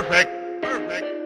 Perfect. Perfect.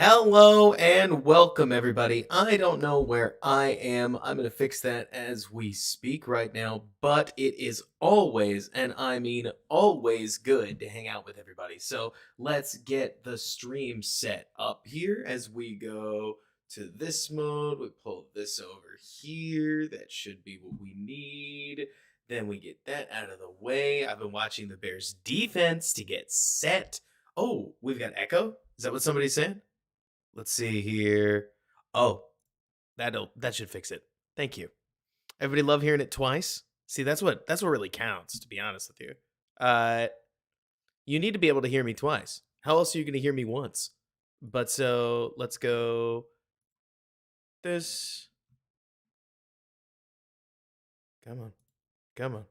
Hello and welcome, everybody. I don't know where I am. I'm going to fix that as we speak right now, but it is always, and I mean always, good to hang out with everybody. So let's get the stream set up here as we go to this mode. We pull this over here. That should be what we need. Then we get that out of the way. I've been watching the Bears defense to get set. Oh, we've got echo. Is that what somebody said? Let's see here. Oh, that should fix it. Thank you. Everybody love hearing it twice. See, that's what really counts, to be honest with you. You need to be able to hear me twice. How else are you going to hear me once? But so let's go this. Come on. Come on.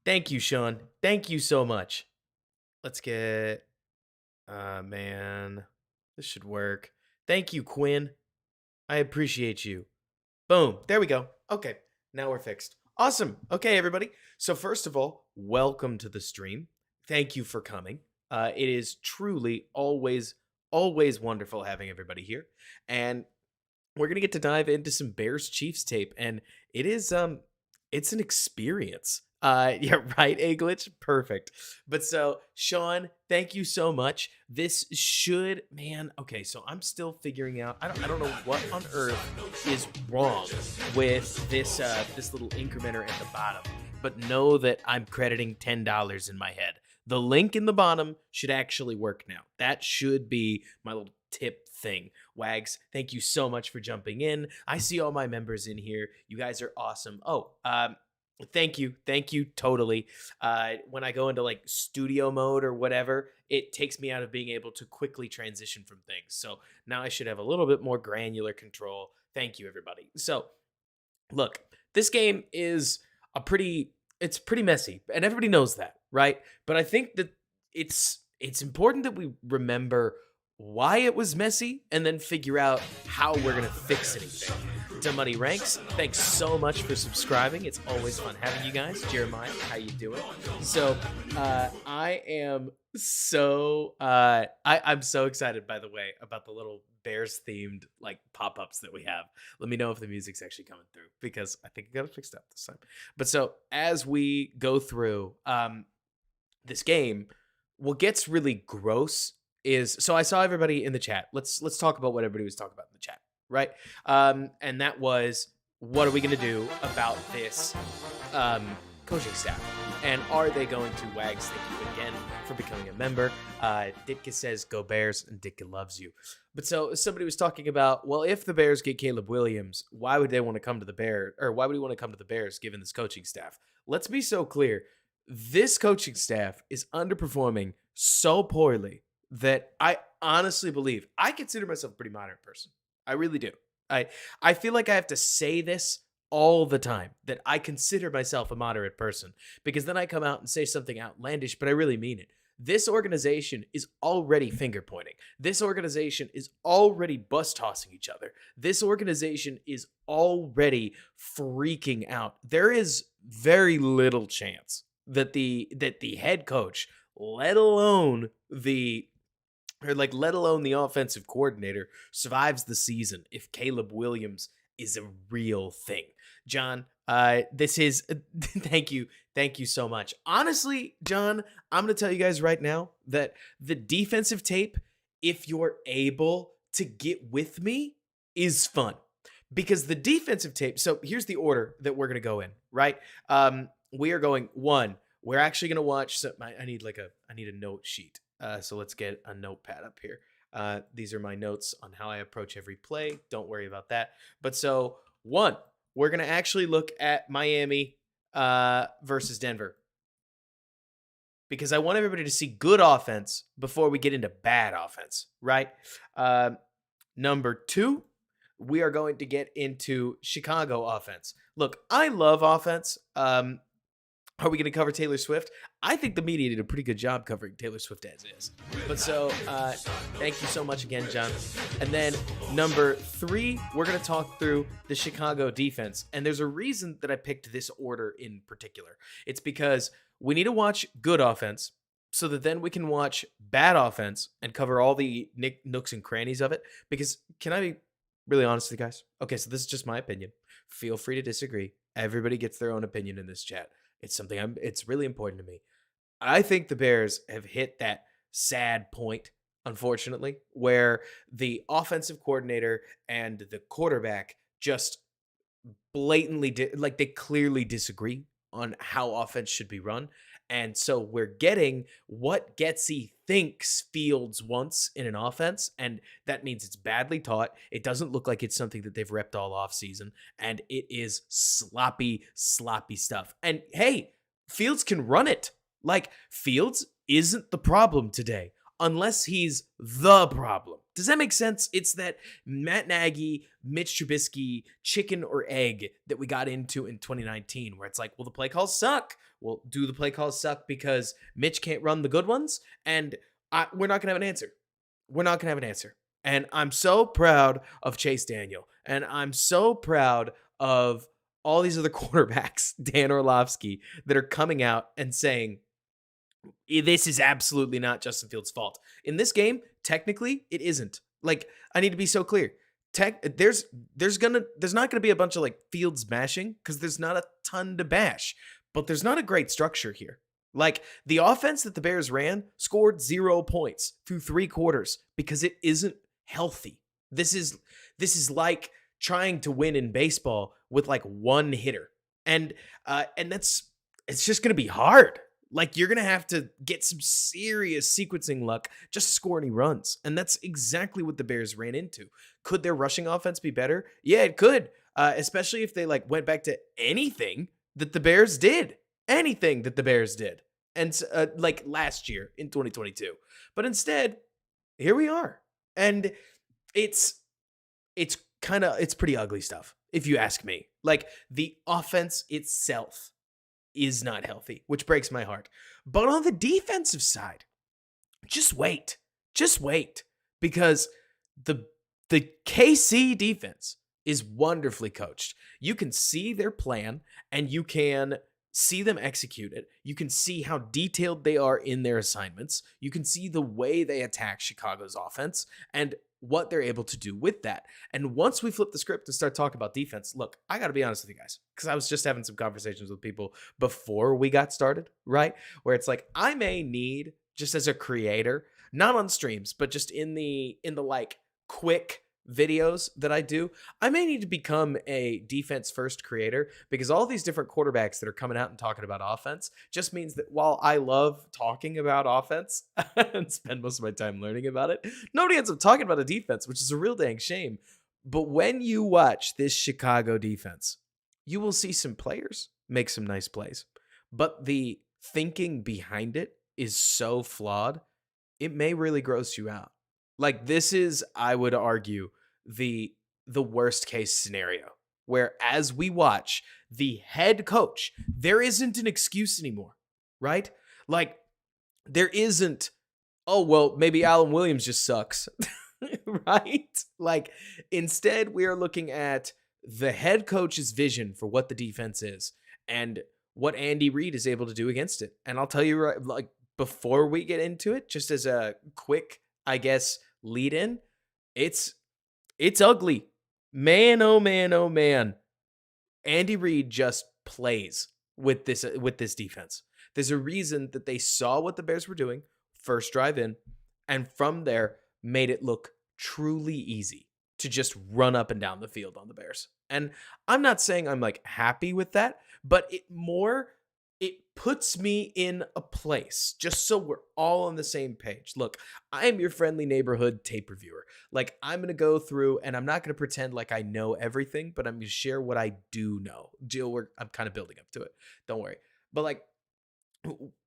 Thank you, Sean. Thank you so much. Let's get man. This should work. Thank you, Quinn. I appreciate you. Boom. There we go. Okay. Now we're fixed. Awesome. Okay, everybody. So first of all, welcome to the stream. Thank you for coming. It is truly always wonderful having everybody here. And we're going to get to dive into some Bears Chiefs tape. And it is, it's an experience. Yeah, right, A-Glitch? Perfect. But so, Sean, thank you so much. This should, man, okay, so I'm still figuring out, I don't know what on earth is wrong with this little incrementer at the bottom, but know that I'm crediting $10 in my head. The link in the bottom should actually work now. That should be my little tip thing. Wags, thank you so much for jumping in. I see all my members in here. You guys are awesome. Oh, thank you. Totally. When I go into like studio mode or whatever, it takes me out of being able to quickly transition from things. So now I should have a little bit more granular control. Thank you, everybody. So look, this game is it's pretty messy, and everybody knows that, right? But I think that it's important that we remember why it was messy and then figure out how we're going to fix anything. To Money Ranks, thanks so much for subscribing. It's always fun having you guys. Jeremiah, how you doing? So I am so I'm so excited, by the way, about the little Bears themed like pop-ups that we have. Let me know if the music's actually coming through, because I think I got it fixed up this time. But so as we go through this game, what gets really gross is, so I saw everybody in the chat. Let's talk about what everybody was talking about in the chat, right? And that was, what are we going to do about this coaching staff? And are they going to? Wags, thank you again for becoming a member. Ditka says, go Bears, and Ditka loves you. But so somebody was talking about, well, if the Bears get Caleb Williams, why would they want to come to the Bears? Or why would he want to come to the Bears given this coaching staff? Let's be so clear. This coaching staff is underperforming so poorly that I honestly believe, I consider myself a pretty moderate person. I really do. I feel like I have to say this all the time, that I consider myself a moderate person, because then I come out and say something outlandish, but I really mean it. This organization is already finger pointing. This organization is already bus tossing each other. This organization is already freaking out. There is very little chance that the head coach, let alone the offensive coordinator, survives the season if Caleb Williams is a real thing. John, this is thank you so much. Honestly, John, I'm going to tell you guys right now that the defensive tape, if you're able to get with me, is fun. Because the defensive tape, so here's the order that we're going to go in, right? We are going one. We're actually going to watch, so I need a note sheet. So let's get a notepad up here. These are my notes on how I approach every play. Don't worry about that. But so one, we're going to actually look at Miami versus Denver, because I want everybody to see good offense before we get into bad offense, right? Number two, we are going to get into Chicago offense. Look, I love offense. Are we going to cover Taylor Swift? I think the media did a pretty good job covering Taylor Swift as is. But so, thank you so much again, John. And then number three, we're going to talk through the Chicago defense. And there's a reason that I picked this order in particular. It's because we need to watch good offense. so that then we can watch bad offense and cover all the nooks and crannies of it. Because can I be really honest with you guys? Okay, so this is just my opinion. Feel free to disagree. Everybody gets their own opinion in this chat. It's something it's really important to me. I think the Bears have hit that sad point, unfortunately, where the offensive coordinator and the quarterback just blatantly like they clearly disagree on how offense should be run. And so we're getting what Getsy thinks Fields wants in an offense, and that means it's badly taught. It doesn't look like it's something that they've repped all off season, and it is sloppy, sloppy stuff. And hey, Fields can run it. Like, Fields isn't the problem today, unless he's the problem. Does that make sense? It's that Matt Nagy, Mitch Trubisky, chicken or egg that we got into in 2019, where it's like, well, the play calls suck. Well, do the play calls suck because Mitch can't run the good ones? And we're not going to have an answer. We're not going to have an answer. And I'm so proud of Chase Daniel. And I'm so proud of all these other quarterbacks, Dan Orlovsky, that are coming out and saying, this is absolutely not Justin Fields' fault. In this game, technically, it isn't. Like, I need to be so clear. There's not gonna be a bunch of like Fields bashing because there's not a ton to bash, but there's not a great structure here. Like, the offense that the Bears ran scored 0 points through 3 quarters because it isn't healthy. This is like trying to win in baseball with like one hitter, and it's just gonna be hard. Like, you're going to have to get some serious sequencing luck just to score any runs. And that's exactly what the Bears ran into. Could their rushing offense be better? Yeah, it could. Especially if they like went back to anything that the Bears did. Anything that the Bears did. And like last year in 2022. But instead, here we are. And it's pretty ugly stuff, if you ask me. Like, the offense itself is not healthy, which breaks my heart. But on the defensive side, just wait. Just wait. Because the KC defense is wonderfully coached. You can see their plan and you can see them execute it. You can see how detailed they are in their assignments. You can see the way they attack Chicago's offense and what they're able to do with that. And once we flip the script and start talking about defense, look, I got to be honest with you guys, because I was just having some conversations with people before we got started, right? Where it's like, I may need, just as a creator, not on streams, but just in the like quick videos that I do, I may need to become a defense first creator, because all these different quarterbacks that are coming out and talking about offense just means that while I love talking about offense and spend most of my time learning about it, nobody ends up talking about a defense, which is a real dang shame. But when you watch this Chicago defense, you will see some players make some nice plays, but the thinking behind it is so flawed, it may really gross you out. Like, this is, I would argue, the worst case scenario, where as we watch the head coach, there isn't an excuse anymore, right? Like, there isn't, oh, well, maybe Alan Williams just sucks, right? Like, instead, we are looking at the head coach's vision for what the defense is and what Andy Reid is able to do against it. And I'll tell you, right, like, before we get into it, just as a quick, I guess, lead in, it's ugly. Man, oh man, oh man. Andy Reid just plays with this defense. There's a reason that they saw what the Bears were doing first drive in, and from there made it look truly easy to just run up and down the field on the Bears. And I'm not saying I'm like happy with that, but it puts me in a place, just so we're all on the same page. Look, I am your friendly neighborhood tape reviewer. Like, I'm going to go through, and I'm not going to pretend like I know everything, but I'm going to share what I do know. I'm kind of building up to it. Don't worry. But like,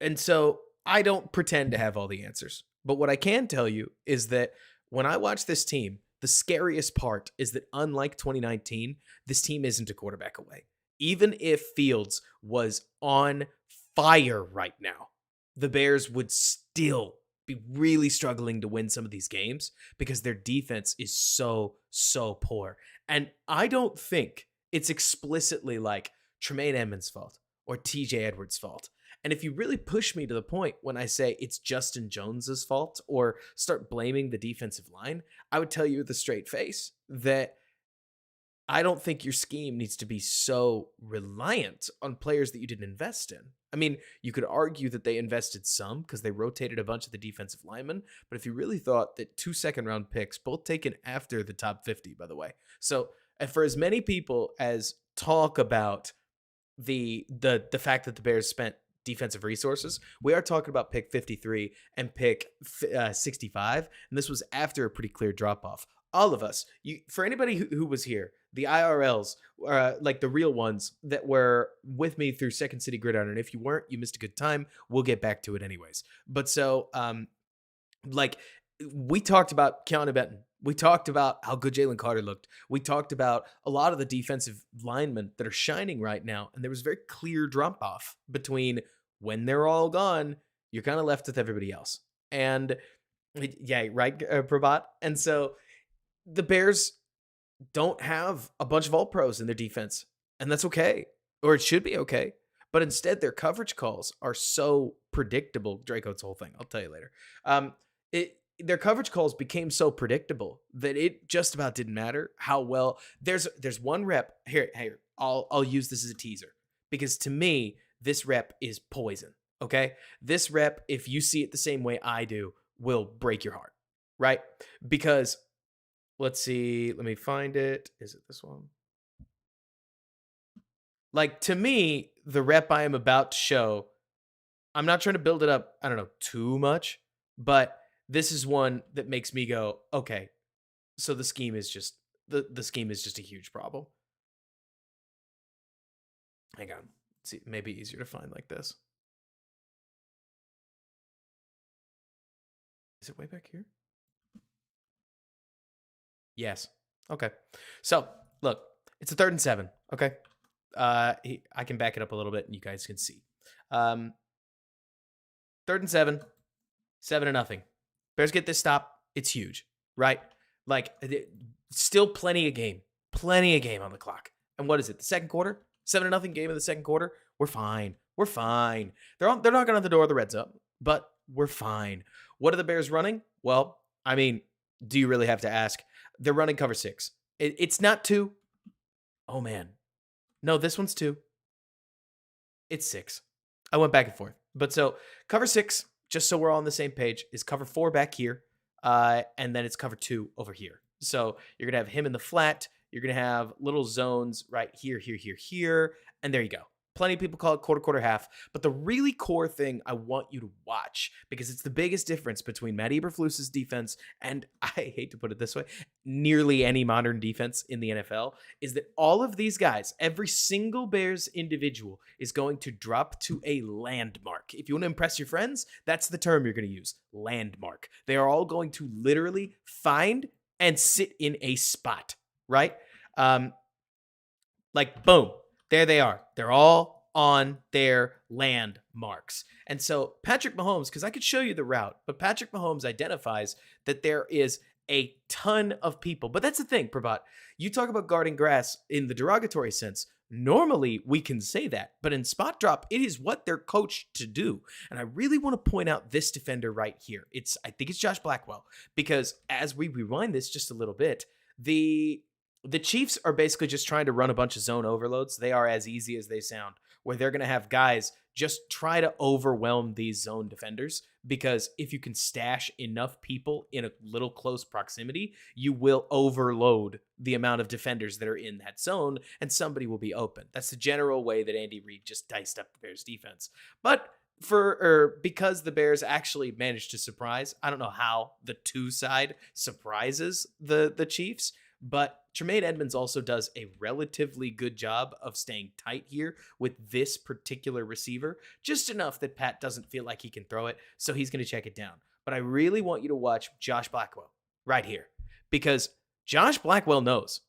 and so I don't pretend to have all the answers. But what I can tell you is that when I watch this team, the scariest part is that unlike 2019, this team isn't a quarterback away. Even if Fields was on fire right now, the Bears would still be really struggling to win some of these games because their defense is so poor. And I don't think it's explicitly like Tremaine Edmonds' fault or TJ Edwards' fault. And if you really push me to the point when I say it's Justin Jones's fault or start blaming the defensive line, I would tell you with a straight face that I don't think your scheme needs to be so reliant on players that you didn't invest in. I mean, you could argue that they invested some because they rotated a bunch of the defensive linemen, but if you really thought that 2 second-round picks, both taken after the top 50, by the way. So, and for as many people as talk about the fact that the Bears spent defensive resources, we are talking about pick 53 and pick 65, and this was after a pretty clear drop off. All of us, for anybody who was here, the IRLs, like the real ones that were with me through Second City Gridiron, and if you weren't, you missed a good time. We'll get back to it anyways. But so, like, we talked about Keanu Benton. We talked about how good Jalen Carter looked. We talked about a lot of the defensive linemen that are shining right now. And there was a very clear drop off between when they're all gone, you're kind of left with everybody else. And yeah, right, Prabat. And so the Bears don't have a bunch of all pros in their defense. And that's okay, or it should be okay. But instead, their coverage calls are so predictable. Draco's whole thing, I'll tell you later. Their coverage calls became so predictable that it just about didn't matter how well. There's one rep here. I'll use this as a teaser because to me this rep is poison. Okay, this rep, if you see it the same way I do, will break your heart, right? Because let's see, let me find it. Is it this one? Like, to me, the rep I am about to show, I'm not trying to build it up, I don't know, too much, but this is one that makes me go, okay, so the scheme is just the scheme is just a huge problem. Hang on. See, it may be easier to find like this. Is it way back here? Yes. Okay. So, look, it's a 3rd and 7, okay? I can back it up a little bit and you guys can see. 3rd and 7, 7-0. Bears get this stop. It's huge, right? Like, still plenty of game on the clock. And what is it? The second quarter? 7-0 game in the second quarter. We're fine. We're fine. They're knocking on the door of the red zone, but we're fine. What are the Bears running? Well, I mean, do you really have to ask? They're running cover 6. It's not 2. Oh man, no, this one's 2. It's 6. I went back and forth, but so cover 6. Just so we're all on the same page, is cover 4 back here, and then it's cover 2 over here. So you're going to have him in the flat. You're going to have little zones right here, here, and there you go. Plenty of people call it quarter, half. But the really core thing I want you to watch, because it's the biggest difference between Matt Eberflus's defense and, I hate to put it this way, nearly any modern defense in the NFL, is that all of these guys, every single Bears individual, is going to drop to a landmark. If you want to impress your friends, that's the term you're going to use, landmark. They are all going to literally find and sit in a spot, right? Like, boom. There they are. They're all on their landmarks. And so Patrick Mahomes, because I could show you the route, but Patrick Mahomes identifies that there is a ton of people. But that's the thing, Prabat. You talk about guarding grass in the derogatory sense. Normally, we can say that. But in spot drop, it is what they're coached to do. And I really want to point out this defender right here. I think it's Josh Blackwell. Because as we rewind this just a little bit, the Chiefs are basically just trying to run a bunch of zone overloads. They are as easy as they sound, where they're going to have guys just try to overwhelm these zone defenders, because if you can stash enough people in a little close proximity, you will overload the amount of defenders that are in that zone, and somebody will be open. That's the general way that Andy Reid just diced up the Bears defense. But because the Bears actually managed to surprise, I don't know how the 2 side surprises the Chiefs, but Tremaine Edmonds also does a relatively good job of staying tight here with this particular receiver, just enough that Pat doesn't feel like he can throw it, so he's going to check it down. But I really want you to watch Josh Blackwell right here, because Josh Blackwell knows.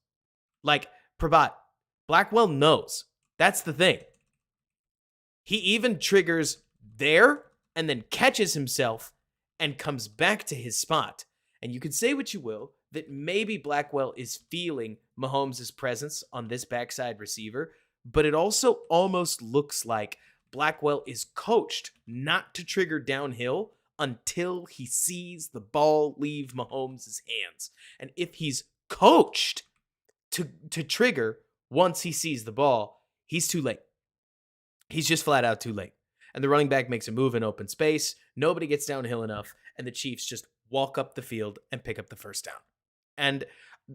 Like, Prabat, Blackwell knows. That's the thing. He even triggers there and then catches himself and comes back to his spot. And you can say what you will, that maybe Blackwell is feeling Mahomes' presence on this backside receiver, but it also almost looks like Blackwell is coached not to trigger downhill until he sees the ball leave Mahomes' hands. And if he's coached to trigger once he sees the ball, he's too late. He's just flat out too late. And the running back makes a move in open space. Nobody gets downhill enough, and the Chiefs just walk up the field and pick up the first down. And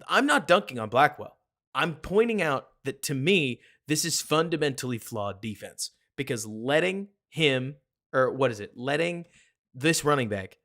I'm not dunking on Blackwell. I'm pointing out that to me, this is fundamentally flawed defense because letting this running back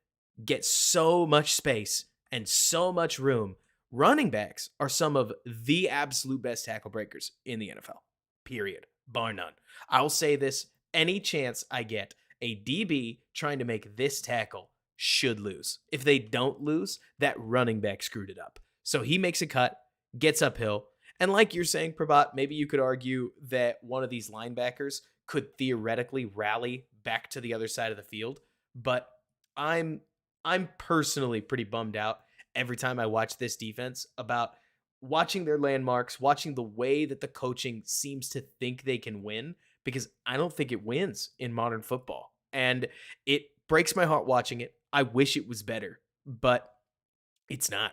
get so much space and so much room. Running backs are some of the absolute best tackle breakers in the NFL, period, bar none. I'll say this any chance I get. A DB trying to make this tackle should lose. If they don't lose, that running back screwed it up. So he makes a cut, gets uphill, and like you're saying, Prabat, maybe you could argue that one of these linebackers could theoretically rally back to the other side of the field, but I'm personally pretty bummed out every time I watch this defense about watching their landmarks, watching the way that the coaching seems to think they can win, because I don't think it wins in modern football. And it breaks my heart watching it. I wish it was better, but it's not.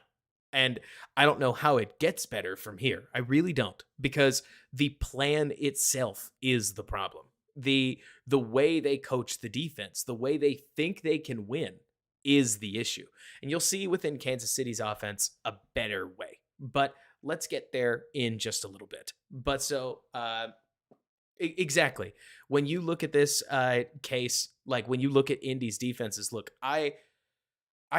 And I don't know how it gets better from here. I really don't, because the plan itself is the problem. The way they coach the defense, the way they think they can win is the issue. And you'll see within Kansas City's offense a better way. But let's get there in just a little bit. But so exactly. When you look at this case, like when you look at Indy's defenses, look, I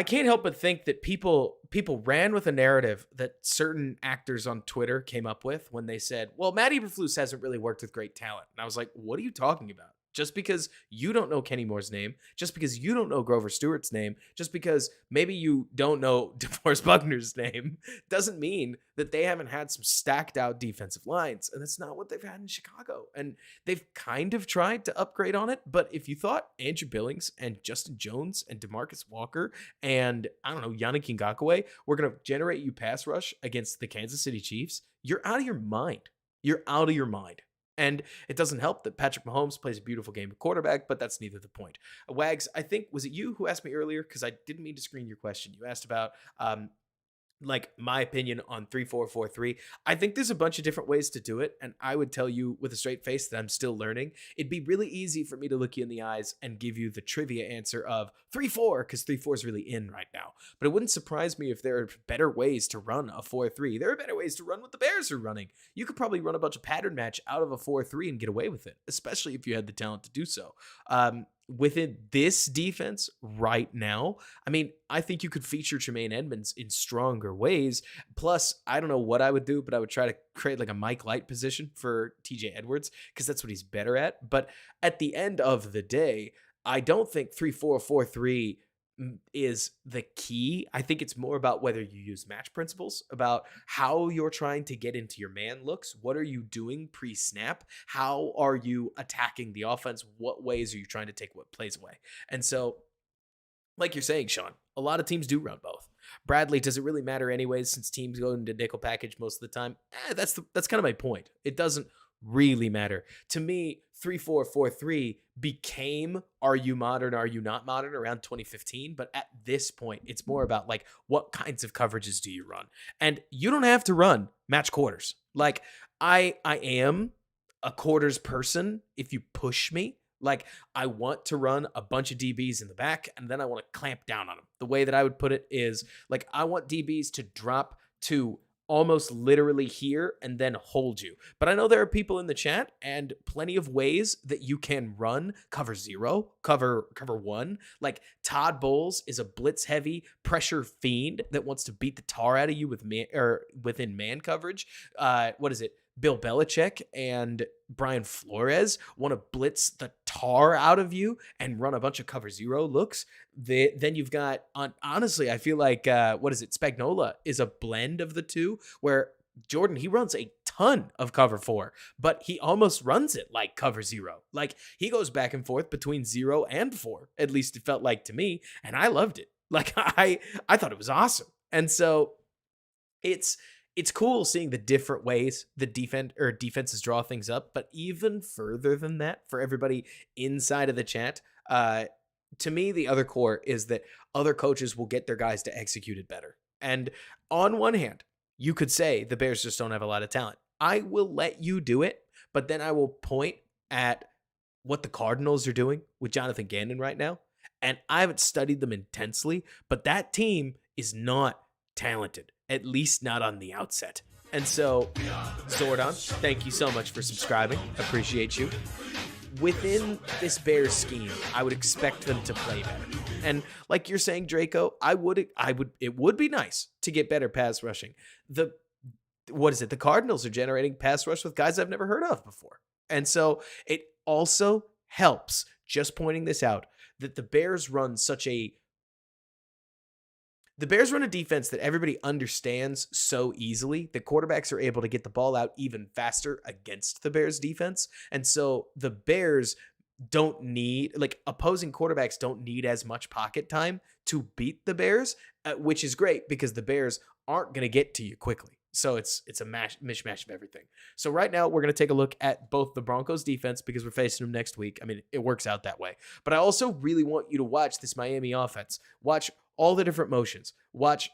can't help but think that people ran with a narrative that certain actors on Twitter came up with when they said, well, Matt Eberflus hasn't really worked with great talent. And I was like, what are you talking about? Just because you don't know Kenny Moore's name, just because you don't know Grover Stewart's name, just because maybe you don't know DeForest Buckner's name, doesn't mean that they haven't had some stacked out defensive lines. And that's not what they've had in Chicago. And they've kind of tried to upgrade on it. But if you thought Andrew Billings and Justin Jones and DeMarcus Walker and, I don't know, Yannick Ngakoue were going to generate you pass rush against the Kansas City Chiefs, you're out of your mind. You're out of your mind. And it doesn't help that Patrick Mahomes plays a beautiful game of quarterback, but that's neither the point. Wags, I think, was it you who asked me earlier? Because I didn't mean to screen your question. You asked about like my opinion on 3-4-4-3. I think there's a bunch of different ways to do it, and I would tell you with a straight face that I'm still learning. It'd be really easy for me to look you in the eyes and give you the trivia answer of 3-4, because 3-4 is really in right now. But it wouldn't surprise me if there are better ways to run a 4-3. There are better ways to run what the Bears are running. You could probably run a bunch of pattern match out of a 4-3 and get away with it, especially if you had the talent to do so. Within this defense right now, I mean, I think you could feature Tremaine Edmonds in stronger ways. Plus, I don't know what I would do, but I would try to create like a Mike Light position for TJ Edwards because that's what he's better at. But at the end of the day, I don't think 3-4-4-3 is the key. I think it's more about whether you use match principles, about how you're trying to get into your man looks. What are you doing pre-snap? How are you attacking the offense? What ways are you trying to take what plays away? And so, like you're saying, Sean, a lot of teams do run both. Bradley, does it really matter anyways since teams go into nickel package most of the time? That's kind of my point. It doesn't really matter. To me, 3-4-4-3 became are you modern, are you not modern around 2015. But at this point, it's more about like what kinds of coverages do you run? And you don't have to run match quarters. Like I am a quarters person if you push me. Like I want to run a bunch of DBs in the back and then I want to clamp down on them. The way that I would put it is like I want DBs to drop to almost literally here and then hold you. But I know there are people in the chat and plenty of ways that you can run cover 0, cover 1. Like Todd Bowles is a blitz heavy pressure fiend that wants to beat the tar out of you with within man coverage. What is it? Bill Belichick and Brian Flores want to blitz the tar out of you and run a bunch of cover 0 looks. Then you've got, honestly, I feel like, Spagnuolo is a blend of the two where Jordan, he runs a ton of cover 4, but he almost runs it like cover 0. Like he goes back and forth between 0 and 4. At least it felt like to me. And I loved it. Like I thought it was awesome. And so it's it's cool seeing the different ways the defenses draw things up, but even further than that, for everybody inside of the chat, to me, the other core is that other coaches will get their guys to execute it better. And on one hand, you could say the Bears just don't have a lot of talent. I will let you do it, but then I will point at what the Cardinals are doing with Jonathan Gannon right now. And I haven't studied them intensely, but that team is not talented, at least not on the outset. And so, Zordon, thank you so much for subscribing. Appreciate you. Within this Bears scheme, I would expect them to play better. And like you're saying, Draco, it would be nice to get better pass rushing. The Cardinals are generating pass rush with guys I've never heard of before. And so it also helps, just pointing this out, that the Bears run a defense that everybody understands so easily that quarterbacks are able to get the ball out even faster against the Bears defense. And so the Bears don't need, opposing quarterbacks don't need as much pocket time to beat the Bears, which is great because the Bears aren't going to get to you quickly. So it's a mishmash of everything. So right now we're going to take a look at both the Broncos defense because we're facing them next week. I mean, it works out that way. But I also really want you to watch this Miami offense. Watch all the different motions. Watch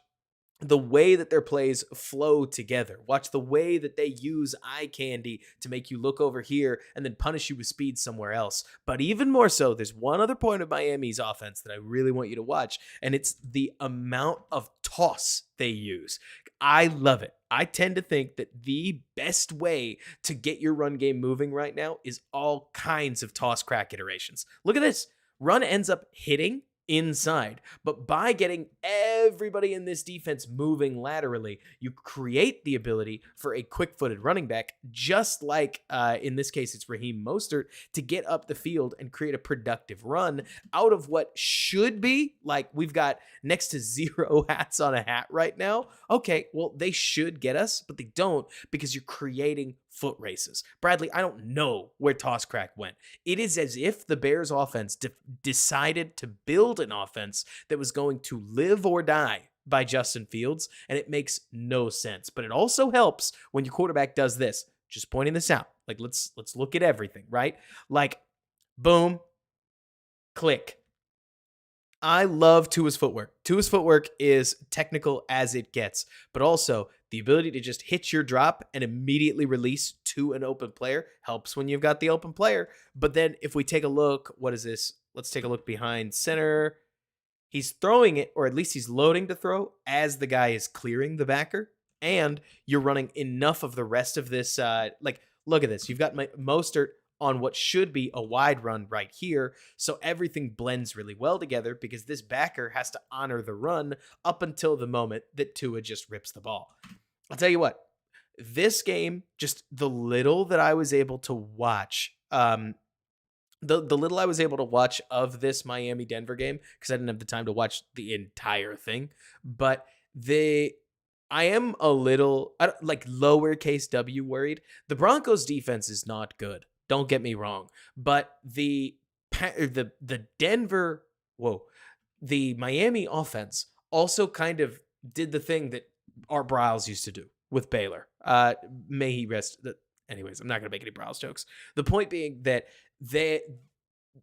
the way that their plays flow together. Watch the way that they use eye candy to make you look over here and then punish you with speed somewhere else. But even more so, there's one other point of Miami's offense that I really want you to watch, and it's the amount of toss they use. I love it. I tend to think that the best way to get your run game moving right now is all kinds of toss crack iterations. Look at this. Run ends up hitting inside, but by getting everybody in this defense moving laterally, you create the ability for a quick-footed running back, just like in this case it's Raheem Mostert, to get up the field and create a productive run out of what should be, like, we've got next to 0 hats on a hat right now. Okay, well, they should get us, but they don't, because you're creating foot races. Bradley, I don't know where toss crack went. It is as if the Bears offense decided to build an offense that was going to live or die by Justin Fields, and it makes no sense. But it also helps when your quarterback does this. Just pointing this out. Like, let's look at everything, right? Like, boom, click. I love Tua's footwork. Tua's footwork is technical as it gets, but also the ability to just hit your drop and immediately release to an open player helps when you've got the open player. But then if we take a look, what is this? Let's take a look behind center. He's throwing it, or at least he's loading to throw as the guy is clearing the backer. And you're running enough of the rest of this. Look at this. You've got Mostert on what should be a wide run right here. So everything blends really well together because this backer has to honor the run up until the moment that Tua just rips the ball. I'll tell you what, this game, just the little that I was able to watch, the little I was able to watch of this Miami-Denver game, because I didn't have the time to watch the entire thing, but I am a little, lowercase w worried. The Broncos defense is not good. Don't get me wrong, but the Miami offense also kind of did the thing that Art Briles used to do with Baylor. May he rest. Anyways, I'm not going to make any Briles jokes. The point being that the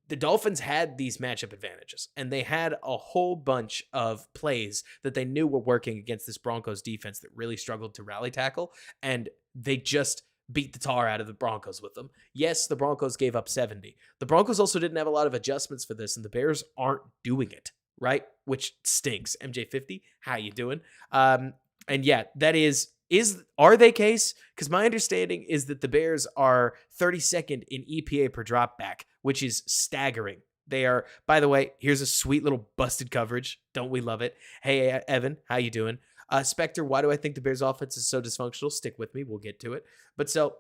Dolphins had these matchup advantages, and they had a whole bunch of plays that they knew were working against this Broncos defense that really struggled to rally tackle, and they just beat the tar out of the Broncos with them. Yes, the Broncos gave up 70. The Broncos also didn't have a lot of adjustments for this, and the Bears aren't doing it, right? Which stinks. MJ50, how you doing? And yeah, that are they case? Because my understanding is that the Bears are 32nd in EPA per drop back, which is staggering. They are, by the way, here's a sweet little busted coverage. Don't we love it? Hey, Evan, how you doing? Spectre, why do I think the Bears offense is so dysfunctional? Stick with me. We'll get to it. But so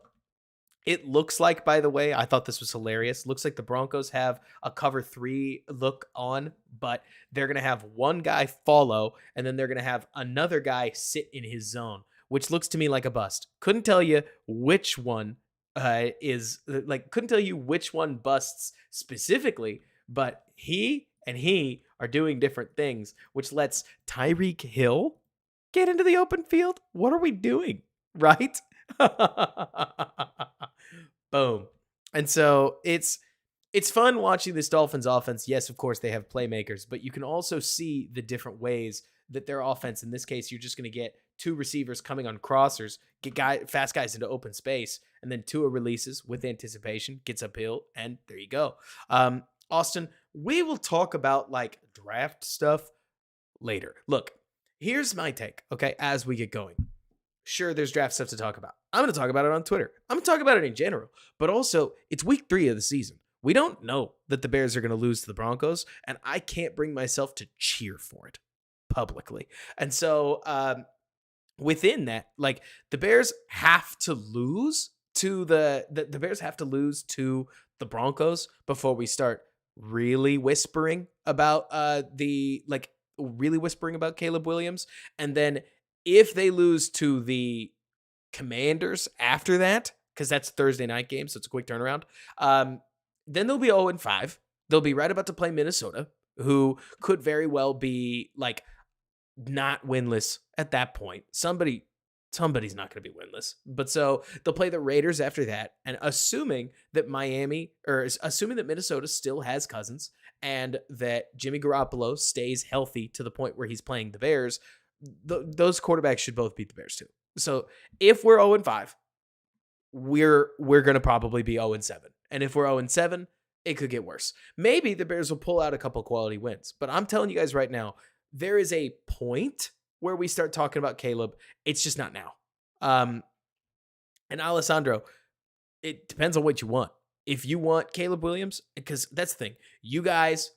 it looks like, by the way, I thought this was hilarious. Looks like the Broncos have a cover 3 look on, but they're going to have one guy follow, and then they're going to have another guy sit in his zone, which looks to me like a bust. Couldn't tell you which one couldn't tell you which one busts specifically, but he and he are doing different things, which lets Tyreek Hill Get into the open field. What are we doing? Right? Boom. And so it's fun watching this Dolphins offense. Yes, of course they have playmakers, but you can also see the different ways that their offense, in this case, you're just going to get two receivers coming on crossers, get fast guys into open space, and then Tua releases with anticipation, gets uphill, and there you go. Austin, we will talk about like draft stuff later. Look, here's my take, okay, as we get going. Sure, there's draft stuff to talk about. I'm going to talk about it on Twitter. I'm going to talk about it in general, but also it's week 3 of the season. We don't know that the Bears are going to lose to the Broncos, and I can't bring myself to cheer for it publicly. And so within that, like the Bears have to lose to the Bears have to lose to the Broncos before we start really whispering about really whispering about Caleb Williams. And then if they lose to the Commanders after that, because that's Thursday night game, so it's a quick turnaround, then they'll be 0-5. They'll be right about to play Minnesota, who could very well be like not winless at that point. Somebody's not going to be winless. But so they'll play the Raiders after that. And assuming that Minnesota still has Cousins and that Jimmy Garoppolo stays healthy to the point where he's playing the Bears, those quarterbacks should both beat the Bears too. So if we're 0-5, we're going to probably be 0-7. And if we're 0-7, it could get worse. Maybe the Bears will pull out a couple quality wins. But I'm telling you guys right now, there is a point where we start talking about Caleb. It's just not now. And Alessandro, it depends on what you want. If you want Caleb Williams, because that's the thing, you guys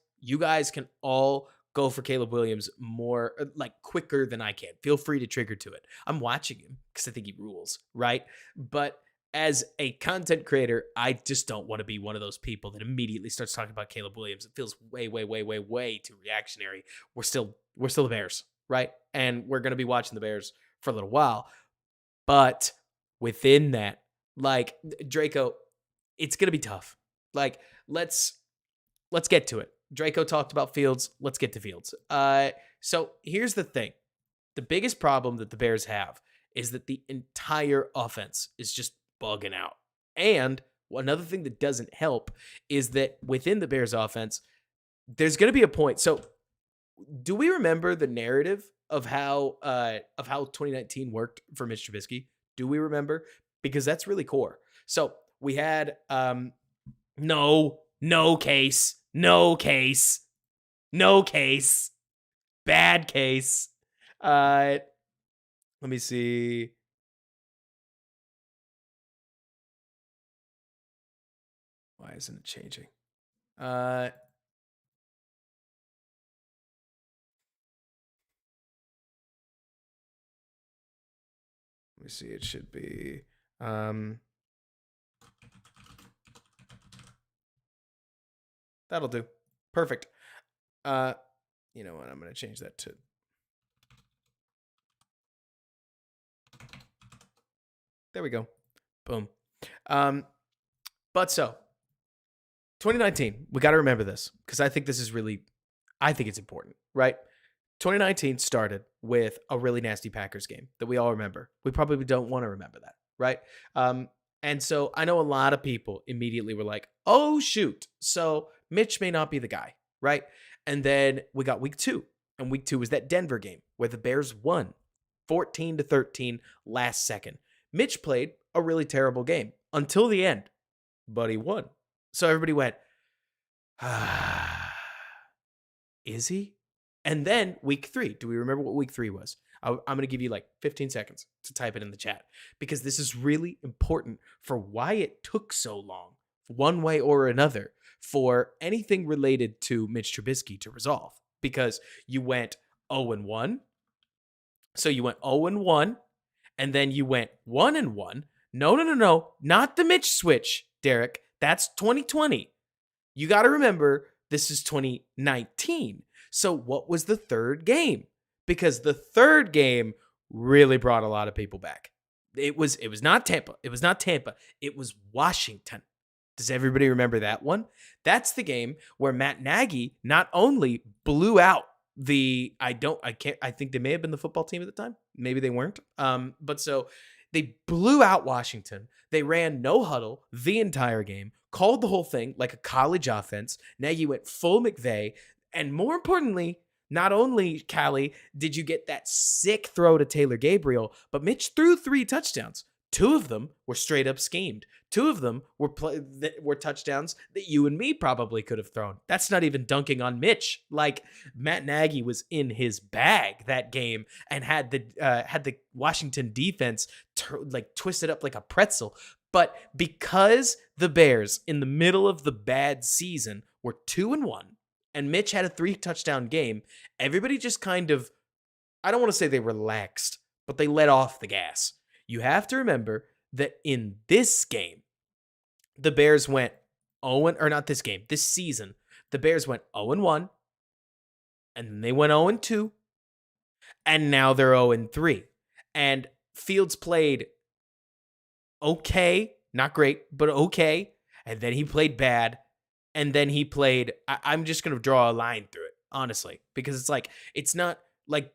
can all go for Caleb Williams more like quicker than I can. Feel free to trigger to it. I'm watching him because I think he rules, right? But as a content creator, I just don't want to be one of those people that immediately starts talking about Caleb Williams. It feels way, way, way, way, way too reactionary. We're still the Bears, right? And we're going to be watching the Bears for a little while. But within that, like Draco, it's going to be tough. Like, let's get to it. Draco talked about Fields. Let's get to Fields. So here's the thing. The biggest problem that the Bears have is that the entire offense is just bugging out. And another thing that doesn't help is that within the Bears offense, there's going to be a point. So do we remember the narrative of how 2019 worked for Mitch Trubisky? Do we remember? Because that's really core. So we had no case, bad case. Let me see. Why isn't it changing? Let me see. It should be. That'll do. Perfect. You know what? I'm going to change that to. There we go. Boom. But so 2019, we got to remember this because I think it's important, right? 2019 started with a really nasty Packers game that we all remember. We probably don't want to remember that, right? And so I know a lot of people immediately were like, oh, shoot. So Mitch may not be the guy, right? And then we got week 2. And week 2 was that Denver game where the Bears won 14-13 last second. Mitch played a really terrible game until the end, but he won. So everybody went, is he? And then week 3. Do we remember what week 3 was? I'm going to give you like 15 seconds to type it in the chat because this is really important for why it took so long, one way or another, for anything related to Mitch Trubisky to resolve. Because you went 0-1. So you went 0-1, and then you went 1-1. No. Not the Mitch switch, Derek. That's 2020. You got to remember, this is 2019. So what was the third game? Because the third game really brought a lot of people back. It was not Tampa. It was Washington. Does everybody remember that one? That's the game where Matt Nagy not only blew out I think they may have been the football team at the time. Maybe they weren't. But so they blew out Washington. They ran no huddle the entire game, called the whole thing like a college offense. Nagy went full McVay. And more importantly, not only, Callie, did you get that sick throw to Taylor Gabriel, but Mitch threw 3 touchdowns. 2 of them were straight up schemed. 2 of them were touchdowns that you and me probably could have thrown. That's not even dunking on Mitch. Like, Matt Nagy was in his bag that game and had the Washington defense twisted up like a pretzel. But because the Bears in the middle of the bad season were 2-1 and Mitch had a 3 touchdown game, everybody just kind of, I don't want to say they relaxed, but they let off the gas. You have to remember that in this game, the Bears went 0, or not this game, this season, the Bears went 0-1, and then they went 0-2, and now they're 0-3. And Fields played okay, not great, but okay, and then he played bad, and then he played, I'm just going to draw a line through it, honestly, because it's like, it's not like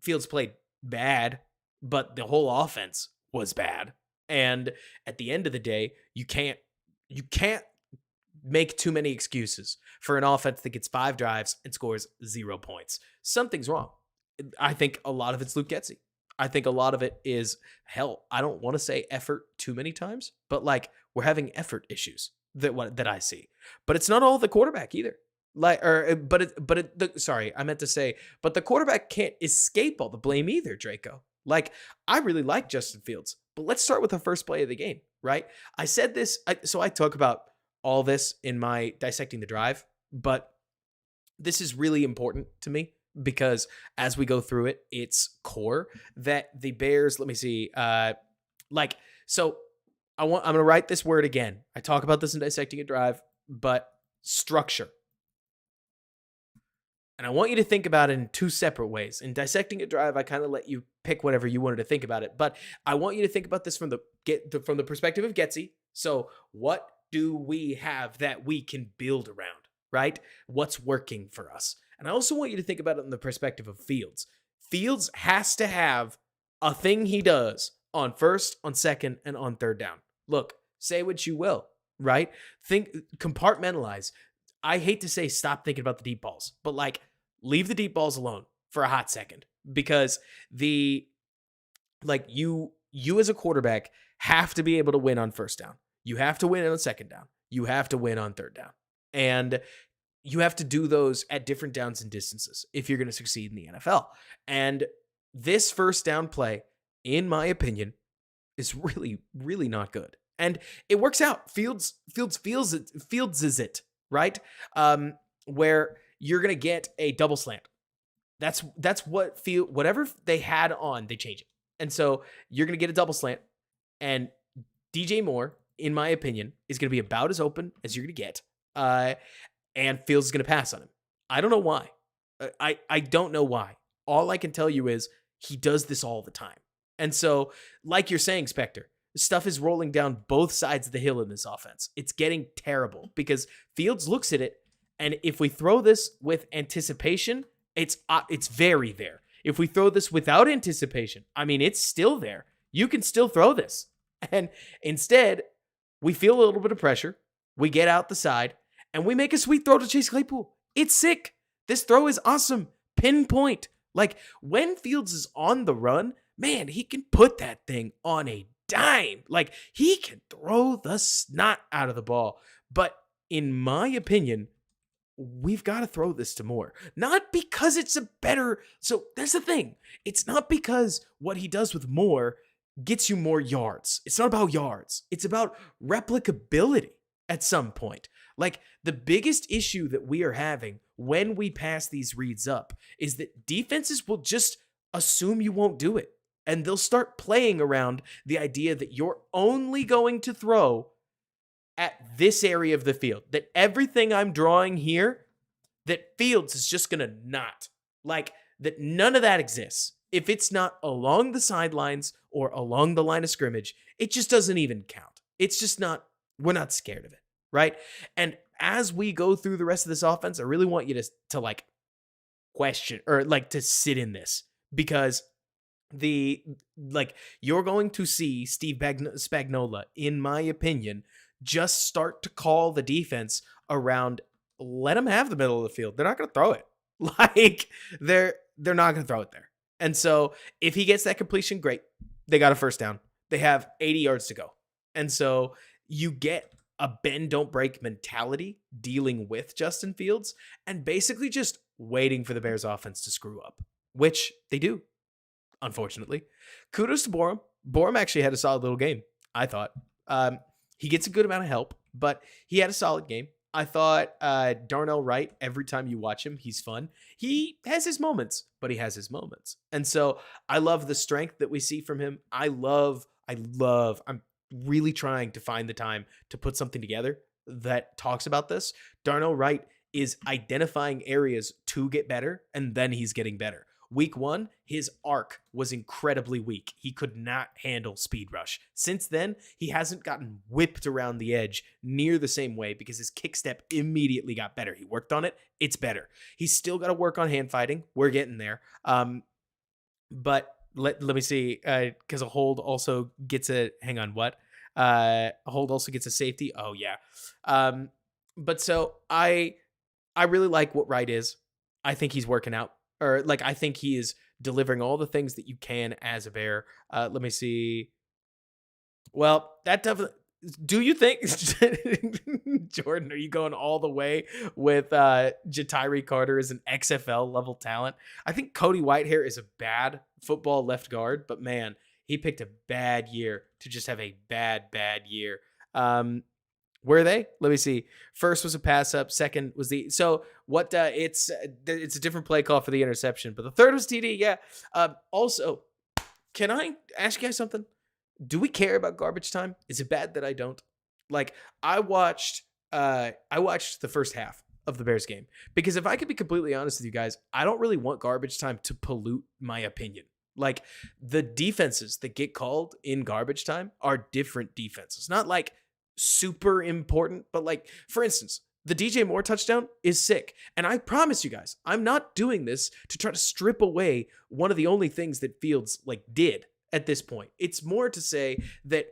Fields played bad, but the whole offense was bad. And at the end of the day, you can't make too many excuses for an offense that gets 5 drives and scores 0 points. Something's wrong. I think a lot of it's Luke Getsy. I think a lot of it is, hell, I don't want to say effort too many times, but like, we're having effort issues that I see. But it's not all the quarterback either. Sorry, I meant to say, but the quarterback can't escape all the blame either, Draco. Like, I really like Justin Fields, but let's start with the first play of the game, right? I said this, so I talk about all this in my Dissecting the Drive, but this is really important to me because as we go through it, it's core that the Bears, let me see, so I'm going to write this word again. I talk about this in Dissecting a Drive, but structure. And I want you to think about it in 2 separate ways. In Dissecting a Drive, I kind of let you pick whatever you wanted to think about it. But I want you to think about this from the perspective of Getsy. So what do we have that we can build around, right? What's working for us? And I also want you to think about it in the perspective of Fields. Fields has to have a thing he does on first, on second, and on third down. Look, say what you will, right? Compartmentalize. I hate to say stop thinking about the deep balls, but like, leave the deep balls alone for a hot second, because you as a quarterback have to be able to win on first down. You have to win on second down. You have to win on third down. And you have to do those at different downs and distances if you're going to succeed in the NFL. And this first down play, in my opinion, is really, really not good. And it works out. Fields is it, right? Where you're going to get a double slant. That's whatever they had on, they change it. And so you're going to get a double slant, and DJ Moore, in my opinion, is going to be about as open as you're going to get. And Fields is going to pass on him. I don't know why. I don't know why. All I can tell you is he does this all the time. And so, like you're saying, Spectre, stuff is rolling down both sides of the hill in this offense. It's getting terrible because Fields looks at it, and if we throw this with anticipation, it's very there. If we throw this without anticipation, I mean, it's still there. You can still throw this. And instead, we feel a little bit of pressure. We get out the side, and we make a sweet throw to Chase Claypool. It's sick. This throw is awesome. Pinpoint. Like, when Fields is on the run, man, he can put that thing on a dime. Like, he can throw the snot out of the ball. But in my opinion, we've got to throw this to Moore. Not because it's a better... So there's the thing. It's not because what he does with Moore gets you more yards. It's not about yards. It's about replicability at some point. Like, the biggest issue that we are having when we pass these reads up is that defenses will just assume you won't do it. And they'll start playing around the idea that you're only going to throw at this area of the field. That everything I'm drawing here, that Fields is just going to not. Like, that none of that exists. If it's not along the sidelines or along the line of scrimmage, it just doesn't even count. It's just not, we're not scared of it, right? And as we go through the rest of this offense, I really want you to like question or like to sit in this, because the like you're going to see Steve Spagnuolo, in my opinion, just start to call the defense around. Let them have the middle of the field. They're not going to throw it. Like they're not going to throw it there. And so if he gets that completion, great. They got a first down. They have 80 yards to go. And so you get a bend don't break mentality dealing with Justin Fields and basically just waiting for the Bears offense to screw up, which they do, unfortunately. Kudos to Borum. Borum actually had a solid little game, I thought. He gets a good amount of help, but he had a solid game. I thought Darnell Wright, every time you watch him, he's fun. He has his moments, but he has his moments. And so I love the strength that we see from him. I'm really trying to find the time to put something together that talks about this. Darnell Wright is identifying areas to get better, and then he's getting better. Week 1, his arc was incredibly weak. He could not handle speed rush. Since then, he hasn't gotten whipped around the edge near the same way because his kick step immediately got better. He worked on it. It's better. He's still got to work on hand fighting. We're getting there. But let me see, because a hold also gets a, hang on, what? A hold also gets a safety. Oh, yeah. But so I really like what Wright is. I think he's working out. Or like, I think he is delivering all the things that you can as a Bear. Let me see. Well, that definitely. Do you think, Jordan, are you going all the way with Jatiri Carter as an XFL level talent? I think Cody Whitehair is a bad football left guard, but man, he picked a bad year to just have a bad year. Were they? Let me see. First was a pass up. Second was so what? It's a different play call for the interception, but the third was TD. Yeah. Also, can I ask you guys something? Do we care about garbage time? Is it bad that I don't? Like, I watched the first half of the Bears game because if I could be completely honest with you guys, I don't really want garbage time to pollute my opinion. Like, the defenses that get called in garbage time are different defenses, not like super important, but like, for instance, the DJ Moore touchdown is sick. And I promise you guys, I'm not doing this to try to strip away one of the only things that Fields like did at this point. It's more to say that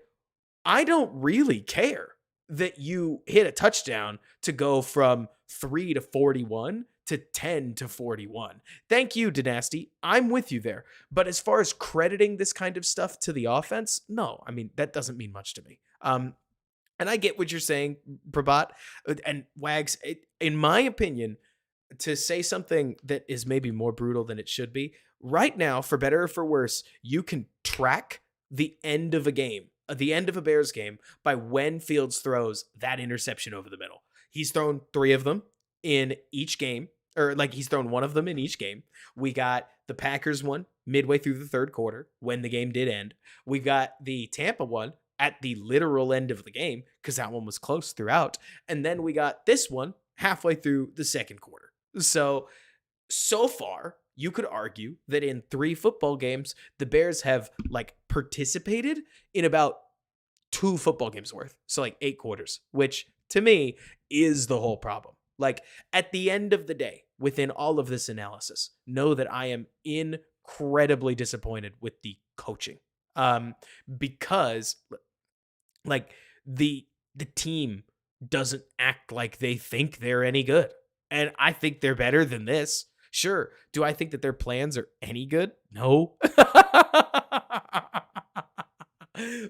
I don't really care that you hit a touchdown to go from 3 to 41 to 10 to 41. Thank you, Dynasty. I'm with you there. But as far as crediting this kind of stuff to the offense, no, I mean, that doesn't mean much to me. And I get what you're saying, Prabat and Wags. In my opinion, to say something that is maybe more brutal than it should be, right now, for better or for worse, you can track the end of a game, the end of a Bears game, by when Fields throws that interception over the middle. He's thrown 3 of them in each game, or like he's thrown 1 of them in each game. We got the Packers one midway through the third quarter when the game did end. We got the Tampa one at the literal end of the game because that one was close throughout. And then we got this one halfway through the second quarter. So far, you could argue that in 3 football games, the Bears have like participated in about 2 football games worth. So like 8 quarters, which to me is the whole problem. Like, at the end of the day, within all of this analysis, know that I am incredibly disappointed with the coaching. Because like the team doesn't act like they think they're any good. And I think they're better than this. Sure. Do I think that their plans are any good? No.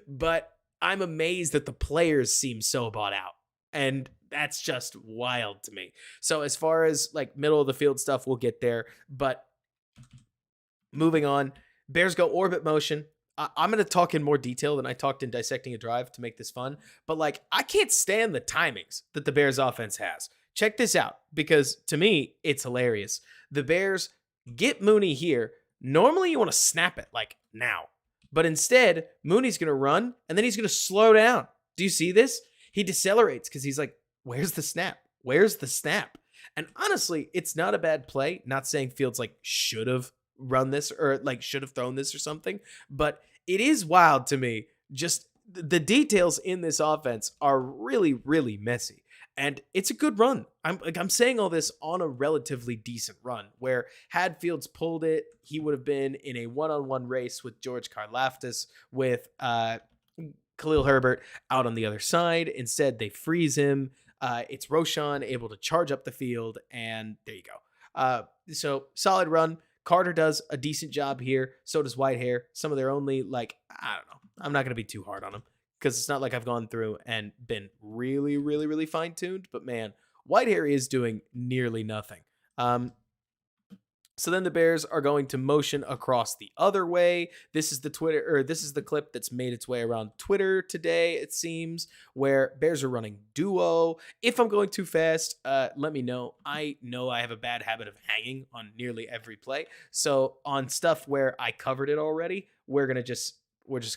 But I'm amazed that the players seem so bought out. And that's just wild to me. So as far as like middle of the field stuff, we'll get there. But moving on, Bears go orbit motion. I'm going to talk in more detail than I talked in dissecting a drive to make this fun. But like, I can't stand the timings that the Bears offense has. Check this out, because to me, it's hilarious. The Bears get Mooney here. Normally, you want to snap it like now. But instead, Mooney's going to run, and then he's going to slow down. Do you see this? He decelerates because he's like, where's the snap? Where's the snap? And honestly, it's not a bad play. Not saying Fields like should have run this or like should have thrown this or something. But it is wild to me. Just the details in this offense are really, really messy. And it's a good run. I'm saying all this on a relatively decent run where had Fields pulled it, he would have been in a one-on-one race with George Karlaftis with Khalil Herbert out on the other side. Instead, they freeze him. It's Roshan able to charge up the field, and there you go. So solid run. Carter does a decent job here. So does Whitehair. Some of their only, like, I don't know. I'm not going to be too hard on them because it's not like I've gone through and been really, really, really fine-tuned. But, man, Whitehair is doing nearly nothing. So then the Bears are going to motion across the other way. This is the clip that's made its way around Twitter today, it seems, where Bears are running duo. If I'm going too fast, let me know. I know I have a bad habit of hanging on nearly every play. So on stuff where I covered it already, we're just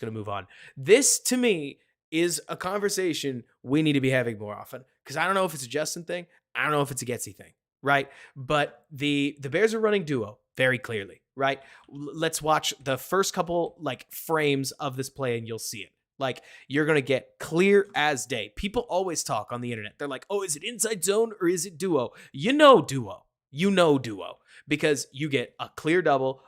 gonna move on. This to me is a conversation we need to be having more often because I don't know if it's a Justin thing. I don't know if it's a Getsy thing. Right. But the Bears are running duo very clearly. Right. Let's watch the first couple like frames of this play and you'll see it. Like you're going to get clear as day. People always talk on the internet. They're like, oh, is it inside zone or is it duo? You know duo because you get a clear double.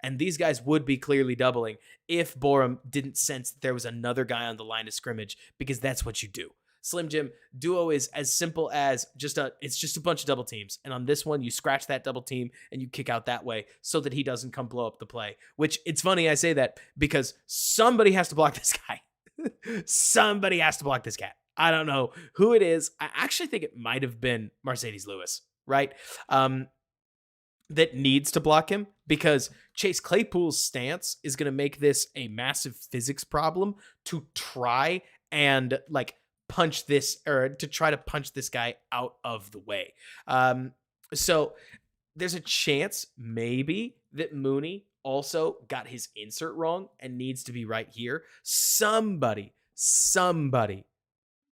And these guys would be clearly doubling if Borum didn't sense that there was another guy on the line of scrimmage because that's what you do. Slim Jim, duo is as simple as it's just a bunch of double teams. And on this one, you scratch that double team and you kick out that way so that he doesn't come blow up the play. Which it's funny I say that because somebody has to block this guy. Somebody has to block this cat. I don't know who it is. I actually think it might have been Mercedes Lewis, right? That needs to block him because Chase Claypool's stance is going to make this a massive physics problem to try and like punch this guy out of the way. So there's a chance maybe that Mooney also got his insert wrong and needs to be right here. Somebody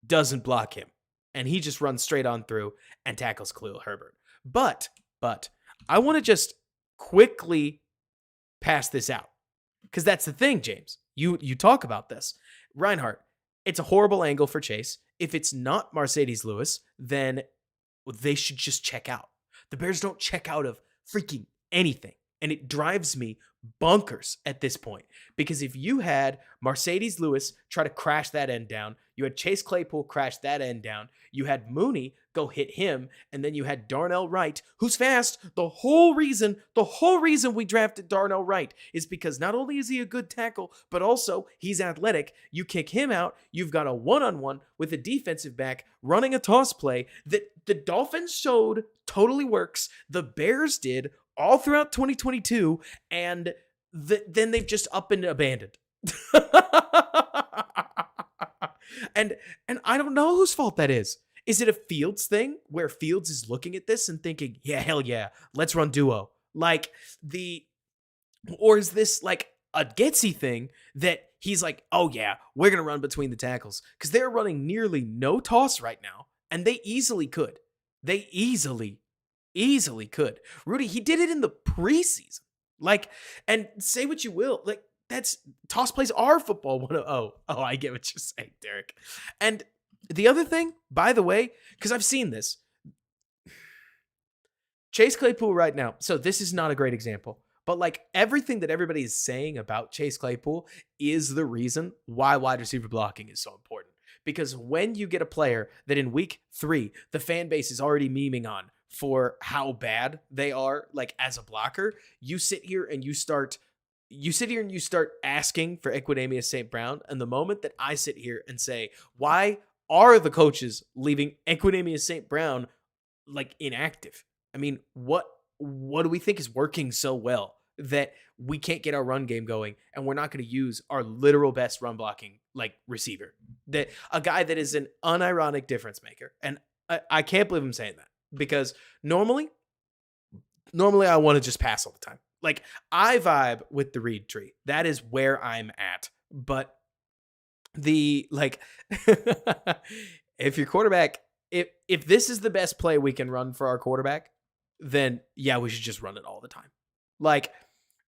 doesn't block him and he just runs straight on through and tackles Khalil Herbert. But I want to just quickly pass this out because that's the thing, James. You talk about this. Reinhardt, it's a horrible angle for Chase. If it's not Mercedes Lewis, then they should just check out. The Bears don't check out of freaking anything. And it drives me bonkers at this point. Because if you had Mercedes Lewis try to crash that end down, you had Chase Claypool crash that end down, you had Mooney go hit him, and then you had Darnell Wright, who's fast. The whole reason we drafted Darnell Wright is because not only is he a good tackle, but also he's athletic. You kick him out, you've got a one-on-one with a defensive back running a toss play that the Dolphins showed totally works. The Bears did all throughout 2022, and then they've just up and abandoned. and I don't know whose fault that is. Is it a Fields thing where Fields is looking at this and thinking, yeah, hell yeah, let's run duo? Or is this like a Getsy thing that he's like, oh yeah, we're going to run between the tackles? Because they're running nearly no toss right now, and they easily could. They easily could. Rudy, he did it in the preseason. And say what you will, that's toss plays are football 101. Oh, I get what you're saying, Derek. And the other thing, by the way, because I've seen this, Chase Claypool right now. So this is not a great example, but everything that everybody is saying about Chase Claypool is the reason why wide receiver blocking is so important. Because when you get a player that in week 3, the fan base is already memeing on for how bad they are, as a blocker, you sit here and you start asking for Equanimeous St. Brown. And the moment that I sit here and say, why are the coaches leaving Equanimeous St. Brown inactive? I mean, what do we think is working so well that we can't get our run game going and we're not going to use our literal best run blocking receiver, that a guy that is an unironic difference maker? And I can't believe I'm saying that, because normally I want to just pass all the time. I vibe with the Reed tree. That is where I'm at. But if your quarterback, if this is the best play we can run for our quarterback, then yeah, we should just run it all the time.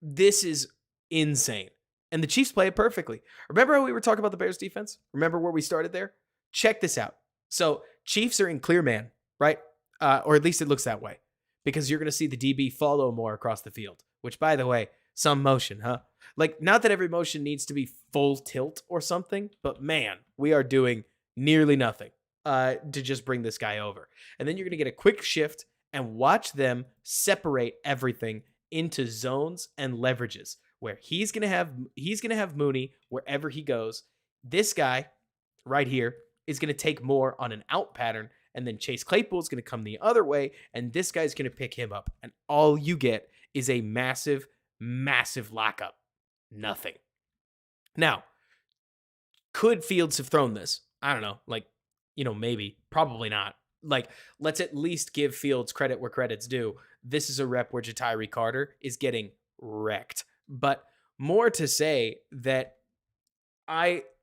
This is insane. And the Chiefs play it perfectly. Remember how we were talking about the Bears defense? Remember where we started there? Check this out. So Chiefs are in clear man, right? Or at least it looks that way, because you're going to see the DB follow more across the field, which, by the way, some motion, huh? Like, not that every motion needs to be full tilt or something, but man, we are doing nearly nothing to just bring this guy over. And then you're going to get a quick shift and watch them separate everything into zones and leverages where he's going to have Mooney wherever he goes. This guy right here is going to take more on an out pattern, and then Chase Claypool is going to come the other way, and this guy's going to pick him up. And all you get is a massive, massive lockup. Nothing. Now, could Fields have thrown this? I don't know. Like, maybe. Probably not. Like, let's at least give Fields credit where credit's due. This is a rep where Ja'Tyre Carter is getting wrecked. But more to say that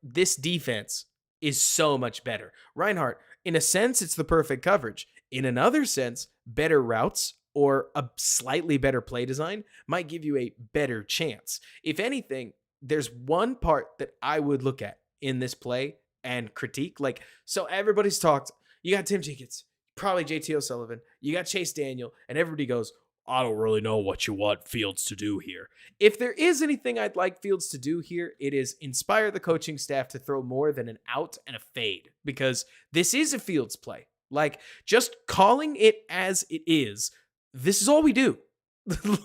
this defense is so much better. Reinhardt, in a sense, it's the perfect coverage. In another sense, better routes or a slightly better play design might give you a better chance. If anything, there's one part that I would look at in this play and critique. Like, so everybody's talked. You got Tim Jenkins, probably JT O'Sullivan. You got Chase Daniel, and everybody goes, I don't really know what you want Fields to do here. If there is anything I'd like Fields to do here, it is inspire the coaching staff to throw more than an out and a fade, because this is a Fields play. Like, just calling it as it is, this is all we do.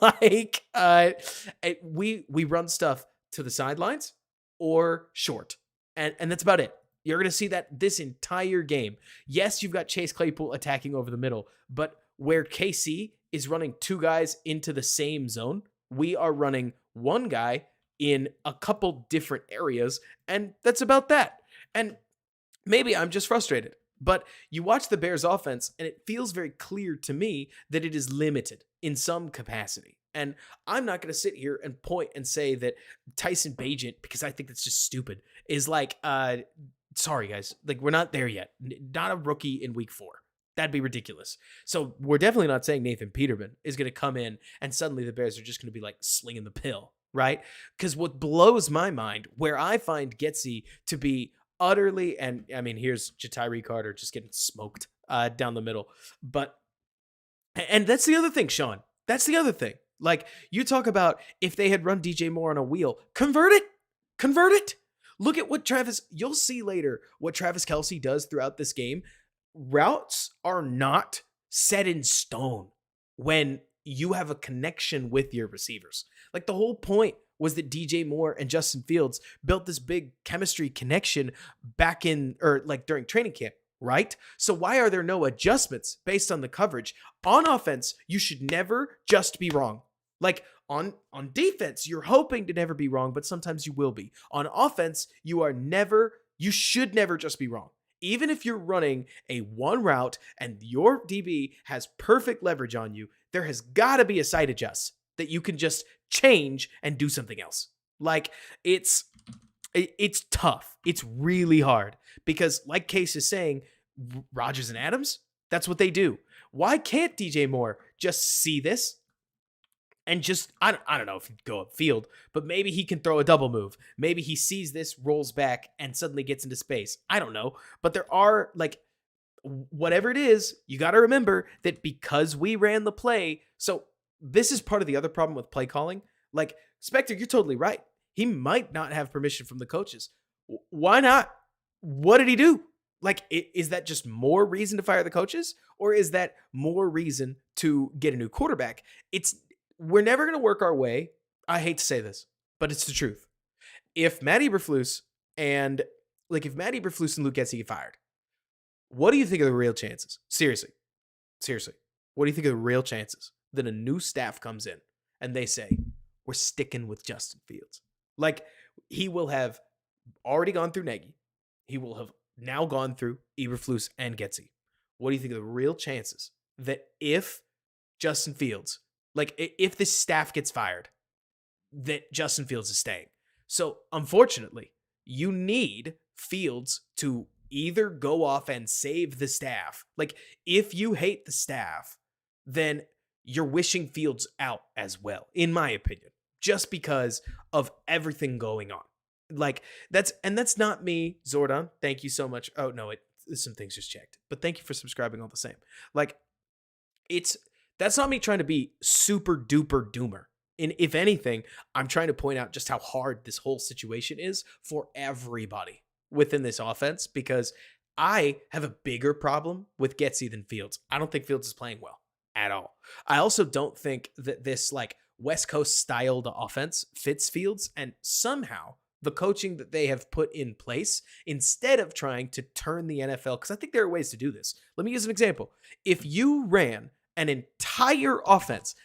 Like, we run stuff to the sidelines or short, and that's about it. You're going to see that this entire game. Yes, you've got Chase Claypool attacking over the middle, but where KC is running two guys into the same zone, we are running one guy in a couple different areas, and that's about that. And maybe I'm just frustrated, but you watch the Bears offense, and it feels very clear to me that it is limited in some capacity. And I'm not going to sit here and point and say that Tyson Bagent, because I think that's just stupid, is like, sorry, guys, like, we're not there yet. Not a rookie in week 4. That'd be ridiculous. So we're definitely not saying Nathan Peterman is going to come in and suddenly the Bears are just going to be like slinging the pill, right? Because what blows my mind, where I find Getsy to be utterly, and I mean, here's Ja'Tyre Carter just getting smoked down the middle. And that's the other thing, Sean. That's the other thing. Like, you talk about if they had run DJ Moore on a wheel, convert it. Look at what you'll see later what Travis Kelce does throughout this game. Routes are not set in stone when you have a connection with your receivers. Like, the whole point was that DJ Moore and Justin Fields built this big chemistry connection back in, or like during training camp, right? So why are there no adjustments based on the coverage? On offense, you should never just be wrong. Like, on defense, you're hoping to never be wrong, but sometimes you will be. On offense, you should never just be wrong. Even if you're running a one route and your DB has perfect leverage on you, there has got to be a side adjust that you can just change and do something else. Like, it's tough. It's really hard because, like Case is saying, Rodgers and Adams, that's what they do. Why can't DJ Moore just see this and just, I don't know if he'd go upfield, but maybe he can throw a double move. Maybe he sees this, rolls back, and suddenly gets into space. I don't know. But there are, like, whatever it is, you got to remember that because we ran the play, so this is part of the other problem with play calling. Like, Spectre, you're totally right. He might not have permission from the coaches. Why not? What did he do? Like, is that just more reason to fire the coaches? Or is that more reason to get a new quarterback? We're never going to work our way. I hate to say this, but it's the truth. If Matt Eberflus and Luke Getsy get fired, what do you think are the real chances? Seriously. What do you think are the real chances that a new staff comes in and they say, we're sticking with Justin Fields? Like, he will have already gone through Nagy. He will have now gone through Eberflus and Getsy. What do you think are the real chances that if Justin Fields, like, if this staff gets fired, that Justin Fields is staying? So, unfortunately, you need Fields to either go off and save the staff. Like, if you hate the staff, then you're wishing Fields out as well, in my opinion, just because of everything going on. Like, that's not me, Zordon. Thank you so much. Oh, no, some things just checked. But thank you for subscribing all the same. Like, that's not me trying to be super duper doomer. And if anything, I'm trying to point out just how hard this whole situation is for everybody within this offense, because I have a bigger problem with Getsy than Fields. I don't think Fields is playing well at all. I also don't think that this like West Coast styled offense fits Fields, and somehow the coaching that they have put in place, instead of trying to turn the NFL, because I think there are ways to do this. Let me use an example. If you ran an entire offense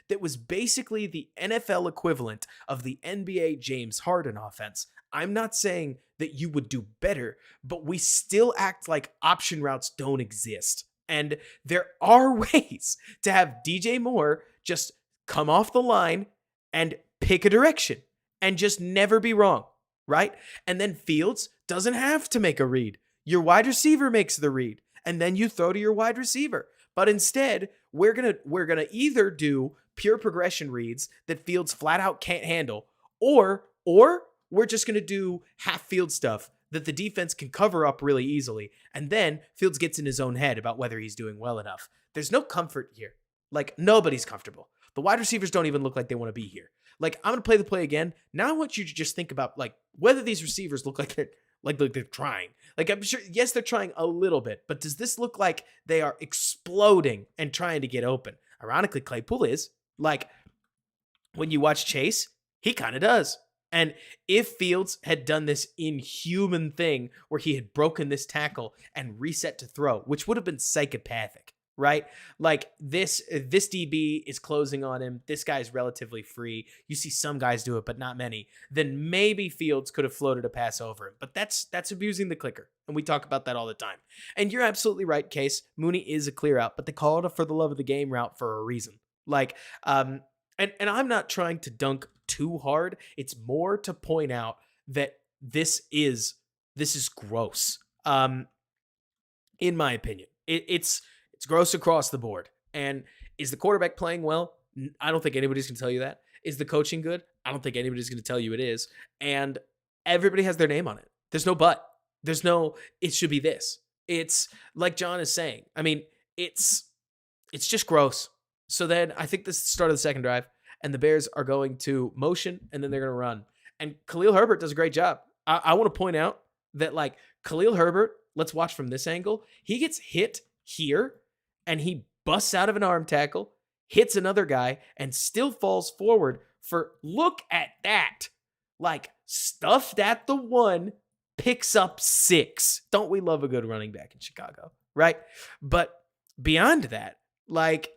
that was basically the NFL equivalent of the NBA James Harden offense, I'm not saying that you would do better, but we still act like option routes don't exist. And there are ways to have DJ Moore just come off the line and pick a direction and just never be wrong, right? And then Fields doesn't have to make a read. Your wide receiver makes the read, and then you throw to your wide receiver. But instead, we're gonna either do pure progression reads that Fields flat out can't handle, or we're just gonna do half field stuff that the defense can cover up really easily, and then Fields gets in his own head about whether he's doing well enough. There's no comfort here. Like, nobody's comfortable. The wide receivers don't even look like they want to be here. Like, I'm gonna play the play again. Now I want you to just think about like whether these receivers look like they're trying. Like, I'm sure, yes, they're trying a little bit, but does this look like they are exploding and trying to get open? Ironically, Claypool is. Like, when you watch Chase, he kind of does. And if Fields had done this inhuman thing where he had broken this tackle and reset to throw, which would have been psychopathic, right? Like, this DB is closing on him. This guy's relatively free. You see some guys do it, but not many. Then maybe Fields could have floated a pass over him. But that's abusing the clicker. And we talk about that all the time. And you're absolutely right, Case. Mooney is a clear out, but they call it a for the love of the game route for a reason. Like, and I'm not trying to dunk too hard. It's more to point out that this is gross. In my opinion, it's gross across the board. And is the quarterback playing well? I don't think anybody's going to tell you that. Is the coaching good? I don't think anybody's going to tell you it is. And everybody has their name on it. There's no but. There's no, it should be this. It's like John is saying. I mean, it's just gross. So then I think this is the start of the second drive, and the Bears are going to motion, and then they're going to run. And Khalil Herbert does a great job. I want to point out that, like, Khalil Herbert, let's watch from this angle. He gets hit here, and he busts out of an arm tackle, hits another guy, and still falls forward for, look at that. Like, stuffed at the 1, picks up 6. Don't we love a good running back in Chicago, right? But beyond that, like,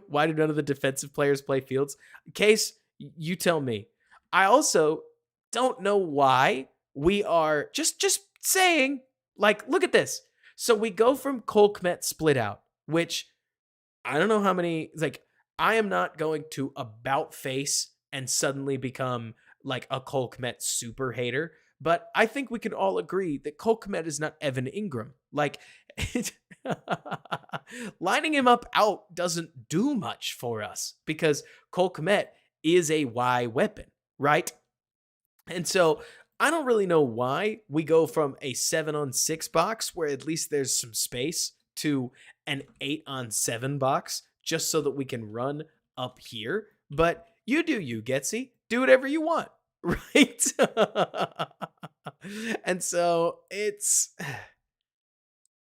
why do none of the defensive players play Fields? Case, you tell me. I also don't know why we are just saying, like, look at this. So we go from Cole Kmet split out, which I don't know how many, like, I am not going to about face and suddenly become like a Cole Kmet super hater, but I think we can all agree that Cole Kmet is not Evan Ingram. Like, lining him up out doesn't do much for us because Cole Kmet is a Y weapon, right? And so I don't really know why we go from a 7-on-6 box where at least there's some space to an 8-on-7 box just so that we can run up here. But you do you, Getsy. Do whatever you want, right? And so it's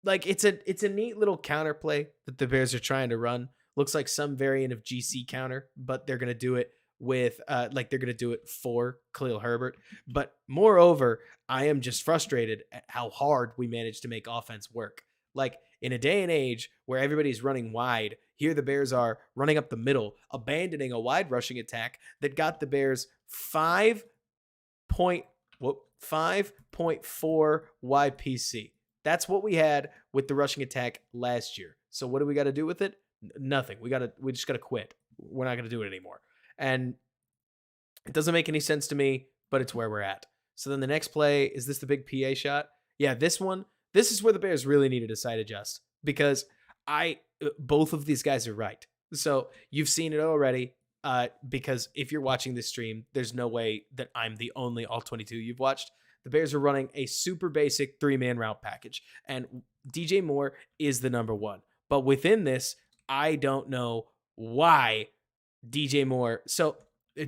like, it's a neat little counterplay that the Bears are trying to run. Looks like some variant of GC counter, but they're going to do it with they're going to do it for Khalil Herbert. But moreover, I am just frustrated at how hard we managed to make offense work. Like, in a day and age where everybody's running wide, here the Bears are running up the middle, abandoning a wide rushing attack that got the Bears 5.4 YPC. That's what we had with the rushing attack last year. So what do we got to do with it? Nothing. We just got to quit. We're not going to do it anymore. And it doesn't make any sense to me, but it's where we're at. So then the next play, is this the big PA shot? Yeah, this is where the Bears really need to side adjust, because both of these guys are right. So you've seen it already, because if you're watching this stream, there's no way that I'm the only all 22 you've watched. the Bears are running a super basic 3-man route package, and DJ Moore is the number one. But within this, I don't know why DJ Moore. So,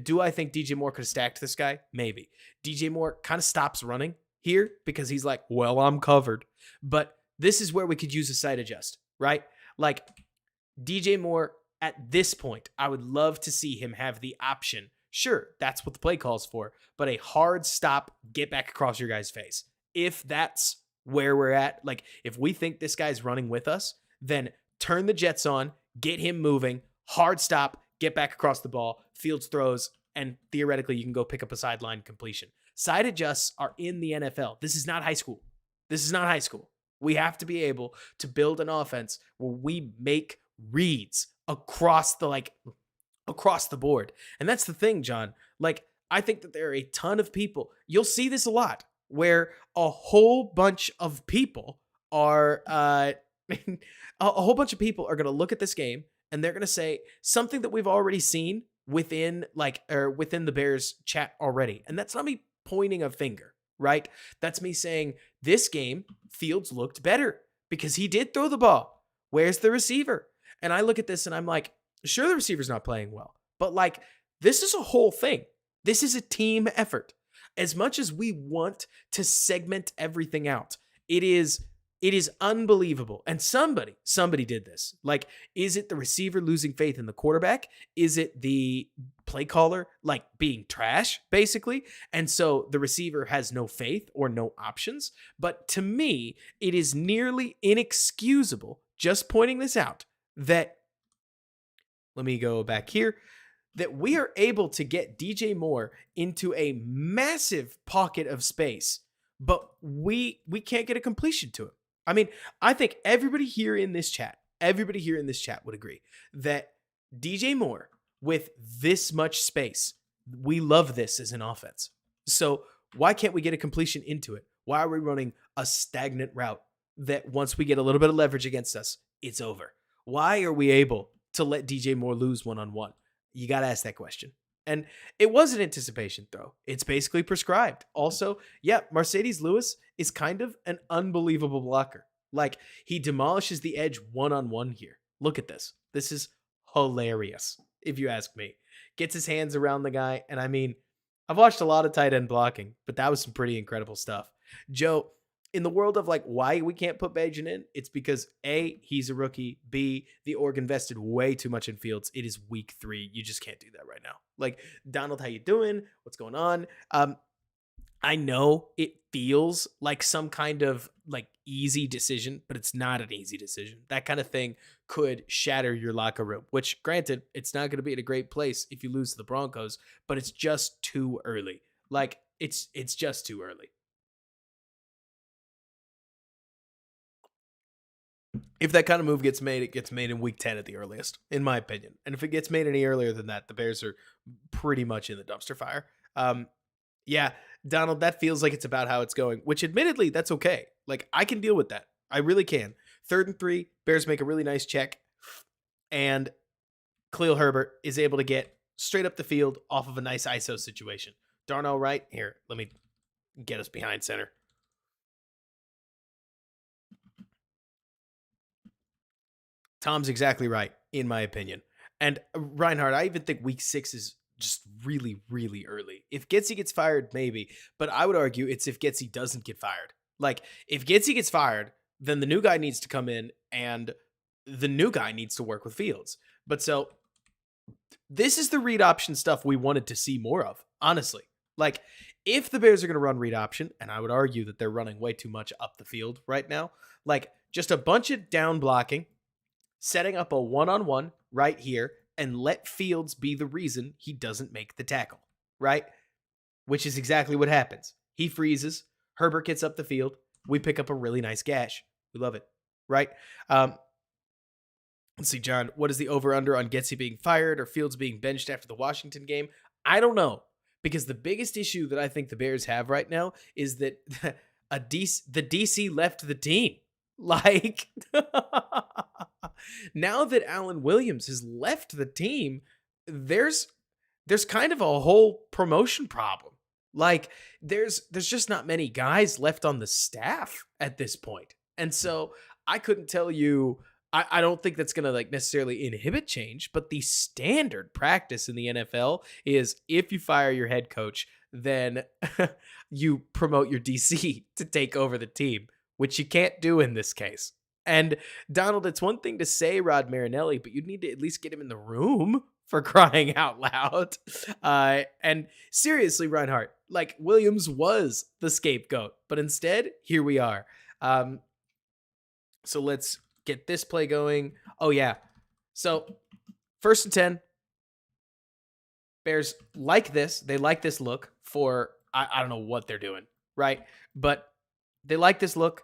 do I think DJ Moore could have stacked this guy? Maybe. DJ Moore kind of stops running here because he's like, well, I'm covered. But this is where we could use a side adjust, right? Like, DJ Moore, at this point, I would love to see him have the option. Sure, that's what the play calls for, but a hard stop, get back across your guy's face. If that's where we're at, like if we think this guy's running with us, then turn the jets on, get him moving, hard stop, get back across the ball, Fields throws, and theoretically you can go pick up a sideline completion. Side adjusts are in the NFL. This is not high school. This is not high school. We have to be able to build an offense where we make reads across the board. And that's the thing, John. Like, I think that there are a ton of people. You'll see this a lot where a whole bunch of people are a whole bunch of people are going to look at this game and they're going to say something that we've already seen within the Bears chat already. And that's not me pointing a finger, right? That's me saying this game Fields looked better because he did throw the ball. Where's the receiver? And I look at this and I'm like, sure, the receiver's not playing well, but like, this is a whole thing. This is a team effort. As much as we want to segment everything out, it is unbelievable. And somebody did this. Like, is it the receiver losing faith in the quarterback? Is it the play caller like being trash, basically? And so the receiver has no faith or no options. But to me, it is nearly inexcusable, just pointing this out, that, let me go back here, that we are able to get DJ Moore into a massive pocket of space, but we can't get a completion to him. I mean, I think everybody here in this chat would agree that DJ Moore with this much space, we love this as an offense. So why can't we get a completion into it? Why are we running a stagnant route that once we get a little bit of leverage against us, it's over? Why are we able to let DJ Moore lose one-on-one? You got to ask that question. And it was an anticipation throw. It's basically prescribed. Also, yeah, Mercedes Lewis is kind of an unbelievable blocker. Like, he demolishes the edge one-on-one here. Look at this. This is hilarious, if you ask me. Gets his hands around the guy. And I mean, I've watched a lot of tight end blocking, but that was some pretty incredible stuff. Joe, in the world of like why we can't put Bajan in, it's because A, he's a rookie. B, the org invested way too much in Fields. It is week 3. You just can't do that right now. Like, Donald, how you doing? What's going on? I know it feels like some kind of like easy decision, but it's not an easy decision. That kind of thing could shatter your locker room, which granted, it's not going to be in a great place if you lose to the Broncos, but it's just too early. Like, it's just too early. If that kind of move gets made, it gets made in week 10 at the earliest, in my opinion. And if it gets made any earlier than that, the Bears are pretty much in the dumpster fire. Yeah, Donald, that feels like it's about how it's going, which admittedly, that's okay. Like, I can deal with that. I really can. 3rd and 3, Bears make a really nice check. And Khalil Herbert is able to get straight up the field off of a nice ISO situation. Darnell Wright, here, let me get us behind center. Tom's exactly right, in my opinion. And Reinhardt, I even think week 6 is just really, really early. If Getsy gets fired, maybe. But I would argue it's if Getsy doesn't get fired. Like, if Getsy gets fired, then the new guy needs to come in and the new guy needs to work with Fields. But so, this is the read option stuff we wanted to see more of, honestly. Like, if the Bears are going to run read option, and I would argue that they're running way too much up the field right now, like, just a bunch of down blocking, setting up a one-on-one right here, and let Fields be the reason he doesn't make the tackle, right? Which is exactly what happens. He freezes, Herbert gets up the field, we pick up a really nice gash. We love it, right? Let's see, John, what is the over-under on Getsy being fired or Fields being benched after the Washington game? I don't know, because the biggest issue that I think the Bears have right now is that the DC left the team. Like, now that Alan Williams has left the team, there's kind of a whole promotion problem. Like there's just not many guys left on the staff at this point. And so I couldn't tell you I don't think that's gonna like necessarily inhibit change, but the standard practice in the NFL is if you fire your head coach, then you promote your DC to take over the team, which you can't do in this case. And Donald, it's one thing to say Rod Marinelli, but you'd need to at least get him in the room for crying out loud. And seriously, Reinhardt, like Williams was the scapegoat, but instead, here we are. So let's get this play going. Oh, yeah. So 1st and 10. Bears like this. They like this look for, I don't know what they're doing, right? But they like this look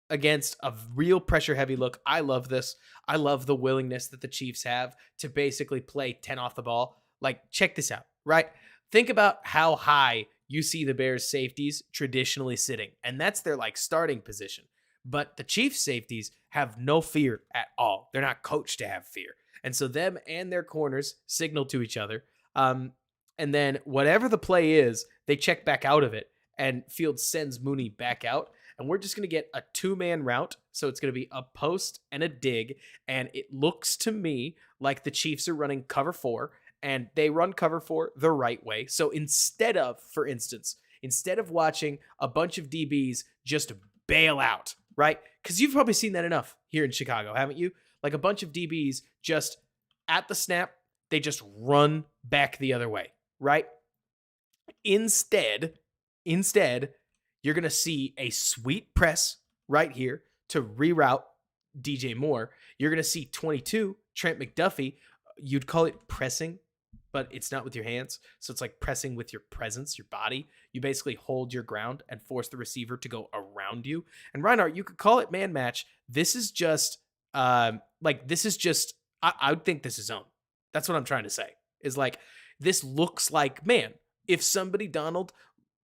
against a real pressure heavy look. I love this. I love the willingness that the Chiefs have to basically play 10 off the ball. Like, check this out, right? Think about how high you see the Bears safeties traditionally sitting, and that's their like starting position. But the Chiefs safeties have no fear at all. They're not coached to have fear. And so them and their corners signal to each other. And then whatever the play is, they check back out of it, and Fields sends Mooney back out. And we're just going to get a 2-man route. So it's going to be a post and a dig. And it looks to me like the Chiefs are running cover 4, and they run cover 4 the right way. So instead of, for instance, instead of watching a bunch of DBs just bail out, right? Because you've probably seen that enough here in Chicago, haven't you? Like a bunch of DBs just at the snap, they just run back the other way, right? Instead, you're going to see a sweet press right here to reroute DJ Moore. You're going to see 22, Trent McDuffie. You'd call it pressing, but it's not with your hands. So it's like pressing with your presence, your body. You basically hold your ground and force the receiver to go around you. And Reinhardt, you could call it man match. This is just, I would think this is zone. That's what I'm trying to say. Is like, this looks like man. If somebody, Donald,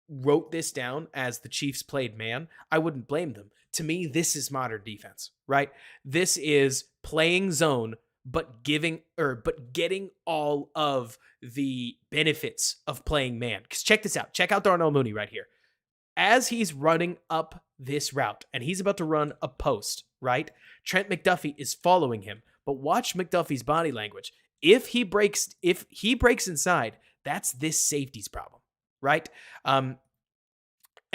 wrote this down as the Chiefs played man, I wouldn't blame them. To me, this is modern defense, right? This is playing zone, but getting all of the benefits of playing man. Because check this out. Check out Darnell Mooney right here. As he's running up this route, and he's about to run a post, right? Trent McDuffie is following him. But watch McDuffie's body language. If he breaks inside, that's this safety's problem, right? And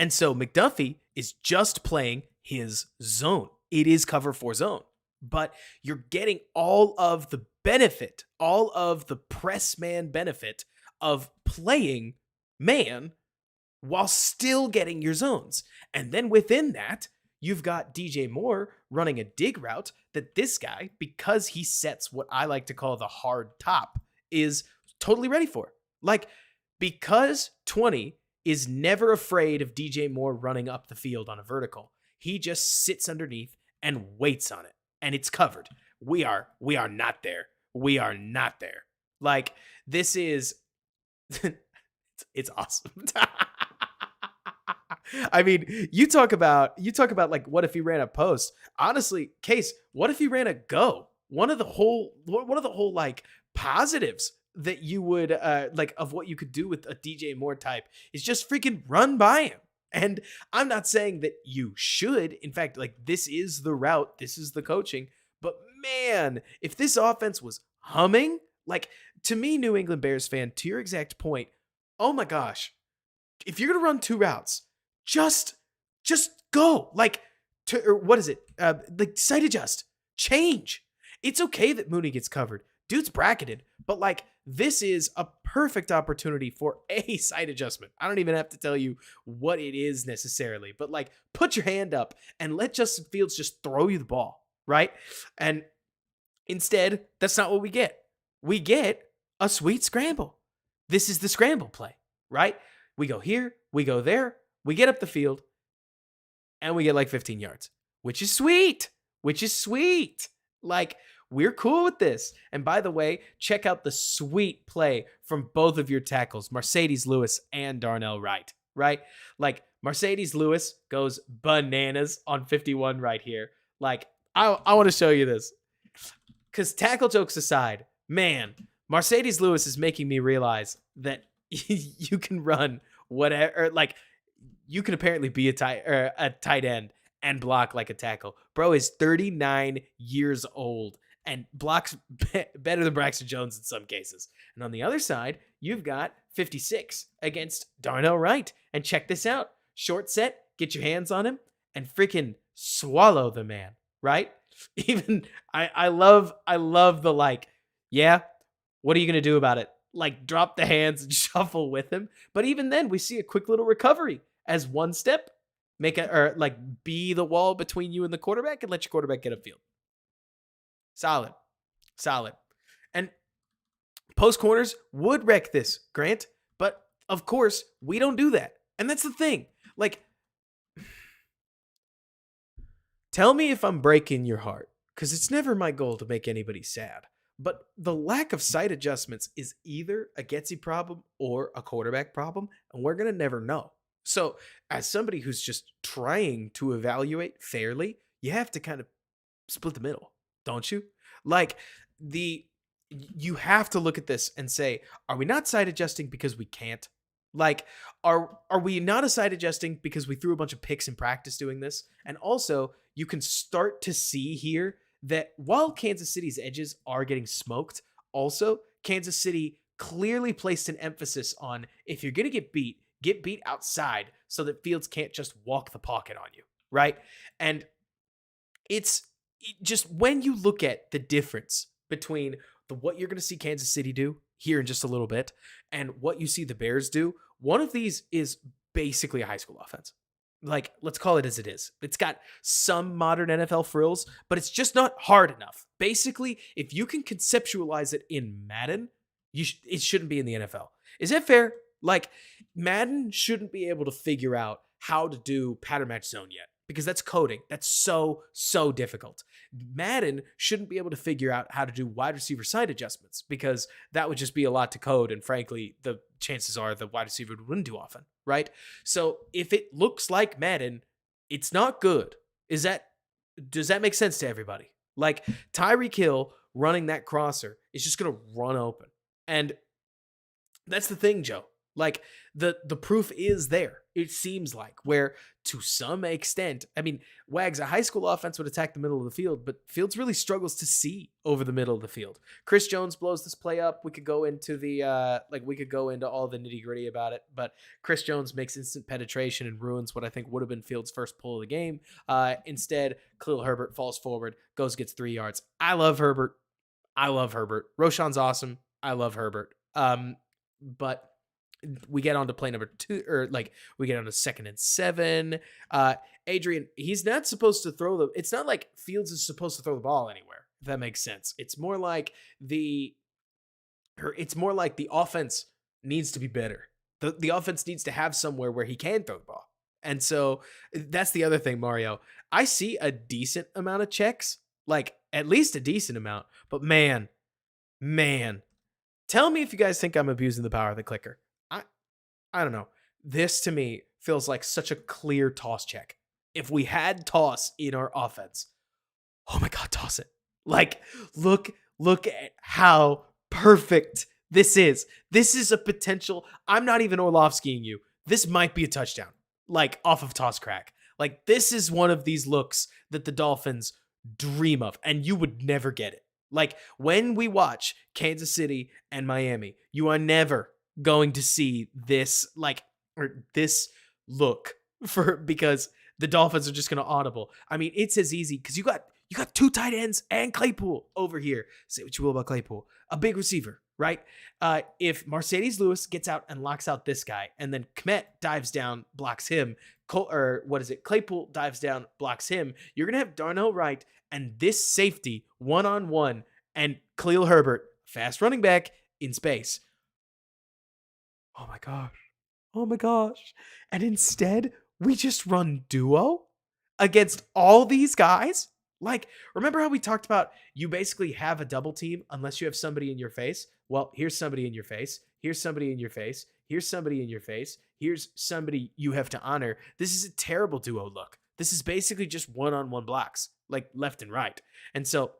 so McDuffie is just playing his zone. It is cover 4 zone, but you're getting all of the benefit, all of the press man benefit of playing man while still getting your zones. And then within that, you've got DJ Moore running a dig route that this guy, because he sets what I like to call the hard top, is totally ready for. Like, because 20 is never afraid of DJ Moore running up the field on a vertical, he just sits underneath and waits on it, and it's covered. We are not there. We are not there. Like, this is, it's awesome. I mean, you talk about like, what if he ran a post? Honestly, Case, what if he ran a go? One of the whole like positives that you would like of what you could do with a DJ Moore type is just freaking run by him. And I'm not saying that you should. In fact, like, this is the route, this is the coaching. But man, if this offense was humming, like, to me, New England Bears fan, to your exact point, oh my gosh, if you're gonna run 2 routes, just go. Like, or what is it? Like, sight adjust, change. It's okay that Mooney gets covered. Dude's bracketed, but like, this is a perfect opportunity for a sight adjustment. I don't even have to tell you what it is necessarily, but like, put your hand up and let Justin Fields just throw you the ball, right? And instead, that's not what we get. We get a sweet scramble. This is the scramble play, right? We go here, we go there, we get up the field, and we get like 15 yards, which is sweet. Like, we're cool with this. And by the way, check out the sweet play from both of your tackles, Mercedes Lewis and Darnell Wright, right? Like, Mercedes Lewis goes bananas on 51 right here. Like, I want to show you this. Because tackle jokes aside, man, Mercedes Lewis is making me realize that you can run whatever. Like, you can apparently be a tight end and block like a tackle. Bro is 39 years old and blocks better than Braxton Jones in some cases. And on the other side, you've got 56 against Darnell Wright. And check this out. Short set, get your hands on him and freaking swallow the man, right? Even I love the like, yeah, what are you going to do about it? Like, drop the hands and shuffle with him. But even then, we see a quick little recovery as one step, be the wall between you and the quarterback and let your quarterback get upfield. Solid. And post corners would wreck this, Grant. But of course, we don't do that. And that's the thing. Like, tell me if I'm breaking your heart, because it's never my goal to make anybody sad. But the lack of sight adjustments is either a Getsy problem or a quarterback problem, and we're going to never know. So, as somebody who's just trying to evaluate fairly, you have to kind of split the middle, don't you? Like, you have to look at this and say, are we not side adjusting because we can't? Like, are we not a side adjusting because we threw a bunch of picks in practice doing this? And also, you can start to see here that while Kansas City's edges are getting smoked, also Kansas City clearly placed an emphasis on, if you're going to get beat outside so that Fields can't just walk the pocket on you, right? And it's just, when you look at the difference between what you're going to see Kansas City do here in just a little bit and what you see the Bears do, one of these is basically a high school offense. Like, let's call it as it is. It's got some modern NFL frills, but it's just not hard enough. Basically, if you can conceptualize it in Madden, it shouldn't be in the NFL. Is that fair? Like, Madden shouldn't be able to figure out how to do pattern match zone yet, because that's coding. That's so difficult. Madden shouldn't be able to figure out how to do wide receiver side adjustments, because that would just be a lot to code. And frankly, the chances are the wide receiver wouldn't do often, right? So if it looks like Madden, it's not good. Does that make sense to everybody? Like, Tyreek Hill running that crosser is just going to run open. And that's the thing, Joe. Like, the proof is there, it seems like, where to some extent, I mean, Wags, a high school offense would attack the middle of the field, but Fields really struggles to see over the middle of the field. Chris Jones blows this play up. We could go into all the nitty gritty about it, but Chris Jones makes instant penetration and ruins what I think would have been Fields' first pull of the game. Instead, Khalil Herbert falls forward, gets 3 yards. I love Herbert. Roshan's awesome. I love Herbert. But we get on to play number 2, or like we get on to 2nd and 7. Adrian, he's not supposed to throw it's not like Fields is supposed to throw the ball anywhere, if that makes sense. It's more like the offense needs to be better. The offense needs to have somewhere where he can throw the ball. And so that's the other thing, Mario. I see a decent amount of checks, like at least a decent amount, but man, tell me if you guys think I'm abusing the power of the clicker. I don't know. This to me feels like such a clear toss check. If we had toss in our offense, oh my God, toss it. Like, look at how perfect this is. This is a potential. I'm not even Orlovskying you. This might be a touchdown, like off of toss crack. Like, this is one of these looks that the Dolphins dream of, and you would never get it. Like, when we watch Kansas City and Miami, you are never going to see this look because the Dolphins are just going to audible. I mean, it's as easy because you got 2 tight ends and Claypool over here. Say what you will about Claypool, a big receiver, right? If Mercedes Lewis gets out and locks out this guy, and then Kmet dives down, blocks him, Claypool dives down, blocks him, you're going to have Darnell Wright and this safety one-on-one and Khalil Herbert, fast running back, in space. Oh my gosh. And instead, we just run duo against all these guys? Like, remember how we talked about you basically have a double team unless you have somebody in your face? Well, here's somebody in your face. Here's somebody in your face. Here's somebody in your face. Here's somebody you have to honor. This is a terrible duo look. This is basically just one-on-one blocks, like left and right. And so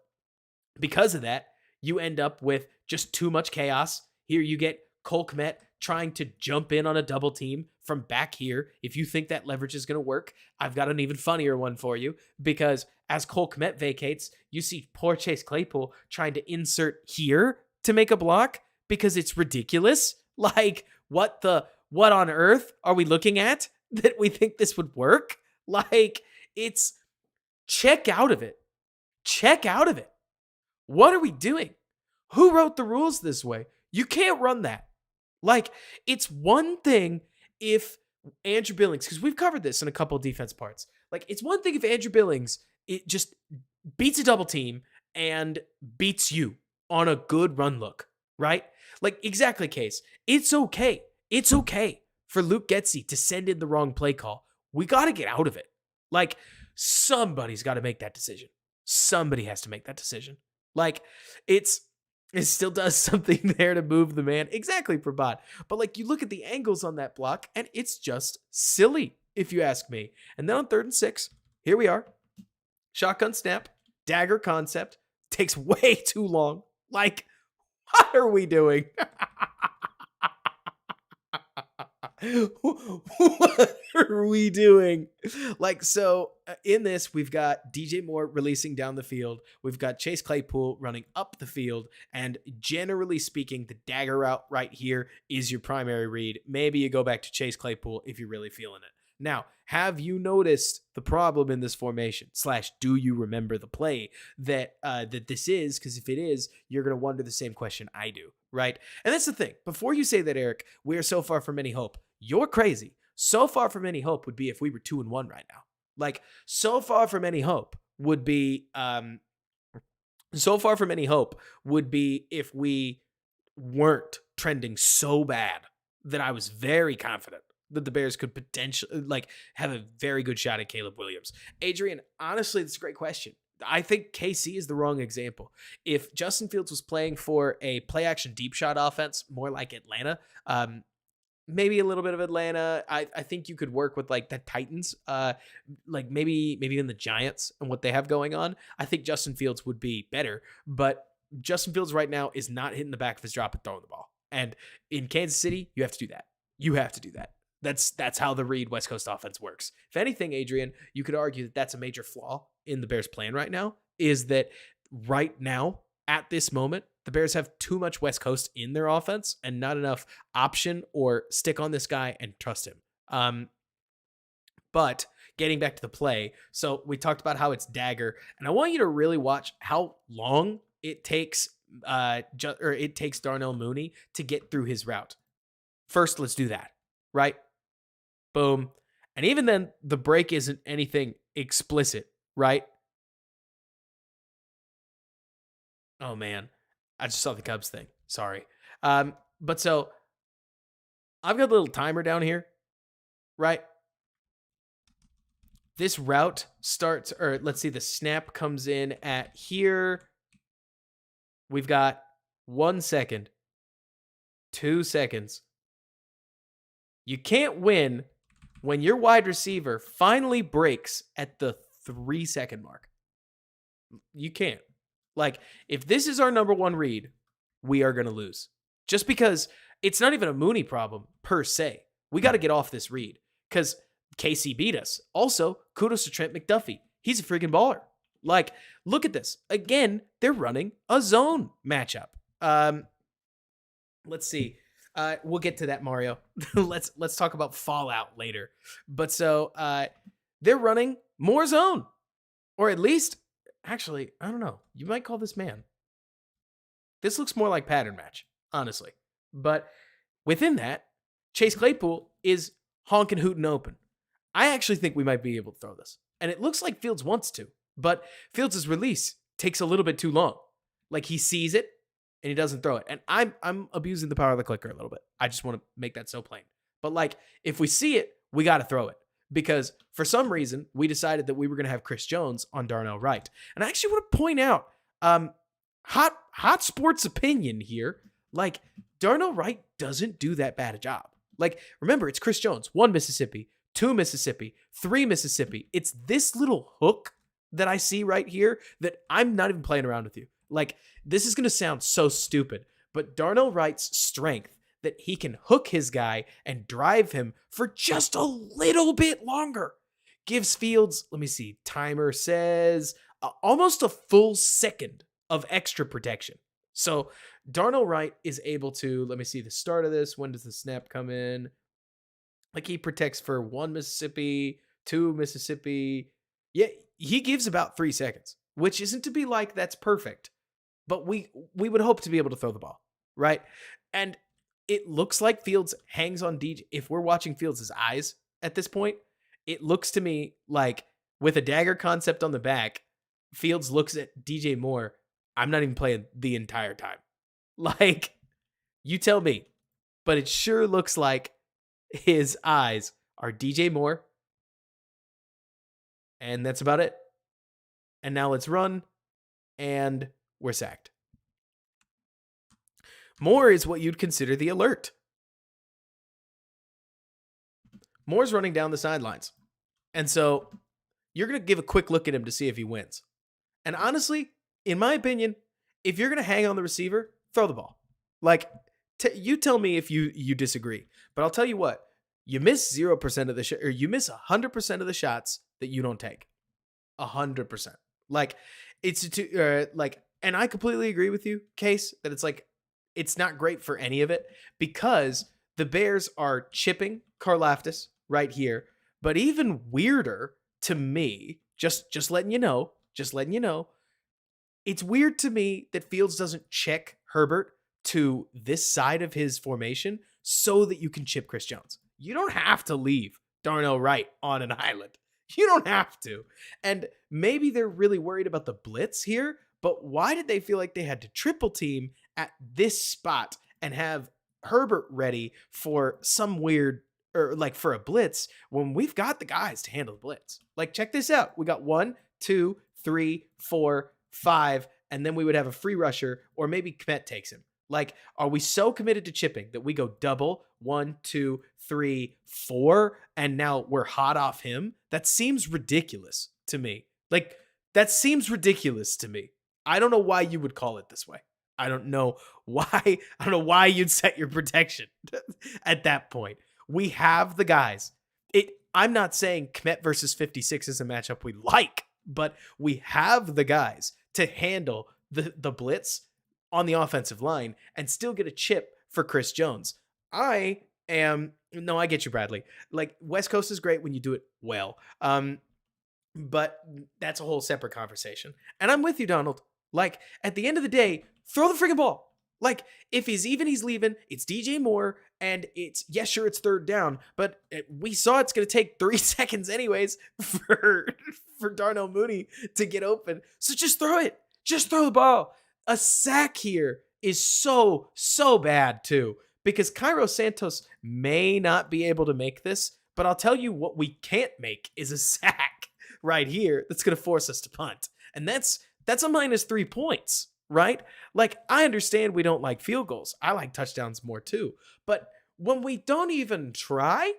because of that, you end up with just too much chaos. Here you get Cole Kmet trying to jump in on a double team from back here. If you think that leverage is going to work, I've got an even funnier one for you, because as Cole Kmet vacates, you see poor Chase Claypool trying to insert here to make a block because it's ridiculous. Like, what on earth are we looking at that we think this would work? Like, it's check out of it. Check out of it. What are we doing? Who wrote the rules this way? You can't run that. Like, it's one thing if Andrew Billings, because we've covered this in a couple of defense parts. Like, it's one thing if Andrew Billings, it just beats a double team and beats you on a good run look, right? Like, exactly, Case. It's okay. It's okay for Luke Getsy to send in the wrong play call. We got to get out of it. Like, somebody's got to make that decision. Somebody has to make that decision. Like, it still does something there to move the man. Exactly, Prabhat. But like, you look at the angles on that block and it's just silly, if you ask me. And then on 3rd and 6, here we are. Shotgun snap, dagger concept, takes way too long. Like, what are we doing? What are we doing? Like, so in this, we've got DJ Moore releasing down the field. We've got Chase Claypool running up the field. And generally speaking, the dagger route right here is your primary read. Maybe you go back to Chase Claypool if you're really feeling it. Now, have you noticed the problem in this formation? / do you remember the play that this is? Because if it is, you're going to wonder the same question I do, right? And that's the thing. Before you say that, Eric, we are so far from any hope. You're crazy. So far from any hope would be if we were 2-1 right now. Like, so far from any hope would be if we weren't trending so bad that I was very confident that the Bears could potentially have a very good shot at Caleb Williams. Adrian, honestly, that's a great question. I think KC is the wrong example. If Justin Fields was playing for a play action deep shot offense, more like Atlanta, maybe a little bit of Atlanta. I think you could work with like the Titans, maybe even the Giants and what they have going on. I think Justin Fields would be better, but Justin Fields right now is not hitting the back of his drop and throwing the ball. And in Kansas City, you have to do that. You have to do that. That's how the read West Coast offense works. If anything, Adrian, you could argue that that's a major flaw in the Bears' plan right now, is that right now, at this moment, the Bears have too much West Coast in their offense and not enough option or stick on this guy and trust him. But getting back to the play, so we talked about how it's dagger, and I want you to really watch how long it takes Darnell Mooney to get through his route. First, let's do that, right? Boom. And even then, the break isn't anything explicit, right? Oh, man. I just saw the Cubs thing. Sorry. But so I've got a little timer down here, right? This route starts, or let's see, the snap comes in at here. We've got 1 second, 2 seconds. You can't win when your wide receiver finally breaks at the 3 second mark. You can't. Like, if this is our number one read, we are going to lose. Just because it's not even a Mooney problem per se. We got to get off this read because KC beat us. Also, kudos to Trent McDuffie. He's a freaking baller. Like, look at this. Again, they're running a zone matchup. Let's see. We'll get to that, Mario. Let's talk about fallout later. But so they're running more zone, or at least, actually, I don't know. You might call this man. This looks more like pattern match, honestly. But within that, Chase Claypool is honking, hooting open. I actually think we might be able to throw this, and it looks like Fields wants to, but Fields' release takes a little bit too long. Like, he sees it and he doesn't throw it. And I'm abusing the power of the clicker a little bit. I just want to make that so plain. But like, if we see it, we got to throw it. Because for some reason, we decided that we were going to have Chris Jones on Darnell Wright. And I actually want to point out, hot sports opinion here, like, Darnell Wright doesn't do that bad a job. Like, remember, it's Chris Jones, 1 Mississippi, 2 Mississippi, 3 Mississippi. It's this little hook that I see right here that I'm not even playing around with you. Like, this is going to sound so stupid, but Darnell Wright's strength, that he can hook his guy and drive him for just a little bit longer. Gives Fields, let me see, timer says almost a full second of extra protection. So Darnell Wright is able to, let me see the start of this. When does the snap come in? Like he protects for 1 Mississippi, 2 Mississippi. Yeah, he gives about 3 seconds, which isn't to be like that's perfect, but we would hope to be able to throw the ball, right? And it looks like Fields hangs on DJ. If we're watching Fields' eyes at this point, it looks to me like with a dagger concept on the back, Fields looks at DJ Moore. I'm not even playing the entire time. Like, you tell me. But it sure looks like his eyes are DJ Moore. And that's about it. And now let's run. And we're sacked. Moore is what you'd consider the alert. Moore's running down the sidelines. And so you're going to give a quick look at him to see if he wins. And honestly, in my opinion, if you're going to hang on the receiver, throw the ball. Like, you tell me if you disagree. But I'll tell you what, you miss 0% of the or you miss 100% of the shots that you don't take. 100%. Like, it's and I completely agree with you, Case, that it's like, it's not great for any of it because the Bears are chipping Karlaftis right here. But even weirder to me, just letting you know, it's weird to me that Fields doesn't check Herbert to this side of his formation so that you can chip Chris Jones. You don't have to leave Darnell Wright on an island. You don't have to. And maybe they're really worried about the blitz here, but why did they feel like they had to triple team at this spot and have Herbert ready for some weird, or like for a blitz when we've got the guys to handle the blitz? Like, check this out. We got 1, 2, 3, 4, 5, and then we would have a free rusher, or maybe Kmet takes him. Like, are we so committed to chipping that we go double 1, 2, 3, 4, and now we're hot off him? That seems ridiculous to me. Like, that seems ridiculous to me. I don't know why you would call it this way. I don't know why you'd set your protection at that point. We have the guys. I'm not saying Kmet versus 56 is a matchup we like, but we have the guys to handle the blitz on the offensive line and still get a chip for Chris Jones. I get you, Bradley. Like, West Coast is great when you do it well. But that's a whole separate conversation. And I'm with you, Donald. Like, at the end of the day, throw the friggin' ball. Like, if he's even, he's leaving. It's DJ Moore, and it's, yeah, sure, it's third down, but we saw it's going to take 3 seconds anyways for Darnell Mooney to get open. So just throw it. Just throw the ball. A sack here is so bad, too, because Cairo Santos may not be able to make this, but I'll tell you what we can't make is a sack right here that's going to force us to punt. And that's a -3 points, right? Like, I understand we don't like field goals. I like touchdowns more too. But when we don't even try,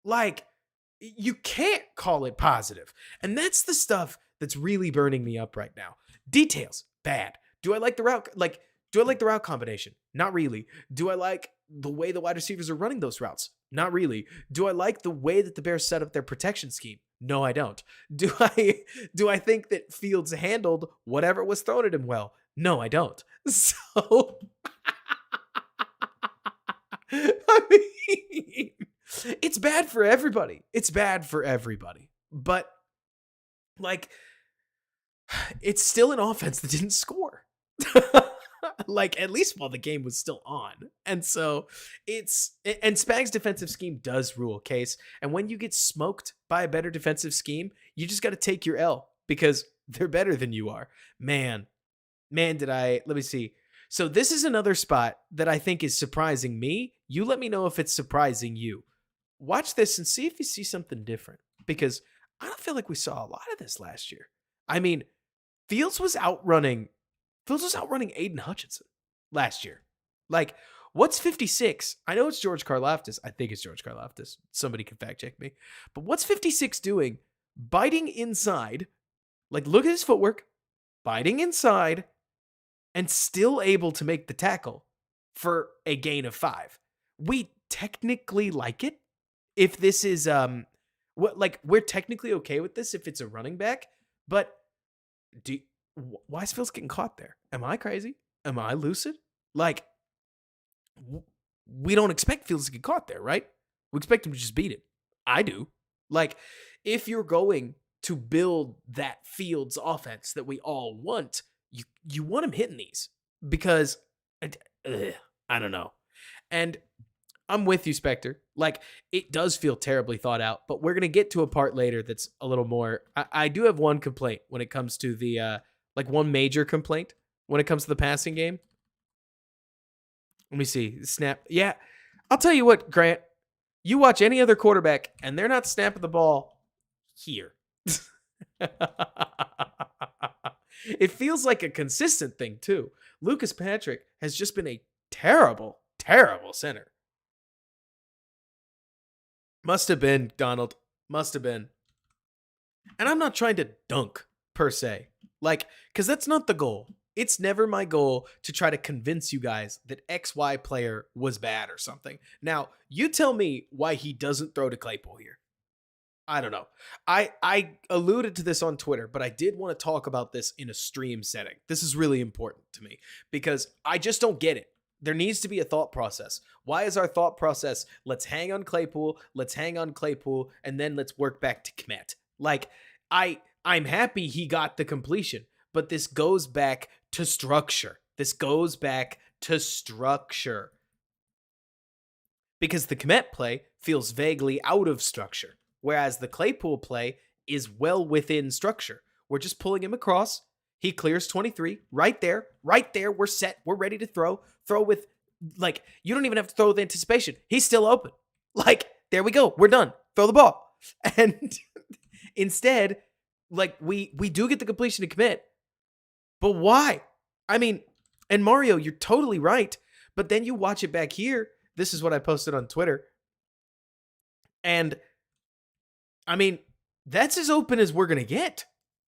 like, you can't call it positive. And that's the stuff that's really burning me up right now. Details, bad. Do I like the route? Like, do I like the route combination? Not really. Do I like the way the wide receivers are running those routes? Not really. Do I like the way that the Bears set up their protection scheme? No, I don't. Do I think that Fields handled whatever was thrown at him well? No, I don't. So, I mean, it's bad for everybody. It's bad for everybody. But, like, it's still an offense that didn't score. Like, at least while the game was still on. And so and Spag's defensive scheme does rule, Case. And when you get smoked by a better defensive scheme, you just got to take your L because they're better than you are. Man, let me see. So this is another spot that I think is surprising me. You let me know if it's surprising you. Watch this and see if you see something different, because I don't feel like we saw a lot of this last year. I mean, Fields was outrunning Aiden Hutchinson last year. Like, what's 56? I know it's George Karlaftis. I think it's George Karlaftis. Somebody can fact check me. But what's 56 doing? Biting inside. Like, look at his footwork. Biting inside and still able to make the tackle for a gain of 5. we technically like it if this is what like we're technically okay with this if it's a running back, but do why is Fields getting caught there? Am I crazy? Am I lucid? Like we don't expect Fields to get caught there, right? We expect him to just beat it. I do. Like if you're going to build that Fields offense that we all want, you want him hitting these because ugh, I don't know. And I'm with you, Spectre. Like, it does feel terribly thought out, but we're going to get to a part later that's a little more. I do have one complaint when it comes to the, like, one major complaint when it comes to the passing game. Let me see. Snap. Yeah. I'll tell you what, Grant. You watch any other quarterback, and they're not snapping the ball here. It feels like a consistent thing, too. Lucas Patrick has just been a terrible, terrible center. Must have been, Donald. Must have been. And I'm not trying to dunk, per se. Like, because that's not the goal. It's never my goal to try to convince you guys that XY player was bad or something. Now, you tell me why he doesn't throw to Claypool here. I don't know. I alluded to this on Twitter, but I did want to talk about this in a stream setting. This is really important to me because I just don't get it. There needs to be a thought process. Why is our thought process, let's hang on Claypool, and then let's work back to Kmet? Like, I'm happy he got the completion, but this goes back to structure. Because the Kmet play feels vaguely out of structure, whereas the Claypool play is well within structure. We're just pulling him across. He clears 23 right there. We're set. We're ready to throw. Throw with, like, you don't even have to throw with anticipation. He's still open. Like, there we go. We're done. Throw the ball. And instead, like, we do get the completion to commit. But why? I mean, and Mario, you're totally right. But then you watch it back here. This is what I posted on Twitter. And, I mean, that's as open as we're going to get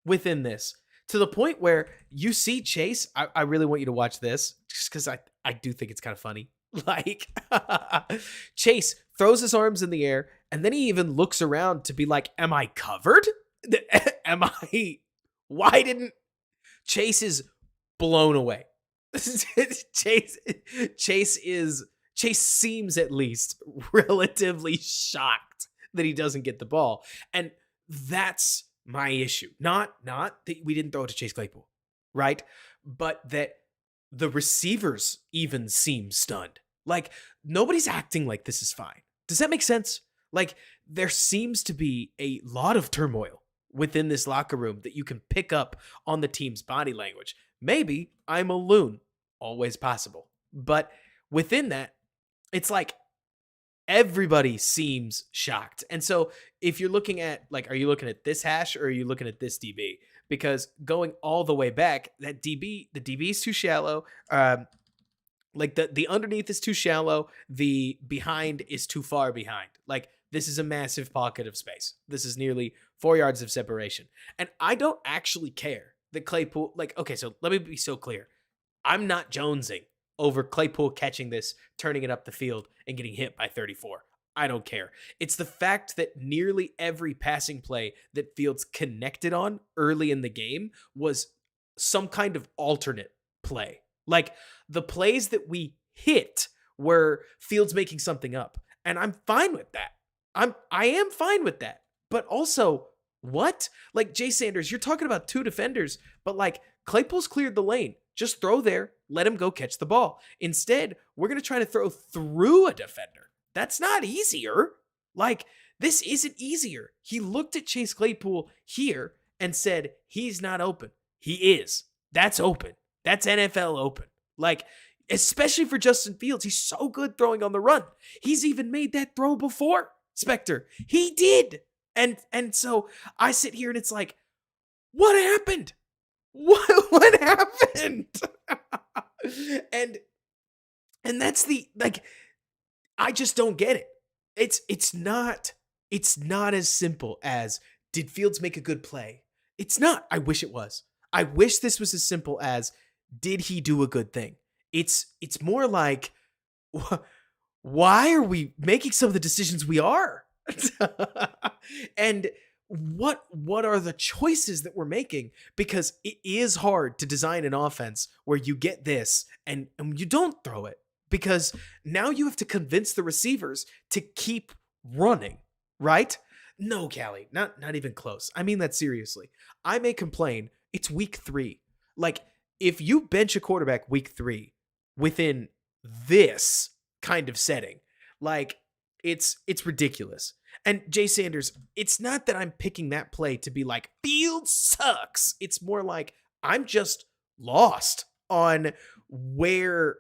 within this. To the point where you see Chase, I really want you to watch this, just because I do think it's kind of funny. Like, Chase throws his arms in the air, and then he even looks around to be like, am I covered? Why didn't... Chase is blown away. Chase seems at least relatively shocked that he doesn't get the ball. And that's my issue. Not that we didn't throw it to Chase Claypool, right? But that the receivers even seem stunned. Like, nobody's acting like this is fine. Does that make sense? Like, there seems to be a lot of turmoil within this locker room that you can pick up on the team's body language. Maybe I'm a loon. Always possible. But within that, it's like everybody seems shocked. And so if you're looking at, like, are you looking at this hash or are you looking at this DB? Because going all the way back, the DB is too shallow. Like the underneath is too shallow. The behind is too far behind. Like, this is a massive pocket of space. This is nearly 4 yards of separation. And I don't actually care that Claypool, like, okay, so let me be so clear. I'm not jonesing over Claypool catching this, turning it up the field, and getting hit by 34. I don't care. It's the fact that nearly every passing play that Fields connected on early in the game was some kind of alternate play. Like, the plays that we hit were Fields making something up. And I'm fine with that. I am fine with that. But also, what? Like, Jay Sanders, you're talking about two defenders, but like, Claypool's cleared the lane. Just throw there, let him go catch the ball. Instead, we're going to try to throw through a defender. That's not easier. Like, this isn't easier. He looked at Chase Claypool here and said, he's not open. He is. That's open. That's NFL open. Like, especially for Justin Fields, he's so good throwing on the run. He's even made that throw before, Spectre. He did. And so I sit here and it's like, what happened? What happened? and that's the, like, I just don't get it. It's not as simple as, did Fields make a good play? It's not. I wish it was. I wish this was as simple as, did he do a good thing? It's more like, why are we making some of the decisions we are? And what are the choices that we're making? Because it is hard to design an offense where you get this and you don't throw it, because now you have to convince the receivers to keep running, right? No, Callie, not even close. I mean that seriously. I may complain. It's week 3. Like, if you bench a quarterback week 3 within this kind of setting, like, it's ridiculous. And Jay Sanders, it's not that I'm picking that play to be like, Field sucks. It's more like I'm just lost on where.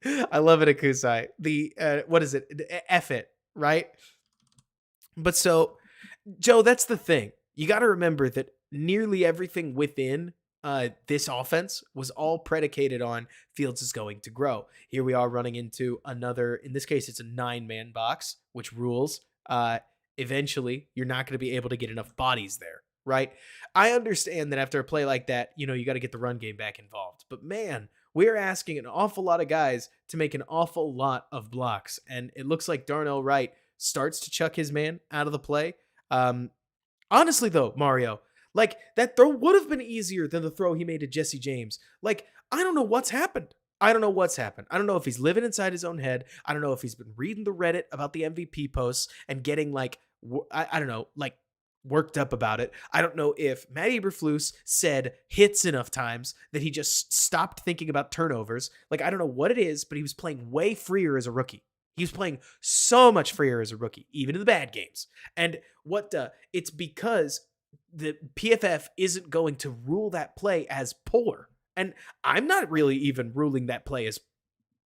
I love it, Akusai. The what is it? F it, right? But so, Joe, that's the thing. You got to remember that nearly everything within this offense was all predicated on Fields is going to grow. Here we are running into another, in this case, it's a 9-man box, which rules. Eventually, you're not going to be able to get enough bodies there, right? I understand that after a play like that, you got to get the run game back involved. But man, we're asking an awful lot of guys to make an awful lot of blocks. And it looks like Darnell Wright starts to chuck his man out of the play. Honestly, though, Mario, like, that throw would have been easier than the throw he made to Jesse James. Like, I don't know what's happened. I don't know what's happened. I don't know if he's living inside his own head. I don't know if he's been reading the Reddit about the MVP posts and getting, like, I don't know, like, worked up about it. I don't know if Matt Eberflus said hits enough times that he just stopped thinking about turnovers. Like, I don't know what it is, but he was playing way freer as a rookie. He was playing so much freer as a rookie, even in the bad games. And it's because the PFF isn't going to rule that play as poor. And I'm not really even ruling that play as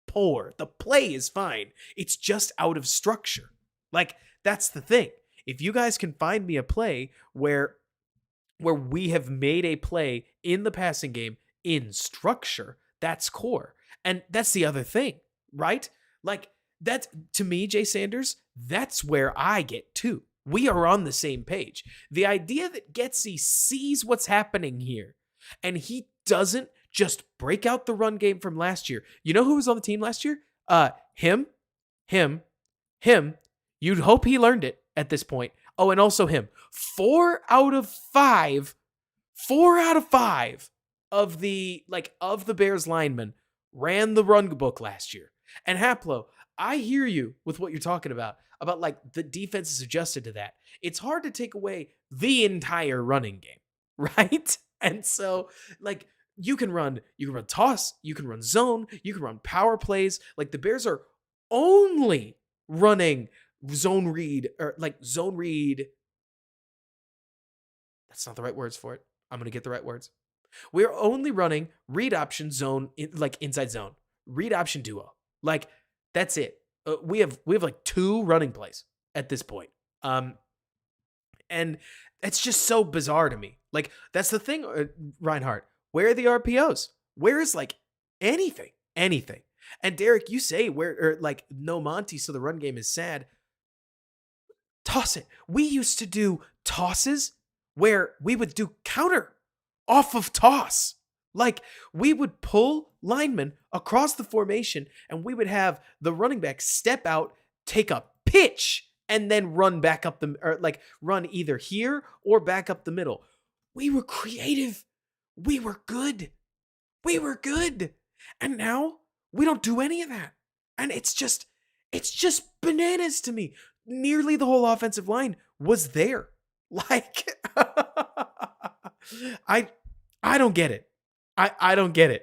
poor. The play is fine. It's just out of structure. Like, that's the thing. If you guys can find me a play where we have made a play in the passing game in structure, that's core. And that's the other thing, right? Like, that's, to me, Jay Sanders, that's where I get to. We are on the same page. The idea that Getsy sees what's happening here and he doesn't just break out the run game from last year. You know who was on the team last year? Him. You'd hope he learned it at this point. Oh, and also him. 4 out of 5 of the Bears linemen ran the run book last year. And Haplo, I hear you with what you're talking about like the defense is adjusted to that. It's hard to take away the entire running game, right? And so, like, you can run toss, you can run zone, you can run power plays. Like, the Bears are only running zone read. That's not the right words for it. I'm going to get the right words. We're only running read option zone, inside zone, read option duo. Like, that's it. We have like 2 running plays at this point. And it's just so bizarre to me. Like, that's the thing, Reinhardt. Where are the RPOs? Where is, like, anything? And Derek, you say no Monty, so the run game is sad. Toss it. We used to do tosses where we would do counter off of toss. Like, we would pull linemen across the formation and we would have the running back step out, take a pitch, and then run back up run either here or back up the middle. We were creative. We were good. And now we don't do any of that. And it's just bananas to me. Nearly the whole offensive line was there. Like, I don't get it. I don't get it.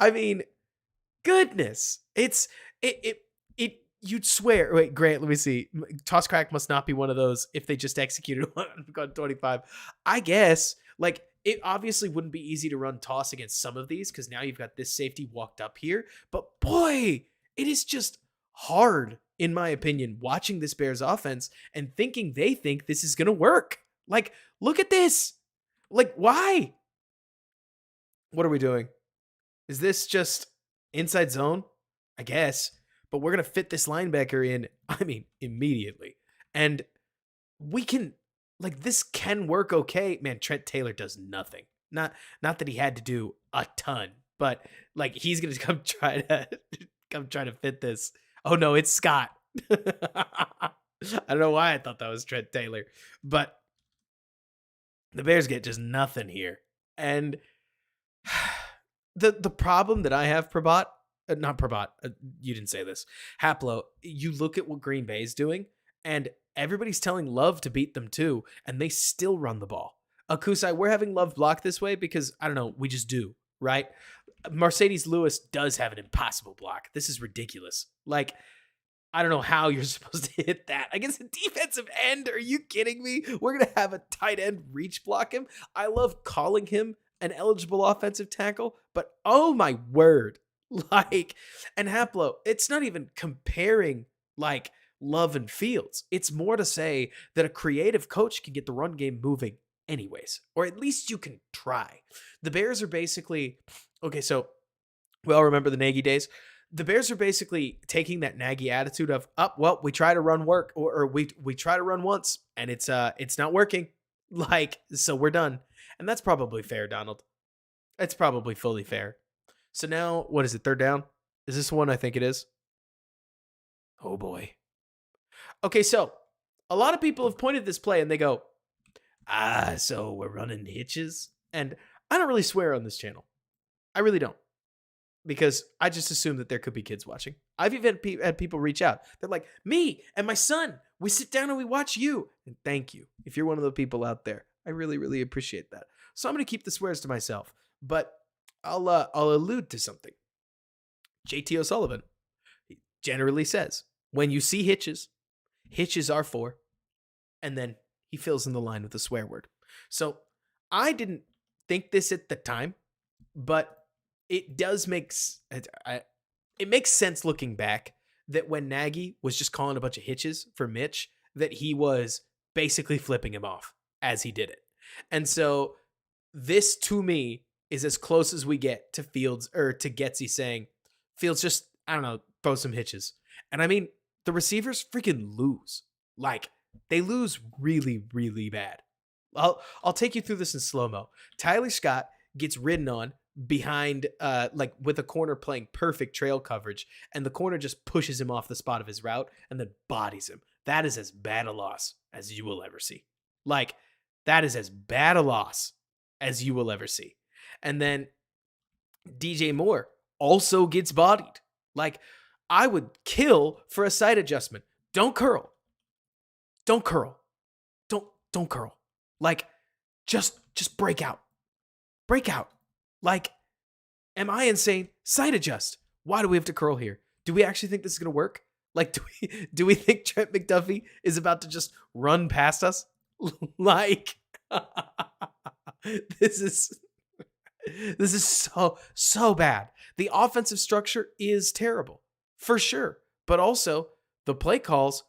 I mean, goodness. You'd swear. Wait, Grant, let me see. Toss crack must not be one of those if they just executed on 25. I guess, like, it obviously wouldn't be easy to run toss against some of these because now you've got this safety walked up here. But boy, it is just hard, in my opinion, watching this Bears offense and thinking they think this is going to work. Like, look at this. Like, why? What are we doing? Is this just inside zone? I guess. But we're going to fit this linebacker in, immediately. And we can, this can work okay. Man, Trent Taylor does nothing. Not that he had to do a ton, but like he's gonna come try to fit this. Oh no, it's Scott. I don't know why I thought that was Trent Taylor, but the Bears get just nothing here. And the problem that I have, Prabhat, not Prabhat, you didn't say this, Haplo, you look at what Green Bay's doing, and everybody's telling Love to beat them too, and they still run the ball. Akusai, we're having Love block this way because, I don't know, we just do, right? Mercedes Lewis does have an impossible block. This is ridiculous. Like, I don't know how you're supposed to hit that against a defensive end. Are you kidding me? We're going to have a tight end reach block him. I love calling him an eligible offensive tackle, but oh my word. Like, and Haplo, it's not even comparing like Love and Fields. It's more to say that a creative coach can get the run game moving anyways, or at least you can try. The Bears are basically, okay, so we all remember the Nagy days. The Bears are basically taking that Nagy attitude of, well, we try to run work, or we try to run once, and it's not working. Like, so we're done. And that's probably fair, Donald. It's probably fully fair. So now, what is it, third down? Is this one? I think it is. Oh boy. Okay, so a lot of people have pointed this play and they go, so we're running hitches? And I don't really swear on this channel. I really don't. Because I just assume that there could be kids watching. I've even had people reach out. They're like, me and my son, we sit down and we watch you. And thank you. If you're one of the people out there, I really, really appreciate that. So I'm going to keep the swears to myself. But I'll allude to something. JT O'Sullivan generally says, when you see hitches, hitches are for, and then he fills in the line with a swear word. So I didn't think this at the time, but it does make it makes sense looking back that when Nagy was just calling a bunch of hitches for Mitch, that he was basically flipping him off as he did it. And so this to me is as close as we get to Fields or to Getsy saying, Fields, just, I don't know, throw some hitches. And I mean, the receivers freaking lose. Like, they lose really, really bad. I'll take you through this in slow-mo. Tyler Scott gets ridden on behind, like with a corner playing perfect trail coverage, and the corner just pushes him off the spot of his route and then bodies him. That is as bad a loss as you will ever see. Like, that is as bad a loss as you will ever see. And then DJ Moore also gets bodied. Like, I would kill for a side adjustment. Don't curl. Don't curl. Don't curl. Like, just break out. Break out. Like, am I insane? Side adjust. Why do we have to curl here? Do we actually think this is going to work? Like, do we think Trent McDuffie is about to just run past us? Like, this is so bad. The offensive structure is terrible, for sure. But also, the play calls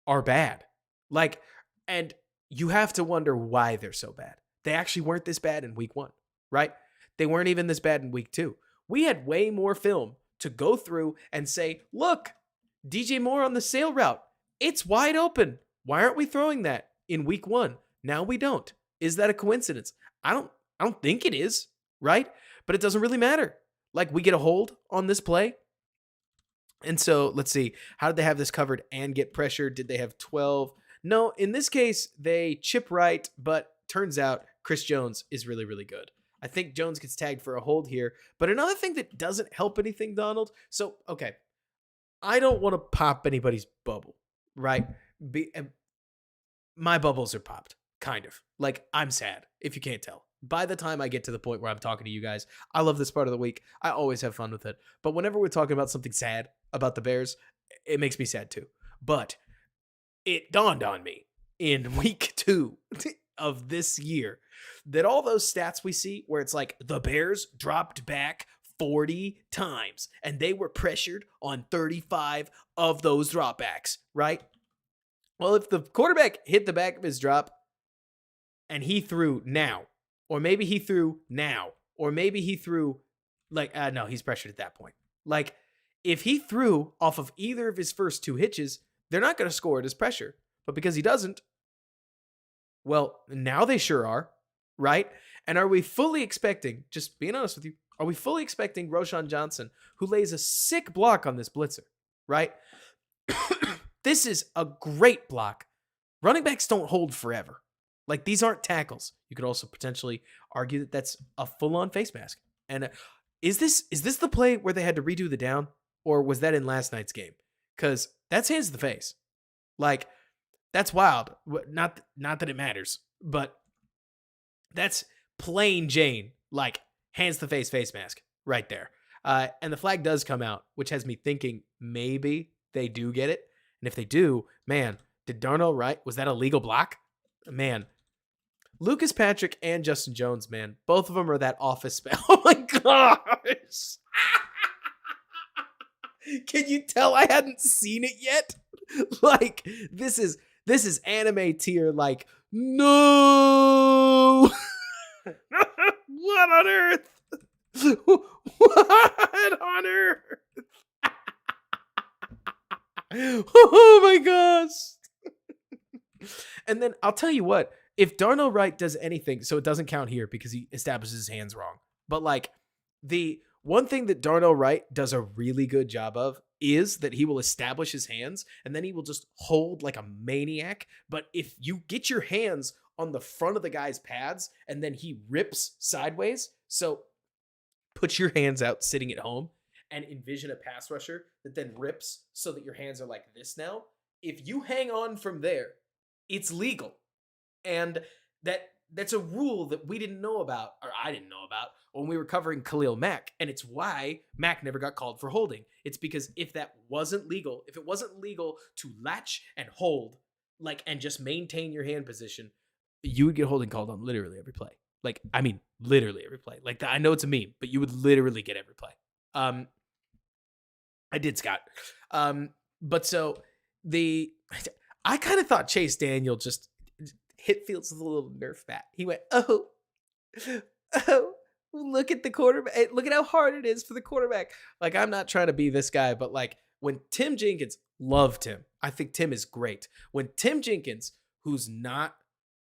are bad. Like, and you have to wonder why they're so bad. They actually weren't this bad in week 1, right? They weren't even this bad in week 2. We had way more film to go through and say, look, DJ Moore on the sail route, it's wide open. Why aren't we throwing that in week 1? Now we don't. Is that a coincidence? I don't think it is, right? But it doesn't really matter. Like, we get a hold on this play. And so let's see, how did they have this covered and get pressure? Did they have 12? No, in this case, they chip right, but turns out Chris Jones is really, really good. I think Jones gets tagged for a hold here. But another thing that doesn't help anything, Donald. So, okay, I don't want to pop anybody's bubble, right? My bubbles are popped, kind of. Like, I'm sad, if you can't tell. By the time I get to the point where I'm talking to you guys, I love this part of the week. I always have fun with it. But whenever we're talking about something sad about the Bears, it makes me sad too. But it dawned on me in week 2 of this year that all those stats we see where it's like the Bears dropped back 40 times and they were pressured on 35 of those dropbacks, right? Well, if the quarterback hit the back of his drop and he threw now, or maybe he threw now, or maybe he threw like, no, he's pressured at that point. Like, if he threw off of either of his first 2 hitches, they're not going to score at his pressure. But because he doesn't, well, now they sure are, right? And are we fully expecting, just being honest with you, Are we fully expecting Roshan Johnson, who lays a sick block on this blitzer, right? This is a great block. Running backs don't hold forever. Like, these aren't tackles. You could also potentially argue that that's a full-on face mask. And is this the play where they had to redo the down, or was that in last night's game? Because that's hands to the face. Like, that's wild. Not that it matters, but that's plain Jane, like, hands to the face mask right there. And the flag does come out, which has me thinking maybe they do get it. And if they do, man, did Darnell Wright, was that a legal block? Man, Lucas Patrick and Justin Jones, man, both of them are that office spell. Oh my gosh. Can you tell I hadn't seen it yet? Like, this is anime tier, like, no. What on earth? What on earth? Oh my gosh. And then I'll tell you what, if Darnell Wright does anything, so it doesn't count here because he establishes his hands wrong. But like, the one thing that Darnell Wright does a really good job of is that he will establish his hands and then he will just hold like a maniac. But if you get your hands on the front of the guy's pads and then he rips sideways, so put your hands out sitting at home and envision a pass rusher that then rips so that your hands are like this now. If you hang on from there, it's legal. And that's a rule that we didn't know about, or I didn't know about, when we were covering Khalil Mack. And it's why Mack never got called for holding. It's because if that wasn't legal, if it wasn't legal to latch and hold, like, and just maintain your hand position, you would get holding called on literally every play. Like, I mean, literally every play. Like, I know it's a meme, but you would literally get every play. I did, Scott. But so I kind of thought Chase Daniel just hit Fields with a little Nerf bat. He went, oh, look at the quarterback. Look at how hard it is for the quarterback. Like, I'm not trying to be this guy, but like, when Tim Jenkins, loved Tim. I think Tim is great. When Tim Jenkins, who's not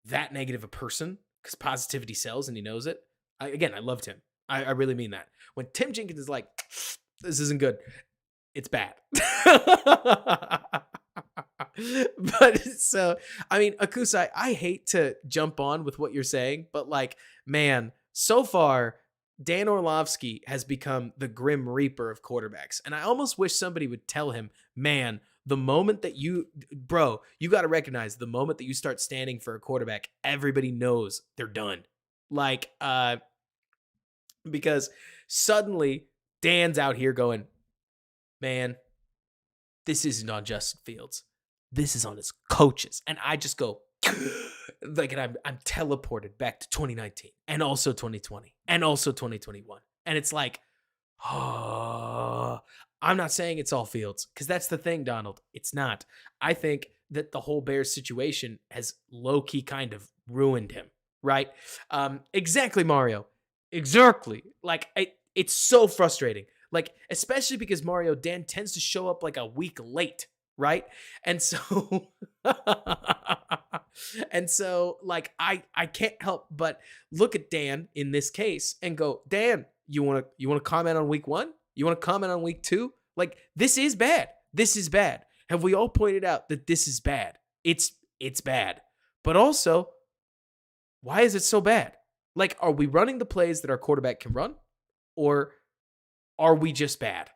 that negative a person, because positivity sells and he knows it. I loved him. I really mean that. When Tim Jenkins is like, this isn't good, it's bad. But so, I mean, Akusai, I hate to jump on with what you're saying, but like, man, so far, Dan Orlovsky has become the Grim Reaper of quarterbacks. And I almost wish somebody would tell him, man, the moment that you got to recognize the moment that you start standing for a quarterback, everybody knows they're done. Like, because suddenly Dan's out here going, man, this isn't on Justin Fields. This is on his coaches. And I just go, like, and I'm teleported back to 2019 and also 2020 and also 2021. And it's like, oh, I'm not saying it's all Fields, because that's the thing, Donald. It's not. I think that the whole Bears situation has low-key kind of ruined him, right? Exactly, Mario. Exactly. Like, it's so frustrating. Like, especially because Mario, Dan tends to show up like a week late, right? And so, like, I can't help but look at Dan in this case and go, Dan, you want to comment on week 1? You want to comment on week 2? Like, this is bad. This is bad. Have we all pointed out that this is bad? It's bad. But also, why is it so bad? Like, are we running the plays that our quarterback can run? Or are we just bad?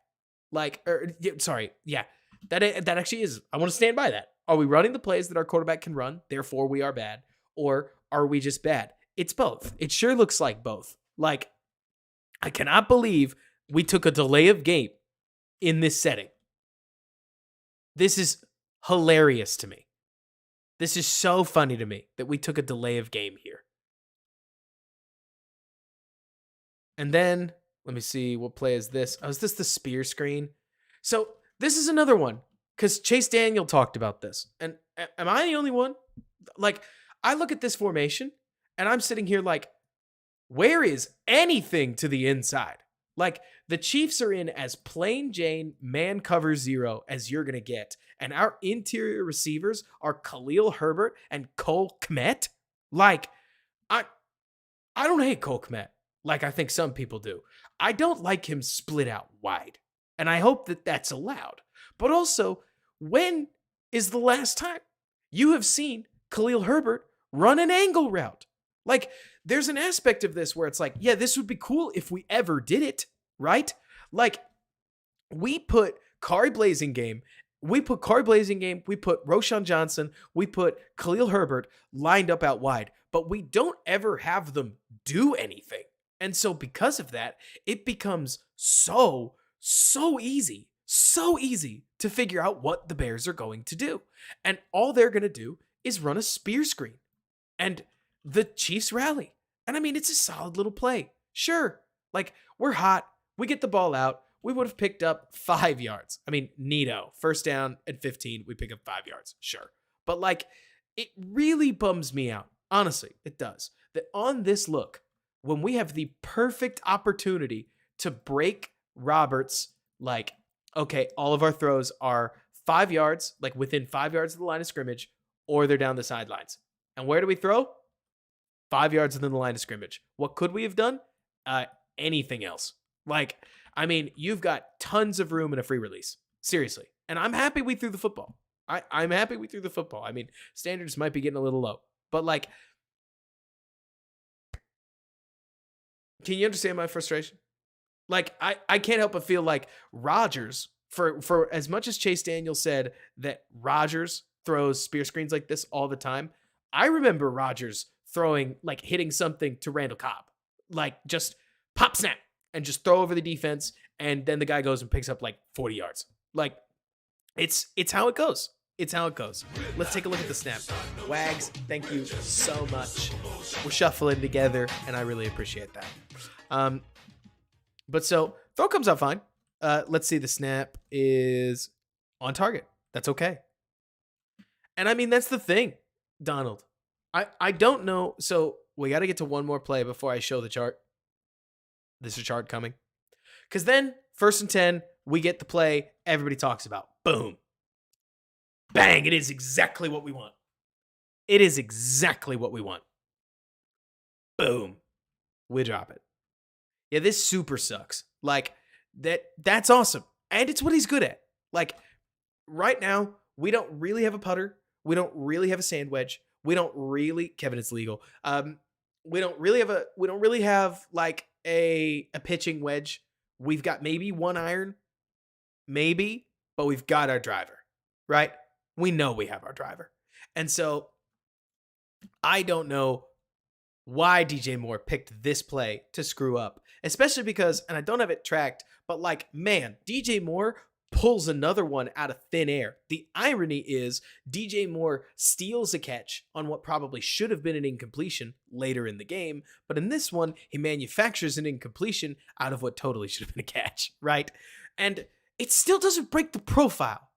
Like, that actually is. I want to stand by that. Are we running the plays that our quarterback can run, therefore we are bad? Or are we just bad? It's both. It sure looks like both. Like, I cannot believe we took a delay of game in this setting. This is hilarious to me. This is so funny to me that we took a delay of game here. And then, let me see, what play is this? Oh, is this the spear screen? So this is another one, because Chase Daniel talked about this. And am I the only one? Like, I look at this formation, and I'm sitting here like, where is anything to the inside? Like, the Chiefs are in as plain Jane man cover 0 as you're going to get. And our interior receivers are Khalil Herbert and Cole Kmet. Like, I don't hate Cole Kmet. like I think some people do. I don't like him split out wide. And I hope that that's allowed. But also, when is the last time you have seen Khalil Herbert run an angle route? Like, there's an aspect of this where it's like, yeah, this would be cool if we ever did it, right? Like, we put Kari Blazing Game, we put Roshan Johnson, we put Khalil Herbert lined up out wide, but we don't ever have them do anything. And so because of that, it becomes so easy, to figure out what the Bears are going to do. And all they're going to do is run a spear screen. And the Chiefs rally. And I mean, it's a solid little play. Sure. Like, we're hot. We get the ball out. We would have picked up 5 yards. I mean, neato. First down at 15, we pick up 5 yards. Sure. But like, it really bums me out. Honestly, it does. That on this look, when we have the perfect opportunity to break Roberts, like, okay, all of our throws are 5 yards, like within 5 yards of the line of scrimmage, or they're down the sidelines. And where do we throw? 5 yards within the line of scrimmage. What could we have done? Anything else. Like, I mean, you've got tons of room in a free release. Seriously. And I'm happy we threw the football. I'm happy we threw the football. I mean, standards might be getting a little low. But like, can you understand my frustration? Like, I can't help but feel like Rodgers, for as much as Chase Daniel said that Rodgers throws spear screens like this all the time, I remember Rodgers throwing, like, hitting something to Randall Cobb. Like, just pop snap and just throw over the defense, and then the guy goes and picks up like 40 yards. Like, it's how it goes. It's how it goes. Let's take a look at the snap. Wags, thank you so much. We're shuffling together, and I really appreciate that. But so, throw comes out fine. Let's see, the snap is on target. That's okay. And I mean, that's the thing, Donald. I don't know. So, we got to get to one more play before I show the chart. There's a chart coming. Because then, 1st and 10, we get the play everybody talks about. Boom. Bang. It is exactly what we want. It is exactly what we want. Boom. We drop it. Yeah, this super sucks. Like, that's awesome. And it's what he's good at. Like, right now, we don't really have a putter. We don't really have a sand wedge. We don't really, Kevin, it's legal. We don't really have like a pitching wedge. We've got maybe one iron, maybe, but we've got our driver, right? We know we have our driver. And so I don't know why DJ Moore picked this play to screw up, especially because, and I don't have it tracked, but like, man, DJ Moore pulls another one out of thin air. The irony is DJ Moore steals a catch on what probably should have been an incompletion later in the game, but in this one, he manufactures an incompletion out of what totally should have been a catch, right? And it still doesn't break the profile.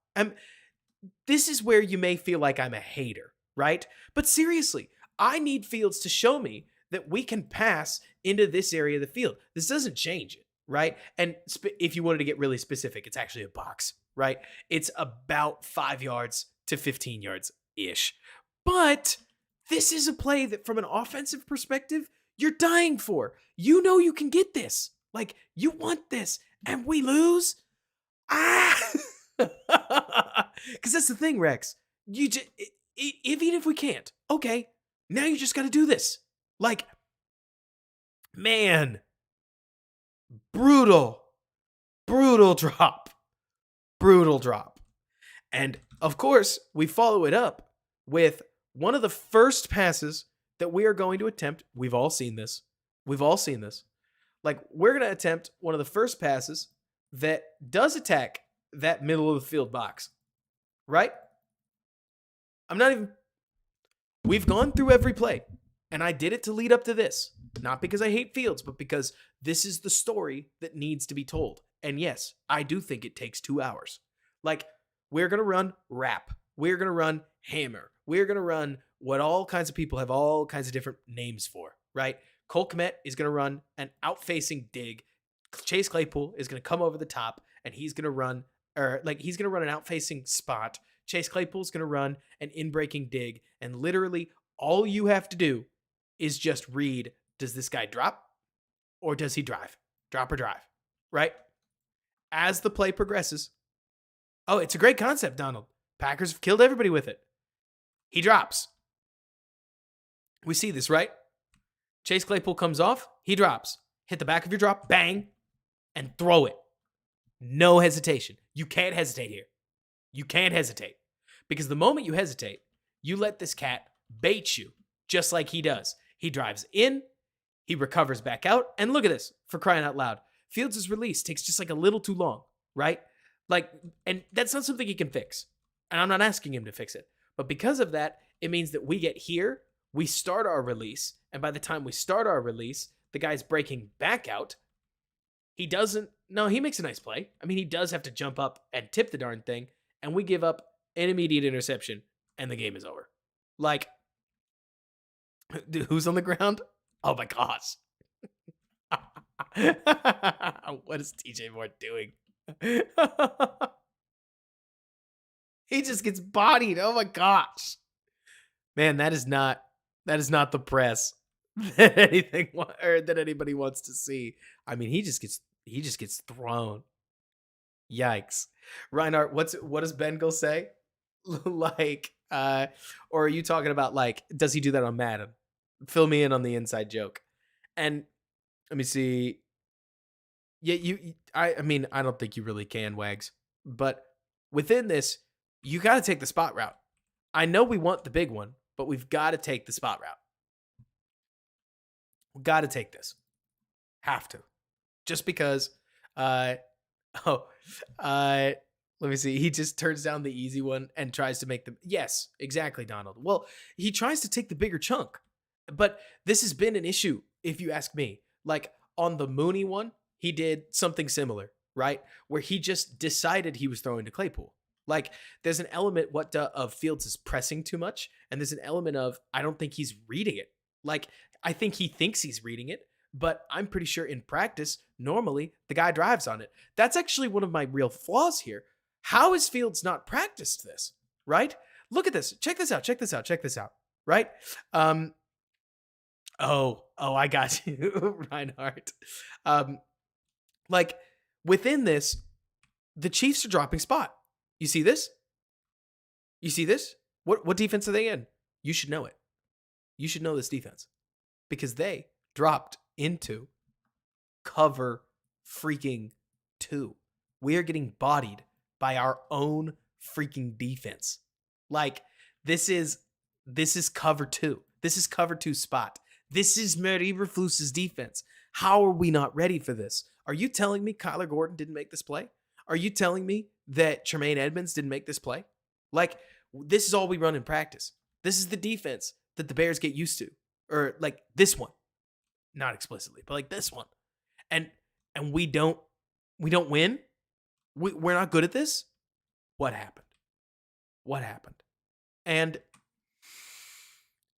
This is where you may feel like I'm a hater, right? But seriously, I need Fields to show me that we can pass into this area of the field. This doesn't change it, right? And if you wanted to get really specific, it's actually a box, right? It's about 5 yards to 15 yards-ish. But this is a play that from an offensive perspective, you're dying for. You know you can get this. Like, you want this. And we lose? Because that's the thing, Rex. You just, even if we can't, okay, now you just got to do this. Like, man, brutal drop. And of course, we follow it up with one of the first passes that we are going to attempt. We've all seen this. Like, we're going to attempt one of the first passes that does attack that middle of the field box, right? We've gone through every play, and I did it to lead up to this. Not because I hate Fields, but because this is the story that needs to be told. And yes, I do think it takes 2 hours. Like, we're going to run wrap. We're going to run hammer. We're going to run what all kinds of people have all kinds of different names for, right? Cole Kmet is going to run an out-facing dig. Chase Claypool is going to come over the top, and he's going to run an out-facing spot. Chase Claypool's going to run an in-breaking dig, and literally all you have to do is just read, does this guy drop? or does he drive? Drop or drive, right? As the play progresses, oh, it's a great concept, Donald. Packers have killed everybody with it. He drops. We see this, right? Chase Claypool comes off. He drops. Hit the back of your drop, bang, and throw it. No hesitation. You can't hesitate here. You can't hesitate. Because the moment you hesitate, you let this cat bait you just like he does. He drives in, he recovers back out, and look at this, for crying out loud. Fields' release takes just like a little too long, right? Like, and that's not something he can fix. And I'm not asking him to fix it. But because of that, it means that we get here, we start our release, and by the time we start our release, the guy's breaking back out. He makes a nice play. I mean, he does have to jump up and tip the darn thing, and we give up an immediate interception, and the game is over. Like, dude, who's on the ground? Oh my gosh. What is TJ Ward doing? He just gets bodied. Oh my gosh. Man, that is not the press that anybody wants to see. I mean, he just gets thrown. Yikes. Reinhardt, what does Bengal say? Like, or are you talking about, like, does he do that on Madden? Fill me in on the inside joke. And let me see. Yeah, I mean, I don't think you really can, Wags. But within this, you got to take the spot route. I know we want the big one, but we've got to take the spot route. We've got to take this. Have to. Just because, let me see. He just turns down the easy one and tries to make them. Yes, exactly, Donald. Well, he tries to take the bigger chunk. But this has been an issue, if you ask me. Like, on the Mooney one, he did something similar, right? Where he just decided he was throwing to Claypool. Like, there's an element of Fields is pressing too much, and there's an element of I don't think he's reading it. Like, I think he thinks he's reading it, but I'm pretty sure in practice, normally, the guy drives on it. That's actually one of my real flaws here. How has Fields not practiced this, right? Look at this. Check this out, right? Oh, I got you, Reinhardt. Like, within this, the Chiefs are dropping spot. You see this? What defense are they in? You should know it. You should know this defense. Because they dropped into cover freaking 2. We are getting bodied by our own freaking defense. Like, this is cover 2. This is cover 2 spot. This is Matt Eberflus's defense. How are we not ready for this? Are you telling me Kyler Gordon didn't make this play? Are you telling me that Tremaine Edmonds didn't make this play? Like, this is all we run in practice. This is the defense that the Bears get used to. Or, like, this one. Not explicitly, but like this one. And we don't win? We're not good at this? What happened? And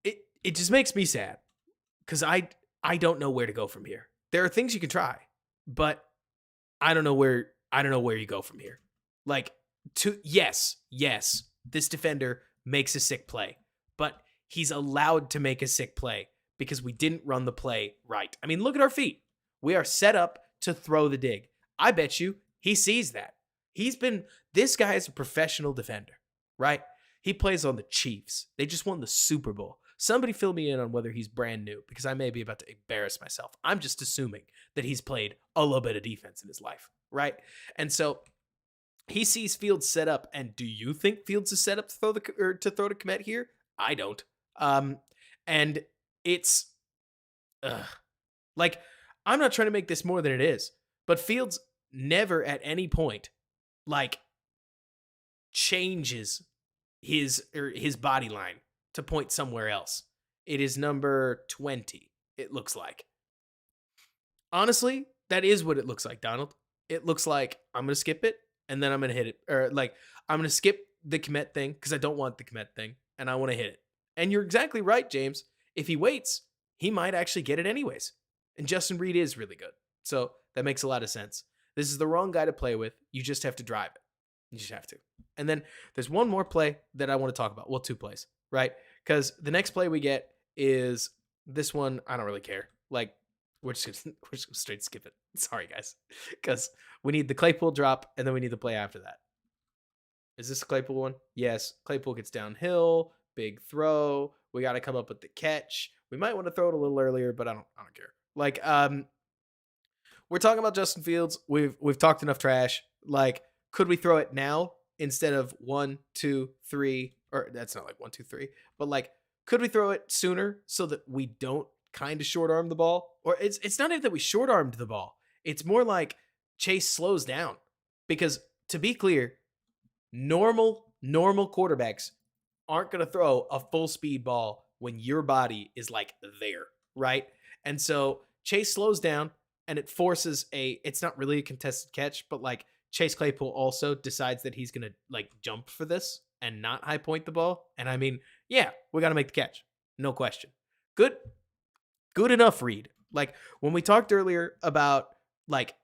it just makes me sad. Because I don't know where to go from here. There are things you can try, but I don't know where you go from here. Like, yes, this defender makes a sick play, but he's allowed to make a sick play because we didn't run the play right. I mean, look at our feet. We are set up to throw the dig. I bet you he sees that. This guy is a professional defender, right? He plays on the Chiefs. They just won the Super Bowl. Somebody fill me in on whether he's brand new, because I may be about to embarrass myself. I'm just assuming that he's played a little bit of defense in his life, right? And so he sees Fields set up, and do you think Fields is set up to throw to Kmet here? I don't. And it's like, I'm not trying to make this more than it is, but Fields never at any point like changes his body line to point somewhere else. It is number 20, it looks like. Honestly, that is what it looks like, Donald. It looks like I'm going to skip it, and then I'm going to hit it. Or, like, I'm going to skip the commit thing because I don't want the commit thing, and I want to hit it. And you're exactly right, James. If he waits, he might actually get it anyways. And Justin Reed is really good. So that makes a lot of sense. This is the wrong guy to play with. You just have to drive it. You just have to. And then there's one more play that I want to talk about. Well, 2 plays, right? Because the next play we get is this one. I don't really care. Like, we're just gonna straight skip it. Sorry, guys, because we need the Claypool drop, and then we need the play after that. Is this a Claypool one? Yes. Claypool gets downhill, big throw. We got to come up with the catch. We might want to throw it a little earlier, but I don't care. Like, we're talking about Justin Fields. We've talked enough trash. Like, could we throw it now instead of 1, 2, 3? Or that's not like 1, 2, 3, but like, could we throw it sooner so that we don't kind of short arm the ball? Or it's not even that we short armed the ball. It's more like Chase slows down, because to be clear, normal quarterbacks aren't going to throw a full speed ball when your body is like there, right? And so Chase slows down, and it forces it's not really a contested catch, but like Chase Claypool also decides that he's going to like jump for this and not high point the ball. And I mean, yeah, we got to make the catch. No question. Good enough read. Like when we talked earlier about like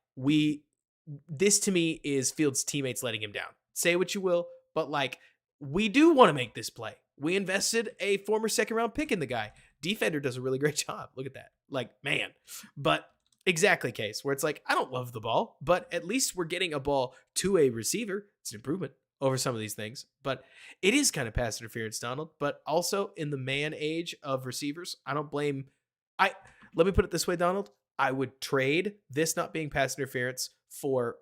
this to me is Fields' teammates letting him down. Say what you will, but like we do want to make this play. We invested a former second round pick in the guy. Defender does a really great job. Look at that. Like, man. But exactly case where it's like, I don't love the ball, but at least we're getting a ball to a receiver. It's an improvement over some of these things, but it is kind of pass interference, Donald. But also in the man age of receivers, I don't blame. Let me put it this way, Donald. I would trade this not being pass interference for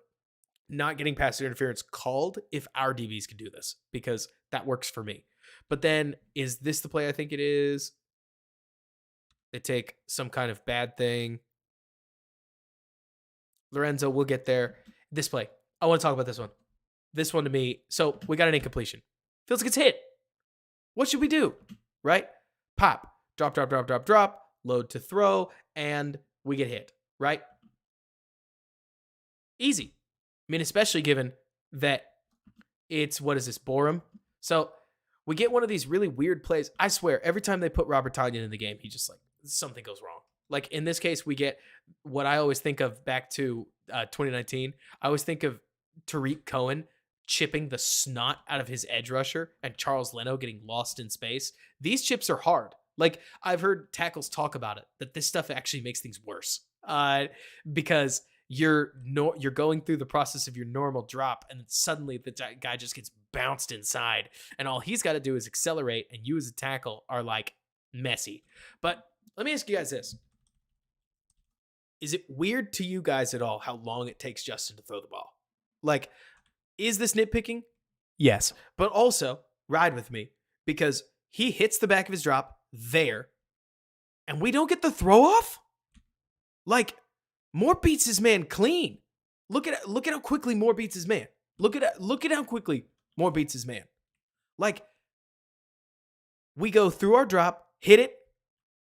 not getting pass interference called if our DBs could do this, because that works for me. But then is this the play I think it is? They take some kind of bad thing. Lorenzo, we'll get there. This play. I want to talk about this one. This one to me. So we got an incompletion. Fields gets hit. What should we do? Right? Pop. Drop. Load to throw. And we get hit. Right? Easy. I mean, especially given that it's, what is this, Borum? So we get one of these really weird plays. I swear, every time they put Robert Tonyan in the game, he just like, something goes wrong. Like in this case, we get what I always think of back to 2019. I always think of Tariq Cohen chipping the snot out of his edge rusher and Charles Leno getting lost in space. These chips are hard. Like I've heard tackles talk about it, that this stuff actually makes things worse because you're going through the process of your normal drop, and then suddenly the guy just gets bounced inside, and all he's got to do is accelerate, and you as a tackle are like messy. But let me ask you guys this. Is it weird to you guys at all how long it takes Justin to throw the ball? Like, is this nitpicking? Yes. But also, ride with me, because he hits the back of his drop there, and we don't get the throw off? Like, Moore beats his man clean. Look at how quickly Moore beats his man. Look at how quickly Moore beats his man. Like, we go through our drop, hit it,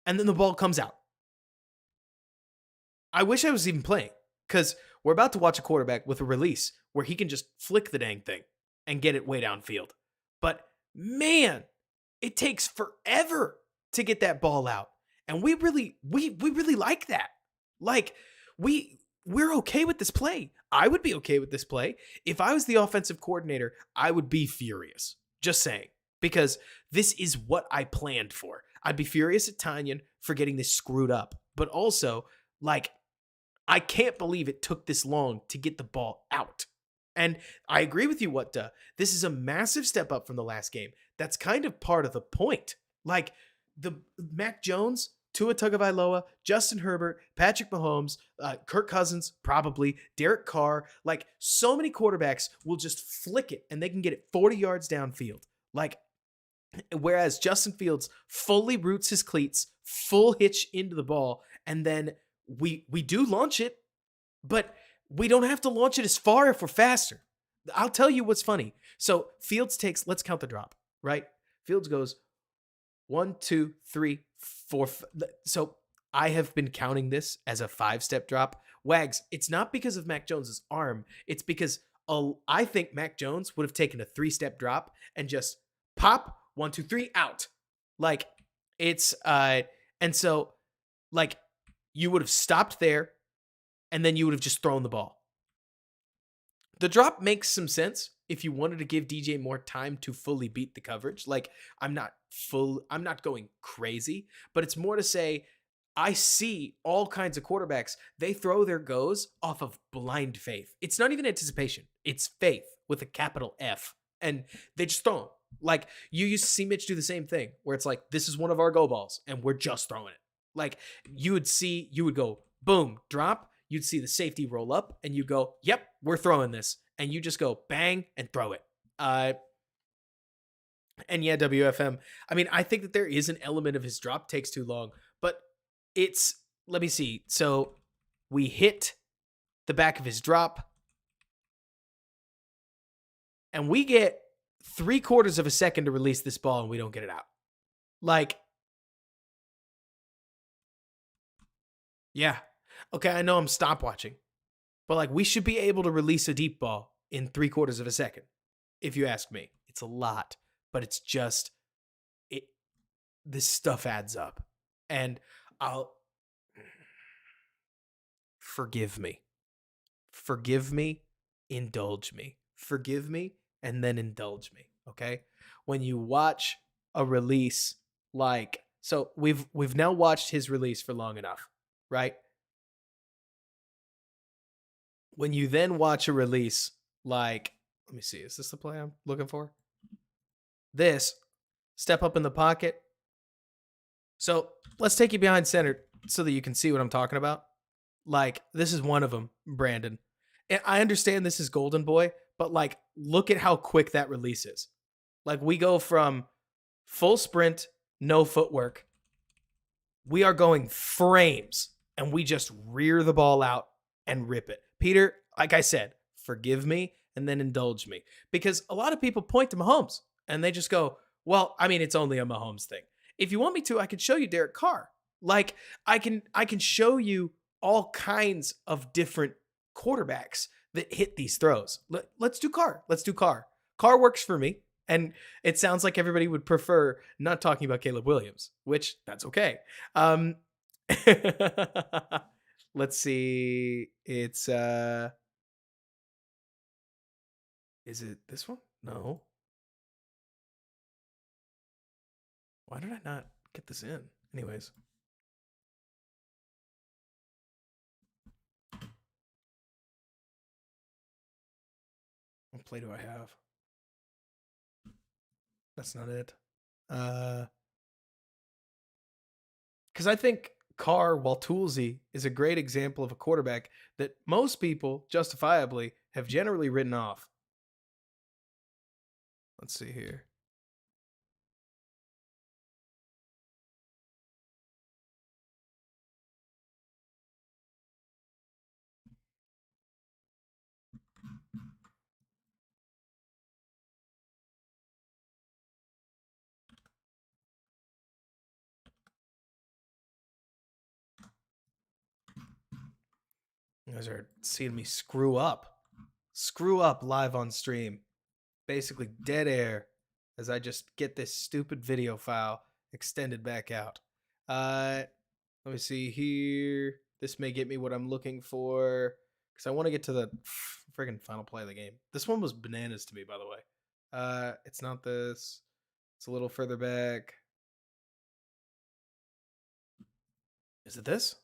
and then the ball comes out. I wish I was even playing, because we're about to watch a quarterback with a release where he can just flick the dang thing and get it way downfield. But man, it takes forever to get that ball out. And we really like that. Like, we're okay with this play. I would be okay with this play. If I was the offensive coordinator, I would be furious. Just saying. Because this is what I planned for. I'd be furious at Tonyan for getting this screwed up. But also, like, I can't believe it took this long to get the ball out. And I agree with you, this is a massive step up from the last game. That's kind of part of the point. Like, the Mac Jones, Tua Tagovailoa, Justin Herbert, Patrick Mahomes, Kirk Cousins, probably, Derek Carr, like, so many quarterbacks will just flick it and they can get it 40 yards downfield. Like, whereas Justin Fields fully roots his cleats, full hitch into the ball, and then we do launch it, but we don't have to launch it as far if we're faster. I'll tell you what's funny. So Fields takes, let's count the drop, right? Fields goes 1, 2, 3, 4. So I have been counting this as a 5-step drop. Wags, it's not because of Mac Jones's arm. It's because I think Mac Jones would have taken a 3-step drop and just pop 1, 2, 3 out. Like, it's and so like you would have stopped there and then you would have just thrown the ball. The drop makes some sense if you wanted to give DJ more time to fully beat the coverage. Like, I'm not going crazy, but it's more to say I see all kinds of quarterbacks. They throw their goes off of blind faith. It's not even anticipation. It's faith with a capital F. And they just throw them. Like you used to see Mitch do the same thing where it's like, this is one of our go balls and we're just throwing it. Like you would go boom, drop. You'd see the safety roll up and you go, yep, we're throwing this. And you just go bang and throw it. And yeah, WFM. I mean, I think that there is an element of his drop takes too long, but it's, let me see. So we hit the back of his drop and we get 3/4 of a second to release this ball and we don't get it out. Like, yeah. Okay, I know I'm stopwatching, but like we should be able to release a deep ball in 3/4 of a second. If you ask me, it's a lot, but it's just, this stuff adds up. And I'll, forgive me. Forgive me, indulge me. Forgive me, and then indulge me. Okay? When you watch a release like, so we've now watched his release for long enough, right? When you then watch a release like, let me see, is this the play I'm looking for? This, step up in the pocket. So let's take you behind center so that you can see what I'm talking about. Like, this is one of them, Brandon. And I understand this is Golden Boy, but like, look at how quick that release is. Like, we go from full sprint, no footwork. We are going frames and we just rear the ball out and rip it. Peter, like I said, forgive me and then indulge me. Because a lot of people point to Mahomes and they just go, well, I mean, it's only a Mahomes thing. If you want me to, I could show you Derek Carr. Like, I can show you all kinds of different quarterbacks that hit these throws. Let's do Carr. Let's do Carr. Carr works for me. And it sounds like everybody would prefer not talking about Caleb Williams, which that's okay. Let's see. It's is it this one? No. Why did I not get this in? Anyways. What play do I have? That's not it. Because I think Carr, while toolsy, is a great example of a quarterback that most people, justifiably, have generally written off. Let's see here. You guys are seeing me screw up live on stream. Basically dead air as I just get this stupid video file extended back out. Let me see here. This may get me what I'm looking for because I want to get to the friggin' final play of the game. This one was bananas to me, by the way. It's not this. It's a little further back. Is it this?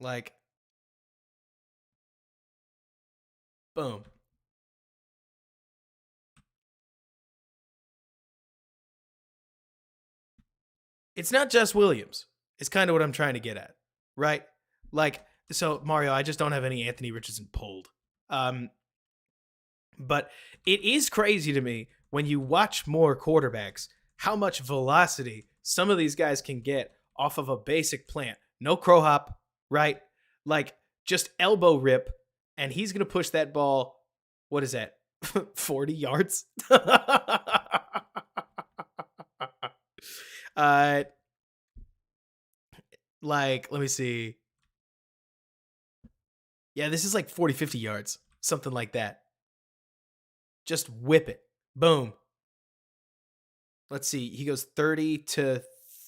Like, boom. It's not just Williams. It's kind of what I'm trying to get at, right? Like, so Mario, I just don't have any Anthony Richardson pulled. But it is crazy to me when you watch more quarterbacks, how much velocity some of these guys can get off of a basic plant. No crow hop, right? Like just elbow rip, and he's going to push that ball. What is that? 40 yards? Like, let me see. Yeah, this is like 40, 50 yards, something like that. Just whip it. Boom. Let's see. He goes 30 to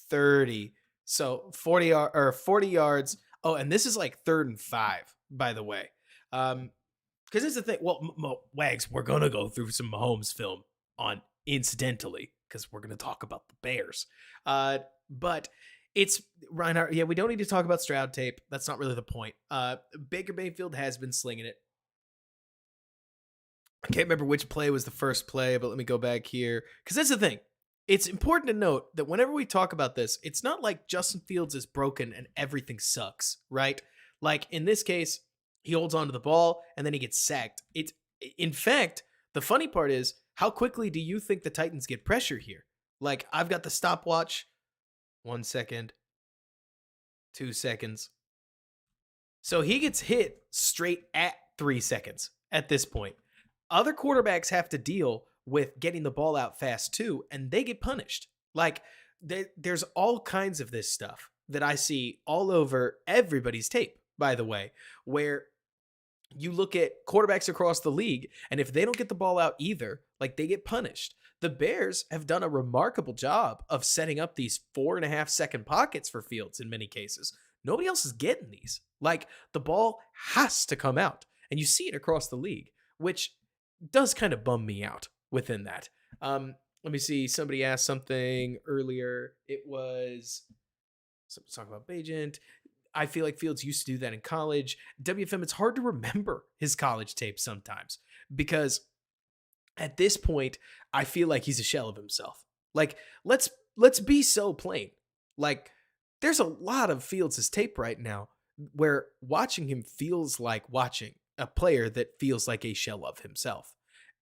30. So 40 or 40 yards. Oh, and this is like 3rd and 5, by the way. Because it's the thing. Well, Wags, we're gonna go through some Mahomes film on incidentally because we're gonna talk about the Bears. But It's Reinhardt. Yeah, we don't need to talk about Stroud tape. That's not really the point. Baker Mayfield has been slinging it. I can't remember which play was the first play, but let me go back here. Because that's the thing. It's important to note that whenever we talk about this, it's not like Justin Fields is broken and everything sucks, right? Like in this case, he holds onto the ball and then he gets sacked. It's in fact, the funny part is how quickly do you think the Titans get pressure here? Like I've got the stopwatch. 1 second, 2 seconds. So he gets hit straight at 3 seconds at this point. Other quarterbacks have to deal with getting the ball out fast too, and they get punished. Like there's all kinds of this stuff that I see all over everybody's tape, by the way, where you look at quarterbacks across the league, and if they don't get the ball out either, like they get punished. The Bears have done a remarkable job of setting up these 4.5 second pockets for Fields in many cases. Nobody else is getting these. Like the ball has to come out, and you see it across the league, which does kind of bum me out within that. Let me see. Somebody asked something earlier. It was something talking about Bajent. I feel like Fields used to do that in college. WFM, it's hard to remember his college tape sometimes because at this point, I feel like he's a shell of himself. Like, let's be so plain. Like, there's a lot of Fields' tape right now where watching him feels like watching a player that feels like a shell of himself.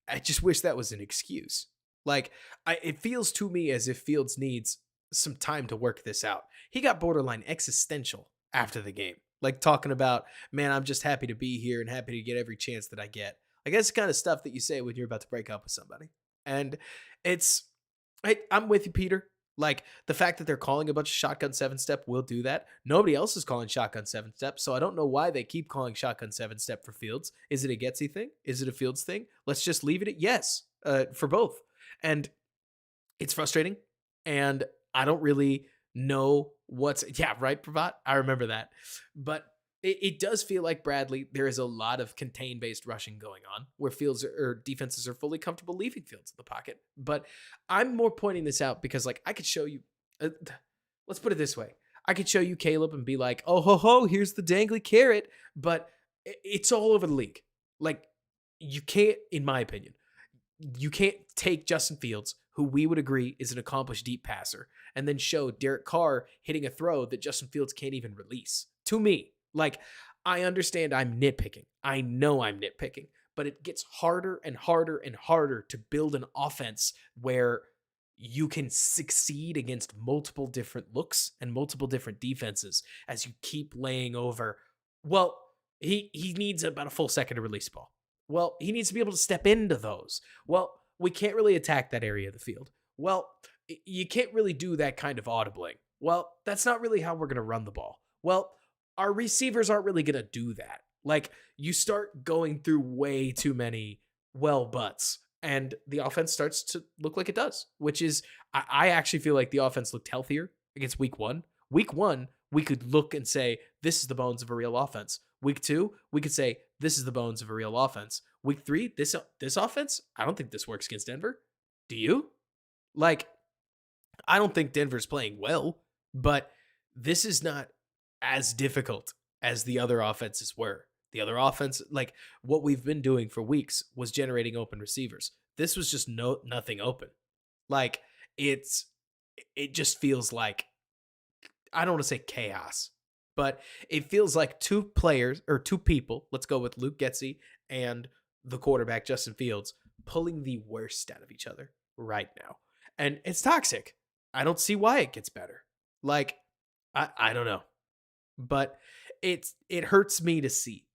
I just wish that was an excuse. Like, it feels to me as if Fields needs some time to work this out. He got borderline existential after the game, like talking about, man, I'm just happy to be here and happy to get every chance that I get. Like that's the kind of stuff that you say when you're about to break up with somebody. And I'm with you, Peter. Like the fact that they're calling a bunch of shotgun 7-step will do that. Nobody else is calling shotgun 7-step, so I don't know why they keep calling shotgun 7-step for Fields. Is it a Getsy thing? Is it a Fields thing? Let's just leave it at yes for both. And it's frustrating, and I don't really know right, Pravat? I remember that. But it does feel like Bradley, there is a lot of contain-based rushing going on where Fields or defenses are fully comfortable leaving Fields in the pocket. But I'm more pointing this out because, like, I could show you, let's put it this way. I could show you Caleb and be like, oh, ho, ho, here's the dangly carrot. But it's all over the league. Like, you can't, in my opinion, you can't take Justin Fields, who we would agree is an accomplished deep passer, and then show Derek Carr hitting a throw that Justin Fields can't even release. To me, like, I understand I'm nitpicking. I know I'm nitpicking, but it gets harder and harder and harder to build an offense where you can succeed against multiple different looks and multiple different defenses as you keep laying over. Well, he needs about a full second to release the ball. Well, he needs to be able to step into those. Well, we can't really attack that area of the field. Well, you can't really do that kind of audibling. Well, that's not really how we're going to run the ball. Well, our receivers aren't really going to do that. Like, you start going through way too many butts, and the offense starts to look like it does, which is, I actually feel like the offense looked healthier against week one. Week one, we could look and say, this is the bones of a real offense. Week two, we could say, this is the bones of a real offense. Week three, this offense, I don't think this works against Denver. Do you? Like, I don't think Denver's playing well, but this is not as difficult as the other offenses were. The other offense, like what we've been doing for weeks, was generating open receivers. This was just nothing open. Like it just feels like, I don't want to say chaos, but it feels like two players or two people, let's go with Luke Getsy and the quarterback Justin Fields, pulling the worst out of each other right now. And it's toxic. I don't see why it gets better. Like, I don't know. But it hurts me to see,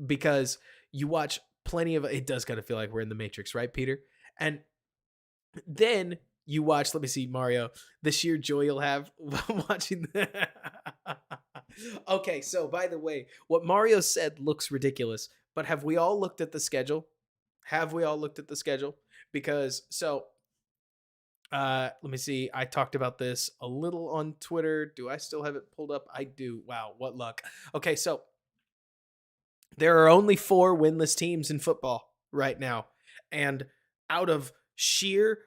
because you watch plenty of it. Does kind of feel like we're in the Matrix, right, Peter? And then you watch, let me see, Mario, the sheer joy you'll have watching Okay, so by the way, what Mario said looks ridiculous, but have we all looked at the schedule? Because let me see. I talked about this a little on Twitter. Do I still have it pulled up? I do. Wow, what luck. Okay, so there are only 4 winless teams in football right now. And out of sheer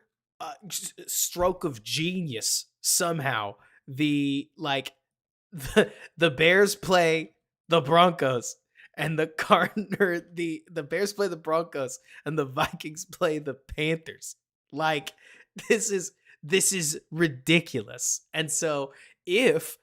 stroke of genius, somehow, the like the Bears play the Broncos and the Cardinals the Bears play the Broncos and the Vikings play the Panthers. Like this is this is ridiculous. And so if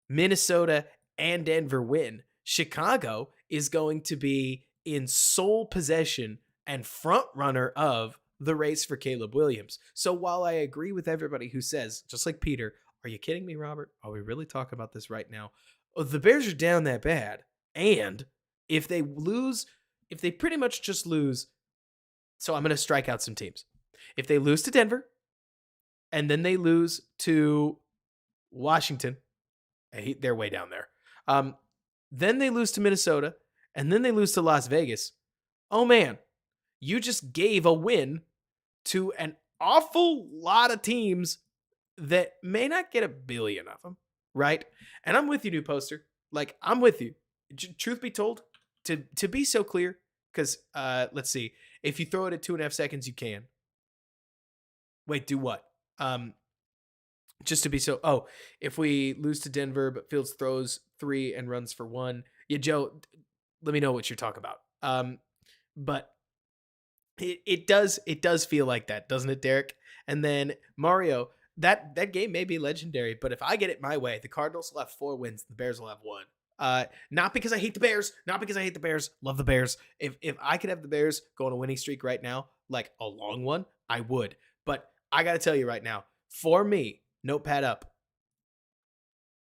Minnesota and Denver win, Chicago is going to be in sole possession and front runner of the race for Caleb Williams. So while I agree with everybody who says, just like Peter, are you kidding me, Robert? Are we really talking about this right now? Oh, the Bears are down that bad. And if they lose, if they pretty much just lose, so I'm going to strike out some teams. If they lose to Denver and then they lose to Washington, they're way down there. Then they lose to Minnesota, and then they lose to Las Vegas. Oh man, you just gave a win to an awful lot of teams that may not get a billion of them, right? And I'm with you, new poster. Like I'm with you. Truth be told, to be so clear, because let's see, if you throw it at 2.5 seconds, you can. Wait, do what? Just to be so, if we lose to Denver, but Fields throws 3 and runs for 1. Yeah, Joe, let me know what you're talking about. But it does feel like that, doesn't it, Derek? And then Mario, that game may be legendary, but if I get it my way, the Cardinals will have 4 wins, the Bears will have 1. Not because I hate the Bears, love the Bears. If I could have the Bears go on a winning streak right now, like a long one, I would. But I got to tell you right now, for me, notepad up,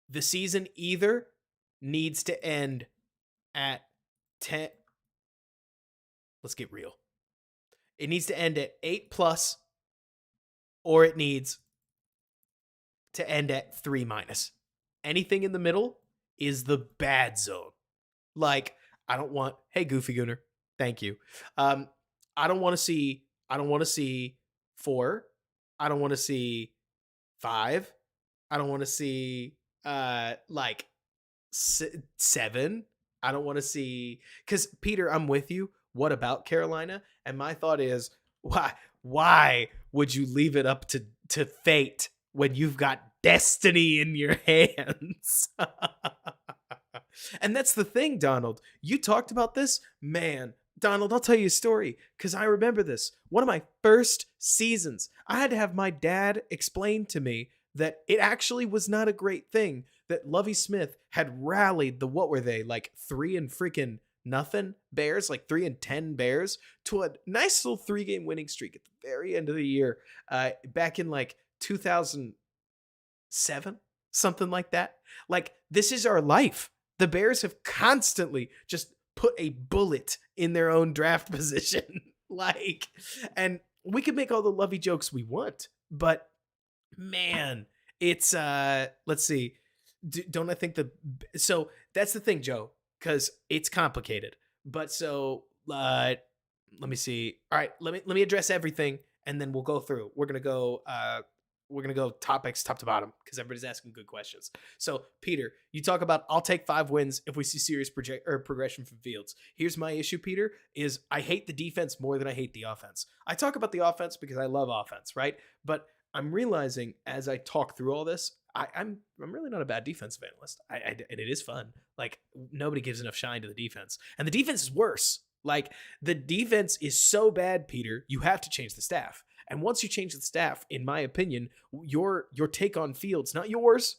the season either needs to end at 10. Let's get real. It needs to end at 8+, or it needs to end at 3-. Anything in the middle is the bad zone. Like, I don't want, hey, Goofy Gooner, thank you. I don't want to see 4. I don't want to see 5. I don't want to see like 7. I don't want to see, because Peter, I'm with you. What about Carolina? And my thought is, why would you leave it up to fate when you've got destiny in your hands? And that's the thing, Donald. You talked about this, man. Donald, I'll tell you a story because I remember this. One of my first seasons, I had to have my dad explain to me that it actually was not a great thing that Lovie Smith had rallied the, what were they, like 3 and freaking nothing Bears, like 3-10 Bears, to a nice little 3-game winning streak at the very end of the year, back in like 2007, something like that. Like, this is our life. The Bears have constantly just put a bullet in their own draft position. Like, and we could make all the Lovey jokes we want, but man, it's let's see. Don't I think so that's the thing, Joe, because it's complicated. But so let me see. All right, let me address everything, and then we'll go through. We're gonna go topics top to bottom because everybody's asking good questions. So Peter, you talk about I'll take 5 wins if we see serious progression from Fields. Here's my issue, Peter, is I hate the defense more than I hate the offense. I talk about the offense because I love offense, right? But I'm realizing as I talk through all this, I'm really not a bad defensive analyst. And it is fun. Like, nobody gives enough shine to the defense, and the defense is worse. Like, the defense is so bad, Peter, you have to change the staff. And once you change the staff, in my opinion, your take on Fields, not yours,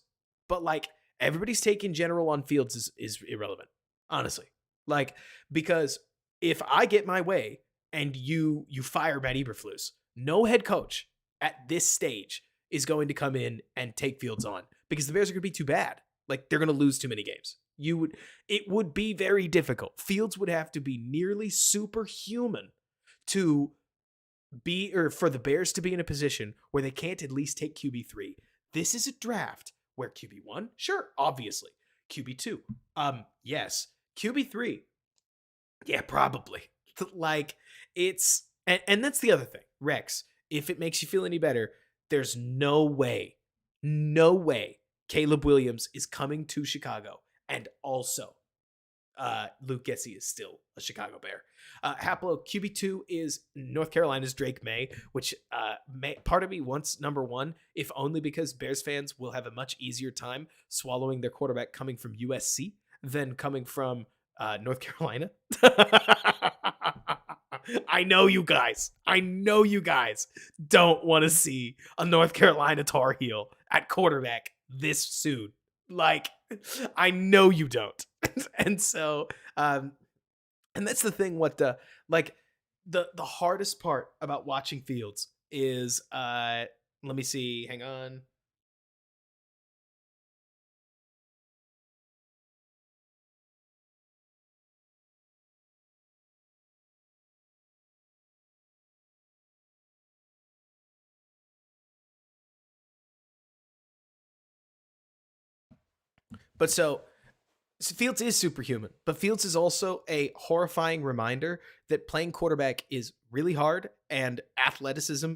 but like everybody's take in general on Fields is irrelevant, honestly. Like, because if I get my way and you fire Matt Eberflus, no head coach at this stage is going to come in and take Fields on, because the Bears are going to be too bad. Like, they're going to lose too many games. It would be very difficult. Fields would have to be nearly superhuman to be, or for the Bears to be in a position where they can't at least take QB3. This is a draft where QB1, sure, obviously. QB2, yes. QB3, yeah, probably. Like, it's, and that's the other thing. Rex, if it makes you feel any better, there's no way Caleb Williams is coming to Chicago and also Luke Getsy is still a Chicago Bear. Haplo QB2 is North Carolina's Drake May, which part of me wants number one, if only because Bears fans will have a much easier time swallowing their quarterback coming from USC than coming from North Carolina. I know you guys. I know you guys don't want to see a North Carolina Tar Heel at quarterback this soon. Like, I know you don't. And so, and that's the thing. What the like the hardest part about watching Fields is let me see. Hang on. But so Fields is superhuman, but Fields is also a horrifying reminder that playing quarterback is really hard and athleticism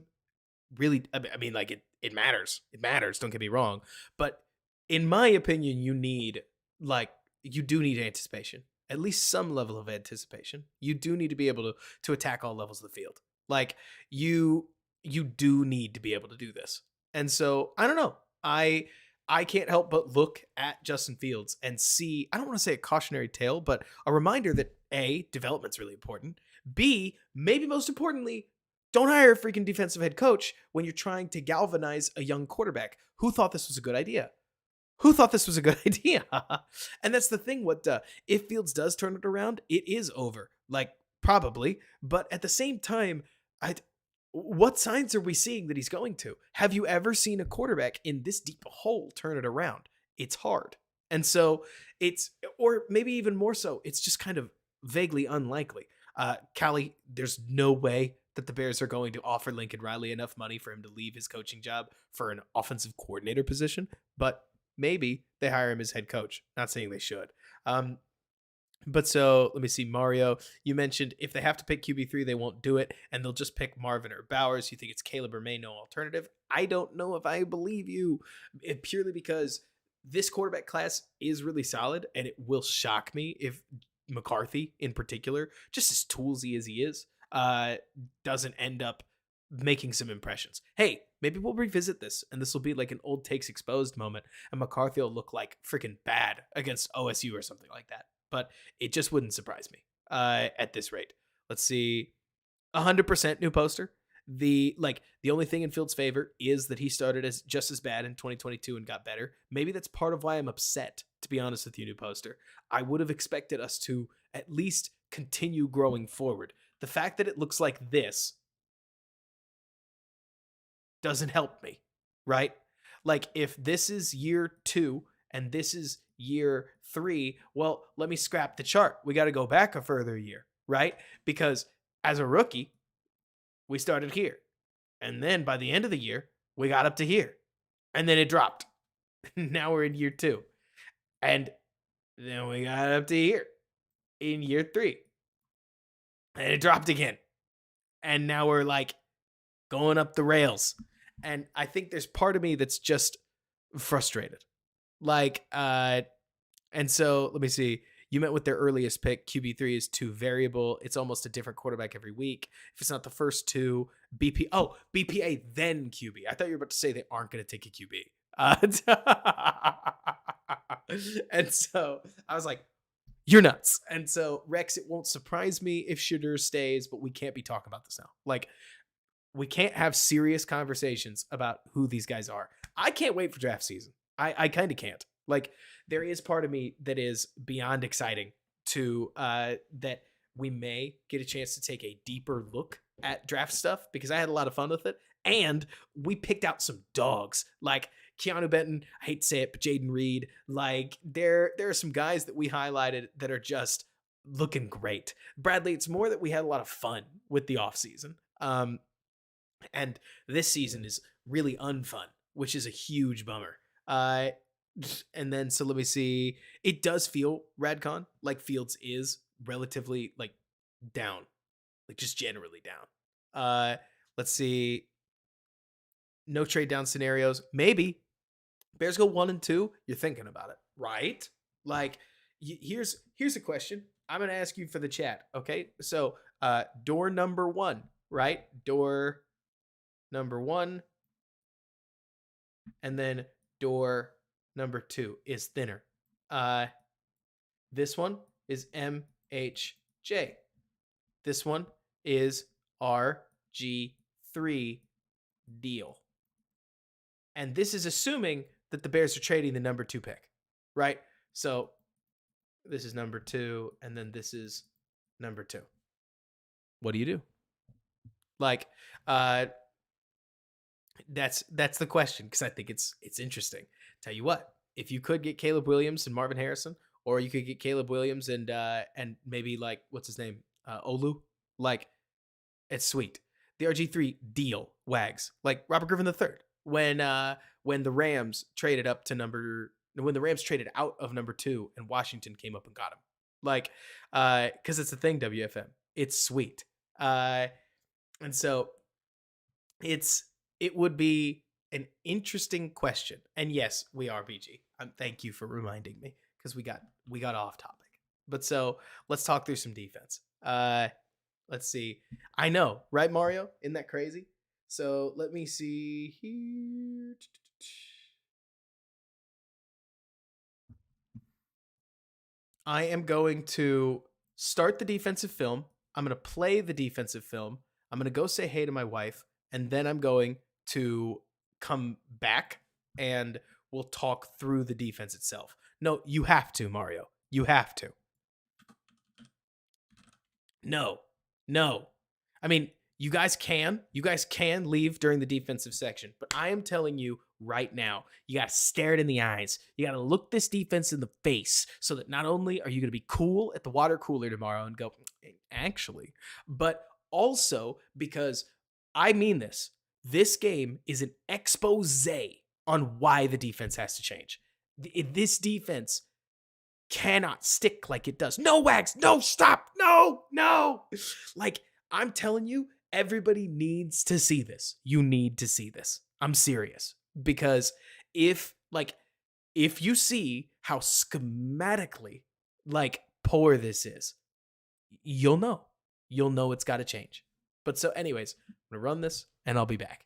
really, I mean, like it matters. It matters, don't get me wrong, but in my opinion you need, like, you do need anticipation, at least some level of anticipation. You do need to be able to attack all levels of the field. Like, you do need to be able to do this. And so I don't know, I can't help but look at Justin Fields and see, I don't want to say a cautionary tale, but a reminder that A, development's really important. B, maybe most importantly, don't hire a freaking defensive head coach when you're trying to galvanize a young quarterback. Who thought this was a good idea? Who thought this was a good idea? And that's the thing. What if Fields does turn it around, it is over. Like, probably, but at the same time, I. What signs are we seeing that he's going to? Have you ever seen a quarterback in this deep a hole turn it around? It's hard, and so it's, or maybe even more so, it's just kind of vaguely unlikely. Callie, there's no way that the Bears are going to offer Lincoln Riley enough money for him to leave his coaching job for an offensive coordinator position, but maybe they hire him as head coach. Not saying they should. But so let me see, Mario. You mentioned if they have to pick QB3, they won't do it, and they'll just pick Marvin or Bowers. You think it's Caleb or May, no alternative. I don't know if I believe you, purely because this quarterback class is really solid, and it will shock me if McCarthy, in particular, just as toolsy as he is, doesn't end up making some impressions. Hey, maybe we'll revisit this, and this will be like an old takes exposed moment, and McCarthy will look like freaking bad against OSU or something like that. But it just wouldn't surprise me at this rate. Let's see, 100% new poster. The only thing in Fields' favor is that he started as just as bad in 2022 and got better. Maybe that's part of why I'm upset, to be honest with you, new poster. I would have expected us to at least continue growing forward. The fact that it looks like this doesn't help me, right? Like, if this is year 2 and this is year 3, well, let me scrap the chart. We got to go back a further year, right? Because as a rookie, we started here. And then by the end of the year, we got up to here. And then it dropped. Now we're in year 2. And then we got up to here in year 3. And it dropped again. And now we're like going up the rails. And I think there's part of me that's just frustrated. Like, and so let me see. You met with their earliest pick. QB3 is too variable. It's almost a different quarterback every week. If it's not the first two, BPA, then QB. I thought you were about to say they aren't going to take a QB. And so I was like, you're nuts. And so, Rex, it won't surprise me if Shedeur stays, but we can't be talking about this now. Like, we can't have serious conversations about who these guys are. I can't wait for draft season. I kind of can't. Like, there is part of me that is beyond exciting to that we may get a chance to take a deeper look at draft stuff, because I had a lot of fun with it. And we picked out some dogs like Keanu Benton. I hate to say it, but Jaden Reed. Like, there are some guys that we highlighted that are just looking great. Bradley, it's more that we had a lot of fun with the offseason. And this season is really unfun, which is a huge bummer. And then, so let me see. It does feel, Radcon, like Fields is relatively like down, like just generally down. Let's see. No trade down scenarios. Maybe Bears go 1-2. You're thinking about it, right? Like, Here's a question. I'm gonna ask you for the chat. Okay, so door number one, right? Door number one, and then door number two is thinner. Uh, this one is MHJ. This one is RG3 deal. And this is assuming that the Bears are trading the number two pick, right? So this is number two, and then this is number two. What do you do? Like, that's the question, because I think it's interesting. Tell you what, if you could get Caleb Williams and Marvin Harrison, or you could get Caleb Williams and maybe like what's his name, Olu, like it's sweet. The RG3 deal wags like Robert Griffin III when the Rams traded up to when the Rams traded out of number two and Washington came up and got him, like because it's the thing, WFM, it's sweet. And so it would be an interesting question. And yes, we are BG. Thank you for reminding me, because we got off topic. But so let's talk through some defense. Let's see. I know, right, Mario? Isn't that crazy? So let me see here. I am going to start the defensive film. I'm going to play the defensive film. I'm going to go say hey to my wife, and then I'm going to come back and we'll talk through the defense itself. No, you have to, Mario. You have to. No. I mean, you guys can leave during the defensive section, but I am telling you right now, you got to stare it in the eyes. You got to look this defense in the face, so that not only are you going to be cool at the water cooler tomorrow and go, actually, but also because I mean this. This game is an expose on why the defense has to change. This defense cannot stick like it does. No, Wags, no, stop, no. Like, I'm telling you, everybody needs to see this. You need to see this. I'm serious. Because if you see how schematically poor this is, you'll know. You'll know it's got to change. But so anyways, I'm going to run this and I'll be back.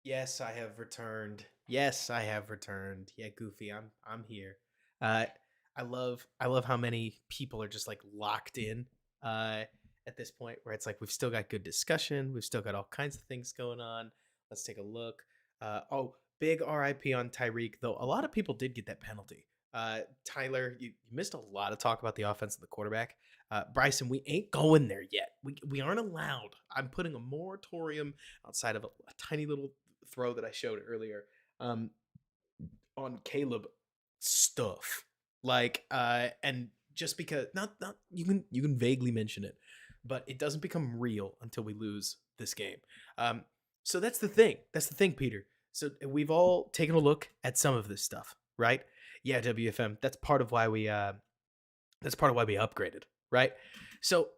Yes, I have returned. Yes, I have returned. Yeah, Goofy, I'm here. Uh I love how many people are just like locked in uh at this point where it's like we've still got good discussion, we've still got all kinds of things going on. Let's take a look. Oh, big RIP on Tyreek, though a lot of people did get that penalty. Tyler, you missed a lot of talk about the offense and the quarterback. Bryson, we ain't going there yet. We aren't allowed. I'm putting a moratorium outside of a tiny little throw that I showed earlier um, on Caleb stuff. And just because not you can vaguely mention it, but it doesn't become real until we lose this game. Um, so that's the thing. That's the thing, Peter. So we've all taken a look at some of this stuff, right? Yeah, WFM. That's part of why we upgraded, right? So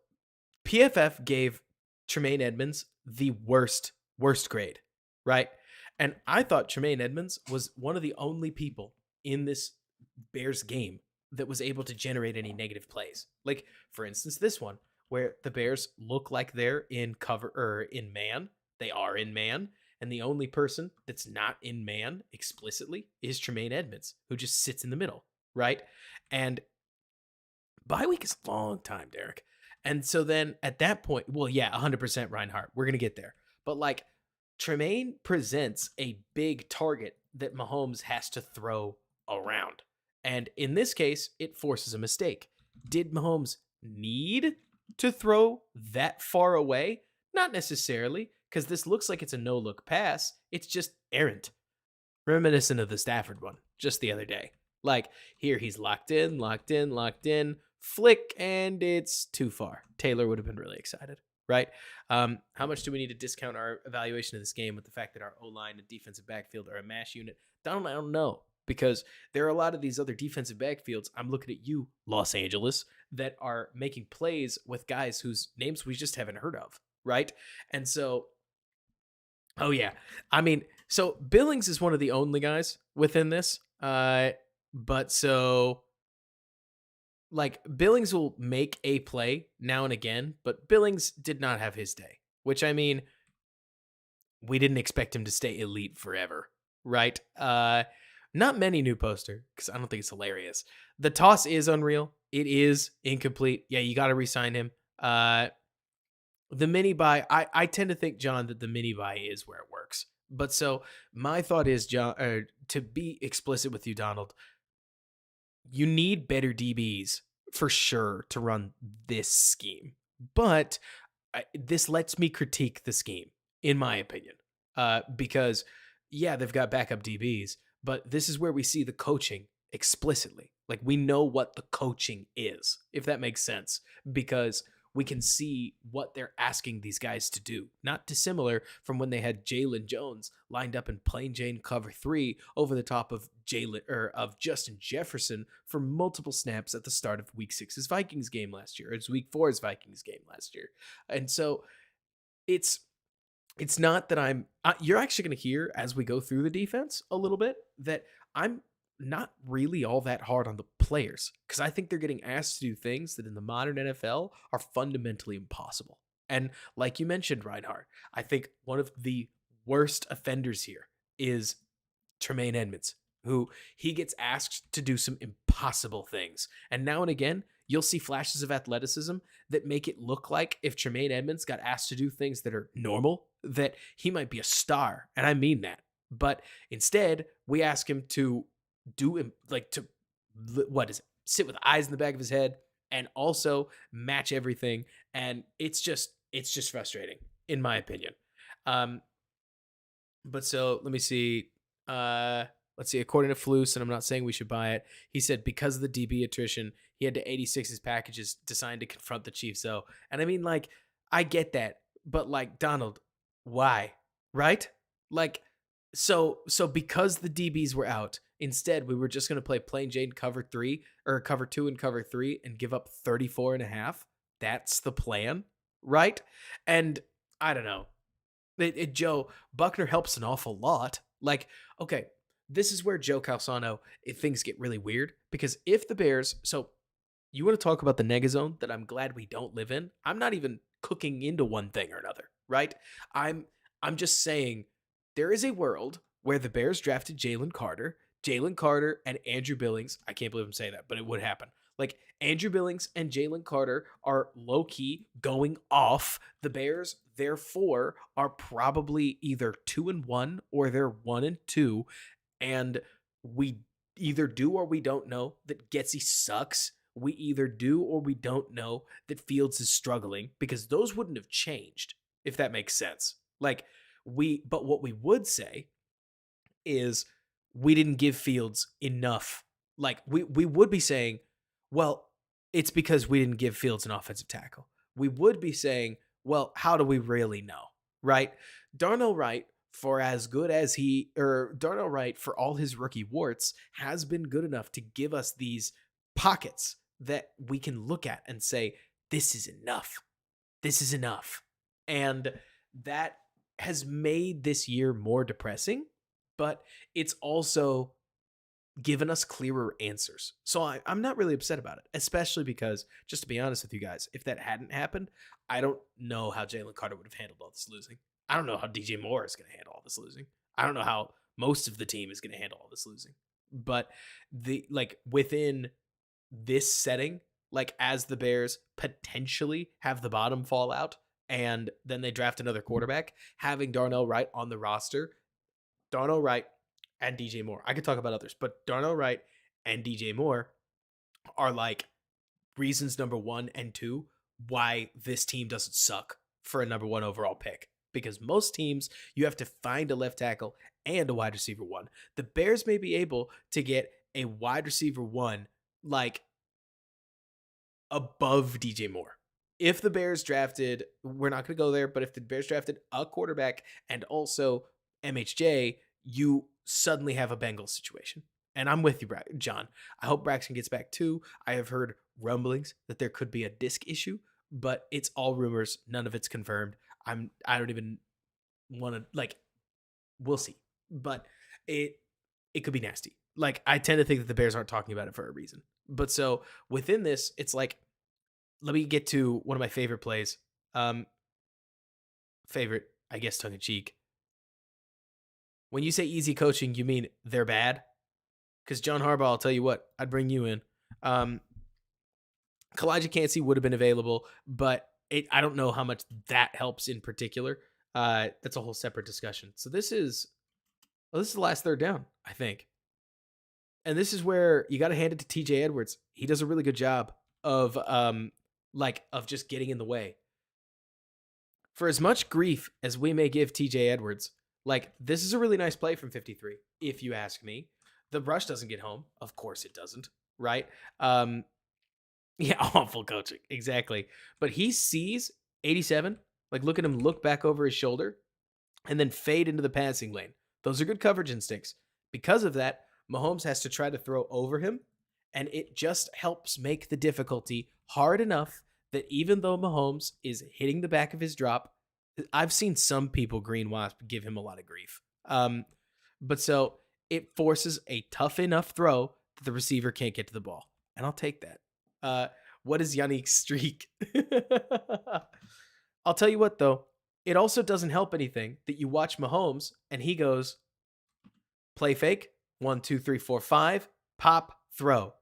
PFF gave Tremaine Edmonds the worst grade, right? And I thought Tremaine Edmonds was one of the only people in this Bears game that was able to generate any negative plays. Like, for instance, this one where the Bears look like they're in cover or in man. They are in man. And the only person that's not in man explicitly is Tremaine Edmonds, who just sits in the middle, right? And bye week is a long time, Derek. And so then at that point, well, yeah, 100% Reinhardt. We're going to get there. But like Tremaine presents a big target that Mahomes has to throw around. And in this case, it forces a mistake. Did Mahomes need to throw that far away? Not necessarily, because this looks like it's a no look pass. It's just errant, reminiscent of the Stafford one just the other day. Like, here he's locked in, locked in, locked in, flick, and it's too far. Taylor would have been really excited, right? How much do we need to discount our evaluation of this game with the fact that our O line and defensive backfield are a mash unit? Donald, I don't know, because there are a lot of these other defensive backfields. I'm looking at you, Los Angeles, that are making plays with guys whose names we just haven't heard of, right? And so, oh yeah, I mean, so Billings is one of the only guys within this. But so like Billings will make a play now and again, but Billings did not have his day, which I mean, we didn't expect him to stay elite forever, right? Not many new poster because I don't think it's hilarious. The toss is unreal. It is incomplete. Yeah, you got to resign him. The mini buy, I tend to think, John, that the mini buy is where it works. But so my thought is, John, to be explicit with you, Donald, you need better DBs for sure to run this scheme. But this lets me critique the scheme, in my opinion, because yeah, they've got backup DBs, but this is where we see the coaching explicitly. Like we know what the coaching is, if that makes sense, because we can see what they're asking these guys to do. Not dissimilar from when they had Jalen Jones lined up in plain Jane cover 3 over the top of Justin Jefferson for multiple snaps at the start of Week 6's Vikings game last year. It's Week 4's Vikings game last year, and so it's not that you're actually going to hear as we go through the defense a little bit that I'm not really all that hard on the players because I think they're getting asked to do things that in the modern NFL are fundamentally impossible. And like you mentioned, Reinhardt, I think one of the worst offenders here is Tremaine Edmonds, who he gets asked to do some impossible things. And now and again, you'll see flashes of athleticism that make it look like if Tremaine Edmonds got asked to do things that are normal, that he might be a star. And I mean that. But instead, we ask him to do like to what is it? Sit with eyes in the back of his head and also match everything. And it's just frustrating, in my opinion. Um, but so let me see. Let's see. According to Flus, and I'm not saying we should buy it, he said because of the DB attrition, he had to 86 his packages designed to confront the Chiefs. So, and I mean, like, I get that, but like Donald, why? Right? Like, so because the DBs were out, instead we were just gonna play plain Jane cover 3 or cover 2 and cover 3 and give up 34 and a half. That's the plan, right? And I don't know. Joe Buckner helps an awful lot. Like, okay, this is where Joe Calzano, if things get really weird, because if the Bears, so you want to talk about the negazone that I'm glad we don't live in. I'm not even cooking into one thing or another, right? I'm I'm just saying There is a world where the Bears drafted Jalen Carter and Andrew Billings. I can't believe I'm saying that, but it would happen. Like Andrew Billings and Jalen Carter are low key going off. The Bears, therefore, are probably either 2-1 or they're 1-2. And we either do or we don't know that Getsy sucks. We either do or we don't know that Fields is struggling, because those wouldn't have changed, if that makes sense. But what we would say is we didn't give Fields enough. Like we would be saying, well, it's because we didn't give Fields an offensive tackle. We would be saying, well, how do we really know? Right? Darnell Wright, for as good as Darnell Wright, for all his rookie warts, has been good enough to give us these pockets that we can look at and say, this is enough. This is enough. And that has made this year more depressing, but it's also given us clearer answers. So I'm not really upset about it, especially because, just to be honest with you guys, if that hadn't happened, I don't know how Jalen Carter would have handled all this losing. I don't know how DJ Moore is going to handle all this losing. I don't know how most of the team is going to handle all this losing. But within this setting, as the Bears potentially have the bottom fall out and then they draft another quarterback, having Darnell Wright on the roster, Darnell Wright and DJ Moore, I could talk about others, but Darnell Wright and DJ Moore are reasons number 1 and 2 why this team doesn't suck for a number 1 overall pick. Because most teams, you have to find a left tackle and a wide receiver 1. The Bears may be able to get a wide receiver 1 above DJ Moore. If the Bears drafted, we're not going to go there, but if the Bears drafted a quarterback and also MHJ, you suddenly have a Bengals situation. And I'm with you, John. I hope Braxton gets back too. I have heard rumblings that there could be a disc issue, but it's all rumors. None of it's confirmed. I don't even want to, we'll see. But it could be nasty. I tend to think that the Bears aren't talking about it for a reason. But so within this, it's let me get to one of my favorite plays. Favorite, I guess, tongue in cheek. When you say easy coaching, you mean they're bad? Because John Harbaugh, I'll tell you what, I'd bring you in. Kalijah Cansey would have been available, but I don't know how much that helps in particular. That's a whole separate discussion. So this is the last third down, I think. And this is where you got to hand it to TJ Edwards. He does a really good job of just getting in the way. For as much grief as we may give TJ Edwards, this is a really nice play from 53, if you ask me. The rush doesn't get home. Of course it doesn't, right? Yeah, awful coaching. Exactly. But he sees 87, look at him look back over his shoulder and then fade into the passing lane. Those are good coverage instincts. Because of that, Mahomes has to try to throw over him, and it just helps make the difficulty hard enough that even though Mahomes is hitting the back of his drop, I've seen some people, Green Wasp, give him a lot of grief. But so it forces a tough enough throw that the receiver can't get to the ball. And I'll take that. What is Yannick's streak? I'll tell you what, though. It also doesn't help anything that you watch Mahomes and he goes, play fake, 1, 2, 3, 4, 5, pop, throw.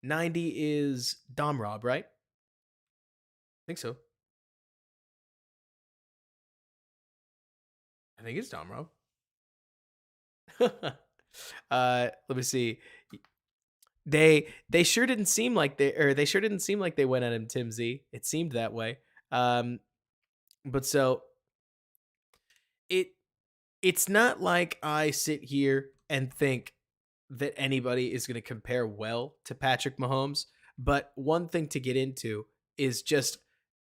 90 is Dom Rob, right? I think so. I think it's Dom Rob. Let me see. They sure didn't seem like they went at him, Tim Z. It seemed that way. But so it's not like I sit here and think that anybody is going to compare well to Patrick Mahomes. But one thing to get into is just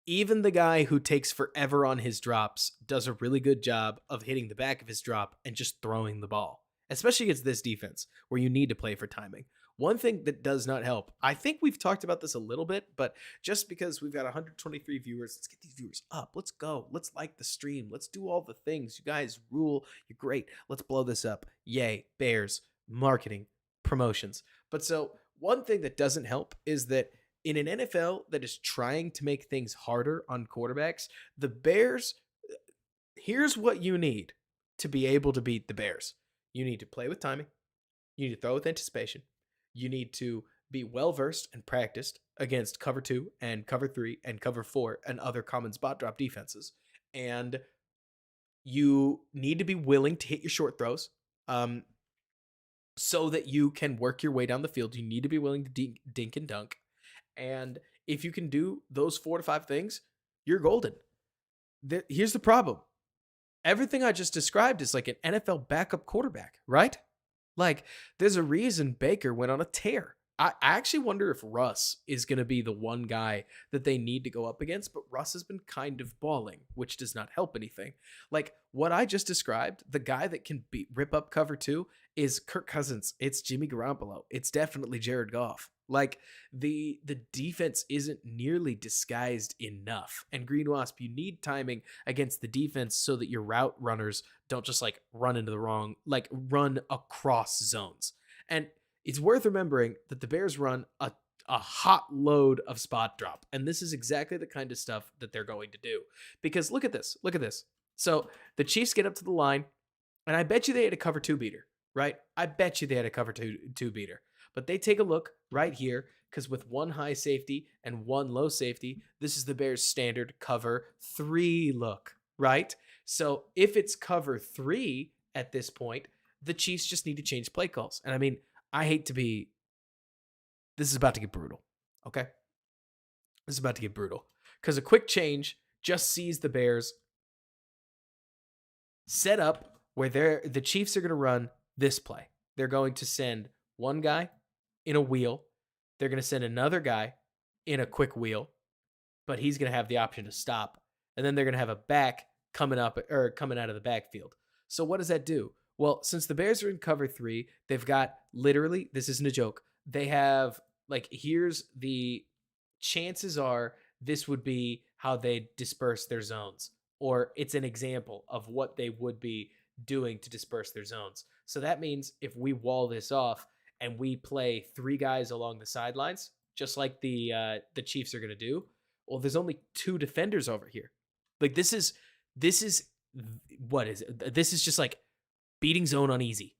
even the guy who takes forever on his drops does a really good job of hitting the back of his drop and just throwing the ball, especially against this defense where you need to play for timing. One thing that does not help, I think we've talked about this a little bit, but just because we've got 123 viewers, let's get these viewers up. Let's go. Let's like the stream. Let's do all the things. You guys rule. You're great. Let's blow this up. Yay, Bears, marketing, promotions. But so one thing that doesn't help is that in an NFL that is trying to make things harder on quarterbacks, the Bears Here's what you need to be able to beat the Bears. You need to play with timing. You need to throw with anticipation. You need to be well versed and practiced against cover 2 and cover 3 and cover 4 and other common spot drop defenses. And you need to be willing to hit your short throws. So that you can work your way down the field. You need to be willing to dink and dunk. And if you can do those 4 to 5 things, you're golden. Here's the problem. Everything I just described is like an NFL backup quarterback, right? Like, there's a reason Baker went on a tear. I actually wonder if Russ is going to be the one guy that they need to go up against, but Russ has been kind of balling, which does not help anything. Like, what I just described, the guy that can rip up cover 2 is Kirk Cousins. It's Jimmy Garoppolo. It's definitely Jared Goff. Like, the defense isn't nearly disguised enough. And Green Wasp, you need timing against the defense so that your route runners don't just like run into the wrong, like run across zones. And it's worth remembering that the Bears run a hot load of spot drop. And this is exactly the kind of stuff that they're going to do. Because look at this. Look at this. So the Chiefs get up to the line, and I bet you they had a cover 2 beater, right? I bet you they had a cover 2 beater. But they take a look right here, because with one high safety and one low safety, this is the Bears' standard cover 3 look, right? So if it's cover 3 at this point, the Chiefs just need to change play calls. And I mean, I hate to be, this is about to get brutal, okay? This is about to get brutal. Because a quick change just sees the Bears set up where the Chiefs are going to run this play. They're going to send one guy in a wheel. They're going to send another guy in a quick wheel, but he's going to have the option to stop. And then they're going to have a back coming out of the backfield. So what does that do? Well, since the Bears are in cover 3, they've got literally, this isn't a joke, they have, like, here's the chances are this would be how they disperse their zones, or it's an example of what they would be doing to disperse their zones. So that means if we wall this off and we play 3 guys along the sidelines, just like the Chiefs are going to do, well, there's only 2 defenders over here. Like, this is what is it? This is just like beating zone uneasy,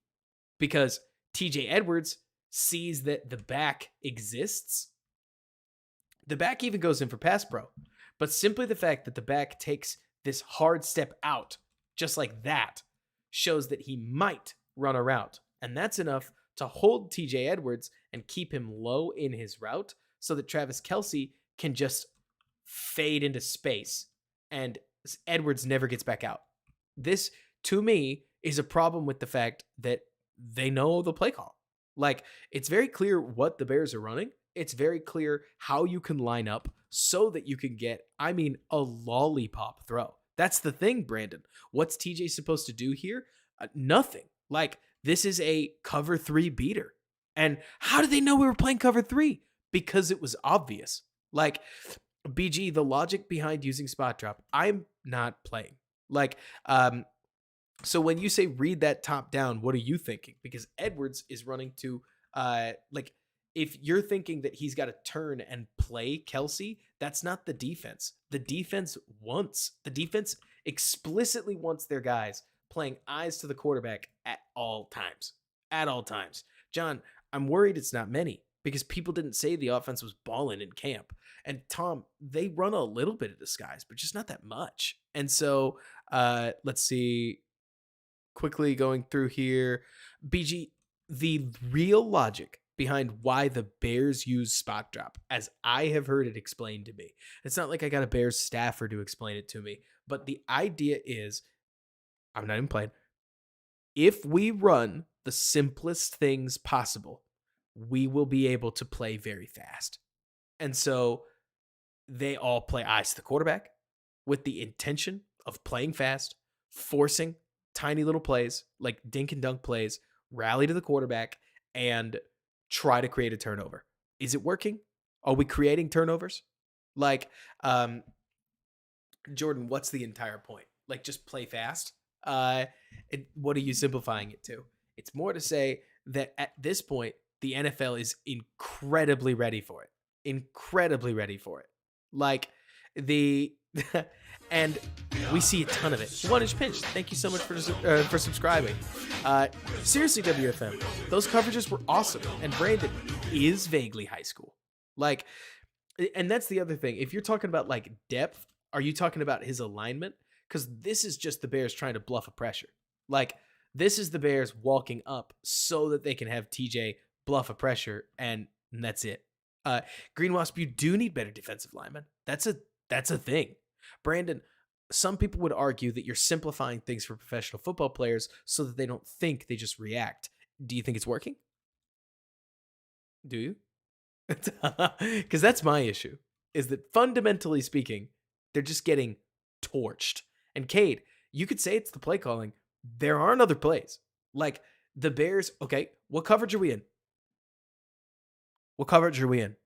because TJ Edwards sees that the back exists. The back even goes in for pass pro, but simply the fact that the back takes this hard step out just like that shows that he might run a route. And that's enough to hold TJ Edwards and keep him low in his route so that Travis Kelce can just fade into space and Edwards never gets back out. This, to me, is a problem with the fact that they know the play call. Like, it's very clear what the Bears are running. It's very clear how you can line up so that you can get, I mean, a lollipop throw. That's the thing, Brandon. What's TJ supposed to do here? Nothing. Like, this is a cover 3 beater. And how did they know we were playing cover 3? Because it was obvious. Like, BG, the logic behind using spot drop, I'm not playing. Like, so when you say read that top down, what are you thinking? Because Edwards is running to, like, if you're thinking that he's got to turn and play Kelce, that's not the defense. The defense explicitly wants their guys playing eyes to the quarterback at all times. At all times. John, I'm worried it's not many, because people didn't say the offense was balling in camp. And Tom, they run a little bit of disguise, but just not that much. And so let's see, quickly going through here. BG, the real logic behind why the Bears use spot drop, as I have heard it explained to me. It's not like I got a Bears staffer to explain it to me, but the idea is, I'm not even playing, if we run the simplest things possible, we will be able to play very fast. And so they all play eyes to the quarterback with the intention of playing fast, forcing tiny little plays, like dink and dunk plays, rally to the quarterback, and try to create a turnover. Is it working? Are we creating turnovers? Like, Jordan, what's the entire point? Like, just play fast? What are you simplifying it to? It's more to say that at this point, the NFL is incredibly ready for it. Incredibly ready for it. Like, And we see a ton of it. 1-inch pinch. Thank you so much for subscribing. Seriously, WFM, those coverages were awesome. And Brandon is vaguely high school. Like, and that's the other thing. If you're talking about like depth, are you talking about his alignment? Because this is just the Bears trying to bluff a pressure. Like, this is the Bears walking up so that they can have TJ bluff a pressure, and that's it. Green Wasp, you do need better defensive linemen. That's a thing. Brandon, some people would argue that you're simplifying things for professional football players so that they don't think, they just react. Do you think it's working? Do you? Because that's my issue, is that fundamentally speaking, they're just getting torched. And Cade, you could say it's the play calling. There aren't other plays. Like, the Bears, okay, what coverage are we in? What coverage are we in?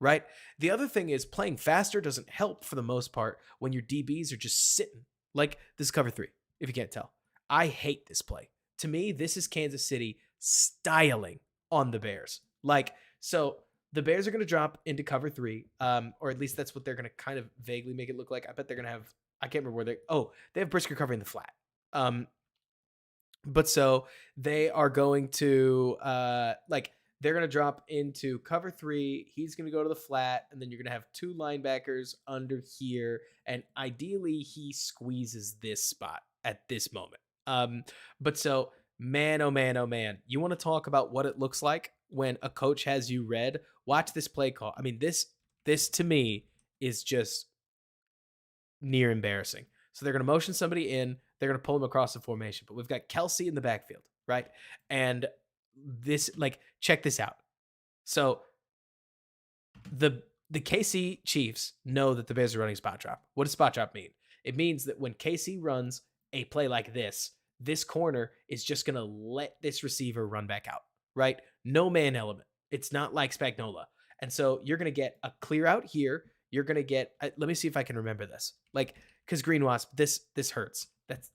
Right? The other thing is playing faster doesn't help for the most part when your DBs are just sitting. Like, this is cover 3, if you can't tell. I hate this play. To me, this is Kansas City styling on the Bears. Like, so the Bears are going to drop into cover 3, or at least that's what they're going to kind of vaguely make it look like. I bet they're going to have, I can't remember where they have Brisker covering the flat. But so they are going to, they're going to drop into cover 3. He's going to go to the flat, and then you're going to have 2 linebackers under here. And ideally, he squeezes this spot at this moment. But so, man, oh man, oh man. You want to talk about what it looks like when a coach has you read? Watch this play call. I mean, this to me is just near embarrassing. So they're going to motion somebody in. They're going to pull him across the formation. But we've got Kelsey in the backfield, right? And this, like, check this out. So the KC Chiefs know that the Bears are running spot drop. What does spot drop mean? It means that when KC runs a play like this corner is just going to let this receiver run back out, right? No man element. It's not like Spagnola. And so you're going to get a clear out here. You're going to get, let me see if I can remember this. Like, because Green Wasp, this hurts. That's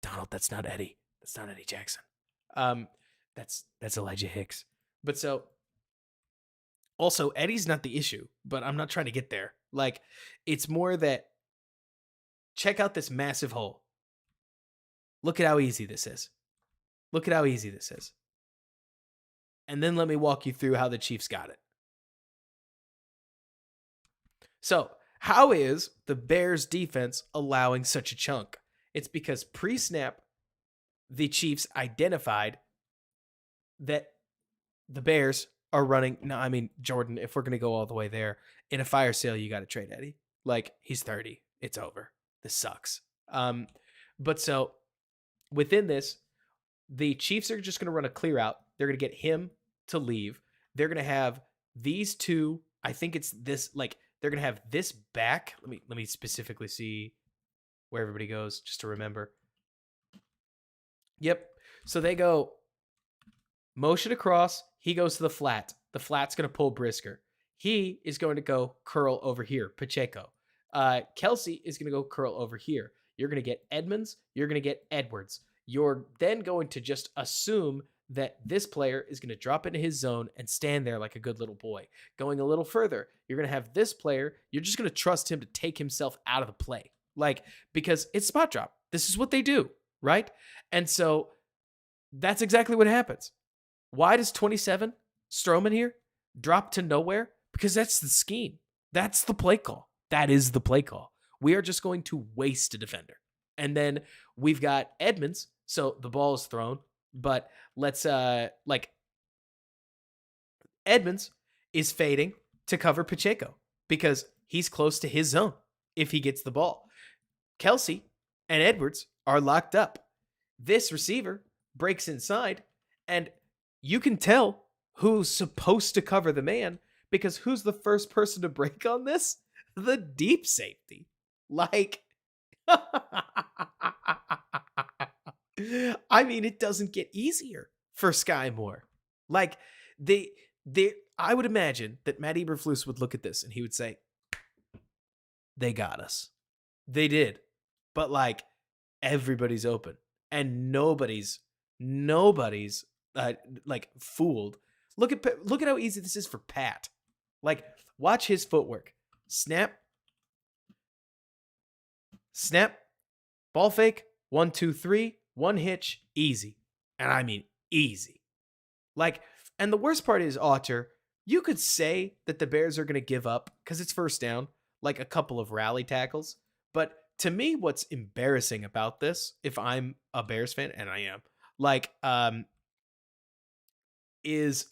Donald. That's not Eddie. That's not Eddie Jackson. That's Elijah Hicks. But so, also, Eddie's not the issue, but I'm not trying to get there. Like, it's more that, check out this massive hole. Look at how easy this is. Look at how easy this is. And then let me walk you through how the Chiefs got it. So, how is the Bears defense allowing such a chunk? It's because pre-snap, the Chiefs identified that the Bears are running. No, I mean, Jordan, if we're going to go all the way there, in a fire sale, you got to trade Eddie. Like, he's 30. It's over. This sucks. But so, within this, the Chiefs are just going to run a clear out. They're going to get him to leave. They're going to have these 2. I think it's this, like, they're going to have this back. Let me specifically see where everybody goes just to remember. Yep. So they go motion across. He goes to the flat. The flat's going to pull Brisker. He is going to go curl over here, Pacheco. Kelsey is going to go curl over here. You're going to get Edmonds. You're going to get Edwards. You're then going to just assume that this player is going to drop into his zone and stand there like a good little boy. Going a little further, you're going to have this player. You're just going to trust him to take himself out of the play. Like, because it's spot drop. This is what they do, right? And so that's exactly what happens. Why does 27, Stroman here, drop to nowhere? Because that's the scheme. That's the play call. That is the play call. We are just going to waste a defender. And then we've got Edmonds. So the ball is thrown, but let's Edmonds is fading to cover Pacheco because he's close to his zone if he gets the ball. Kelsey and Edwards are locked up. This receiver breaks inside, and you can tell who's supposed to cover the man because who's the first person to break on this? The deep safety. Like, I mean, it doesn't get easier for Sky Moore. Like, I would imagine that Matt Eberflus would look at this and he would say, they got us. They did. But, like, everybody's open. And nobody's like, fooled. Look at how easy this is for Pat. Like, watch his footwork. Snap. Snap, ball fake, 1-2-3, one hitch, easy. And I mean easy. Like, and the worst part is, Otter, you could say that the Bears are going to give up because it's first down, like a couple of rally tackles. But to me, what's embarrassing about this, if I'm a Bears fan, and I am, like, is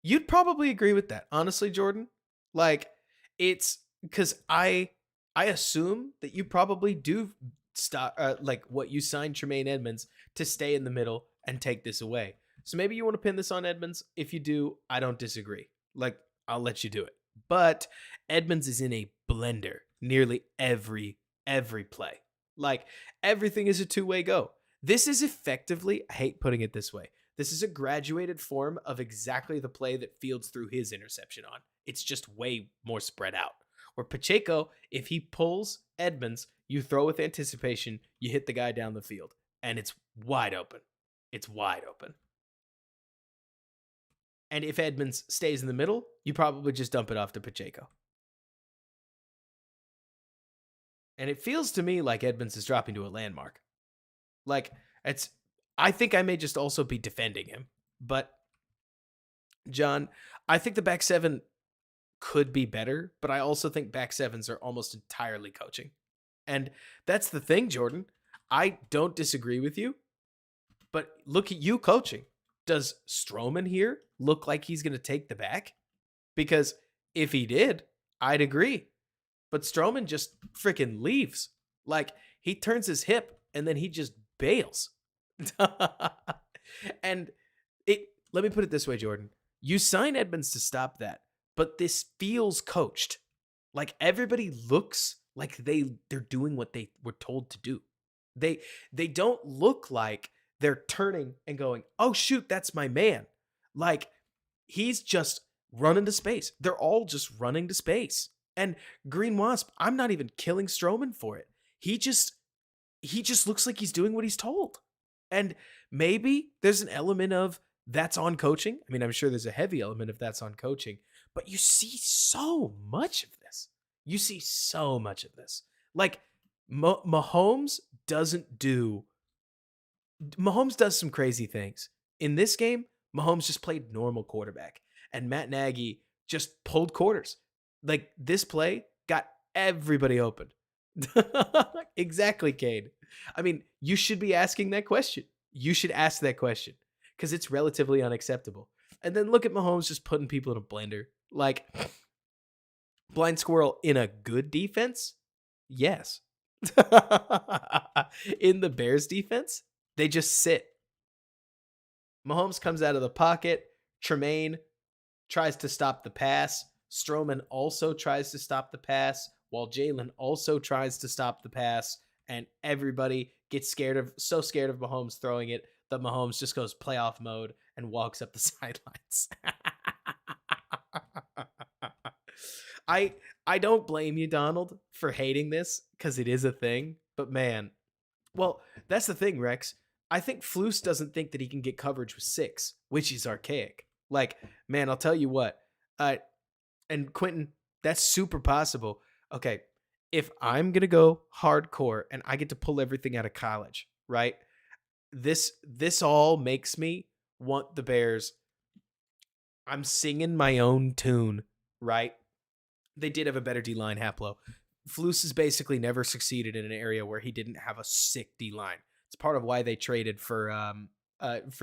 you'd probably agree with that, honestly, Jordan. Like, it's because I assume that you probably do stop like what you signed Tremaine Edmonds to stay in the middle and take this away. So maybe you want to pin this on Edmonds. If you do, I don't disagree. Like, I'll let you do it. But Edmonds is in a blender nearly every play. Like, everything is a two-way go. This is effectively, I hate putting it this way, this is a graduated form of exactly the play that Fields threw his interception on. It's just way more spread out. Where Pacheco, if he pulls Edmonds, you throw with anticipation, you hit the guy down the field, and it's wide open. It's wide open. And if Edmonds stays in the middle, you probably just dump it off to Pacheco. And it feels to me like Edmonds is dropping to a landmark. Like, I think I may just also be defending him. But, John, I think the back seven could be better, but I also think back sevens are almost entirely coaching. And that's the thing, Jordan. I don't disagree with you, but look at you coaching. Does Stroman here look like he's going to take the back? Because if he did, I'd agree. But Stroman just freaking leaves. Like, he turns his hip and then he just bails. And let me put it this way, Jordan. You sign Edmonds to stop that, but this feels coached. Like, everybody looks like they're doing what they were told to do. They don't look like they're turning and going, "Oh shoot, that's my man." Like, he's just running to space. They're all just running to space. And Green Wasp, I'm not even killing Stroman for it. He just looks like he's doing what he's told. And maybe there's an element of that's on coaching. I mean, I'm sure there's a heavy element of that's on coaching, but you see so much of this. You see so much of this. Like, Mahomes does some crazy things. In this game, Mahomes just played normal quarterback, and Matt Nagy just pulled quarters. Like, this play got everybody open. Exactly, Cade. I mean, you should be asking that question. You should ask that question because it's relatively unacceptable. And then look at Mahomes just putting people in a blender. Like, blind squirrel in a good defense? Yes. In the Bears defense, they just sit. Mahomes comes out of the pocket. Tremaine tries to stop the pass. Stroman also tries to stop the pass, while Jalen also tries to stop the pass. And everybody gets so scared of Mahomes throwing it that Mahomes just goes playoff mode and walks up the sidelines. I don't blame you, Donald, for hating this because it is a thing. But man, well, that's the thing, Rex. I think Flus doesn't think that he can get coverage with 6, which is archaic. Like, man, I'll tell you what. And Quentin, that's super possible. Okay, if I'm gonna go hardcore and I get to pull everything out of college, right? This all makes me want the Bears. I'm singing my own tune, right? They did have a better D-line, Haplo. Flus has basically never succeeded in an area where he didn't have a sick D-line. It's part of why they traded for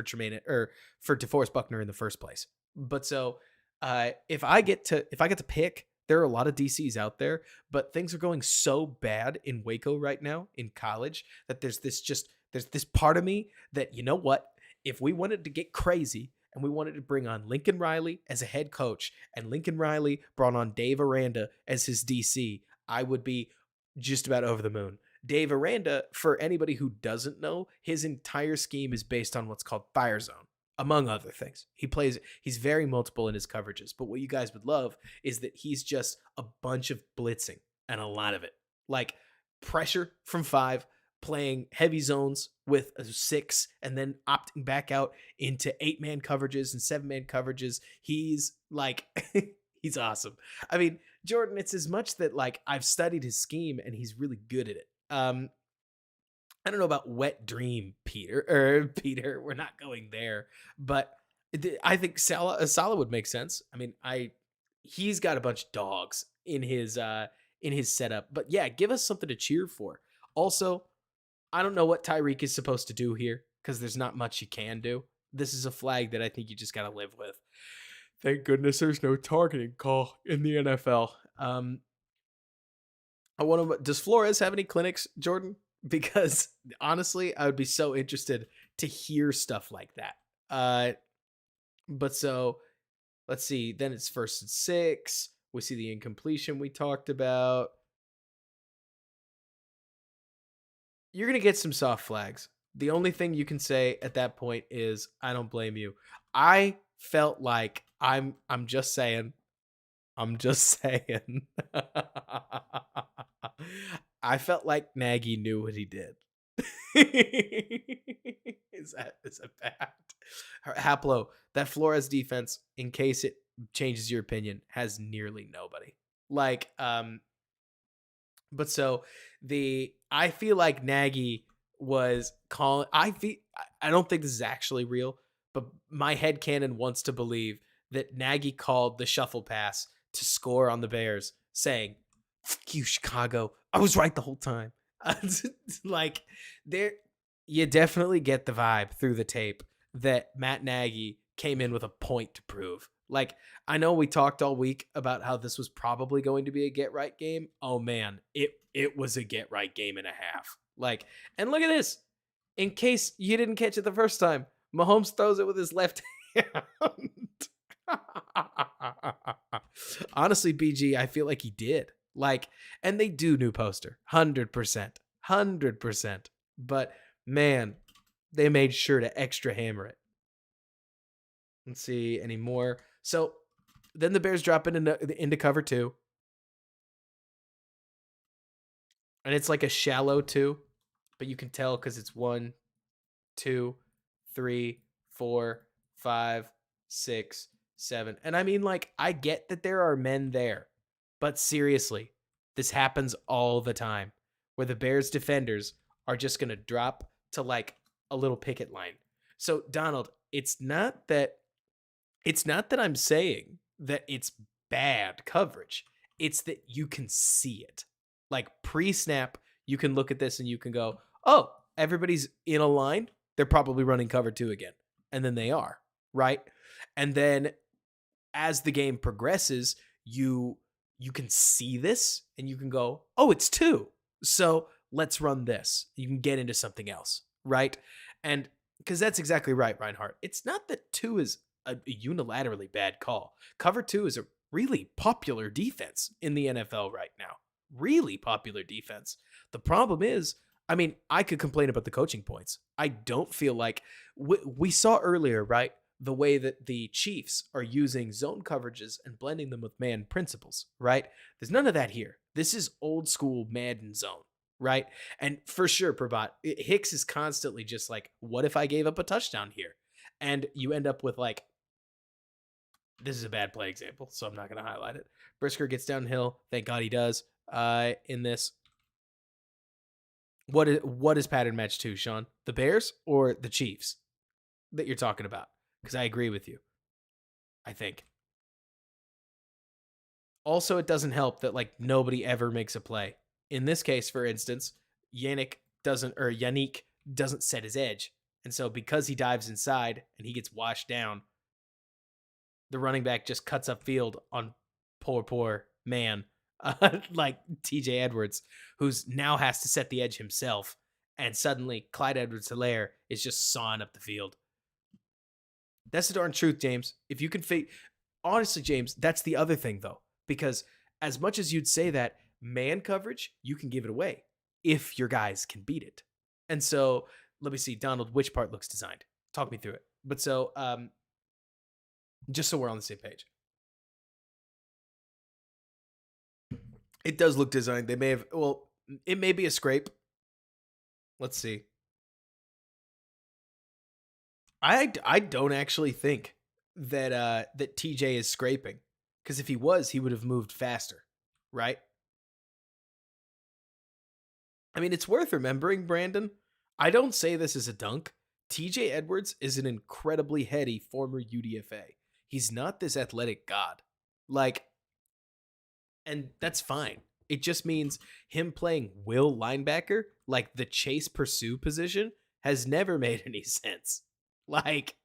Tremaine or for DeForest Buckner in the first place. But so if I get to pick, there are a lot of DCs out there, but things are going so bad in Waco right now in college that there's this part of me that, you know what, if we wanted to get crazy and we wanted to bring on Lincoln Riley as a head coach and Lincoln Riley brought on Dave Aranda as his DC, I would be just about over the moon. Dave Aranda, for anybody who doesn't know, his entire scheme is based on what's called Fire Zone, among other things. He's very multiple in his coverages, but what you guys would love is that he's just a bunch of blitzing and a lot of it. Like, pressure from 5, playing heavy zones with a 6, and then opting back out into 8-man coverages and 7-man coverages. He's like, he's awesome. I mean, Jordan, it's as much that like I've studied his scheme and he's really good at it. I don't know about wet dream, Peter. Or Peter, we're not going there, but I think Salah would make sense. I mean, he's got a bunch of dogs in his setup, but yeah, give us something to cheer for. Also, I don't know what Tyreek is supposed to do here because there's not much you can do. This is a flag that I think you just got to live with. Thank goodness there's no targeting call in the NFL. I want to. Does Flores have any clinics, Jordan? Because honestly, I would be so interested to hear stuff like that. But so let's see. Then it's 1st and 6. We see the incompletion we talked about. You're gonna get some soft flags. The only thing you can say at that point is, I don't blame you. I felt like I'm just saying. I'm just saying. I felt like Nagy knew what he did. Is that bad? Haplo, that Flores defense, in case it changes your opinion, has nearly nobody. Like, but so I feel like Nagy was calling. I don't think this is actually real, but my headcanon wants to believe that Nagy called the shuffle pass to score on the Bears, saying, "Fuck you, Chicago. I was right the whole time." Like, there, you definitely get the vibe through the tape that Matt Nagy came in with a point to prove. Like, I know we talked all week about how this was probably going to be a get right game. Oh man, it was a get right game and a half. Like, and look at this. In case you didn't catch it the first time, Mahomes throws it with his left hand. Honestly, BG, I feel like he did. Like, and they do new poster, 100%, 100%. But man, they made sure to extra hammer it. Let's see any more. So then the Bears drop into cover 2, and it's like a shallow 2, but you can tell because it's 1, 2, 3, 4, 5, 6, 7. And I mean, like, I get that there are men there, but seriously, this happens all the time where the Bears defenders are just going to drop to like a little picket line. So Donald, it's not that I'm saying that it's bad coverage. It's that you can see it. Like pre-snap, you can look at this and you can go, "Oh, everybody's in a line. They're probably running cover 2 again." And then they are, right? And then as the game progresses, you can see this and you can go, "Oh, it's 2. So, let's run this." You can get into something else, right? And because that's exactly right, Reinhardt. It's not that 2 is a unilaterally bad call. Cover 2 is a really popular defense in the NFL right now. Really popular defense. The problem is, I mean, I could complain about the coaching points. I don't feel like we saw earlier, right? The way that the Chiefs are using zone coverages and blending them with man principles, right? There's none of that here. This is old school Madden zone, right? And for sure, Prabat, Hicks is constantly just like, what if I gave up a touchdown here? And you end up with like, this is a bad play example, so I'm not going to highlight it. Brisker gets downhill. Thank God he does. In this, what is pattern match 2, Sean? The Bears or the Chiefs that you're talking about? Because I agree with you, I think. Also, it doesn't help that like nobody ever makes a play. In this case, for instance, Yannick doesn't set his edge. And so because he dives inside and he gets washed down, the running back just cuts up field on poor man, like TJ Edwards, who's now has to set the edge himself. And suddenly Clyde Edwards-Helaire is just sawing up the field. That's the darn truth, James. If you can honestly, James, that's the other thing though, because as much as you'd say that man coverage, you can give it away if your guys can beat it. And so let me see, Donald, which part looks designed? Talk me through it. But so, just so we're on the same page. It does look designed. They may have, well, it may be a scrape. Let's see. I don't actually think that that TJ is scraping, because if he was, he would have moved faster. right? I mean, it's worth remembering, Brandon. I don't say this as a dunk. TJ Edwards is an incredibly heady former UDFA. He's not this athletic god. Like, and that's fine. It just means him playing will linebacker, like the chase pursue position, has never made any sense. Like,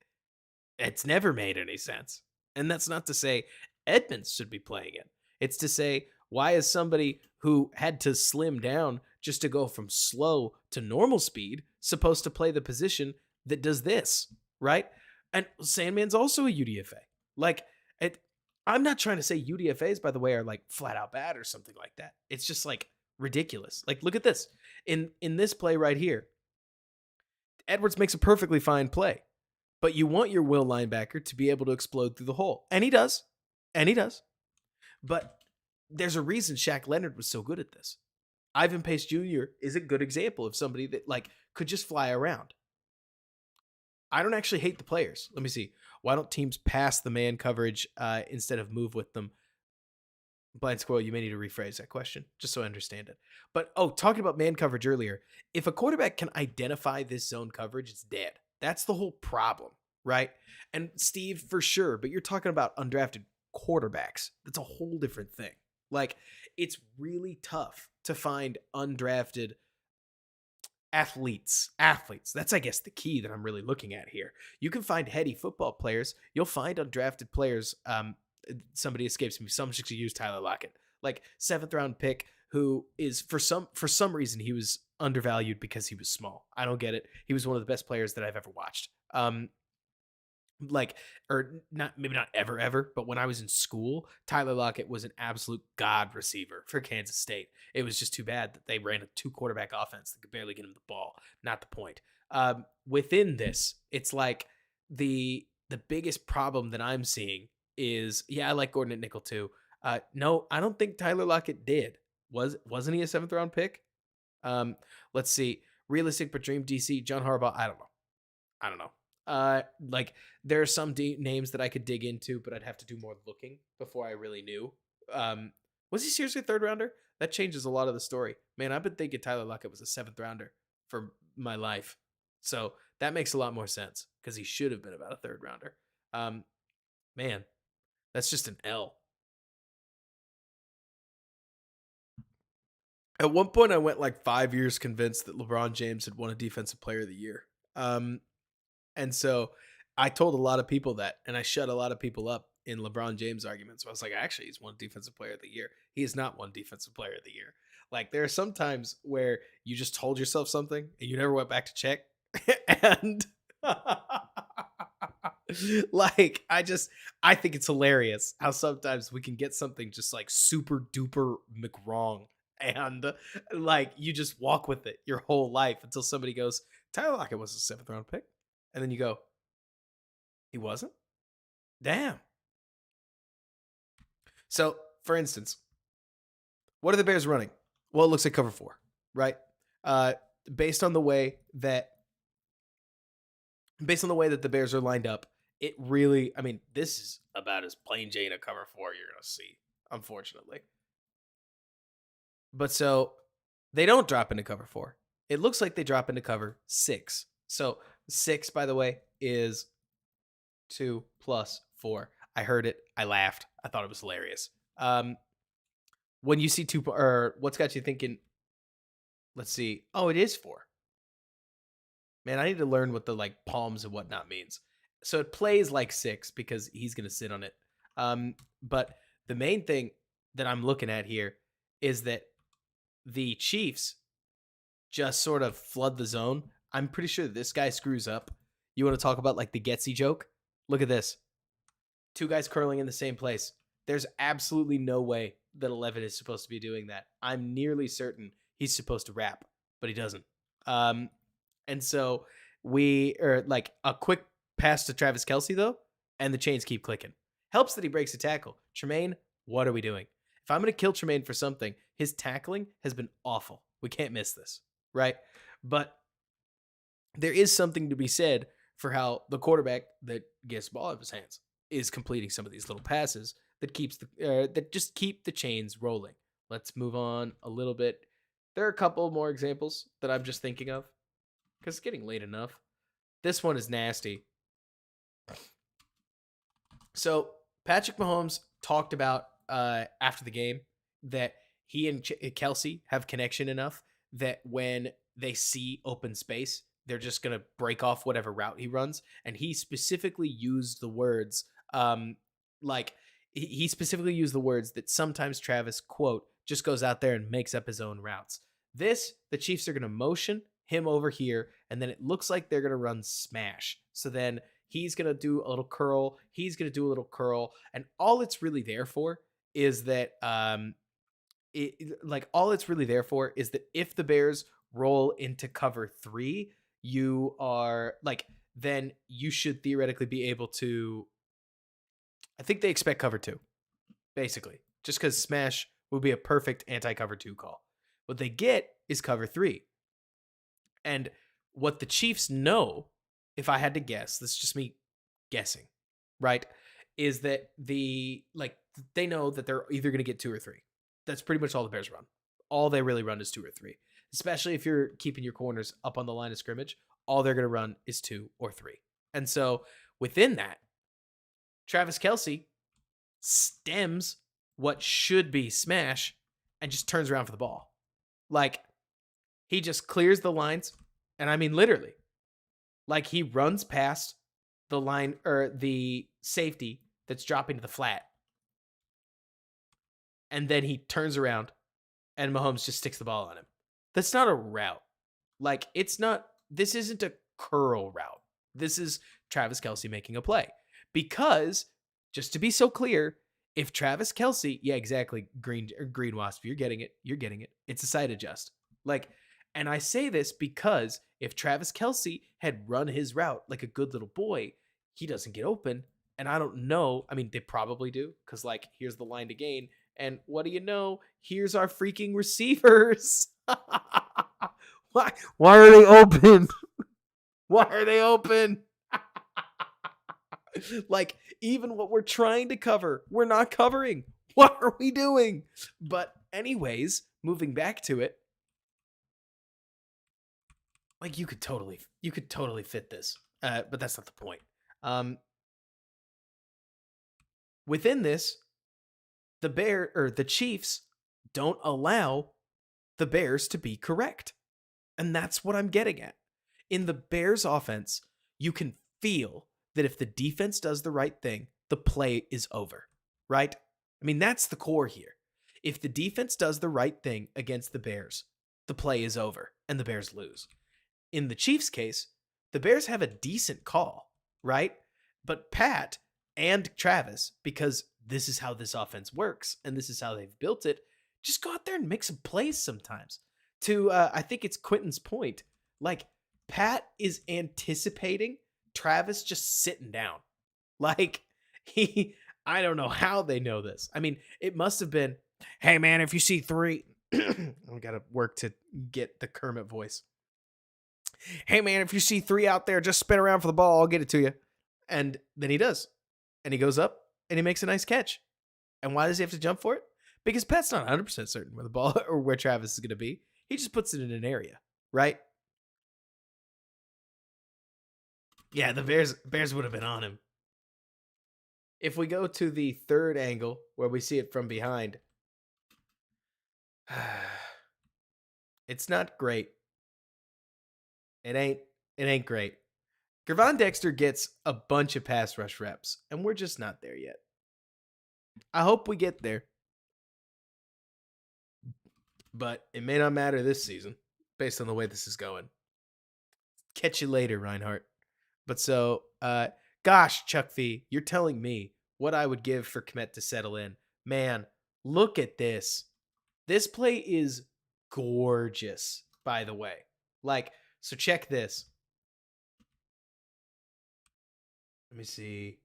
it's never made any sense. And that's not to say Edmonds should be playing it. It's to say, why is somebody who had to slim down just to go from slow to normal speed supposed to play the position that does this, right? And Sandman's also a UDFA. Like, it, I'm not trying to say UDFAs, by the way, are like flat out bad or something like that. It's just like ridiculous. Like, look at this. In this play right here, Edwards makes a perfectly fine play, but you want your will linebacker to be able to explode through the hole. And he does. And he does. But there's a reason Shaq Leonard was so good at this. Ivan Pace Jr. is a good example of somebody that like could just fly around. I don't actually hate the players. Let me see. Why don't teams pass the man coverage instead of move with them? Blind squirrel, you may need to rephrase that question just so I understand it. But talking about man coverage earlier, if a quarterback can identify this zone coverage, it's dead. That's the whole problem, right? And Steve, for sure, but you're talking about undrafted quarterbacks. That's a whole different thing. Like, it's really tough to find undrafted athletes. That's, I guess, the key that I'm really looking at here. You can find heady football players. You'll find undrafted players. Somebody escapes me. Some should use Tyler Lockett, like 7th round pick, who is for some reason he was undervalued because he was small. I don't get it. He was one of the best players that I've ever watched. Like, or not, maybe not ever, but when I was in school, Tyler Lockett was an absolute god receiver for Kansas State. It was just too bad that they ran a 2 quarterback offense that could barely get him the ball. Not the point. Within this, it's like the biggest problem that I'm seeing is, yeah, I like Gordon at nickel too. No, I don't think Tyler Lockett did. Wasn't he a 7th round pick? Let's see. Realistic but dream DC, John Harbaugh. I don't know. Like, there are some names that I could dig into, but I'd have to do more looking before I really knew. Was he seriously a 3rd rounder? That changes a lot of the story. Man, I've been thinking Tyler Lockett was a 7th rounder for my life. So that makes a lot more sense because he should have been about a 3rd rounder. Man, that's just an L. At one point, I went like 5 years convinced that LeBron James had won a Defensive Player of the Year. And so I told a lot of people that, and I shut a lot of people up in LeBron James arguments. So I was like, actually, he's won Defensive Player of the Year. He has not won Defensive Player of the Year. Like, there are some times where you just told yourself something and you never went back to check. And like, I think it's hilarious how sometimes we can get something just like super duper McWrong. And like, you just walk with it your whole life until somebody goes, Tyler Lockett was a 7th round pick. And then you go, he wasn't? Damn. So, for instance, what are the Bears running? Well, it looks like cover 4, right? Based on the way that the Bears are lined up, it really, I mean, this is about as plain Jane a cover 4 you're going to see, unfortunately. But so they don't drop into cover 4. It looks like they drop into cover 6. So 6, by the way, is 2 plus 4. I heard it. I laughed. I thought it was hilarious. When you see 2, or what's got you thinking? Let's see. Oh, it is 4. Man, I need to learn what the like palms and whatnot means. So it plays like 6 because he's going to sit on it. But the main thing that I'm looking at here is that the Chiefs just sort of flood the zone. I'm pretty sure this guy screws up. You want to talk about like the Getsy joke? Look at this. 2 guys curling in the same place. There's absolutely no way that 11 is supposed to be doing that. I'm nearly certain he's supposed to rap, but he doesn't. And so we are like a quick pass to Travis Kelce though, and the chains keep clicking. Helps that he breaks a tackle. Tremaine, what are we doing? If I'm going to kill Tremaine for something, his tackling has been awful. We can't miss this, right? But there is something to be said for how the quarterback that gets the ball out of his hands is completing some of these little passes that keeps that just keep the chains rolling. Let's move on a little bit. There are a couple more examples that I'm just thinking of because it's getting late enough. This one is nasty. So Patrick Mahomes talked about after the game that he and Kelsey have connection enough that when they see open space, they're just gonna break off whatever route he runs. And he specifically used the words, like he specifically used the words that sometimes Travis quote just goes out there and makes up his own routes. The Chiefs are gonna motion him over here, and then it looks like they're gonna run smash. So then he's going to do a little curl. He's going to do a little curl. And all it's really there for is that, all it's really there for is that if the Bears roll into cover 3, you are like, then you should theoretically be able to, I think they expect cover 2, basically, just because smash would be a perfect anti-cover 2 call. What they get is cover 3. And what the Chiefs know, if I had to guess, this is just me guessing, right, is that they know that they're either going to get 2 or 3. That's pretty much all the Bears run. All they really run is 2 or 3, especially if you're keeping your corners up on the line of scrimmage. All they're going to run is 2 or 3. And so within that, Travis Kelsey stems what should be smash and just turns around for the ball. Like, he just clears the lines, and I mean literally. Like, he runs past the line or the safety that's dropping to the flat. And then he turns around and Mahomes just sticks the ball on him. That's not a route. Like, this isn't a curl route. This is Travis Kelsey making a play. Because, just to be so clear, if Travis Kelsey, yeah, exactly, Green Wasp, you're getting it. It's a side adjust. Like, and I say this because if Travis Kelsey had run his route like a good little boy, he doesn't get open. And I don't know. I mean, they probably do because, like, here's the line to gain. And what do you know? Here's our freaking receivers. Why are they open? Why are they open? Like, even what we're trying to cover, we're not covering. What are we doing? But anyways, moving back to it, like, you could totally fit this, but that's not the point. Within this, the Chiefs don't allow the Bears to be correct, and that's what I'm getting at. In the Bears offense, you can feel that if the defense does the right thing, the play is over, right? I mean, that's the core here. If the defense does the right thing against the Bears, the play is over, and the Bears lose. In the Chiefs' case, the Bears have a decent call, right? But Pat and Travis, because this is how this offense works and this is how they've built it, just go out there and make some plays sometimes. To, I think it's Quentin's point, like, Pat is anticipating Travis just sitting down. Like, I don't know how they know this. I mean, it must have been, hey man, if you see 3, I gotta work to get the Kermit voice. Hey man, if you see 3 out there, just spin around for the ball. I'll get it to you. And then he does. And he goes up and he makes a nice catch. And why does he have to jump for it? Because Pat's not 100% certain where the ball or where Travis is going to be. He just puts it in an area, right? Yeah, the Bears would have been on him. If we go to the third angle where we see it from behind, it's not great. It ain't great. Gervon Dexter gets a bunch of pass rush reps, and we're just not there yet. I hope we get there. But it may not matter this season, based on the way this is going. Catch you later, Reinhardt. But so, gosh, Chuck V, you're telling me what I would give for Kmet to settle in. Man, look at this. This play is gorgeous, by the way. Like, so check this. Let me see.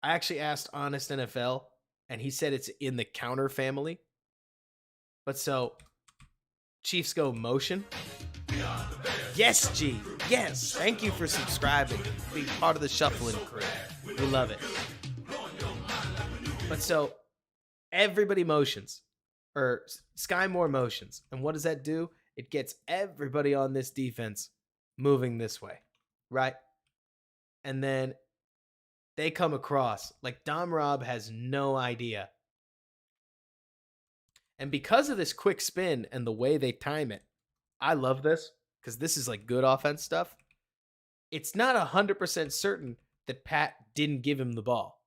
I actually asked Honest NFL, and he said it's in the counter family. But so, Chiefs go motion. Yes, G. Yes. Thank you for subscribing. Being part of the shuffling crew. We love it. But so, everybody motions. or sky more motions. And what does that do? It gets everybody on this defense moving this way, right? And then they come across like Dom Rob has no idea. And because of this quick spin and the way they time it, I love this because this is like good offense stuff. It's not 100% certain that Pat didn't give him the ball.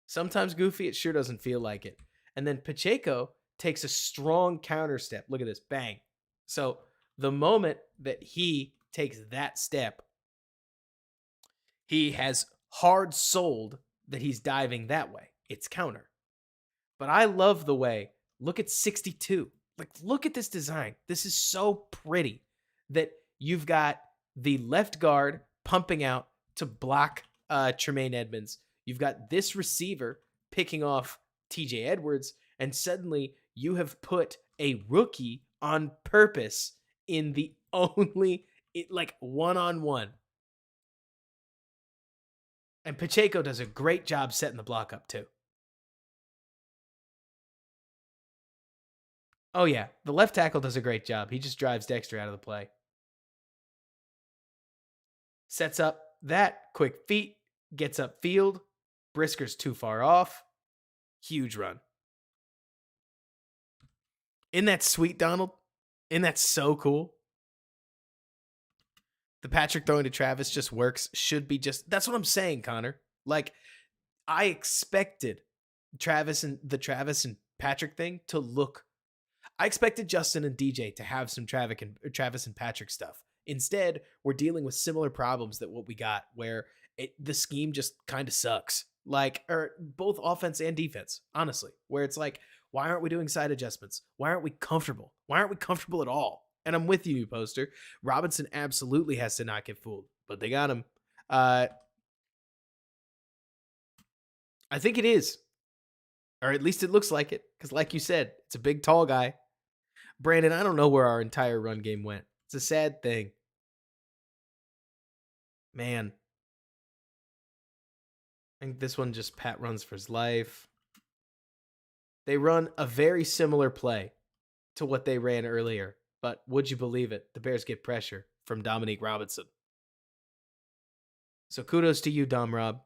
Sometimes Goofy, it sure doesn't feel like it. And then Pacheco takes a strong counter step. Look at this, bang. So the moment that he takes that step, he has hard sold that he's diving that way. It's counter. But I love the way, look at 62. Like, look at this design. This is so pretty that you've got the left guard pumping out to block Tremaine Edmonds. You've got this receiver picking off TJ Edwards, and suddenly you have put a rookie on purpose in the only, like, one-on-one. And Pacheco does a great job setting the block up, too. Oh, yeah. The left tackle does a great job. He just drives Dexter out of the play. Sets up that quick feet, gets upfield. Brisker's too far off. Huge run. Isn't that sweet, Donald? Isn't that so cool? The Patrick throwing to Travis just works. Should be just... That's what I'm saying, Connor. Like, I expected Travis and Patrick thing to look... I expected Justin and DJ to have some Travis and Patrick stuff. Instead, we're dealing with similar problems that what we got, where the scheme just kind of sucks. Like, or both offense and defense, honestly, where it's like, why aren't we doing side adjustments? Why aren't we comfortable? Why aren't we comfortable at all? And I'm with you, Poster. Robinson absolutely has to not get fooled, but they got him. I think it is. Or at least it looks like it. Because like you said, it's a big, tall guy. Brandon, I don't know where our entire run game went. It's a sad thing. Man. I think this one just Pat runs for his life. They run a very similar play to what they ran earlier. But would you believe it? The Bears get pressure from Dominique Robinson. So kudos to you, Dom Rob.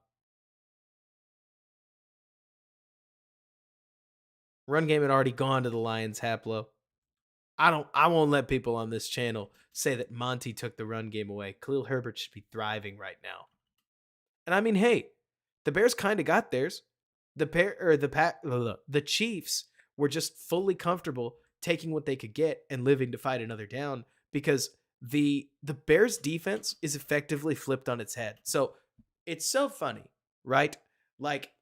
Run game had already gone to the Lions, Haplo. I won't let people on this channel say that Monty took the run game away. Khalil Herbert should be thriving right now. And I mean, hey, the Bears kind of got theirs. The Chiefs were just fully comfortable taking what they could get and living to fight another down because the Bears defense is effectively flipped on its head. So it's so funny, right? Like,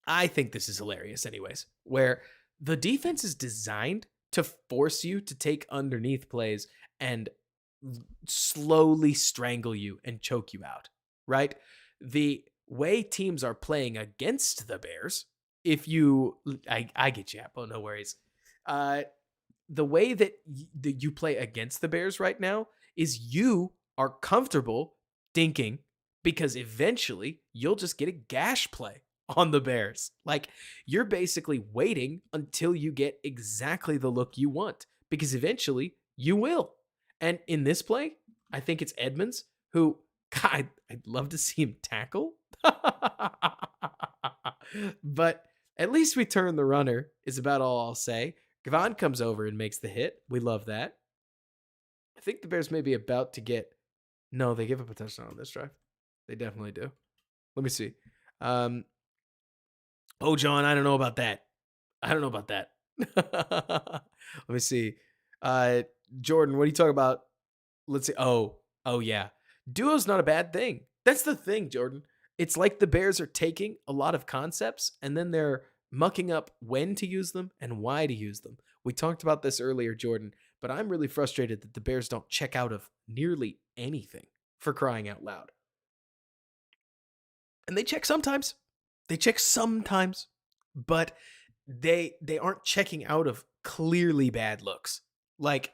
I think this is hilarious anyways, where the defense is designed to force you to take underneath plays and slowly strangle you and choke you out, right? The way teams are playing against the Bears, I get you, Apple, no worries. The way that you play against the Bears right now is you are comfortable dinking because eventually you'll just get a gash play on the Bears. Like, you're basically waiting until you get exactly the look you want because eventually you will. And in this play, I think it's Edmonds who, God, I'd love to see him tackle. But at least we turn the runner is about all I'll say. Gavon comes over and makes the hit. We love that. I think the Bears may be about to get... No, they give up a touchdown on this drive. They definitely do. Let me see. Oh, John, I don't know about that. Let me see. Jordan, what are you talking about? Let's see. Oh, yeah. Duo's not a bad thing. That's the thing, Jordan. It's like the Bears are taking a lot of concepts and then they're mucking up when to use them and why to use them. We talked about this earlier, Jordan, but I'm really frustrated that the Bears don't check out of nearly anything, for crying out loud. And they check sometimes. But they aren't checking out of clearly bad looks, like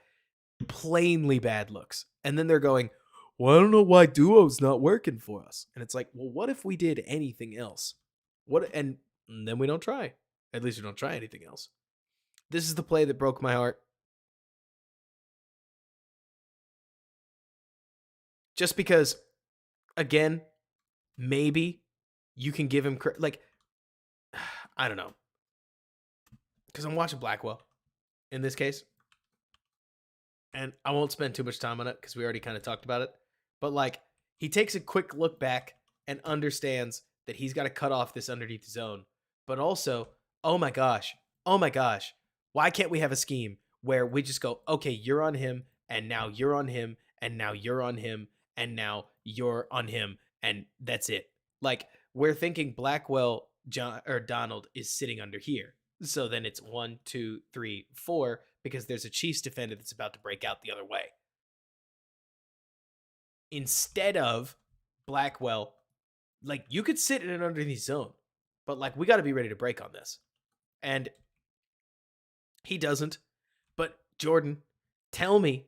plainly bad looks. And then they're going, well, I don't know why Duo's not working for us. And it's like, well, what if we did anything else? And then we don't try. At least we don't try anything else. This is the play that broke my heart. Just because, again, maybe you can give him like, I don't know, because I'm watching Blackwell in this case, and I won't spend too much time on it because we already kind of talked about it. But like, he takes a quick look back and understands that he's got to cut off this underneath zone. But also, oh my gosh, oh my gosh, why can't we have a scheme where we just go, okay, you're on him, and now you're on him, and now you're on him, and now you're on him, and that's it. Like, we're thinking Blackwell John or Donald is sitting under here. So then it's 1, 2, 3, 4 because there's a Chiefs defender that's about to break out the other way. Instead of Blackwell, like, you could sit in an underneath zone, but like, we got to be ready to break on this. And he doesn't. But Jordan, tell me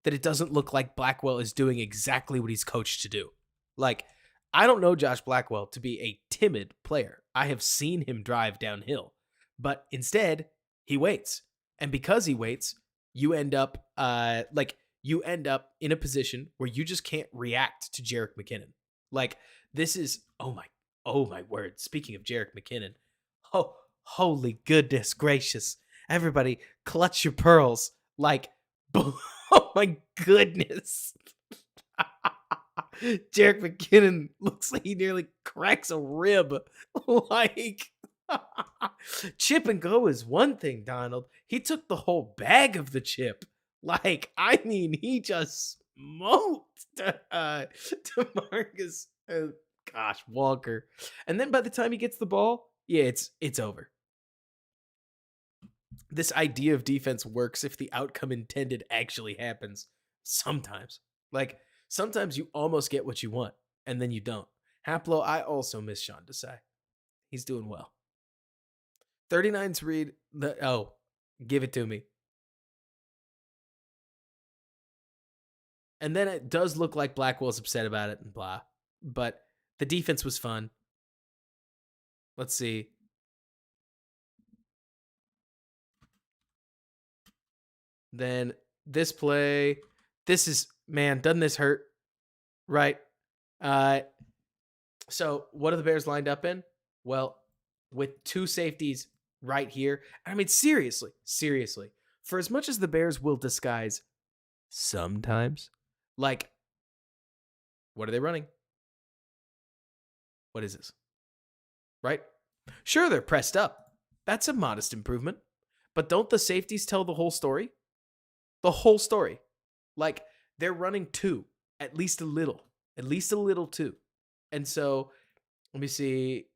that it doesn't look like Blackwell is doing exactly what he's coached to do. Like, I don't know Josh Blackwell to be a timid player. I have seen him drive downhill, but instead he waits. And because he waits, you end up in a position where you just can't react to Jerick McKinnon. Like, this is oh my word. Speaking of Jerick McKinnon, oh, holy goodness gracious. Everybody clutch your pearls. Like, oh my goodness. Jerick McKinnon looks like he nearly cracks a rib. Like, chip and go is one thing, Donald. He took the whole bag of the chip. Like, I mean, he just smoked to Marcus. Gosh, Walker. And then by the time he gets the ball, yeah, it's over. This idea of defense works if the outcome intended actually happens. Sometimes. Like, sometimes you almost get what you want, and then you don't. Haplo, I also miss Sean Desai. He's doing well. 39's read. Give it to me. And then it does look like Blackwell's upset about it and blah. But the defense was fun. Let's see. Then this play. This is, man, doesn't this hurt? Right? So what are the Bears lined up in? Well, with two safeties right here. I mean, seriously. For as much as the Bears will disguise sometimes, like, what are they running? What is this? Right? Sure, they're pressed up. That's a modest improvement. But don't the safeties tell the whole story? The whole story. Like, they're running two, at least a little too. And so, let me see.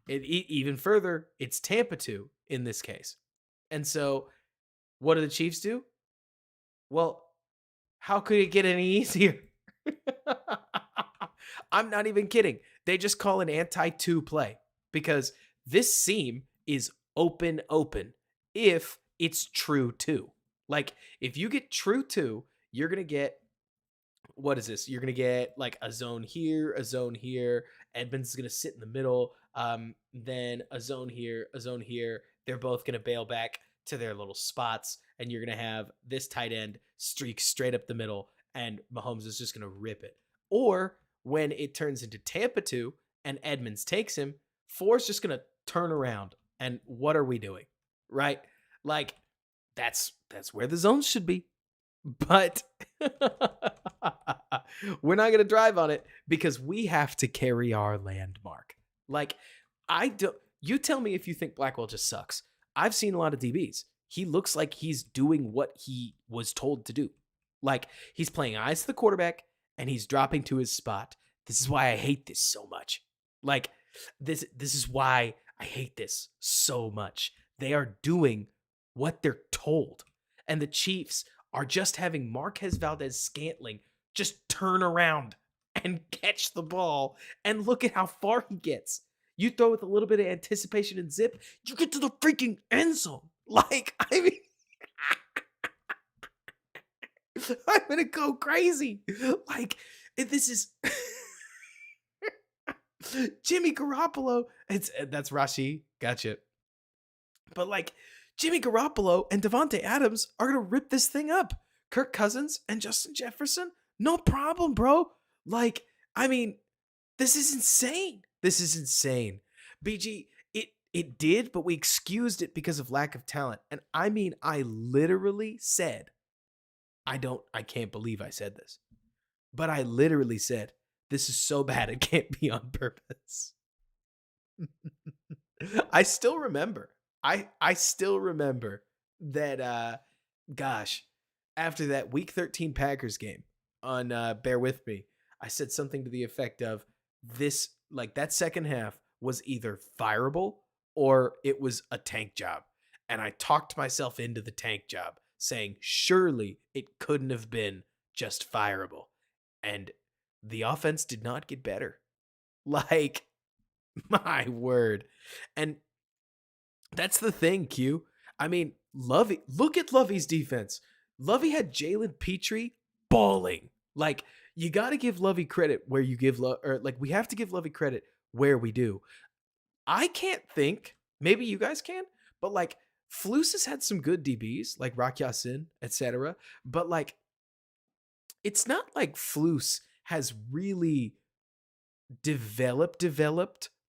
Even further, it's Tampa 2 in this case. And so, what do the Chiefs do? Well, how could it get any easier? I'm not even kidding. They just call an anti-2 play because this seam is open if it's true 2. Like, if you get true 2, you're going to get, what is this? You're going to get like a zone here. Edmonds is going to sit in the middle. Then a zone here. They're both going to bail back to their little spots, and you're going to have this tight end streak straight up the middle, and Mahomes is just going to rip it. Or when it turns into Tampa 2 and Edmonds takes him, 4 is just going to turn around. And what are we doing? Right? Like, that's where the zones should be. But we're not going to drive on it because we have to carry our landmark. Like, you tell me if you think Blackwell just sucks. I've seen a lot of DBs. He looks like he's doing what he was told to do. Like, he's playing eyes to the quarterback and he's dropping to his spot. This is why I hate this so much. Like, this is why I hate this so much. They are doing what they're told. And the Chiefs are just having Marquez Valdez-Scantling just turn around and catch the ball. And look at how far he gets. You throw with a little bit of anticipation and zip, you get to the freaking end zone. Like, I mean, I'm going to go crazy. Like, this is Jimmy Garoppolo. That's Rashi. Gotcha. But like Jimmy Garoppolo and Devontae Adams are gonna rip this thing up. Kirk Cousins and Justin Jefferson, no problem, bro. Like, I mean, this is insane. This is insane. BG, it did, but we excused it because of lack of talent. And I mean, I literally said, I can't believe I said this. But I literally said, this is so bad it can't be on purpose. I still remember. I still remember that gosh, after that week 13 Packers game on Bear With Me, I said something to the effect of this, like that second half was either fireable or it was a tank job. And I talked myself into the tank job, saying surely it couldn't have been just fireable. And the offense did not get better. Like, my word. And that's the thing, Q. I mean, Lovey, look at Lovey's defense. Lovey had Jalen Petrie balling. Like, you got to give Lovey credit where you give or like we have to give Lovey credit where we do. I can't think, maybe you guys can, but like Flus has had some good DBs, like Rock Yassin, etc. But like, it's not like Flus has really developed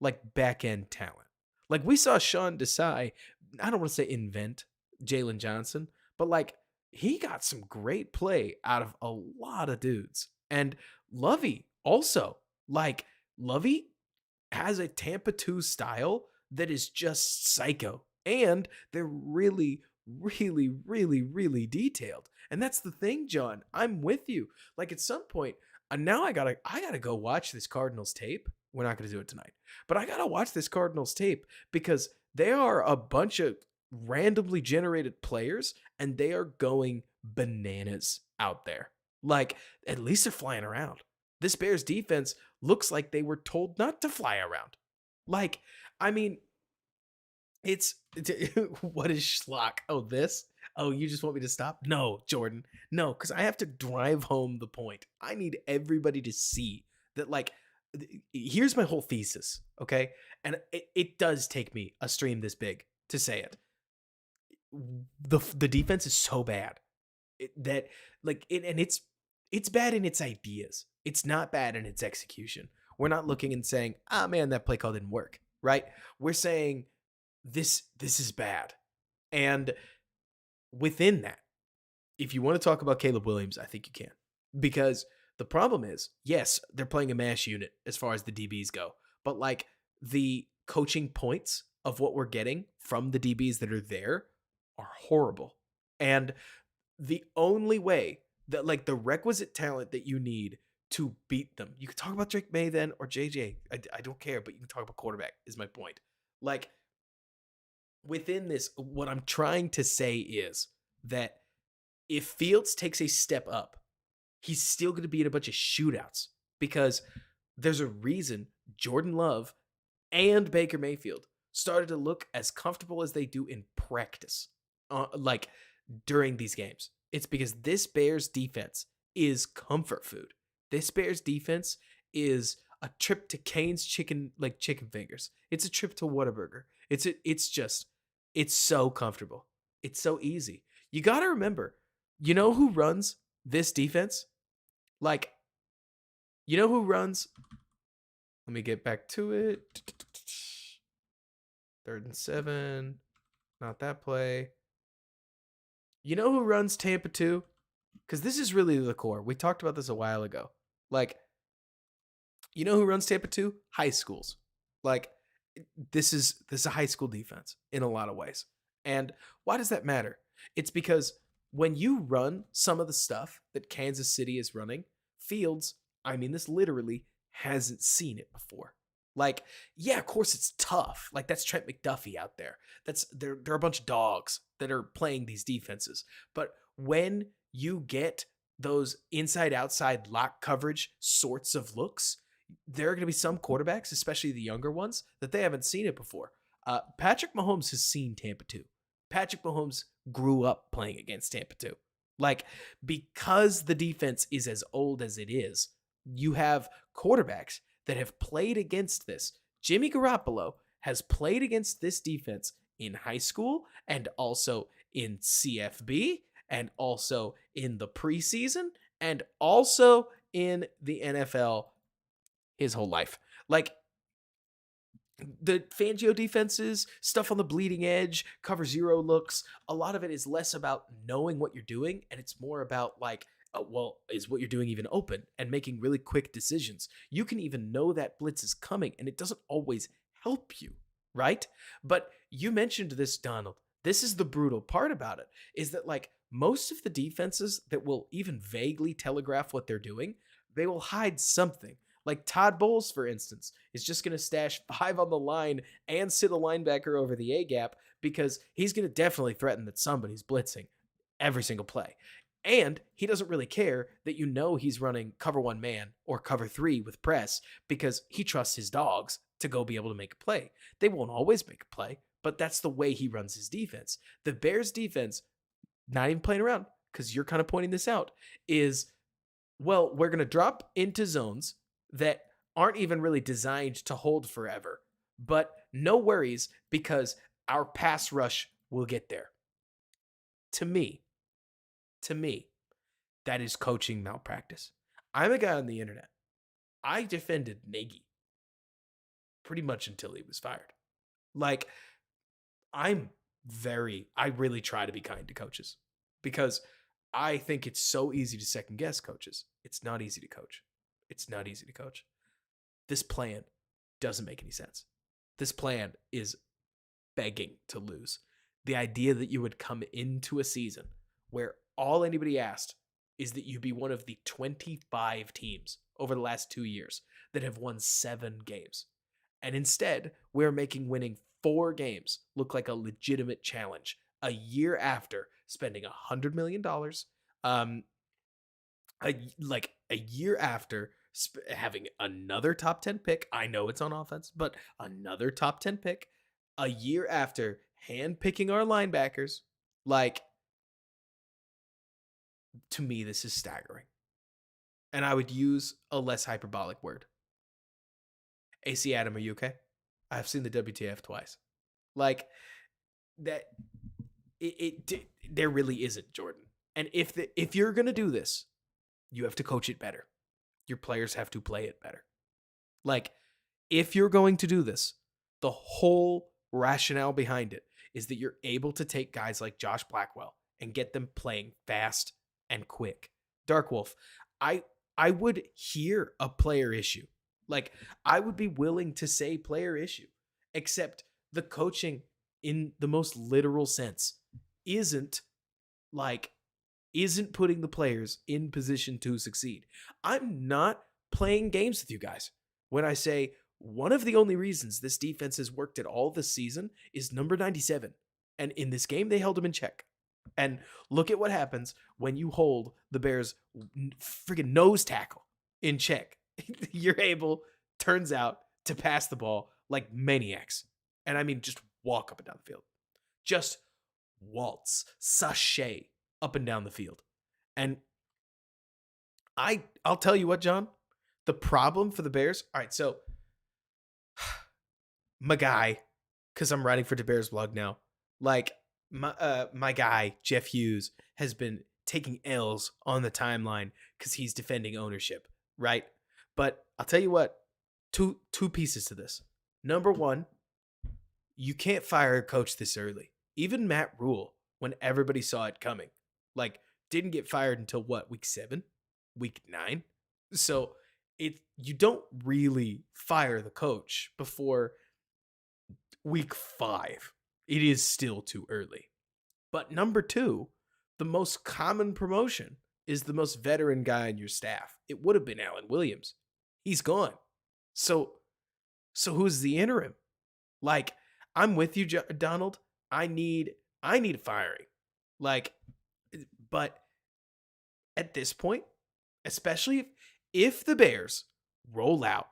like back end talent. Like we saw Sean Desai, I don't want to say invent Jalen Johnson, but like he got some great play out of a lot of dudes. And Lovey also, like Lovey has a Tampa 2 style that is just psycho. And they're really, really detailed. And that's the thing, John. I'm with you. Like at some point, now I gotta go watch this Cardinals tape. We're not gonna do it tonight, but I gotta watch this Cardinals tape because they are a bunch of randomly generated players and they are going bananas out there. Like at least they're flying around. This Bears defense looks like they were told not to fly around. Like, I mean, it's what is schlock? Oh, this? Oh, you just want me to stop? No, Jordan. No, because I have to drive home the point. I need everybody to see that, like, here's my whole thesis, okay? And it does take me a stream this big to say it. The defense is so bad that, like, and it's bad in its ideas. It's not bad in its execution. We're not looking and saying, ah, man, that play call didn't work, right? We're saying this is bad. And within that, if you want to talk about Caleb Williams, I think you can. Because the problem is, yes, they're playing a mash unit as far as the DBs go. But like the coaching points of what we're getting from the DBs that are there are horrible. And the only way that like the requisite talent that you need to beat them, you can talk about Drake May then or JJ. I don't care, but you can talk about quarterback is my point. Like within this, what I'm trying to say is that if Fields takes a step up, he's still going to be in a bunch of shootouts because there's a reason Jordan Love and Baker Mayfield started to look as comfortable as they do in practice, like during these games. It's because this Bears defense is comfort food. This Bears defense is a trip to Cane's chicken fingers. It's a trip to Whataburger. It's so comfortable. It's so easy. You got to remember, you know who runs this defense? Like, you know who runs? Let me get back to it. 3rd and 7. Not that play. You know who runs Tampa 2? Because this is really the core. We talked about this a while ago. Like, you know who runs Tampa 2? High schools. Like, this is a high school defense in a lot of ways. And why does that matter? It's because when you run some of the stuff that Kansas City is running, Fields, I mean this literally, hasn't seen it before. Like, yeah, of course it's tough. Like, that's Trent McDuffie out there. They're a bunch of dogs that are playing these defenses. But when you get those inside-outside lock coverage sorts of looks, there are going to be some quarterbacks, especially the younger ones, that they haven't seen it before. Patrick Mahomes has seen Tampa 2. Patrick Mahomes grew up playing against Tampa 2. Like, because the defense is as old as it is, you have quarterbacks that have played against this. Jimmy Garoppolo has played against this defense in high school and also in CFB and also in the preseason and also in the NFL his whole life. Like the Fangio defenses, stuff on the bleeding edge, cover zero looks, a lot of it is less about knowing what you're doing and it's more about like, well, is what you're doing even open and making really quick decisions. You can even know that blitz is coming and it doesn't always help you, right? But you mentioned this, Donald. This is the brutal part about it is that like most of the defenses that will even vaguely telegraph what they're doing, they will hide something. Like Todd Bowles, for instance, is just going to stash 5 on the line and sit a linebacker over the A gap because he's going to definitely threaten that somebody's blitzing every single play. And he doesn't really care that you know he's running cover 1 man or cover 3 with press because he trusts his dogs to go be able to make a play. They won't always make a play, but that's the way he runs his defense. The Bears defense, not even playing around, because you're kind of pointing this out, is, well, we're going to drop into zones that aren't even really designed to hold forever. But no worries because our pass rush will get there. To me, that is coaching malpractice. I'm a guy on the internet. I defended Nagy pretty much until he was fired. Like, I really try to be kind to coaches because I think it's so easy to second guess coaches. It's not easy to coach. It's not easy to coach. This plan doesn't make any sense. This plan is begging to lose. The idea that you would come into a season where all anybody asked is that you be one of the 25 teams over the last 2 years that have won 7 games. And instead, we're making winning 4 games look like a legitimate challenge a year after spending $100 million, a year after having another top 10 pick. I know it's on offense, but another top 10 pick a year after handpicking our linebackers. Like, to me, this is staggering. And I would use a less hyperbolic word. AC Adam, are you okay? I've seen the WTF twice. Like, that there really isn't, Jordan. And if you're gonna do this, you have to coach it better. Your players have to play it better. Like, if you're going to do this, the whole rationale behind it is that you're able to take guys like Josh Blackwell and get them playing fast and quick. Dark Wolf, I would hear a player issue. Like, I would be willing to say player issue, except the coaching in the most literal sense isn't putting the players in position to succeed. I'm not playing games with you guys when I say one of the only reasons this defense has worked at all this season is number 97. And in this game, they held him in check. And look at what happens when you hold the Bears' friggin' nose tackle in check. You're able, turns out, to pass the ball like maniacs. And I mean, just walk up and down the field. Just waltz, sashay up and down the field. And I'll tell you what, John, the problem for the Bears. All right, so my guy, because I'm writing for the Bears blog now, like my guy Jeff Hughes has been taking L's on the timeline because he's defending ownership, right? But I'll tell you what, two pieces to this. Number one, you can't fire a coach this early. Even Matt Rule, when everybody saw it coming, like, didn't get fired until what, week 7, week 9. So you don't really fire the coach before week 5. It is still too early. But number 2, the most common promotion is the most veteran guy on your staff. It would have been Alan Williams. He's gone. So who's the interim? Like, I'm with you, Donald. I need a firing. Like, but at this point, especially if the Bears roll out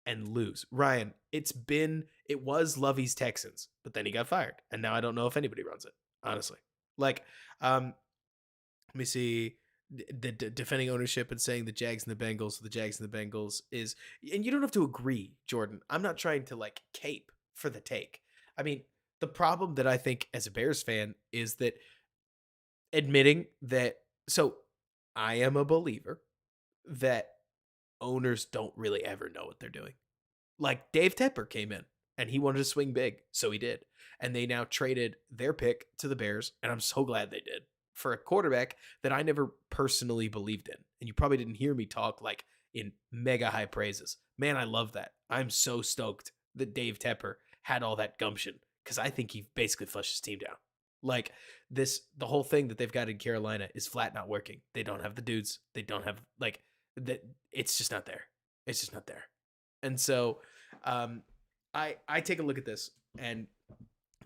and lose, Ryan, it was Lovey's Texans, but then he got fired, and now I don't know if anybody runs it, honestly. Like, let me see. The defending ownership and saying the Jags and the Bengals is, and you don't have to agree, Jordan. I'm not trying to like cape for the take. I mean, the problem that I think as a Bears fan is that admitting that, so I am a believer that owners don't really ever know what they're doing. Like Dave Tepper came in and he wanted to swing big, so he did. And they now traded their pick to the Bears, and I'm so glad they did, for a quarterback that I never personally believed in. And you probably didn't hear me talk like in mega high praises. Man, I love that. I'm so stoked that Dave Tepper had all that gumption because I think he basically flushed his team down. Like the whole thing that they've got in Carolina is flat not working. They don't have the dudes. They don't have like that. It's just not there. It's just not there. And so, I take a look at this and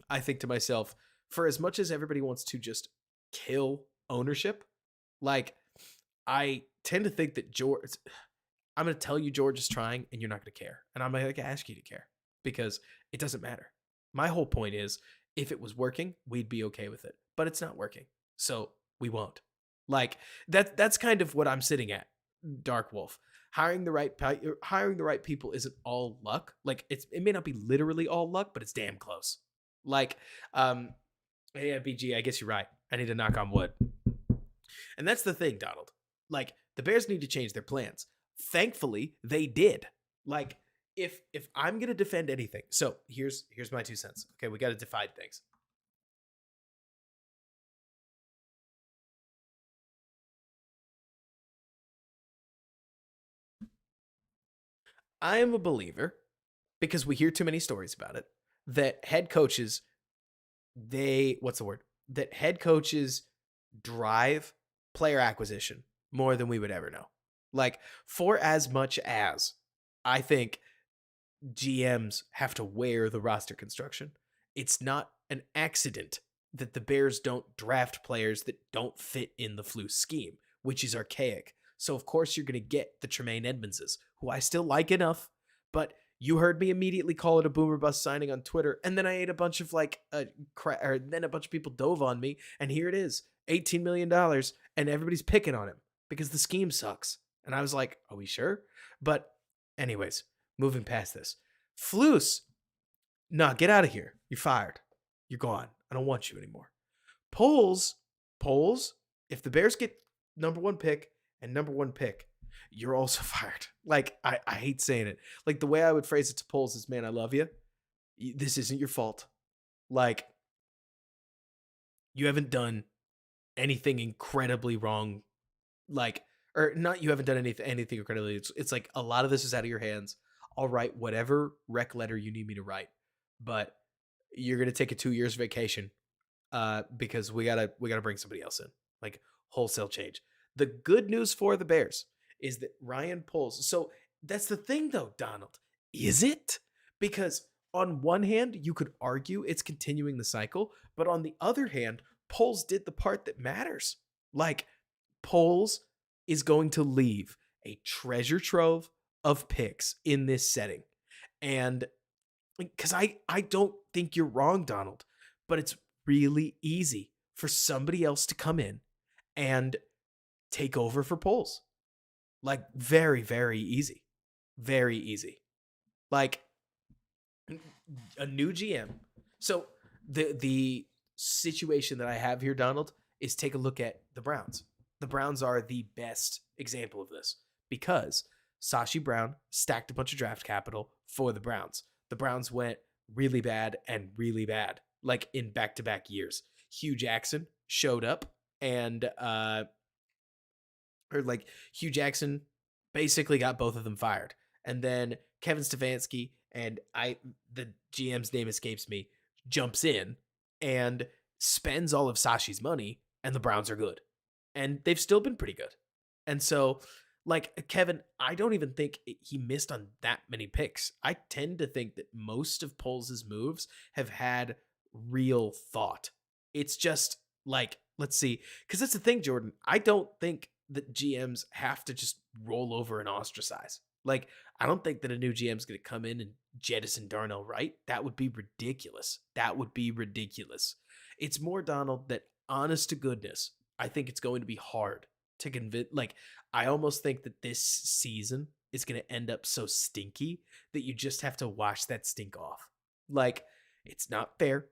I think to myself, for as much as everybody wants to just kill ownership, like I tend to think that George, I'm going to tell you George is trying and you're not going to care. And I'm going to ask you to care because it doesn't matter. My whole point is if it was working, we'd be okay with it, but it's not working. So we won't. Like that's kind of what I'm sitting at, Dark Wolf. Hiring the right people isn't all luck. Like it may not be literally all luck, but it's damn close. Like, yeah, BG, I guess you're right. I need to knock on wood. And that's the thing, Donald. Like the Bears need to change their plans. Thankfully, they did. Like if I'm gonna defend anything, so here's my 2 cents. Okay, we got to divide things. I am a believer because we hear too many stories about it that head coaches what's the word? That head coaches drive player acquisition more than we would ever know. Like for as much as I think GMs have to wear the roster construction, it's not an accident that the Bears don't draft players that don't fit in the Flu scheme, which is archaic. So of course you're going to get the Tremaine Edmondses, who I still like enough, but you heard me immediately call it a boomer bust signing on Twitter, and then I ate a bunch of then a bunch of people dove on me, and here it is, $18 million, and everybody's picking on him because the scheme sucks. And I was like, are we sure? But anyways, moving past this. Flus, nah, get out of here. You're fired. You're gone. I don't want you anymore. Poles, if the Bears get number one pick and number one pick, you're also fired. Like, I hate saying it. Like, the way I would phrase it to Poles is, man, I love you. This isn't your fault. Like, you haven't done anything incredibly wrong. Like, or not, you haven't done anything incredibly. It's like a lot of this is out of your hands. I'll write whatever rec letter you need me to write, but you're gonna take a 2 years vacation because we gotta bring somebody else in, like wholesale change. The good news for the Bears is that Ryan Poles. So that's the thing, though, Donald. Is it? Because on one hand, you could argue it's continuing the cycle, but on the other hand, Poles did the part that matters. Like Poles is going to leave a treasure trove of picks in this setting. And because I don't think you're wrong, Donald, but it's really easy for somebody else to come in and take over for Poles. Like very, very easy. Very easy. Like a new GM. So the situation that I have here, Donald, is take a look at the Browns. The Browns are the best example of this because Sashi Brown stacked a bunch of draft capital for the Browns. The Browns went really bad and really bad, like in back-to-back years. Hugh Jackson showed up and Hugh Jackson basically got both of them fired. And then Kevin Stefanski and the GM's name escapes me, jumps in and spends all of Sashi's money, and the Browns are good. And they've still been pretty good. And so, like, Kevin, I don't even think he missed on that many picks. I tend to think that most of Poles' moves have had real thought. It's just like, let's see. Because that's the thing, Jordan. I don't think that GMs have to just roll over and ostracize. Like, I don't think that a new GM is going to come in and jettison Darnell Wright. That would be ridiculous. That would be ridiculous. It's more, Donald, that honest to goodness, I think it's going to be hard to convince. Like, I almost think that this season is going to end up so stinky that you just have to wash that stink off. Like, it's not fair.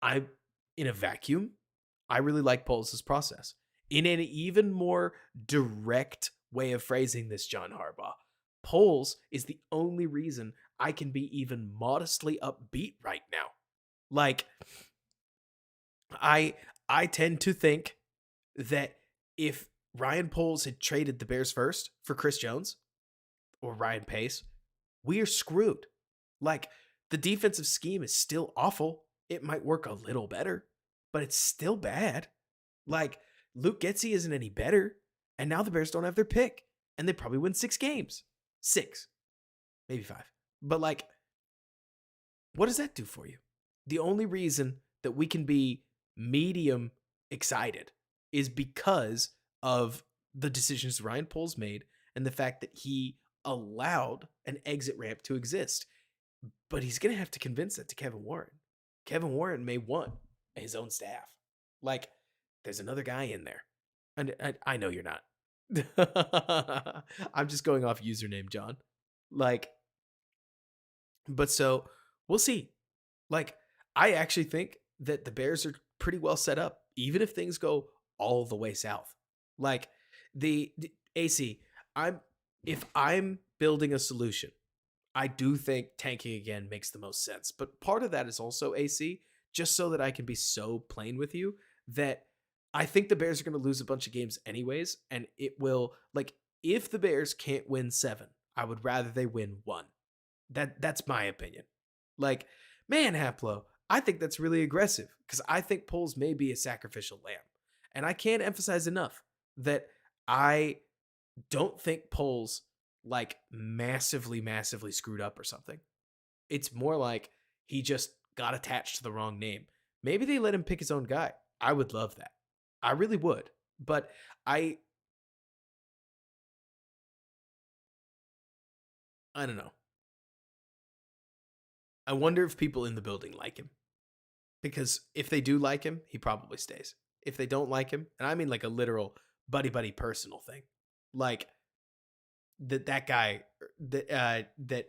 I in a vacuum, I really like Poles' process. In an even more direct way of phrasing this, John Harbaugh, Poles is the only reason I can be even modestly upbeat right now. Like I I tend to think that if Ryan Poles had traded the Bears first for Chris Jones or Ryan Pace, we are screwed. Like the defensive scheme is still awful. It might work a little better, but it's still bad. Like Luke Getsy isn't any better, and now the Bears don't have their pick, and they probably win 6 games, 6, maybe 5. But like, what does that do for you? The only reason that we can be medium excited is because of the decisions Ryan Poles made and the fact that he allowed an exit ramp to exist. But he's going to have to convince that to Kevin Warren. Kevin Warren may want his own staff. Like, there's another guy in there. And I know you're not. I'm just going off username, John. Like, but so we'll see. Like, I actually think that the Bears are pretty well set up, even if things go all the way south. Like the AC, I'm if I'm building a solution, I do think tanking again makes the most sense. But part of that is also AC, just so that I can be so plain with you that I think the Bears are going to lose a bunch of games anyways, and it will like if the Bears can't win 7, I would rather they win 1. That's my opinion. Like, man, Haplo, I think that's really aggressive because I think Poles may be a sacrificial lamb. And I can't emphasize enough that I don't think Poles like massively, massively screwed up or something. It's more like he just got attached to the wrong name. Maybe they let him pick his own guy. I would love that. I really would. But I don't know. I wonder if people in the building like him. Because if they do like him, he probably stays. If they don't like him, and I mean like a literal buddy buddy personal thing, like that guy that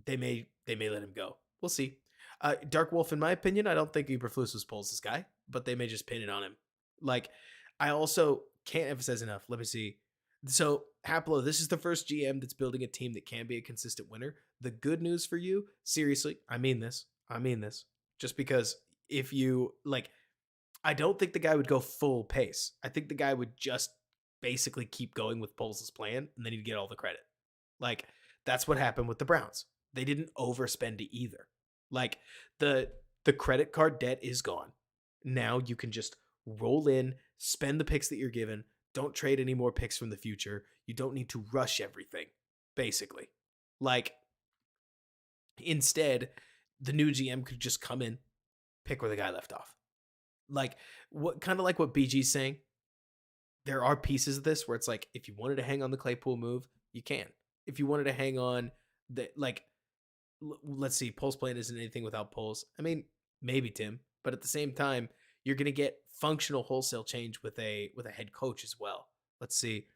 they may let him go. We'll see. Dark Wolf, in my opinion, I don't think Eberflus was Poles' guy, but they may just pin it on him. Like I also can't emphasize enough. Let me see. So Haplo, this is the first GM that's building a team that can be a consistent winner. The good news for you, seriously, I mean this. I mean this. Just because if you like, I don't think the guy would go full pace. I think the guy would just basically keep going with Poles' plan, and then he'd get all the credit. Like that's what happened with the Browns. They didn't overspend it either. Like the the credit card debt is gone. Now you can just roll in, spend the picks that you're given. Don't trade any more picks from the future. You don't need to rush everything, basically. Like instead, the new GM could just come in, pick where the guy left off. Like what kind of like what BG's saying. There are pieces of this where it's like if you wanted to hang on the Claypool move, you can. If you wanted to hang on the like let's see, Poles plan isn't anything without Poles. I mean, maybe Tim, but at the same time, you're going to get functional wholesale change with a head coach as well. Let's see.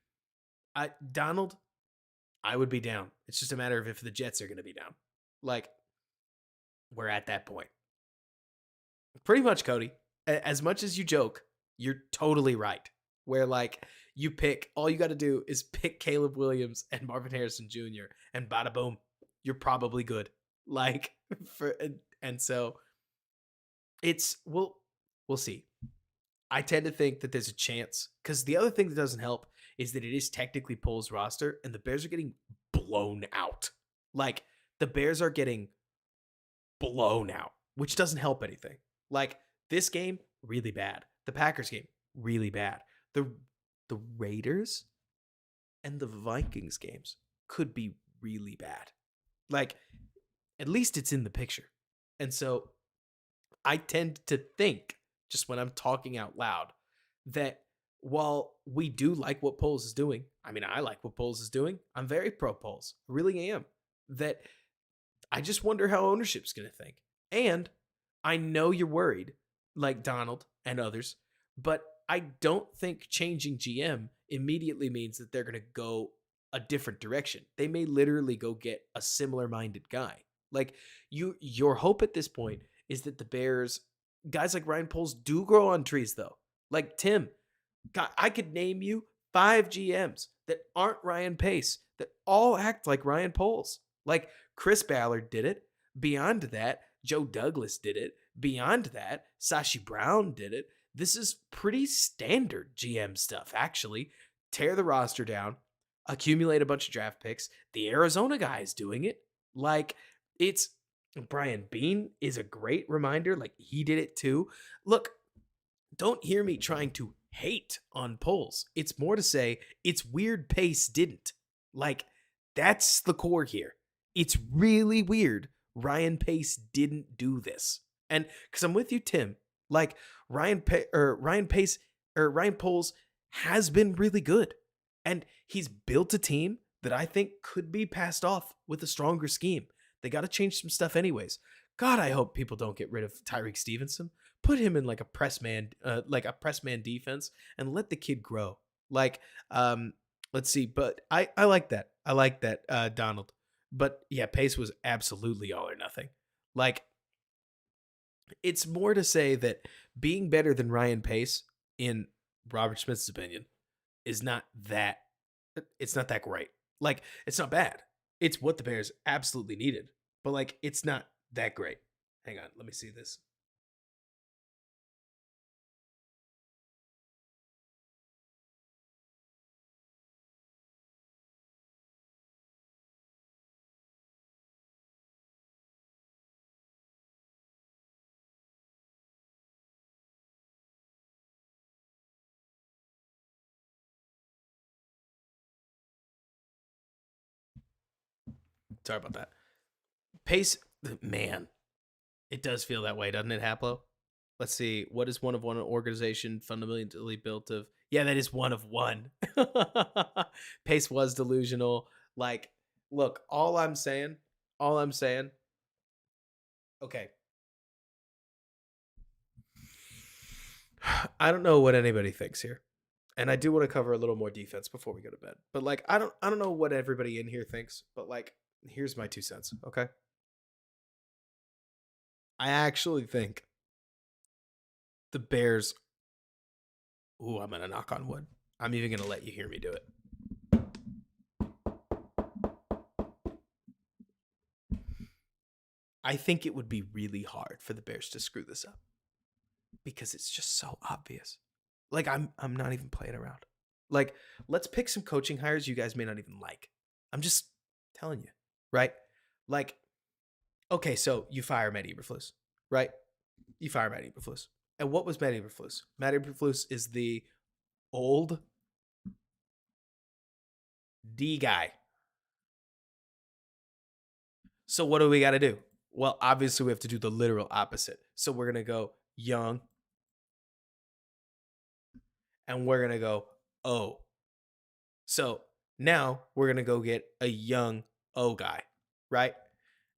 Donald, I would be down. It's just a matter of if the Jets are going to be down. Like we're at that point. Pretty much, Cody. As much as you joke, you're totally right. Where like you pick, all you got to do is pick Caleb Williams and Marvin Harrison Jr. and bada boom, you're probably good. Like for and so it's we'll see. I tend to think that there's a chance because the other thing that doesn't help is that it is technically Poles' roster and the Bears are getting blown out. Like the Bears are getting blown out, which doesn't help anything. Like this game, really bad. The Packers game, really bad. The Raiders and the Vikings games could be really bad. Like at least it's in the picture. And so I tend to think, just when I'm talking out loud, that while we do like what Poles is doing, I mean, I like what Poles is doing. I'm very pro Poles. I really am. That I just wonder how ownership's going to think. And I know you're worried, like Donald and others, but I don't think changing GM immediately means that they're going to go a different direction. They may literally go get a similar minded guy. Like your hope at this point is that the Bears guys like Ryan Poles do grow on trees, though. Like Tim, God, I could name you 5 GMs that aren't Ryan Pace that all act like Ryan Poles. Like Chris Ballard did it. Beyond that, Joe Douglas did it. Beyond that, Sashi Brown did it. This is pretty standard GM stuff, actually. Tear the roster down, accumulate a bunch of draft picks. The Arizona guy is doing it. Like, it's Brian Bean is a great reminder. Like, he did it too. Look, don't hear me trying to hate on Poles. It's more to say it's weird Pace didn't. Like, that's the core here. It's really weird Ryan Pace didn't do this. And because I'm with you, Tim, like Ryan Pace or Ryan Poles has been really good. And he's built a team that I think could be passed off with a stronger scheme. They got to change some stuff anyways. God, I hope people don't get rid of Tyreek Stevenson. Put him in like a press man defense and let the kid grow. Like, let's see, but I like that. I like that, Donald. But yeah, Pace was absolutely all or nothing. Like, it's more to say that being better than Ryan Pace, in Robert Smith's opinion, is not that. It's not that great. Like, it's not bad. It's what the Bears absolutely needed. But like, it's not that great. Hang on, let me see this. Sorry about that. Pace, man, it does feel that way, doesn't it, Haplo? Let's see. What is one of one organization fundamentally built of? Yeah, that is one of one. Pace was delusional. Like, look, all I'm saying, okay. I don't know what anybody thinks here. And I do want to cover a little more defense before we go to bed. But like, I don't know what everybody in here thinks, but like, here's my 2 cents, okay? I actually think the Bears. Ooh, I'm gonna knock on wood. I'm even gonna let you hear me do it. I think it would be really hard for the Bears to screw this up because it's just so obvious. Like, I'm not even playing around. Like, let's pick some coaching hires you guys may not even like. I'm just telling you, right? Like, okay, so you fire Matt Eberflus, right? You fire Matt Eberflus. And what was Matt Eberflus? Matt Eberflus is the old D guy. So what do we got to do? Well, obviously we have to do the literal opposite. So we're going to go young and we're going to go O. So now we're going to go get a young O guy, right?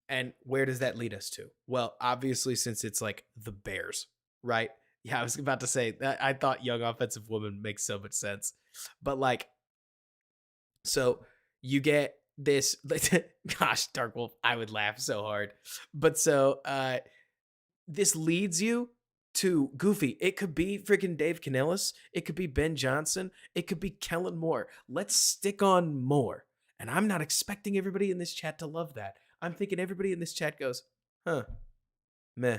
And where does that lead us to? Well, obviously, since it's like the Bears, right? Yeah, I was about to say that I thought young offensive woman makes so much sense. But like, so you get this, gosh, Dark Wolf, I would laugh so hard. But so this leads you to Goofy. It could be freaking Dave Canellis. It could be Ben Johnson. It could be Kellen Moore. Let's stick on Moore. And I'm not expecting everybody in this chat to love that. I'm thinking everybody in this chat goes, huh, meh,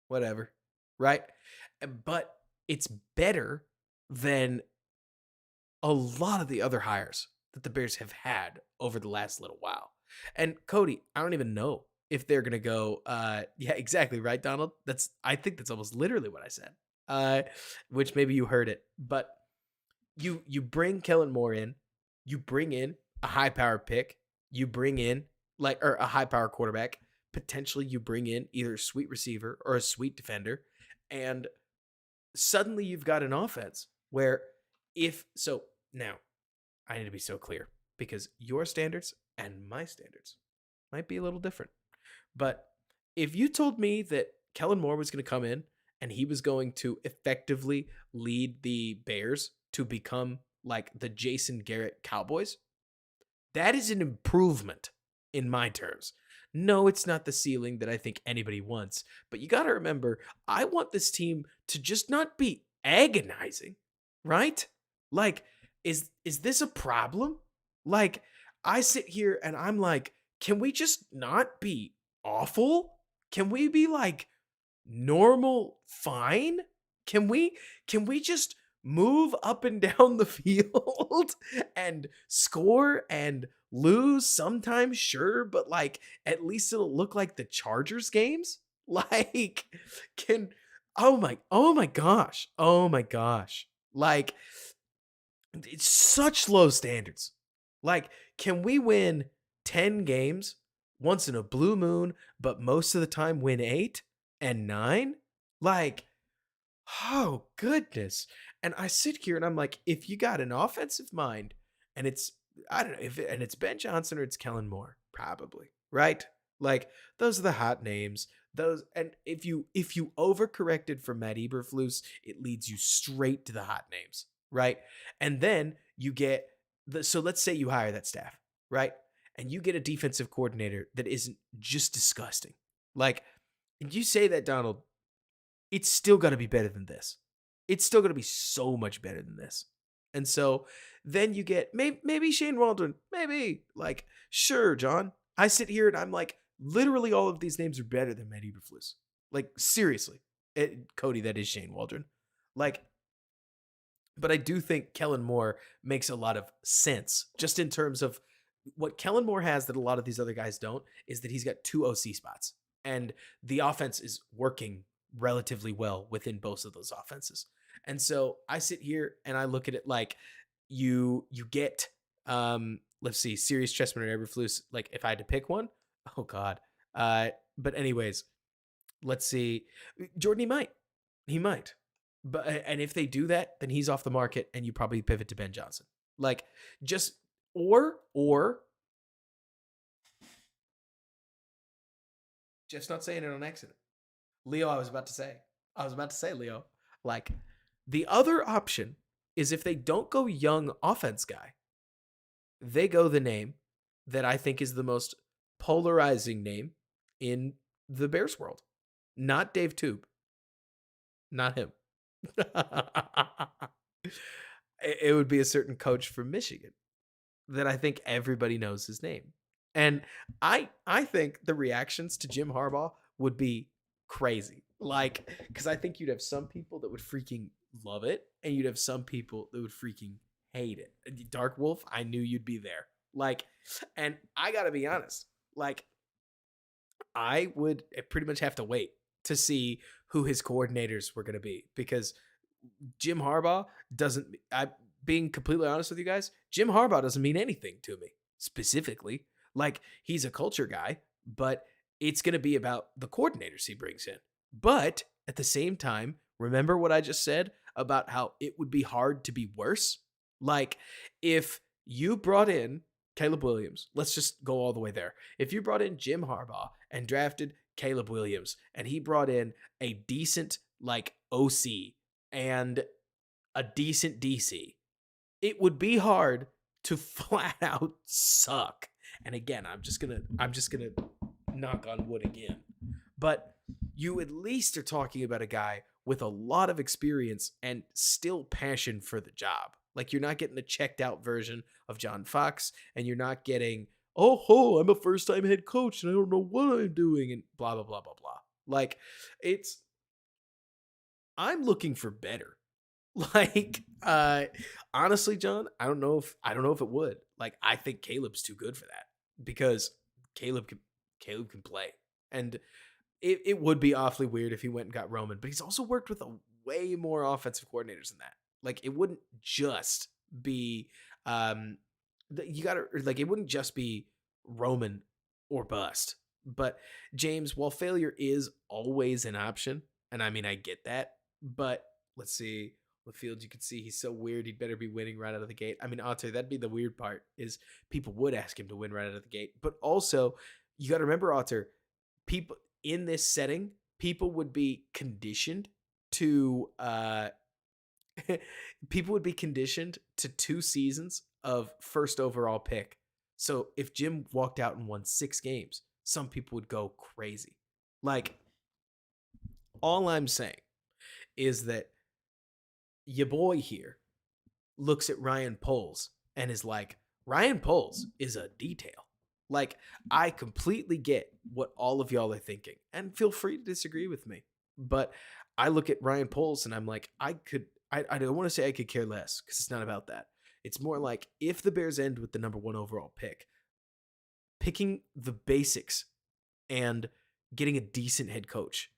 whatever, right? But it's better than a lot of the other hires that the Bears have had over the last little while. And Cody, I don't even know if they're gonna go. Yeah, exactly right, Donald. I think that's almost literally what I said. Which maybe you heard it, but you bring Kellen Moore in, you bring in a high power pick, you bring in or a high power quarterback. Potentially, you bring in either a sweet receiver or a sweet defender, and suddenly you've got an offense where if so now I need to be so clear because your standards and my standards might be a little different. But if you told me that Kellen Moore was going to come in and he was going to effectively lead the Bears to become like the Jason Garrett Cowboys, that is an improvement in my terms. No, it's not the ceiling that I think anybody wants. But you got to remember, I want this team to just not be agonizing, right? Like, is this a problem? Like, I sit here and I'm like, can we just not be awful? Can we be like normal fine? Can we just move up and down the field and score and lose sometimes, sure, but like at least it'll look like the Chargers games? Like can oh my gosh. Oh my gosh. Like it's such low standards. Like, can we win 10 games once in a blue moon, but most of the time win 8 and 9? Like, oh goodness. And I sit here and I'm like, if you got an offensive mind and it's I don't know if and it's Ben Johnson or it's Kellen Moore, probably, right? Like those are the hot names. Those and if you overcorrected for Matt Eberflus, it leads you straight to the hot names, right? And then you get the so let's say you hire that staff, right? And you get a defensive coordinator that isn't just disgusting. Like you say that Donald it's still going to be better than this. It's still going to be so much better than this. And so then you get maybe Shane Waldron, maybe like sure, John. I sit here and I'm like, literally all of these names are better than Matt Eberflus. Like seriously, Cody, that is Shane Waldron. Like, but I do think Kellen Moore makes a lot of sense just in terms of what Kellen Moore has that a lot of these other guys don't is that he's got 2 OC spots and the offense is working relatively well within both of those offenses. And so I sit here and I look at it like you get let's see, Sirius Chessman or Eberflus, like if I had to pick one, oh god. But anyways, let's see. Jordan he might. But and if they do that, then he's off the market and you probably pivot to Ben Johnson. Like just or Jeff's not saying it on accident. Leo, I was about to say. Leo. Like the other option is if they don't go young offense guy, they go the name that I think is the most polarizing name in the Bears world. Not Dave Tube. Not him. It would be a certain coach from Michigan that I think everybody knows his name. And I think the reactions to Jim Harbaugh would be crazy. Like, because I think you'd have some people that would freaking love it, and you'd have some people that would freaking hate it. Dark Wolf, I knew you'd be there. Like, and I gotta be honest, like, I would pretty much have to wait to see who his coordinators were gonna be because Jim Harbaugh doesn't. Being completely honest with you guys, Jim Harbaugh doesn't mean anything to me specifically. Like he's a culture guy, but it's going to be about the coordinators he brings in. But at the same time, remember what I just said about how it would be hard to be worse? Like if you brought in Caleb Williams, let's just go all the way there. If you brought in Jim Harbaugh and drafted Caleb Williams and he brought in a decent like OC and a decent DC, it would be hard to flat out suck. And again, I'm just gonna knock on wood again. But you at least are talking about a guy with a lot of experience and still passion for the job. Like you're not getting the checked out version of John Fox, and you're not getting, oh ho, I'm a first time head coach and I don't know what I'm doing and blah blah blah blah blah. Like it's I'm looking for better. Like, honestly, John, I don't know if it would. Like, I think Caleb's too good for that because Caleb can play, and it would be awfully weird if he went and got Roman. But he's also worked with a way more offensive coordinators than that. Like, it wouldn't just be you got to like it wouldn't just be Roman or bust. But James, while failure is always an option, and I mean I get that, but let's see the field you could see he's so weird he'd better be winning right out of the gate. I mean, Otter, that'd be the weird part is people would ask him to win right out of the gate. But also, you got to remember, Otter, people in this setting, people would be conditioned to people would be conditioned to 2 seasons of first overall pick. So if Jim walked out and won 6 games, some people would go crazy. Like, all I'm saying is that your boy here looks at Ryan Poles and is like, Ryan Poles is a detail. Like, I completely get what all of y'all are thinking, and feel free to disagree with me. But I look at Ryan Poles and I'm like, I don't want to say I could care less because it's not about that. It's more like if the Bears end with the number one overall pick, picking the basics and getting a decent head coach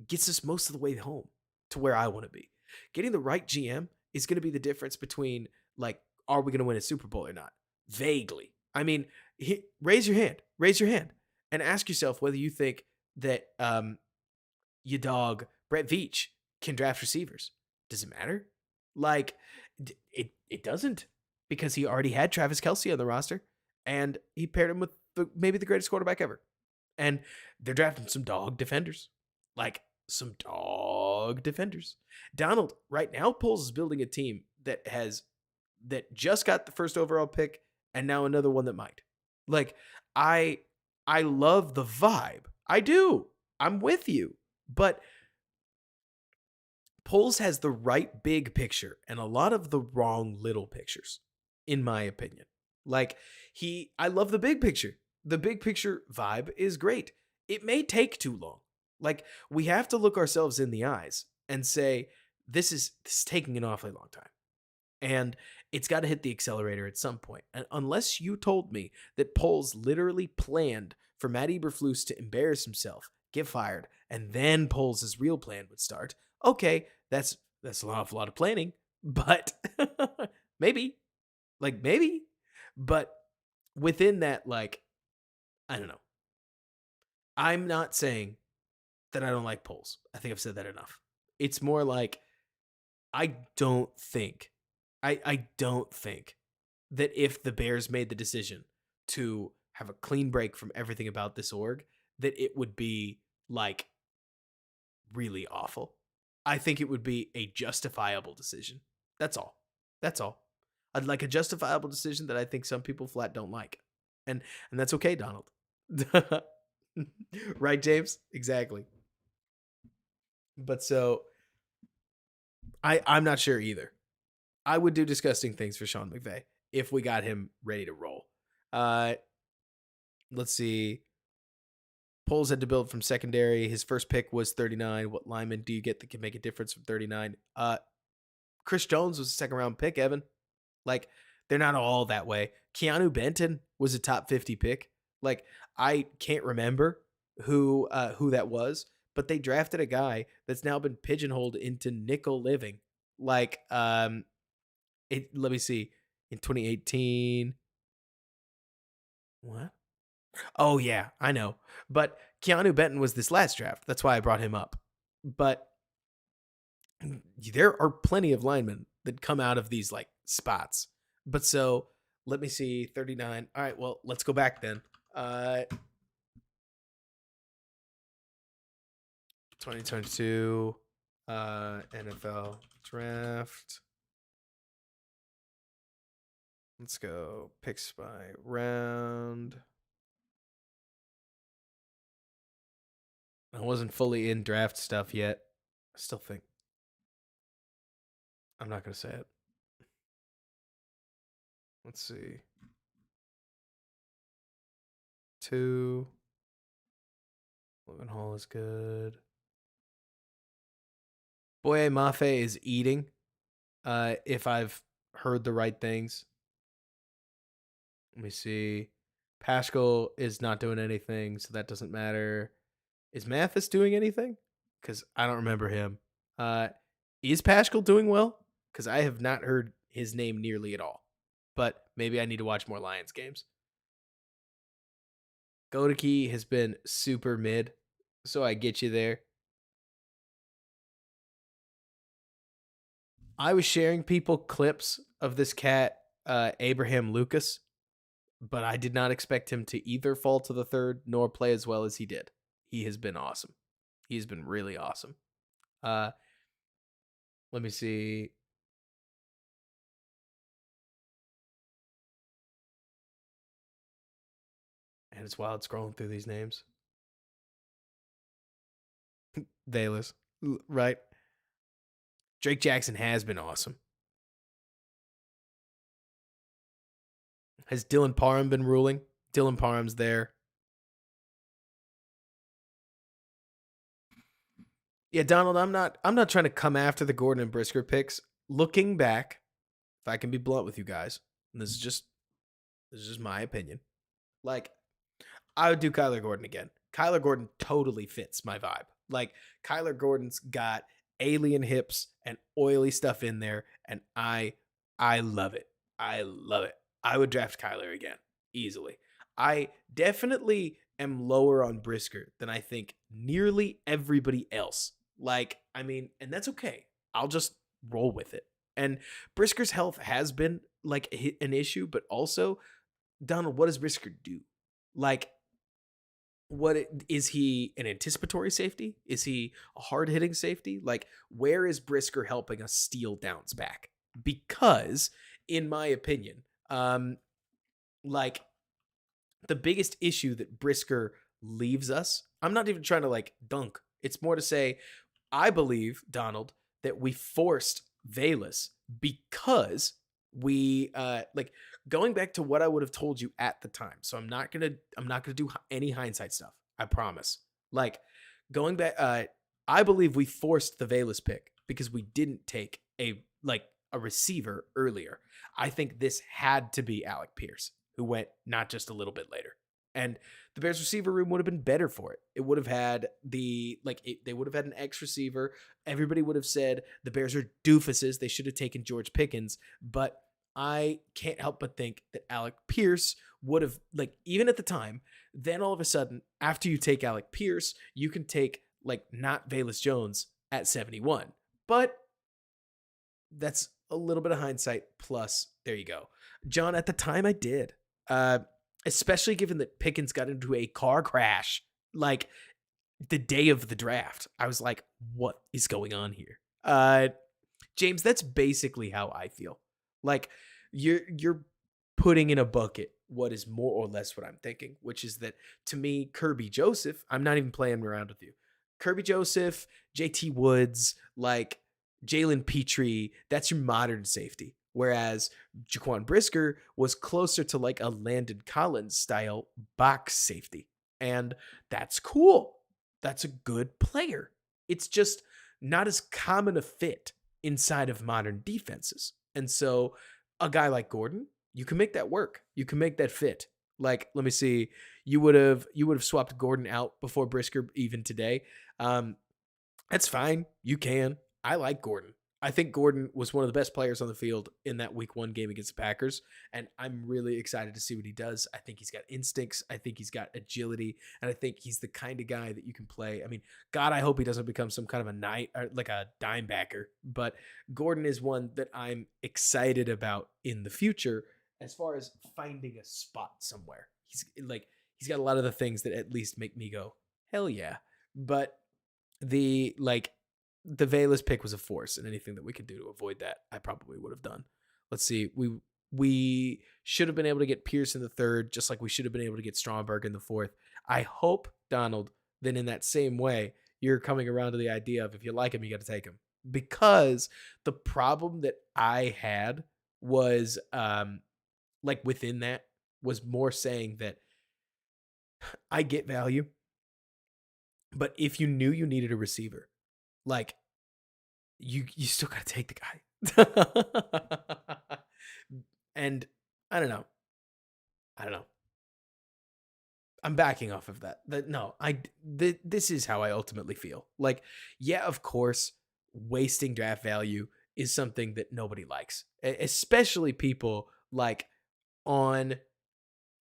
gets us most of the way home to where I want to be. Getting the right GM is going to be the difference between, like, are we going to win a Super Bowl or not? Vaguely. I mean, raise your hand, and ask yourself whether you think that your dog Brett Veach can draft receivers. Does it matter? Like, it doesn't, because he already had Travis Kelce on the roster, and he paired him with maybe the greatest quarterback ever. And they're drafting some dog defenders. Like, some dog defenders. Donald, right now, Poles is building a team that just got the first overall pick and now another one that might. Like, I I love the vibe. I do. I'm with you. But Poles has the right big picture and a lot of the wrong little pictures, in my opinion. Like, I love the big picture. The big picture vibe is great. It may take too long. Like, we have to look ourselves in the eyes and say, this is taking an awfully long time. And it's got to hit the accelerator at some point. And unless you told me that Poles literally planned for Matt Eberflus to embarrass himself, get fired, and then Poles' real plan would start, okay, that's an awful lot of planning. But maybe, maybe. But within that, like, I don't know. I'm not saying that I don't like Poles. I think I've said that enough. It's more like I don't think, I don't think that if the Bears made the decision to have a clean break from everything about this org, that it would be, like, really awful. I think it would be a justifiable decision. That's all. That's all. I'd like a justifiable decision that I think some people flat don't like. And that's okay, Donald. Right, James? Exactly. But so I'm not sure either. I would do disgusting things for Sean McVay if we got him ready to roll. Uh, let's see. Poles had to build from secondary. His first pick was 39. What lineman do you get that can make a difference from 39? Chris Jones was a second round pick, Evan. Like, they're not all that way. Keanu Benton was a top 50 pick. Like, I can't remember who that was, but they drafted a guy that's now been pigeonholed into nickel living. Like, let me see. In 2018. What? Oh yeah, I know. But Keanu Benton was this last draft. That's why I brought him up. But there are plenty of linemen that come out of these, like, spots. But so let me see, 39. All right, well, let's go back then. 2022 NFL draft. Let's go picks by round. I wasn't fully in draft stuff yet. I still think. I'm not going to say it. Let's see. 2. Logan Hall is good. Boye Mafe is eating. If I've heard the right things. Let me see. Pascal is not doing anything, so that doesn't matter. Is Mathis doing anything? Because I don't remember him. Is Pascal doing well? Because I have not heard his name nearly at all. But maybe I need to watch more Lions games. Godeke has been super mid, so I get you there. I was sharing people clips of this cat, Abraham Lucas, but I did not expect him to either fall to the third nor play as well as he did. He has been awesome. He's been really awesome. Let me see. Man, it's wild scrolling through these names. Bayless, right? Drake Jackson has been awesome. Has Dylan Parham been ruling? Dylan Parham's there. Yeah, Donald, I'm not trying to come after the Gordon and Brisker picks. Looking back, if I can be blunt with you guys, and this is just my opinion. Like, I would do Kyler Gordon again. Kyler Gordon totally fits my vibe. Like, Kyler Gordon's got alien hips and oily stuff in there, and I love it. I love it. I would draft Kyler again easily. I definitely am lower on Brisker than I think nearly everybody else. Like, I mean, and that's okay. I'll just roll with it. And Brisker's health has been like an issue, but also, Donald, what does Brisker do? Like, is he an anticipatory safety? Is he a hard hitting safety? Like, where is Brisker helping us steal downs back? Because, in my opinion, like, the biggest issue that Brisker leaves us, I'm not even trying to like dunk. It's more to say, I believe, Donald, that we forced Valus because we like, going back to what I would have told you at the time. So I'm not gonna do any hindsight stuff. I promise. Like, going back, I believe we forced the Valus pick because we didn't take a receiver earlier. I think this had to be Alec Pierce, who went not just a little bit later. And the Bears receiver room would have been better for it. It would have had they would have had an X receiver. Everybody would have said the Bears are doofuses. They should have taken George Pickens. But I can't help but think that Alec Pierce would have, like, even at the time, then all of a sudden, after you take Alec Pierce, you can take like not Valus Jones at 71. But that's a little bit of hindsight. Plus, there you go. John, at the time I did. Especially given that Pickens got into a car crash like the day of the draft. I was like, what is going on here? James, that's basically how I feel. Like, you're putting in a bucket what is more or less what I'm thinking, which is that, to me, Kirby Joseph, I'm not even playing around with you. Kirby Joseph, JT Woods, like Jalen Petrie, that's your modern safety. Whereas Jaquan Brisker was closer to like a Landon Collins style box safety. And that's cool. That's a good player. It's just not as common a fit inside of modern defenses. And so a guy like Gordon, you can make that work. You can make that fit. Like, let me see. You would have swapped Gordon out before Brisker even today. Um, that's fine. You can. I like Gordon. I think Gordon was one of the best players on the field in that week 1 game against the Packers. And I'm really excited to see what he does. I think he's got instincts. I think he's got agility. And I think he's the kind of guy that you can play. I mean, God, I hope he doesn't become some kind of a night or like a dime backer. But Gordon is one that I'm excited about in the future as far as finding a spot somewhere. He's got a lot of the things that at least make me go, hell yeah. But the Valus pick was a force, and anything that we could do to avoid that, I probably would have done. Let's see. We should have been able to get Pierce in the 3rd, just like we should have been able to get Stromberg in the 4th. I hope, Donald, that in that same way, you're coming around to the idea of, if you like him, you got to take him. Because the problem that I had was, like, within that, was more saying that I get value, but if you knew you needed a receiver, like, you still gotta take the guy. And I don't know. I don't know. I'm backing off of that. No, this is how I ultimately feel. Like, yeah, of course, wasting draft value is something that nobody likes, especially people like on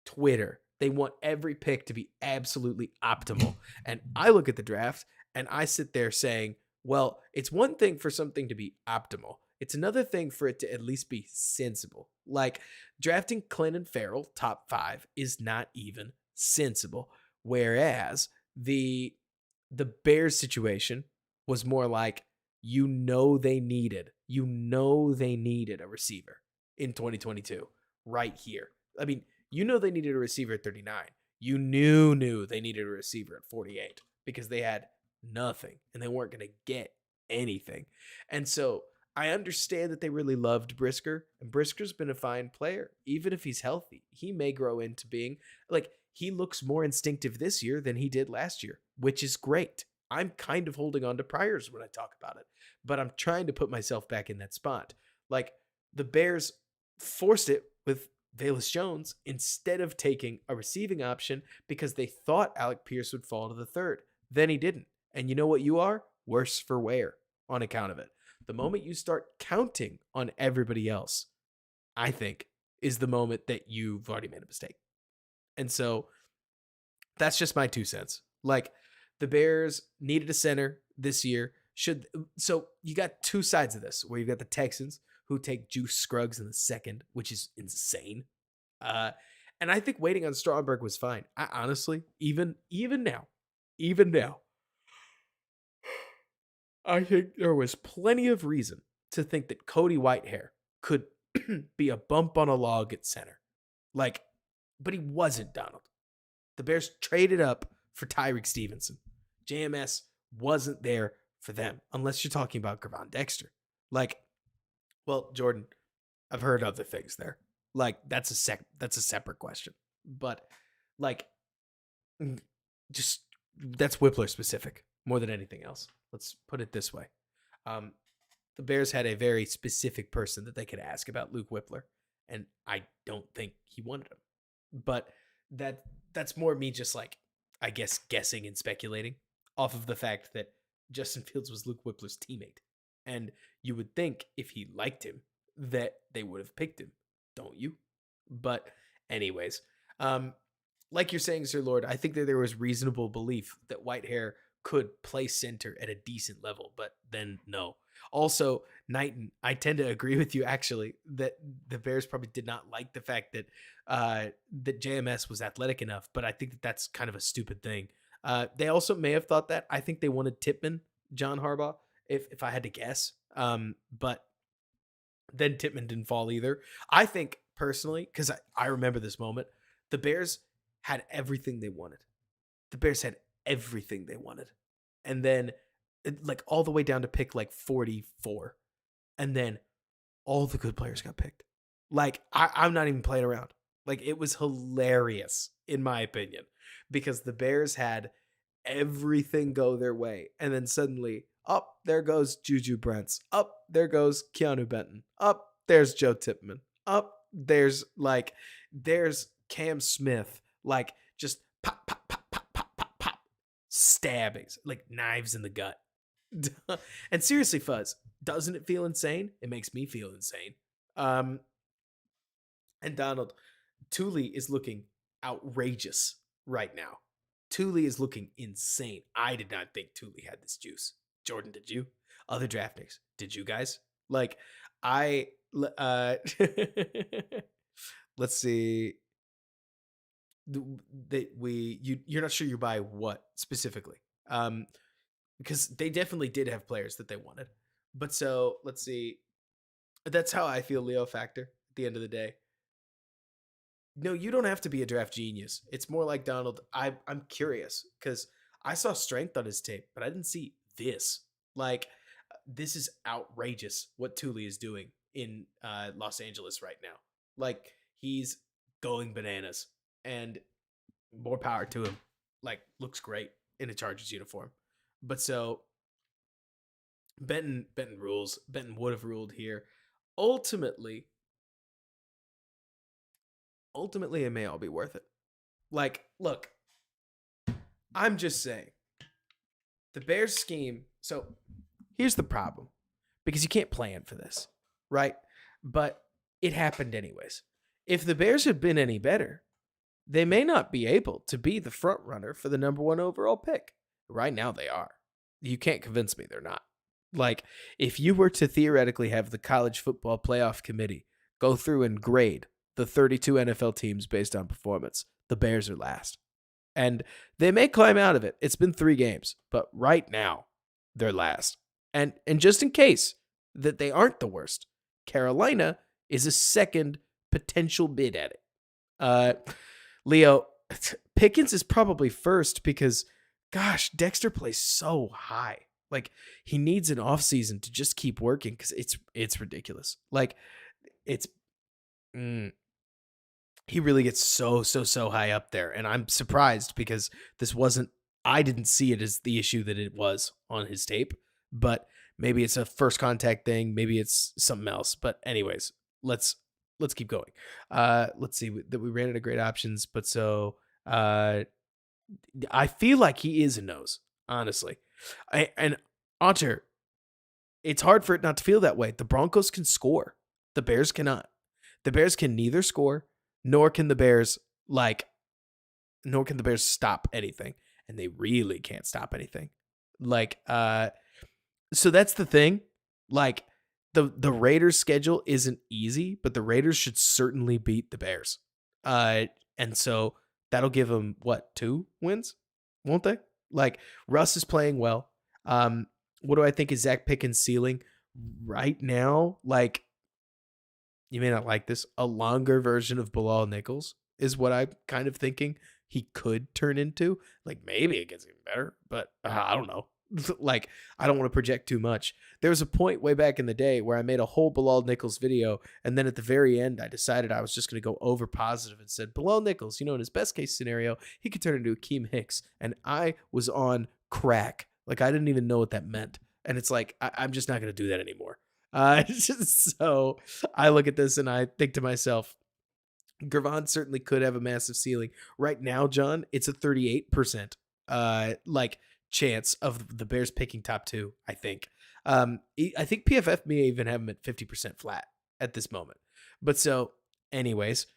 Twitter. They want every pick to be absolutely optimal. And I look at the draft and I sit there saying, well, it's one thing for something to be optimal. It's another thing for it to at least be sensible. Like, drafting Clinton Farrell top 5 is not even sensible. Whereas the Bears situation was more like, they needed a receiver in 2022 right here. I mean, they needed a receiver at 39. You knew they needed a receiver at 48 because they had nothing and they weren't going to get anything. And so I understand that they really loved Brisker, and Brisker's been a fine player. Even if he's healthy, he may grow into being like, he looks more instinctive this year than he did last year, which is great. I'm kind of holding on to priors when I talk about it, but I'm trying to put myself back in that spot. Like, the Bears forced it with Velus Jones instead of taking a receiving option because they thought Alec Pierce would fall to the third. Then he didn't. And you know what you are? Worse for wear on account of it. The moment you start counting on everybody else, I think, is the moment that you've already made a mistake. And so that's just my 2 cents. Like, the Bears needed a center this year. So you got 2 sides of this, where you've got the Texans, who take Juice Scruggs in the second, which is insane. And I think waiting on Stromberg was fine. I honestly, even now, I think there was plenty of reason to think that Cody Whitehair could be a bump on a log at center. Like, but he wasn't, Donald. The Bears traded up for Tyreek Stevenson. JMS wasn't there for them, unless you're talking about Gravon Dexter. Like, well, Jordan, I've heard other things there. Like, that's a separate question. But, like, just, that's Whippler specific more than anything else. Let's put it this way. The Bears had a very specific person that they could ask about Luke Whippler, and I don't think he wanted him. But that's more me just, like, I guess, guessing and speculating off of the fact that Justin Fields was Luke Whippler's teammate. And you would think if he liked him that they would have picked him, don't you? But anyways, like you're saying, Sir Lord, I think that there was reasonable belief that Whitehair could play center at a decent level, but then no. Also, Knighton, I tend to agree with you, actually, that the Bears probably did not like the fact that that JMS was athletic enough, but I think that that's kind of a stupid thing. They also may have thought that. I think they wanted Tippmann, John Harbaugh, if I had to guess. But then Tippmann didn't fall either. I think, personally, because I remember this moment, the Bears had everything they wanted. The Bears had everything they wanted. And then, like, all the way down to pick, like, 44. And then all the good players got picked. Like, I'm not even playing around. Like, it was hilarious, in my opinion, because the Bears had everything go their way. And then suddenly, up there goes Juju Brents. Up there goes Keanu Benton. Up there's Joe Tippmann. Up there's Cam Smith. Like, just pop, pop, pop, pop, pop, pop, pop. Stabbings. Like knives in the gut. And seriously, Fuzz, doesn't it feel insane? It makes me feel insane. And Donald, Thule is looking outrageous right now. Thule is looking insane. I did not think Thule had this juice. Jordan, did you? Other draft picks, did you guys? Like, let's see. You're not sure you buy what specifically. Because they definitely did have players that they wanted. But so let's see. That's how I feel, Leo Factor, at the end of the day. No, you don't have to be a draft genius. It's more like, Donald, I'm curious because I saw strength on his tape, but I didn't see this. Like, this is outrageous what Thule is doing in Los Angeles right now. Like, he's going bananas, and more power to him. Like, looks great in a Chargers uniform. But so Benton rules. Benton would have ruled here. Ultimately, it may all be worth it. Like, look, I'm just saying, the Bears scheme. So here's the problem, because you can't plan for this, right? But it happened anyways. If the Bears had been any better, they may not be able to be the front runner for the number 1 overall pick. Right now they are. You can't convince me they're not. Like, if you were to theoretically have the college football playoff committee go through and grade the 32 NFL teams based on performance, the Bears are last. And they may climb out of it. It's been 3 games, but right now they're last. And just in case that they aren't the worst, Carolina is a second potential bid at it. Leo, Pickens is probably first because, gosh, Dexter plays so high. Like, he needs an offseason to just keep working because it's ridiculous. Like, it's mm, he really gets so high up there, and I'm surprised because this wasn't. I didn't see it as the issue that it was on his tape, but maybe it's a first contact thing, maybe it's something else. But anyways, let's keep going. Let's see that we ran out of great options, but so uh, I feel like he is a nose, honestly. And Otter, it's hard for it not to feel that way. The Broncos can score. The Bears cannot. The Bears can neither score, nor can the Bears stop anything. And they really can't stop anything. Like, so that's the thing. Like, the Raiders' schedule isn't easy, but the Raiders should certainly beat the Bears. And so that'll give them, what, 2 wins? Won't they? Like, Russ is playing well. What do I think is Zach Pickens' ceiling right now? Like, you may not like this, a longer version of Bilal Nichols is what I'm kind of thinking he could turn into. Like, maybe it gets even better, but I don't know. Like, I don't want to project too much. There was a point way back in the day where I made a whole Bilal Nichols video, and then at the very end, I decided I was just going to go over positive and said, Bilal Nichols, in his best case scenario, he could turn into Akeem Hicks. And I was on crack. Like, I didn't even know what that meant. And it's like, I'm just not going to do that anymore. So I look at this and I think to myself, Gervon certainly could have a massive ceiling. Right now, John, it's a 38% chance of the Bears picking top 2, I think. I think PFF may even have him at 50% flat at this moment. But so, anyways,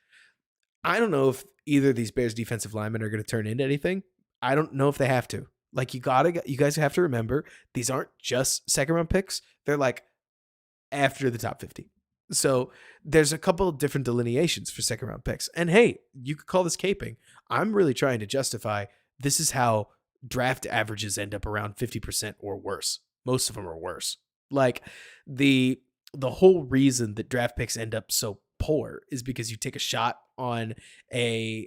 I don't know if either of these Bears defensive linemen are going to turn into anything. I don't know if they have to. Like, you guys have to remember, these aren't just second round picks. They're like after the top 50. So there's a couple of different delineations for second round picks. And hey, you could call this caping. I'm really trying to justify this is how draft averages end up around 50% or worse. Most of them are worse. Like, the whole reason that draft picks end up so poor is because you take a shot on an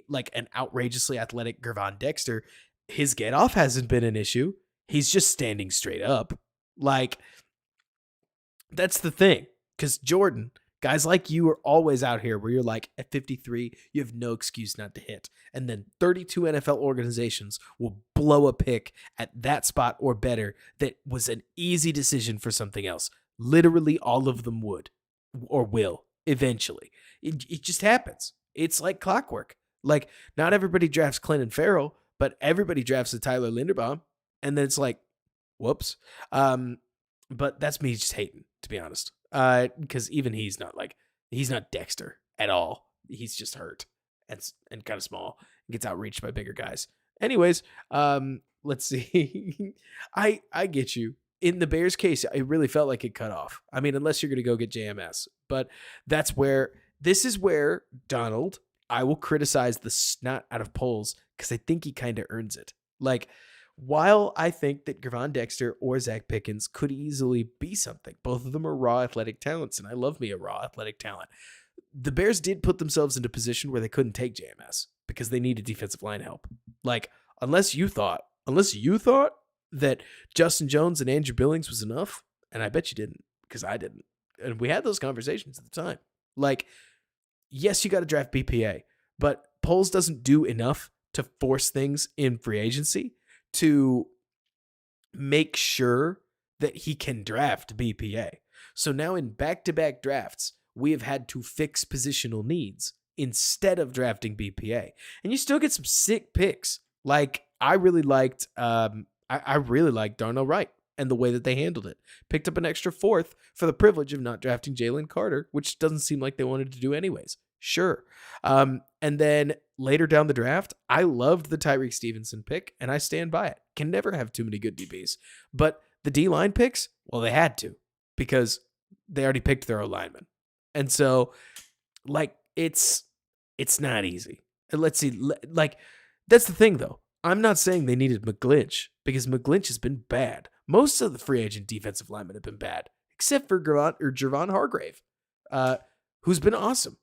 outrageously athletic Gervon Dexter. His get off hasn't been an issue. He's just standing straight up. Like, that's the thing. Because Jordan, guys like you are always out here where you're like, at 53, you have no excuse not to hit. And then 32 NFL organizations will blow a pick at that spot or better that was an easy decision for something else. Literally all of them would or will eventually. It just happens. It's like clockwork. Like, not everybody drafts Clinton Farrell, but everybody drafts a Tyler Linderbaum. And then it's like, whoops. But that's me just hating, to be honest. Because even he's not Dexter at all. He's just hurt and kind of small and gets outreached by bigger guys. Anyways, let's see. I get you. In the Bears case, it really felt like it cut off. I mean, unless you're going to go get JMS. But this is where Donald, I will criticize the snot out of polls because I think he kind of earns it. Like, while I think that Gervon Dexter or Zach Pickens could easily be something, both of them are raw athletic talents, and I love me a raw athletic talent. The Bears did put themselves into a position where they couldn't take JMS because they needed defensive line help. Like, unless you thought that Justin Jones and Andrew Billings was enough, and I bet you didn't, because I didn't. And we had those conversations at the time. Like, yes, you got to draft BPA, but Poles doesn't do enough to force things in free agency to make sure that he can draft BPA. So now in back-to-back drafts, we have had to fix positional needs instead of drafting BPA. And you still get some sick picks. Like, I really liked Darnell Wright and the way that they handled it. Picked up an extra 4th for the privilege of not drafting Jalen Carter, which doesn't seem like they wanted to do anyways. Sure. And then later down the draft, I loved the Tyreek Stevenson pick, and I stand by it. Can never have too many good DBs. But the D-line picks, well, they had to because they already picked their O-lineman. And so, like, it's not easy. And let's see, like, that's the thing, though. I'm not saying they needed McGlinch because McGlinch has been bad. Most of the free agent defensive linemen have been bad, except for Javon Hargrave, who's been awesome.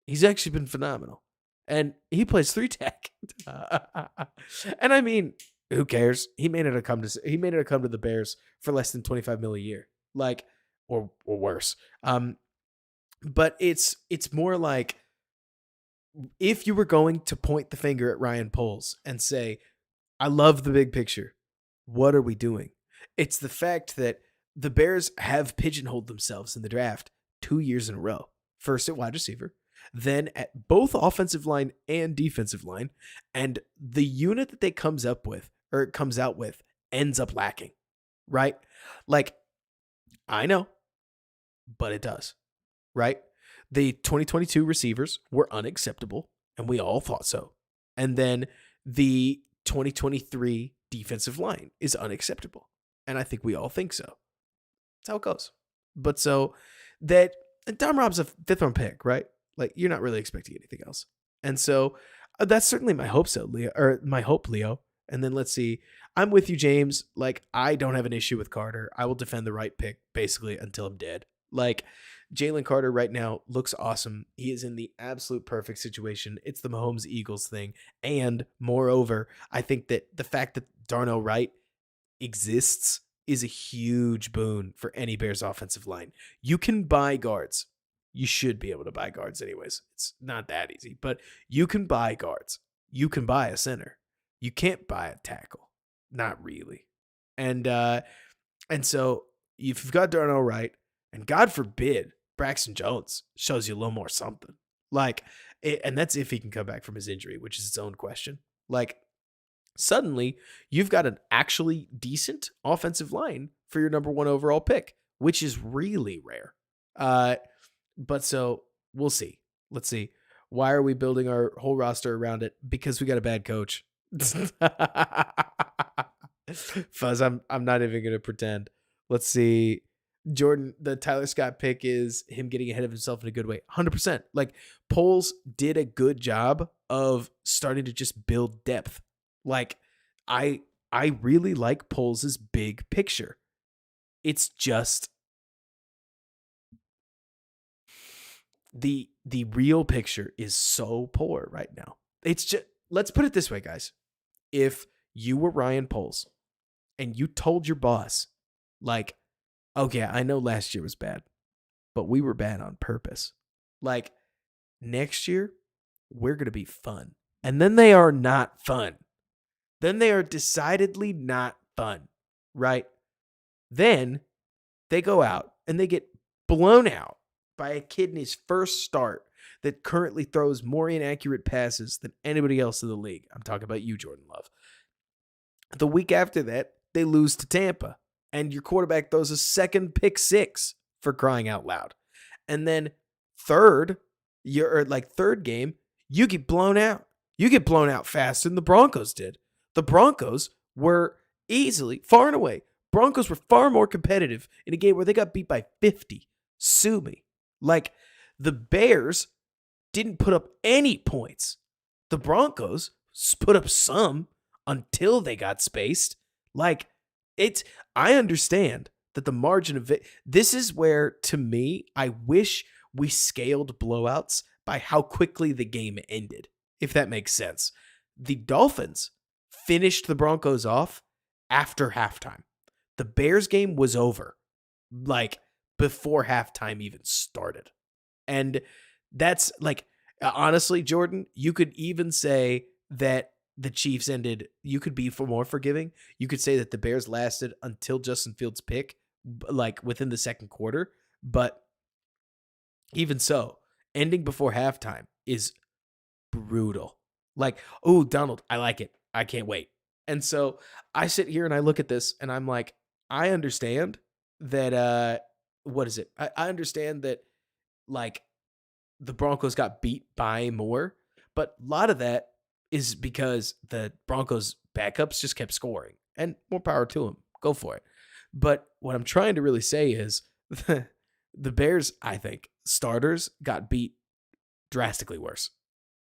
He's actually been phenomenal. And he plays 3-tech. And I mean, who cares? He made it come to the Bears for less than 25 mil a year, like or worse. But it's more like if you were going to point the finger at Ryan Poles and say, "I love the big picture. What are we doing?" It's the fact that the Bears have pigeonholed themselves in the draft 2 years in a row. First at wide receiver, then at both offensive line and defensive line, and the unit that they comes out with ends up lacking, right? Like, I know, but it does, right? The 2022 receivers were unacceptable, and we all thought so. And then the 2023 defensive line is unacceptable, and I think we all think so. That's how it goes. But so that Dom Rob's a fifth round pick, right? Like, you're not really expecting anything else. And so that's certainly my hope, Leo. And then let's see. I'm with you, James. Like, I don't have an issue with Carter. I will defend the right pick basically until I'm dead. Like, Jalen Carter right now looks awesome. He is in the absolute perfect situation. It's the Mahomes Eagles thing. And moreover, I think that the fact that Darnell Wright exists is a huge boon for any Bears offensive line. You can buy guards. You should be able to buy guards anyways. It's not that easy, but you can buy guards. You can buy a center. You can't buy a tackle. Not really. And so if you've got Darnell Wright, and God forbid Braxton Jones shows you a little more something. Like, and that's if he can come back from his injury, which is its own question. Like, suddenly you've got an actually decent offensive line for your number one overall pick, which is really rare. But so we'll see. Let's see. Why are we building our whole roster around it? Because we got a bad coach. Fuzz, I'm not even gonna pretend. Let's see. Jordan, the Tyler Scott pick is him getting ahead of himself in a good way. 100%. Like, Poles did a good job of starting to just build depth. Like, I really like Poles' big picture. It's just the real picture is so poor right now. It's just, let's put it this way, guys. If you were Ryan Poles and you told your boss, like, okay, I know last year was bad, but we were bad on purpose. Like, next year, we're going to be fun. And then they are not fun. Then they are decidedly not fun, right? Then they go out and they get blown out by a kid in his first start that currently throws more inaccurate passes than anybody else in the league. I'm talking about you, Jordan Love. The week after that, they lose to Tampa, and your quarterback throws a second pick six, for crying out loud. And then third game, you get blown out. You get blown out faster than the Broncos did. The Broncos were easily, far and away, Broncos were far more competitive in a game where they got beat by 50. Sue me. Like, the Bears didn't put up any points. The Broncos put up some until they got spaced. Like, I understand that the margin of it, this is where, to me, I wish we scaled blowouts by how quickly the game ended, if that makes sense. The Dolphins finished the Broncos off after halftime. The Bears game was over, like, before halftime even started. And that's, like, honestly, Jordan, you could even say that the Chiefs ended, you could be more forgiving. You could say that the Bears lasted until Justin Fields' pick, like, within the second quarter. But even so, ending before halftime is brutal. Like, oh, Donald, I like it. I can't wait. And so I sit here and I look at this and I'm like, I understand that, what is it? I understand that, like, the Broncos got beat by more, but a lot of that is because the Broncos backups just kept scoring, and more power to them. Go for it. But what I'm trying to really say is the Bears, I think, starters got beat drastically worse.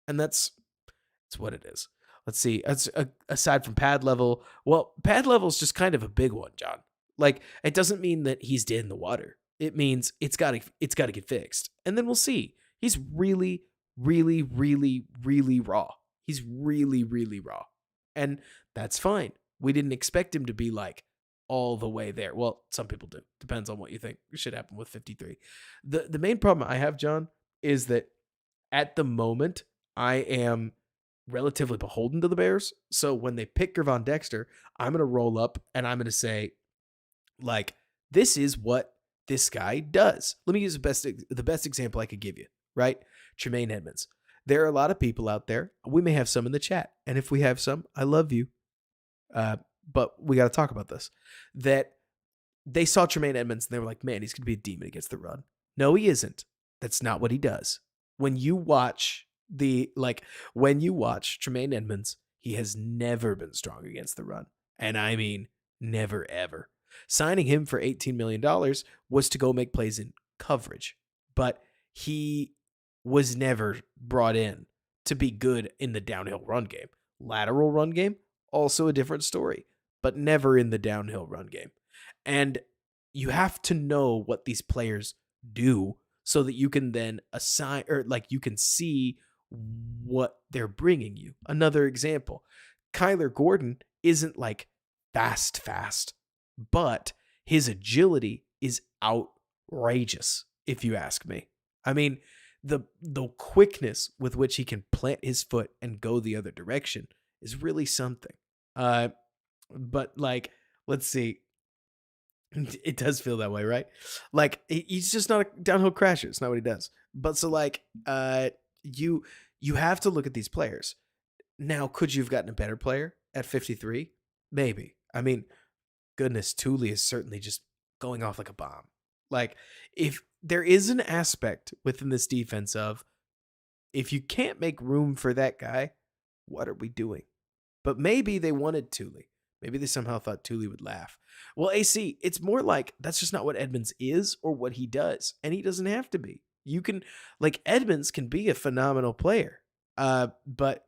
And that's what it is. Let's see. Aside from pad level, well, pad level is just kind of a big one, John. Like, it doesn't mean that he's dead in the water. It means it's got to get fixed. And then we'll see. He's really, really, really, really raw. He's really, really raw. And that's fine. We didn't expect him to be like all the way there. Well, some people do. Depends on what you think should happen with 53. The main problem I have, John, is that at the moment, I am relatively beholden to the Bears. So when they pick Gervon Dexter, I'm going to roll up and I'm going to say, like, this is what this guy does. Let me use the best example I could give you, right? Tremaine Edmonds. There are a lot of people out there. We may have some in the chat. And if we have some, I love you. But we got to talk about this. That they saw Tremaine Edmonds and they were like, man, he's going to be a demon against the run. No, he isn't. That's not what he does. When you watch when you watch Tremaine Edmonds, he has never been strong against the run. And I mean, never, ever. Signing him for $18 million was to go make plays in coverage, but he was never brought in to be good in the downhill run game. Lateral run game, also a different story, but never in the downhill run game. And you have to know what these players do so that you can then assign, or like you can see what they're bringing you. Another example, Kyler Gordon isn't like fast, but his agility is outrageous, if you ask me. I mean, the quickness with which he can plant his foot and go the other direction is really something. But like, let's see. It does feel that way, right? Like he's just not a downhill crasher. It's not what he does. But so like, you have to look at these players. Now, could you have gotten a better player at 53? Maybe. I mean, goodness, Thule is certainly just going off like a bomb. Like, if there is an aspect within this defense of, if you can't make room for that guy, what are we doing? But maybe they wanted Thule. Maybe they somehow thought Thule would laugh. Well, AC, it's more like that's just not what Edmonds is or what he does. And he doesn't have to be. You can, like, Edmonds can be a phenomenal player. But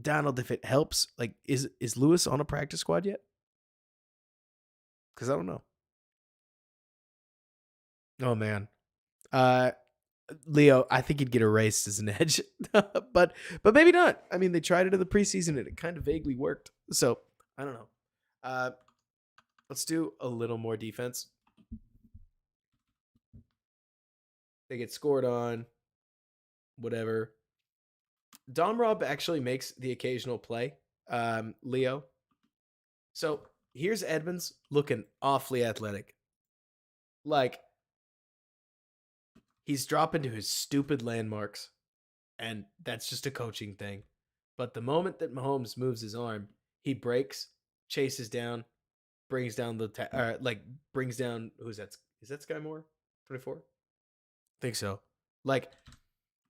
Donald, if it helps, like, is Lewis on a practice squad yet? Because I don't know. Oh, man. Leo, I think he'd get erased as an edge, but maybe not. I mean, they tried it in the preseason and it kind of vaguely worked. So I don't know. Let's do a little more defense. They get scored on, whatever. Dom Rob actually makes the occasional play. Leo. So here's Edmonds looking awfully athletic. Like, he's dropping to his stupid landmarks, and that's just a coaching thing. But the moment that Mahomes moves his arm, he breaks, chases down, brings down brings down, who's that? Is that Sky Moore? 24? Think so. Like,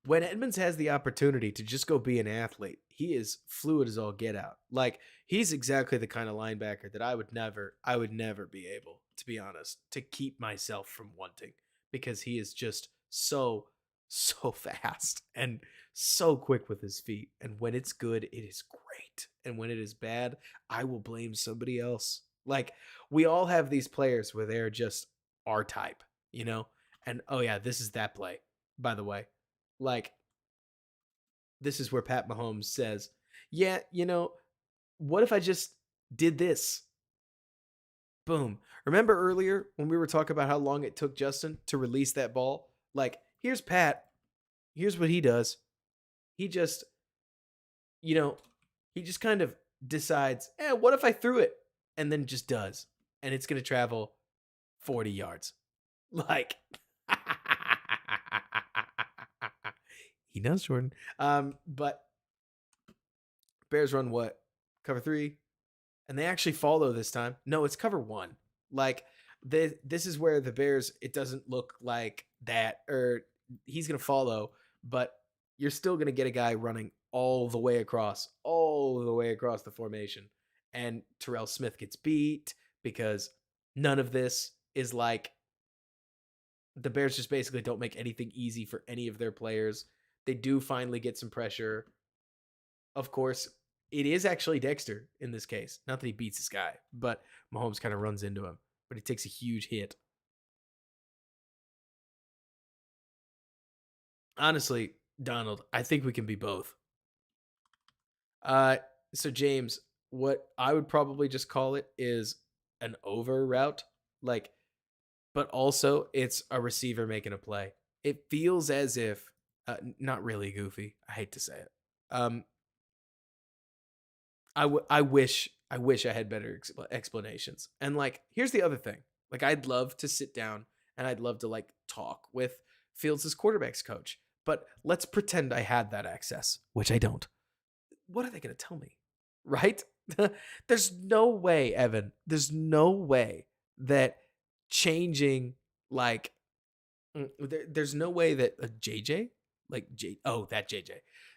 when Edmonds has the opportunity to just go be an athlete, he is fluid as all get out. Like, he's exactly the kind of linebacker that I would never be able, to be honest, to keep myself from wanting, because he is just so fast and so quick with his feet. And when it's good, it is great. And when it is bad, I will blame somebody else. Like, we all have these players where they're just our type, you know? And oh yeah, this is that play, by the way. Like, this is where Pat Mahomes says, yeah, what if I just did this? Boom. Remember earlier when we were talking about how long it took Justin to release that ball? Like, here's Pat. Here's what he does. He just, he just kind of decides, what if I threw it? And then just does. And it's going to travel 40 yards. Like, he knows, Jordan. But Bears run what? Cover 3? And they actually follow this time. No, it's cover 1. Like, this is where the Bears, it doesn't look like that, or he's going to follow, but you're still going to get a guy running all the way across the formation. And Terrell Smith gets beat because none of this is like, the Bears just basically don't make anything easy for any of their players. They do finally get some pressure. Of course, it is actually Dexter in this case. Not that he beats this guy, but Mahomes kind of runs into him. But he takes a huge hit. Honestly, Donald, I think we can be both. Uh, so James, what I would probably just call it is an over route. Like, but also it's a receiver making a play. It feels as if, not really goofy. I hate to say it. Um, I wish I had better explanations. And like, here's the other thing. Like, I'd love to sit down and I'd love to like talk with Fields' quarterbacks coach. But let's pretend I had that access, which I don't. What are they going to tell me? Right? There's no way, Evan. There's no way that changing like there's no way that a JJ, like that JJ,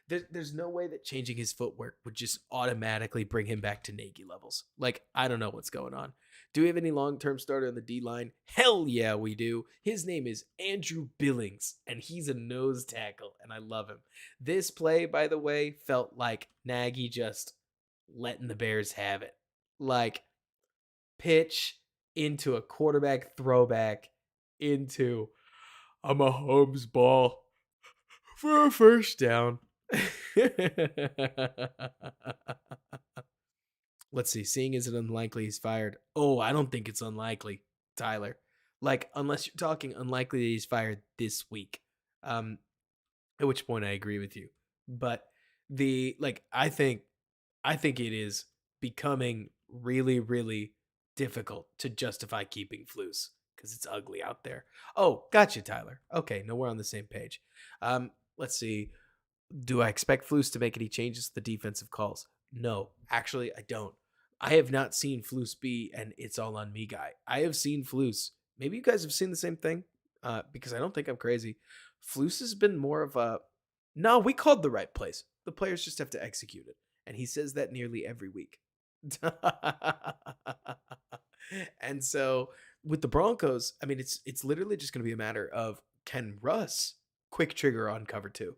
there's no way that changing his footwork would just automatically bring him back to Nagy levels. Like, I don't know what's going on. Do we have any long term starter on the D line? Hell yeah, we do. His name is Andrew Billings, and he's a nose tackle, and I love him. This play, by the way, felt like Nagy just letting the Bears have it. Like, pitch into a quarterback throwback into a Mahomes ball for a first down. Let's see. Seeing as it unlikely he's fired. Oh, I don't think it's unlikely, Tyler. Like, unless you're talking unlikely that he's fired this week. At which point I agree with you. But the like I think it is becoming really, really difficult to justify keeping Flus because it's ugly out there. Oh, gotcha, Tyler. Okay, no, we're on the same page. Let's see. Do I expect Flus to make any changes to the defensive calls? No, actually, I don't. I have not seen Flus be an "it's all on me" guy. I have seen Flus. Maybe you guys have seen the same thing, because I don't think I'm crazy. Flus has been more of a no. We called the right plays. The players just have to execute it, and he says that nearly every week. And so with the Broncos, I mean, it's literally just going to be a matter of can Russ quick trigger on cover two.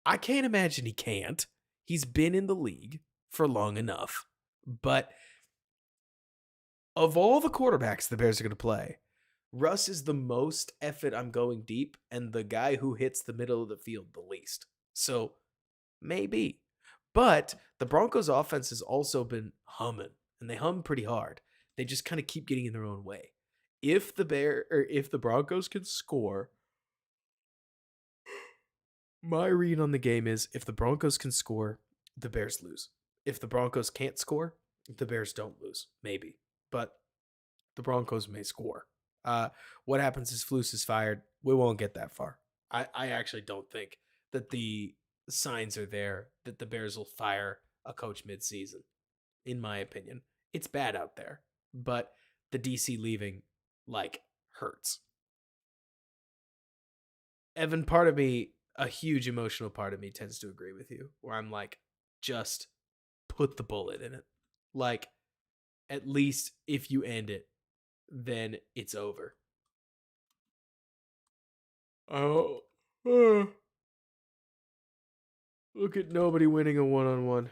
I can't imagine he can't. He's been in the league for long enough. But of all the quarterbacks the Bears are going to play, Russ is the most effort I'm going deep and the guy who hits the middle of the field the least. So maybe. But the Broncos offense has also been humming and they hum pretty hard. They just kind of keep getting in their own way. If the Broncos can score, my read on the game is if the Broncos can score, the Bears lose. If the Broncos can't score, the Bears don't lose. Maybe. But the Broncos may score. What happens is Flus is fired? We won't get that far. I actually don't think that the signs are there that the Bears will fire a coach midseason, in my opinion. It's bad out there. But the DC leaving, like, hurts. Evan, part of me, a huge emotional part of me tends to agree with you, where I'm like, just put the bullet in it. Like, at least if you end it, then it's over. Oh, look at nobody winning a one on one.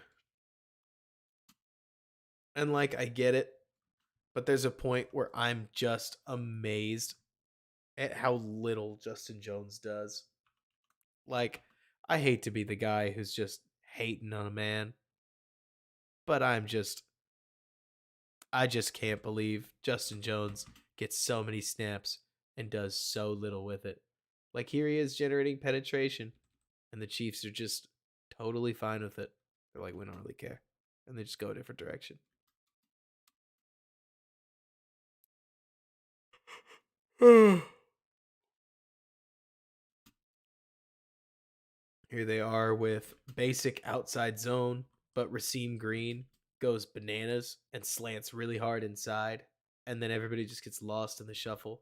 And like, I get it, but there's a point where I'm just amazed at how little Justin Jones does. Like, I hate to be the guy who's just hating on a man, but I just can't believe Justin Jones gets so many snaps and does so little with it. Like, here he is generating penetration, and the Chiefs are just totally fine with it. They're like, we don't really care. And they just go a different direction. Here they are with basic outside zone, but Raheem Green goes bananas and slants really hard inside. And then everybody just gets lost in the shuffle.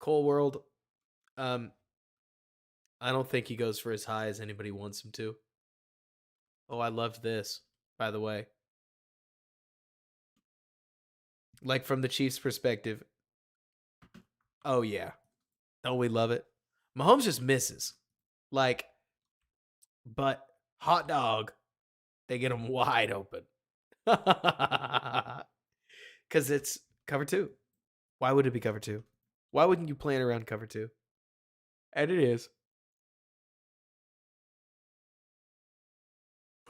Cole World, um, I don't think he goes for as high as anybody wants him to. Oh, I loved this, by the way. Like, from the Chiefs' perspective, oh yeah. Don't we love it? Mahomes just misses. Like, but hot dog, they get him wide open. Because it's cover two. Why would it be cover two? Why wouldn't you plan around cover two? And it is.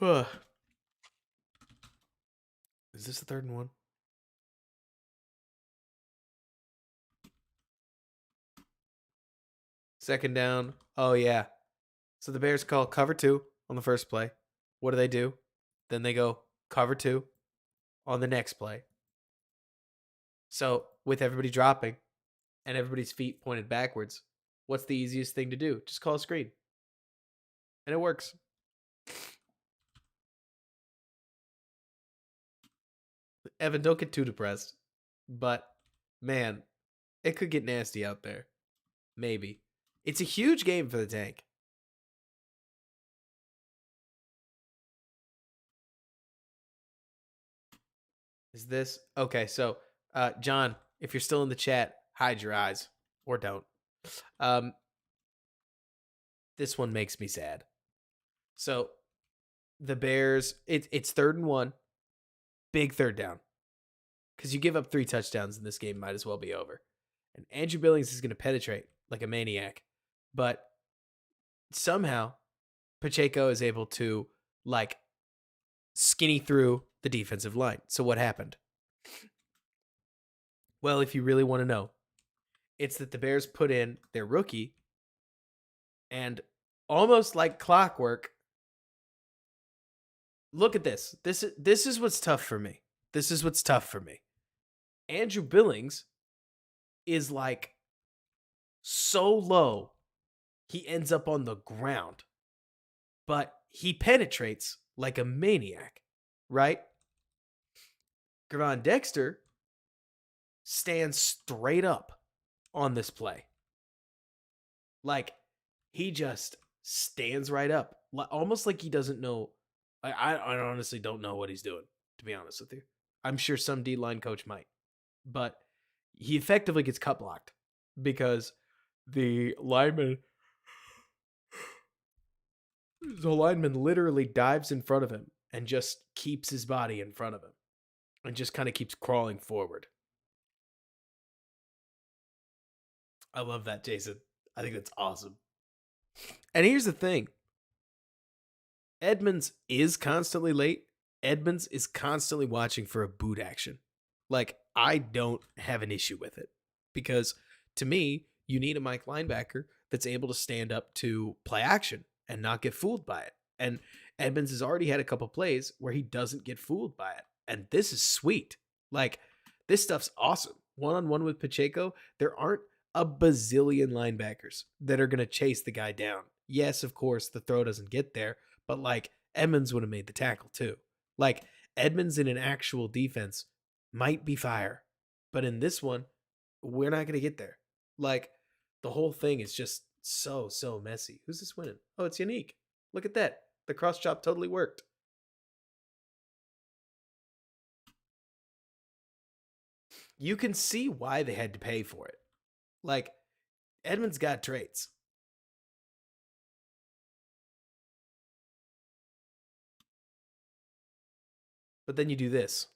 Is this the third and one? Second down. Oh, yeah. So the Bears call cover two on the first play. What do? Then they go cover two on the next play. So with everybody dropping and everybody's feet pointed backwards, what's the easiest thing to do? Just call a screen. And it works. Evan, don't get too depressed. But man, it could get nasty out there. Maybe. It's a huge game for the tank. Is this okay? So, John, if you're still in the chat, hide your eyes or don't. Um, this one makes me sad. So, the Bears, it's third and one, big third down, because you give up 3 touchdowns in this game, might as well be over. And Andrew Billings is going to penetrate like a maniac, but somehow Pacheco is able to like skinny through the defensive line. So what happened? Well, if you really want to know, it's that the Bears put in their rookie and almost like clockwork. Look at this. This is what's tough for me. This is what's tough for me. Andrew Billings is like so low, he ends up on the ground. But he penetrates like a maniac, right? Gavon Dexter stands straight up on this play. Like, he just stands right up, almost like he doesn't know. I honestly don't know what he's doing, to be honest with you. I'm sure some D-line coach might. But he effectively gets cut blocked because the lineman literally dives in front of him and just keeps his body in front of him and just kind of keeps crawling forward. I love that, Jason. I think that's awesome. And here's the thing. Edmonds is constantly late. Edmonds is constantly watching for a boot action. Like, I don't have an issue with it because to me, you need a Mike linebacker that's able to stand up to play action and not get fooled by it. And Edmonds has already had a couple plays where he doesn't get fooled by it. And this is sweet. Like, this stuff's awesome. One-on-one with Pacheco, there aren't a bazillion linebackers that are going to chase the guy down. Yes, of course, the throw doesn't get there, but like Edmonds would have made the tackle too. Like, Edmonds in an actual defense might be fire, but in this one, we're not going to get there. Like, the whole thing is just so messy. Who's this winning? Oh, it's Unique. Look at that. The cross chop totally worked. You can see why they had to pay for it. Like, Edmonds got traits. But then you do this.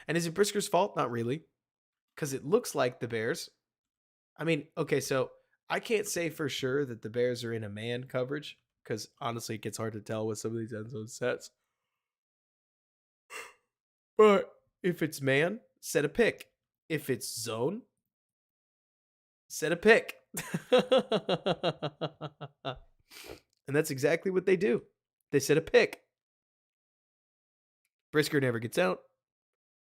And is it Brisker's fault? Not really. Because it looks like the Bears. I mean, okay, so I can't say for sure that the Bears are in a man coverage. Because honestly, it gets hard to tell with some of these end zone sets. But if it's man, set a pick. If it's zone, set a pick. And that's exactly what they do. They set a pick. Brisker never gets out.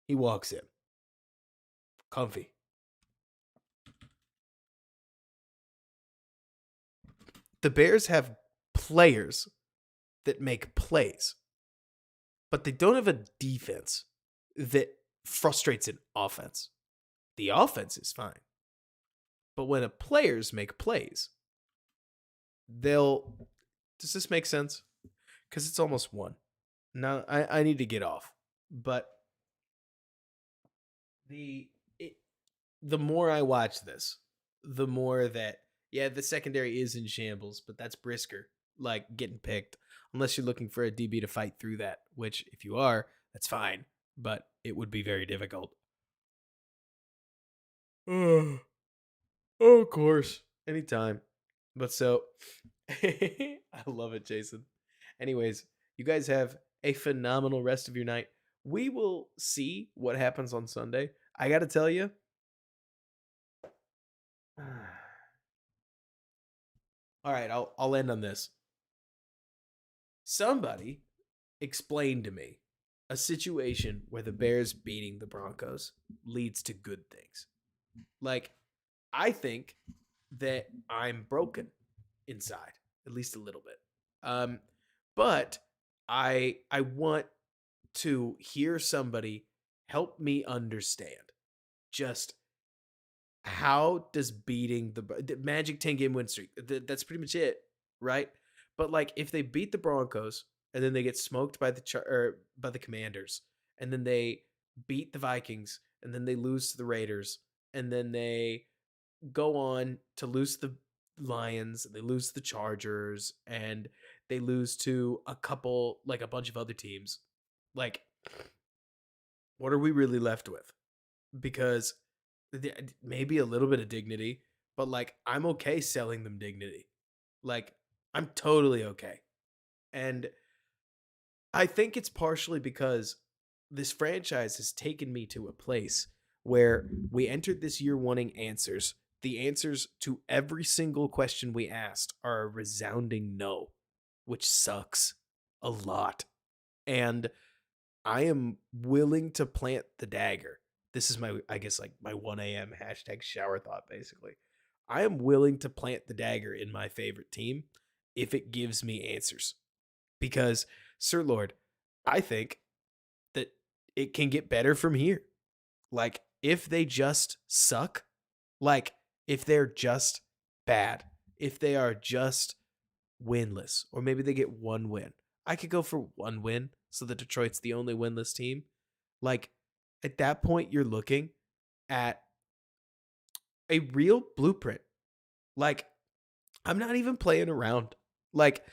He walks in. Comfy. The Bears have players that make plays, but they don't have a defense that frustrates an offense. The offense is fine. But when a players make plays, they'll... Does this make sense? Because it's almost 1. Now, I need to get off. But the more I watch this, the more that, yeah, the secondary is in shambles, but that's Brisker, like, getting picked. Unless you're looking for a DB to fight through that, which, if you are, that's fine. But it would be very difficult. Oh, of course. Anytime. But so, I love it, Jason. Anyways, You guys have a phenomenal rest of your night. We will see what happens on Sunday. I got to tell you, all right, I'll end on this. Somebody explain to me a situation where the Bears beating the Broncos leads to good things. Like, I think that I'm broken inside, at least a little bit. Um, but I want to hear somebody help me understand just how does beating the Magic 10 game win streak. That's pretty much it, right? But like if they beat the Broncos and then they get smoked by by the Commanders and then they beat the Vikings and then they lose to the Raiders and then they go on to lose to the Lions, they lose to the Chargers, and they lose to a couple, like a bunch of other teams. Like, what are we really left with? Because maybe a little bit of dignity, but like, I'm okay selling them dignity. Like, I'm totally okay. And I think it's partially because this franchise has taken me to a place where we entered this year wanting answers. The answers to every single question we asked are a resounding no, which sucks a lot. And I am willing to plant the dagger. This is my, I guess, like my 1 a.m. hashtag shower thought, basically. I am willing to plant the dagger in my favorite team if it gives me answers. Because, Sir Lord, I think that it can get better from here. Like, if they just suck, like, if they're just bad, if they are just winless, or maybe they get one win, I could go for one win so that Detroit's the only winless team. Like, at that point, you're looking at a real blueprint. Like, I'm not even playing around. Like,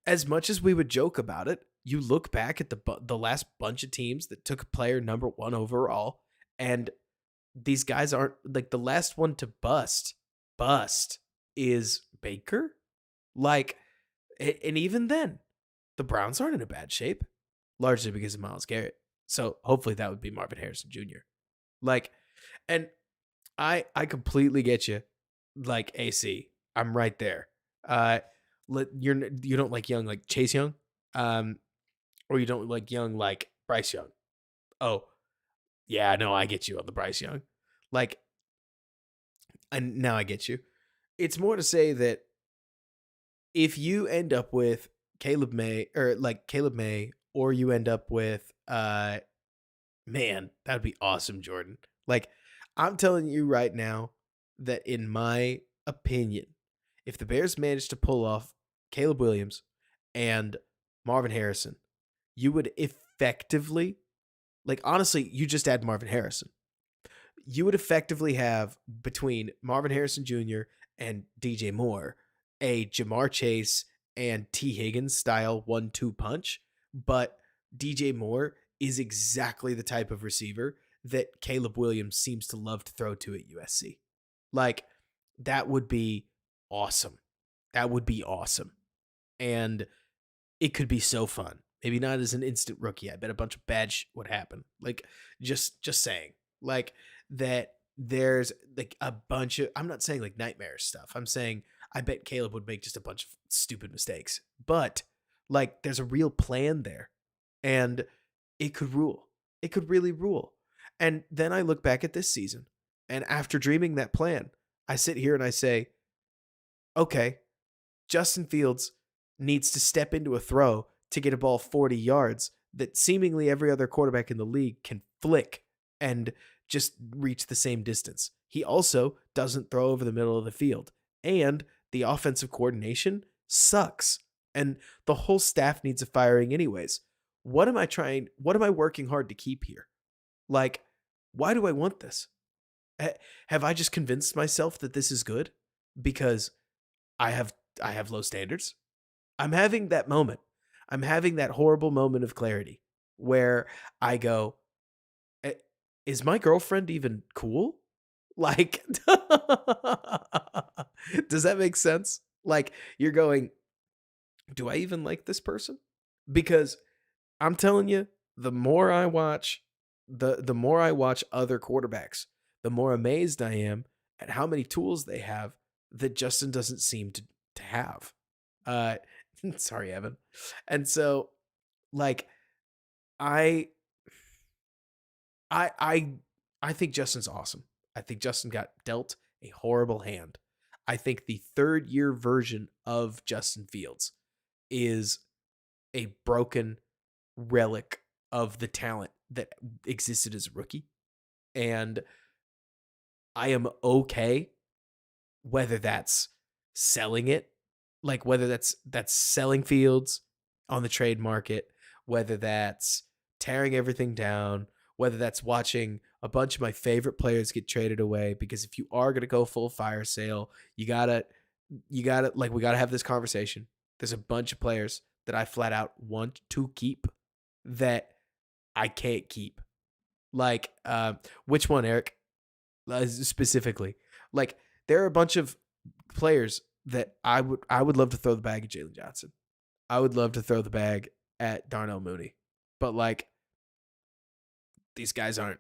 as much as we would joke about it, you look back at the last bunch of teams that took a player number 1 overall, and these guys aren't like the last one to bust is Baker. Like, and even then, the Browns aren't in a bad shape, largely because of Myles Garrett. So hopefully that would be Marvin Harrison Jr. Like, and I completely get you. Like AC, I'm right there. You don't like young like Chase Young, or you don't like young like Bryce Young. Oh yeah, no, I get you on the Bryce Young. Like, and now I get you. It's more to say that if you end up with Caleb May, or you end up with man, that'd be awesome, Jordan. Like, I'm telling you right now that in my opinion, if the Bears managed to pull off Caleb Williams and Marvin Harrison, you would effectively, like, honestly, you just add Marvin Harrison. You would effectively have between Marvin Harrison Jr. and DJ Moore a Jamar Chase and T. Higgins style 1-2 punch, but DJ Moore is exactly the type of receiver that Caleb Williams seems to love to throw to at USC. Like, that would be awesome. That would be awesome. And it could be so fun. Maybe not as an instant rookie. I bet a bunch of bad shit would happen. Like, just saying. Like, that there's like a bunch of, I'm not saying like nightmare stuff. I'm saying I bet Caleb would make just a bunch of stupid mistakes. But like, there's a real plan there. And it could rule. It could really rule. And then I look back at this season, and after dreaming that plan, I sit here and I say, okay, Justin Fields needs to step into a throw to get a ball 40 yards that seemingly every other quarterback in the league can flick and just reach the same distance. He also doesn't throw over the middle of the field. And the offensive coordination sucks. And the whole staff needs a firing anyways. What am I working hard to keep here? Like, why do I want this? Have I just convinced myself that this is good because I have low standards? I'm having that moment. I'm having that horrible moment of clarity where I go, is my girlfriend even cool? Like, does that make sense? Like, you're going, do I even like this person? because I'm telling you, the more I watch, the more I watch other quarterbacks, the more amazed I am at how many tools they have that Justin doesn't seem to have. Uh, sorry, Evan. And so, like, I, I, I, I think Justin's awesome. I think Justin got dealt a horrible hand. I think the third year version of Justin Fields is a broken relic of the talent that existed as a rookie. And I am okay whether that's selling it, like whether that's selling Fields on the trade market, whether that's tearing everything down, whether that's watching a bunch of my favorite players get traded away. Because if you are gonna go full fire sale, you gotta like we gotta have this conversation. There's a bunch of players that I flat out want to keep that I can't keep. Like, which one, Eric? Specifically, like there are a bunch of players that I would love to throw the bag at Jalen Johnson. I would love to throw the bag at Darnell Mooney, but like these guys aren't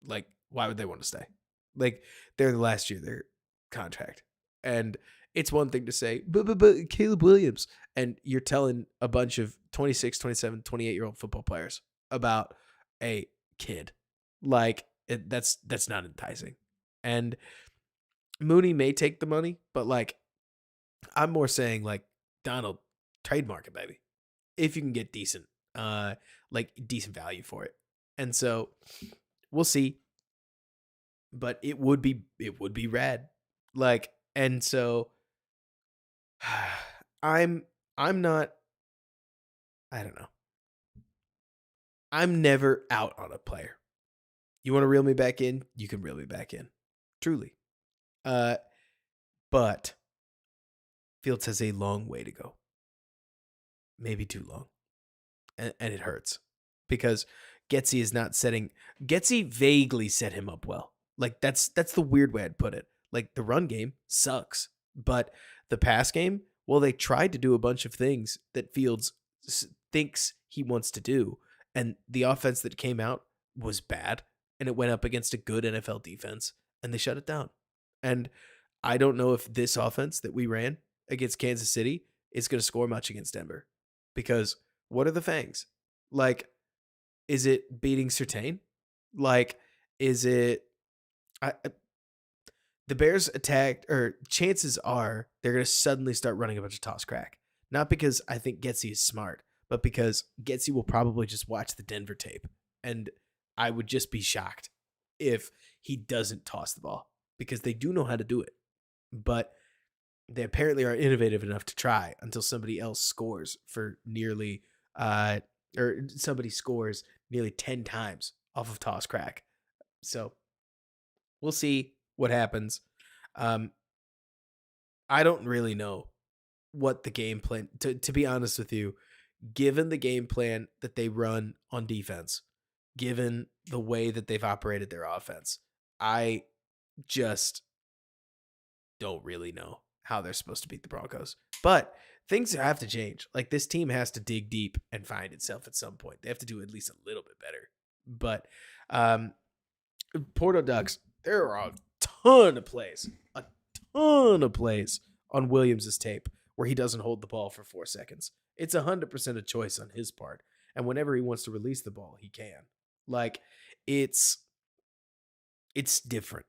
like. Why would they want to stay? Like they're the last year of their contract, and it's one thing to say, but Caleb Williams, and you're telling a bunch of 26, 27, 28-year-old football players about a kid. Like that's not enticing. And Mooney may take the money, but like I'm more saying like Donald trademark it, baby. If you can get like decent value for it. And so we'll see. But it would be rad. Like, and so I'm I'm not I don't know. I'm never out on a player. You want to reel me back in? You can reel me back in. Truly. Uh but Fields has a long way to go. Maybe too long. And it hurts because Getsy is not setting. Getsy vaguely set him up well. Like that's the weird way I'd put it. Like the run game sucks, but the pass game, well, they tried to do a bunch of things that Fields thinks he wants to do, and the offense that came out was bad, and it went up against a good NFL defense, and they shut it down. And I don't know if this offense that we ran against Kansas City is going to score much against Denver because what are the Fangs? Like, is it beating Surtain? Like, is it the Bears attacked, or chances are they're going to suddenly start running a bunch of toss crack. Not because I think Getsy is smart, but because Getsy will probably just watch the Denver tape. And I would just be shocked if he doesn't toss the ball because they do know how to do it. But they apparently are innovative enough to try until somebody else scores for nearly, or somebody scores nearly 10 times off of toss crack. So we'll see what happens. I don't really know what the game plan, to be honest with you, given the game plan that they run on defense, given the way that they've operated their offense, I just don't really know how they're supposed to beat the Broncos. But things have to change. Like this team has to dig deep and find itself at some point. They have to do at least a little bit better. But Porto Ducks, there are a ton of plays on Williams' tape where he doesn't hold the ball for 4 seconds. It's 100% a choice on his part. And whenever he wants to release the ball, he can. Like it's different.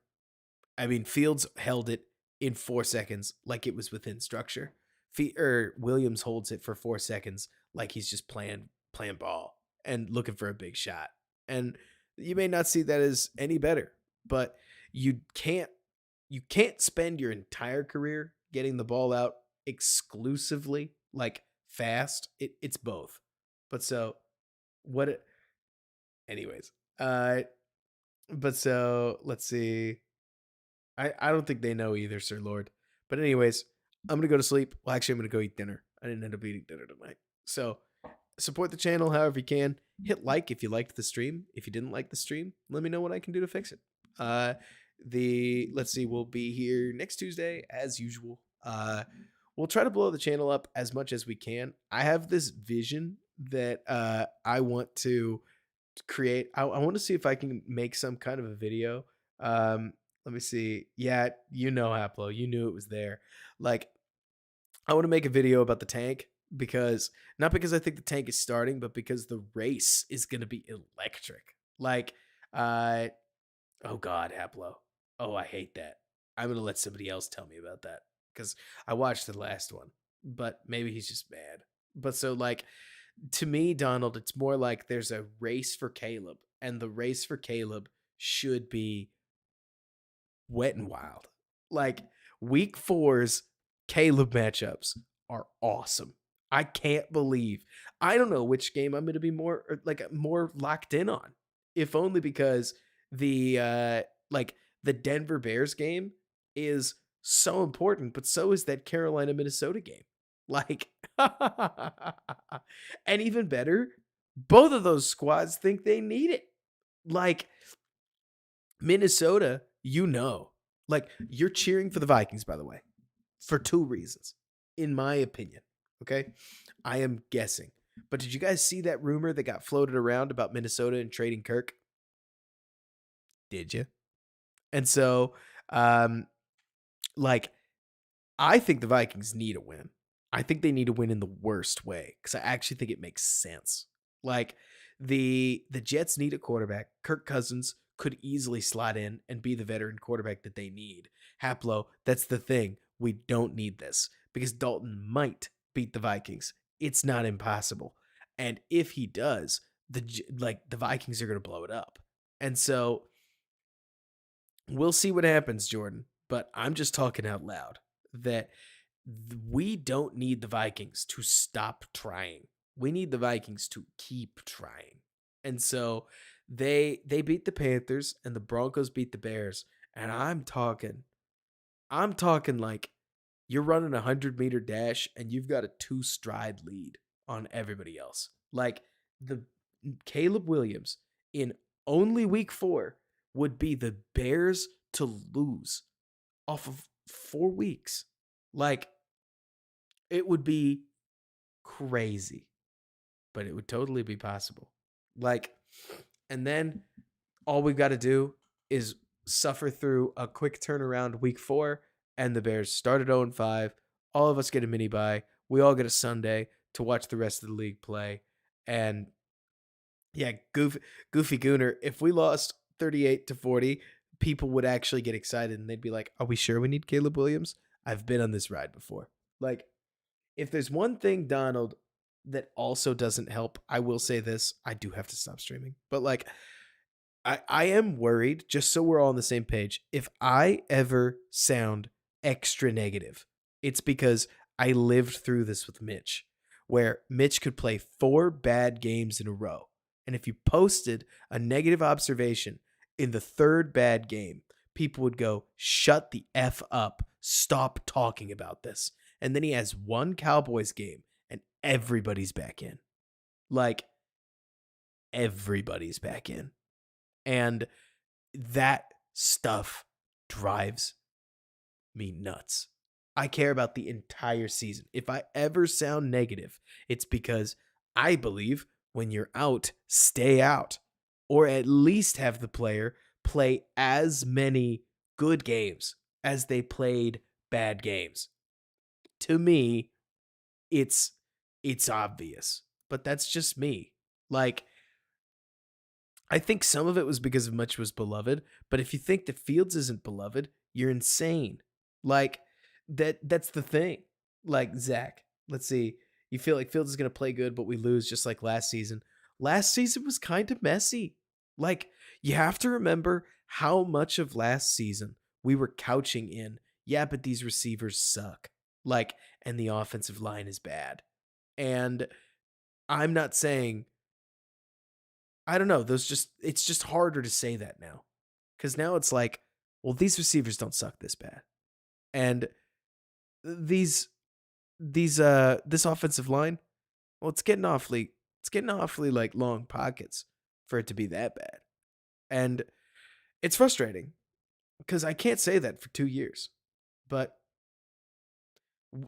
I mean, Fields held it in 4 seconds like it was within structure. Williams holds it for 4 seconds like he's just playing ball and looking for a big shot. And you may not see that as any better, but you can't spend your entire career getting the ball out exclusively like fast. It's both. But so what anyways, but so let's see. I don't think they know either, Sir Lord. But anyways, I'm gonna go to sleep. Well, actually, I'm gonna go eat dinner. I didn't end up eating dinner tonight. So support the channel however you can. Hit like if you liked the stream. If you didn't like the stream, let me know what I can do to fix it. Let's see, we'll be here next Tuesday as usual. we'll try to blow the channel up as much as we can. I have this vision that I want to create. I want to see if I can make some kind of a video. Let me see. Yeah, you know, Haplo, you knew it was there. Like, I want to make a video about the tank because not because I think the tank is starting, but because the race is going to be electric. Like, uh, oh God, Haplo. Oh, I hate that. I'm gonna let somebody else tell me about that because I watched the last one, but maybe he's just mad. But so like to me, Donald, it's more like there's a race for Caleb, and the race for Caleb should be Wet and Wild. Like week four's Caleb matchups are awesome. I can't believe. I don't know which game I'm going to be more locked in on. If only because like the Denver Bears game is so important, but so is that Carolina Minnesota game. Like and even better, both of those squads think they need it. Like Minnesota, like you're cheering for the Vikings, by the way, for two reasons, in my opinion. Okay. I am guessing. But did you guys see that rumor that got floated around about Minnesota and trading Kirk? Did you? And so, um, like, I think the Vikings need a win. I think they need to win in the worst way because I actually think it makes sense. Like the Jets need a quarterback. Kirk Cousins could easily slot in and be the veteran quarterback that they need. Haplo, that's the thing. We don't need this because Dalton might beat the Vikings. It's not impossible. And if he does, the Vikings are going to blow it up. And so we'll see what happens, Jordan. But I'm just talking out loud that we don't need the Vikings to stop trying. We need the Vikings to keep trying. And so they beat the Panthers and the Broncos beat the Bears. And I'm talking like you're running a 100-meter dash and you've got a 2-stride lead on everybody else. Like the Caleb Williams in only week 4 would be the Bears to lose off of 4 weeks. Like it would be crazy, but it would totally be possible. Like, and then all we've got to do is suffer through a quick turnaround week 4, and the Bears started 0-5. All of us get a mini bye. We all get a Sunday to watch the rest of the league play. And yeah, Goofy Gooner, if we lost 38-40, people would actually get excited and they'd be like, "Are we sure we need Caleb Williams? I've been on this ride before." Like, if there's one thing, Donald, that also doesn't help, I will say this. I do have to stop streaming. But like I am worried, just so we're all on the same page, if I ever sound extra negative, it's because I lived through this with Mitch, where Mitch could play 4 bad games in a row. And if you posted a negative observation in the 3rd bad game, people would go, "Shut the F up. Stop talking about this." And then he has one Cowboys game and everybody's back in. Like, everybody's back in. And that stuff drives me nuts. I care about the entire season. If I ever sound negative, it's because I believe when you're out, stay out, or at least have the player play as many good games as they played bad games. To me, it's obvious, but that's just me. Like, I think some of it was because Mitch was beloved, but if you think that Fields isn't beloved, you're insane. Like that's the thing. Like Zach, let's see. You feel like Fields is gonna play good, but we lose just like last season. Last season was kind of messy. Like you have to remember how much of last season we were couching in. Yeah, but these receivers suck. Like, and the offensive line is bad. And I'm not saying I don't know. It's just harder to say that now. Cuz now it's like, well, these receivers don't suck this bad. And these this offensive line, well, it's getting awfully like long pockets for it to be that bad. And it's frustrating cuz I can't say that for 2 years. But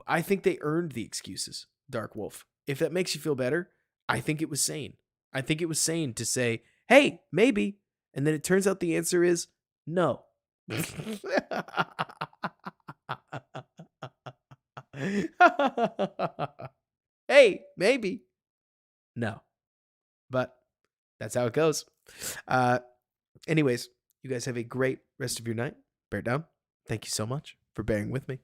I think they earned the excuses, Dark Wolf. If that makes you feel better, I think it was sane. I think it was sane to say, hey, maybe. And then it turns out the answer is no. Hey, maybe. No. But that's how it goes. Anyways, you guys have a great rest of your night. Bear down. Thank you so much for bearing with me.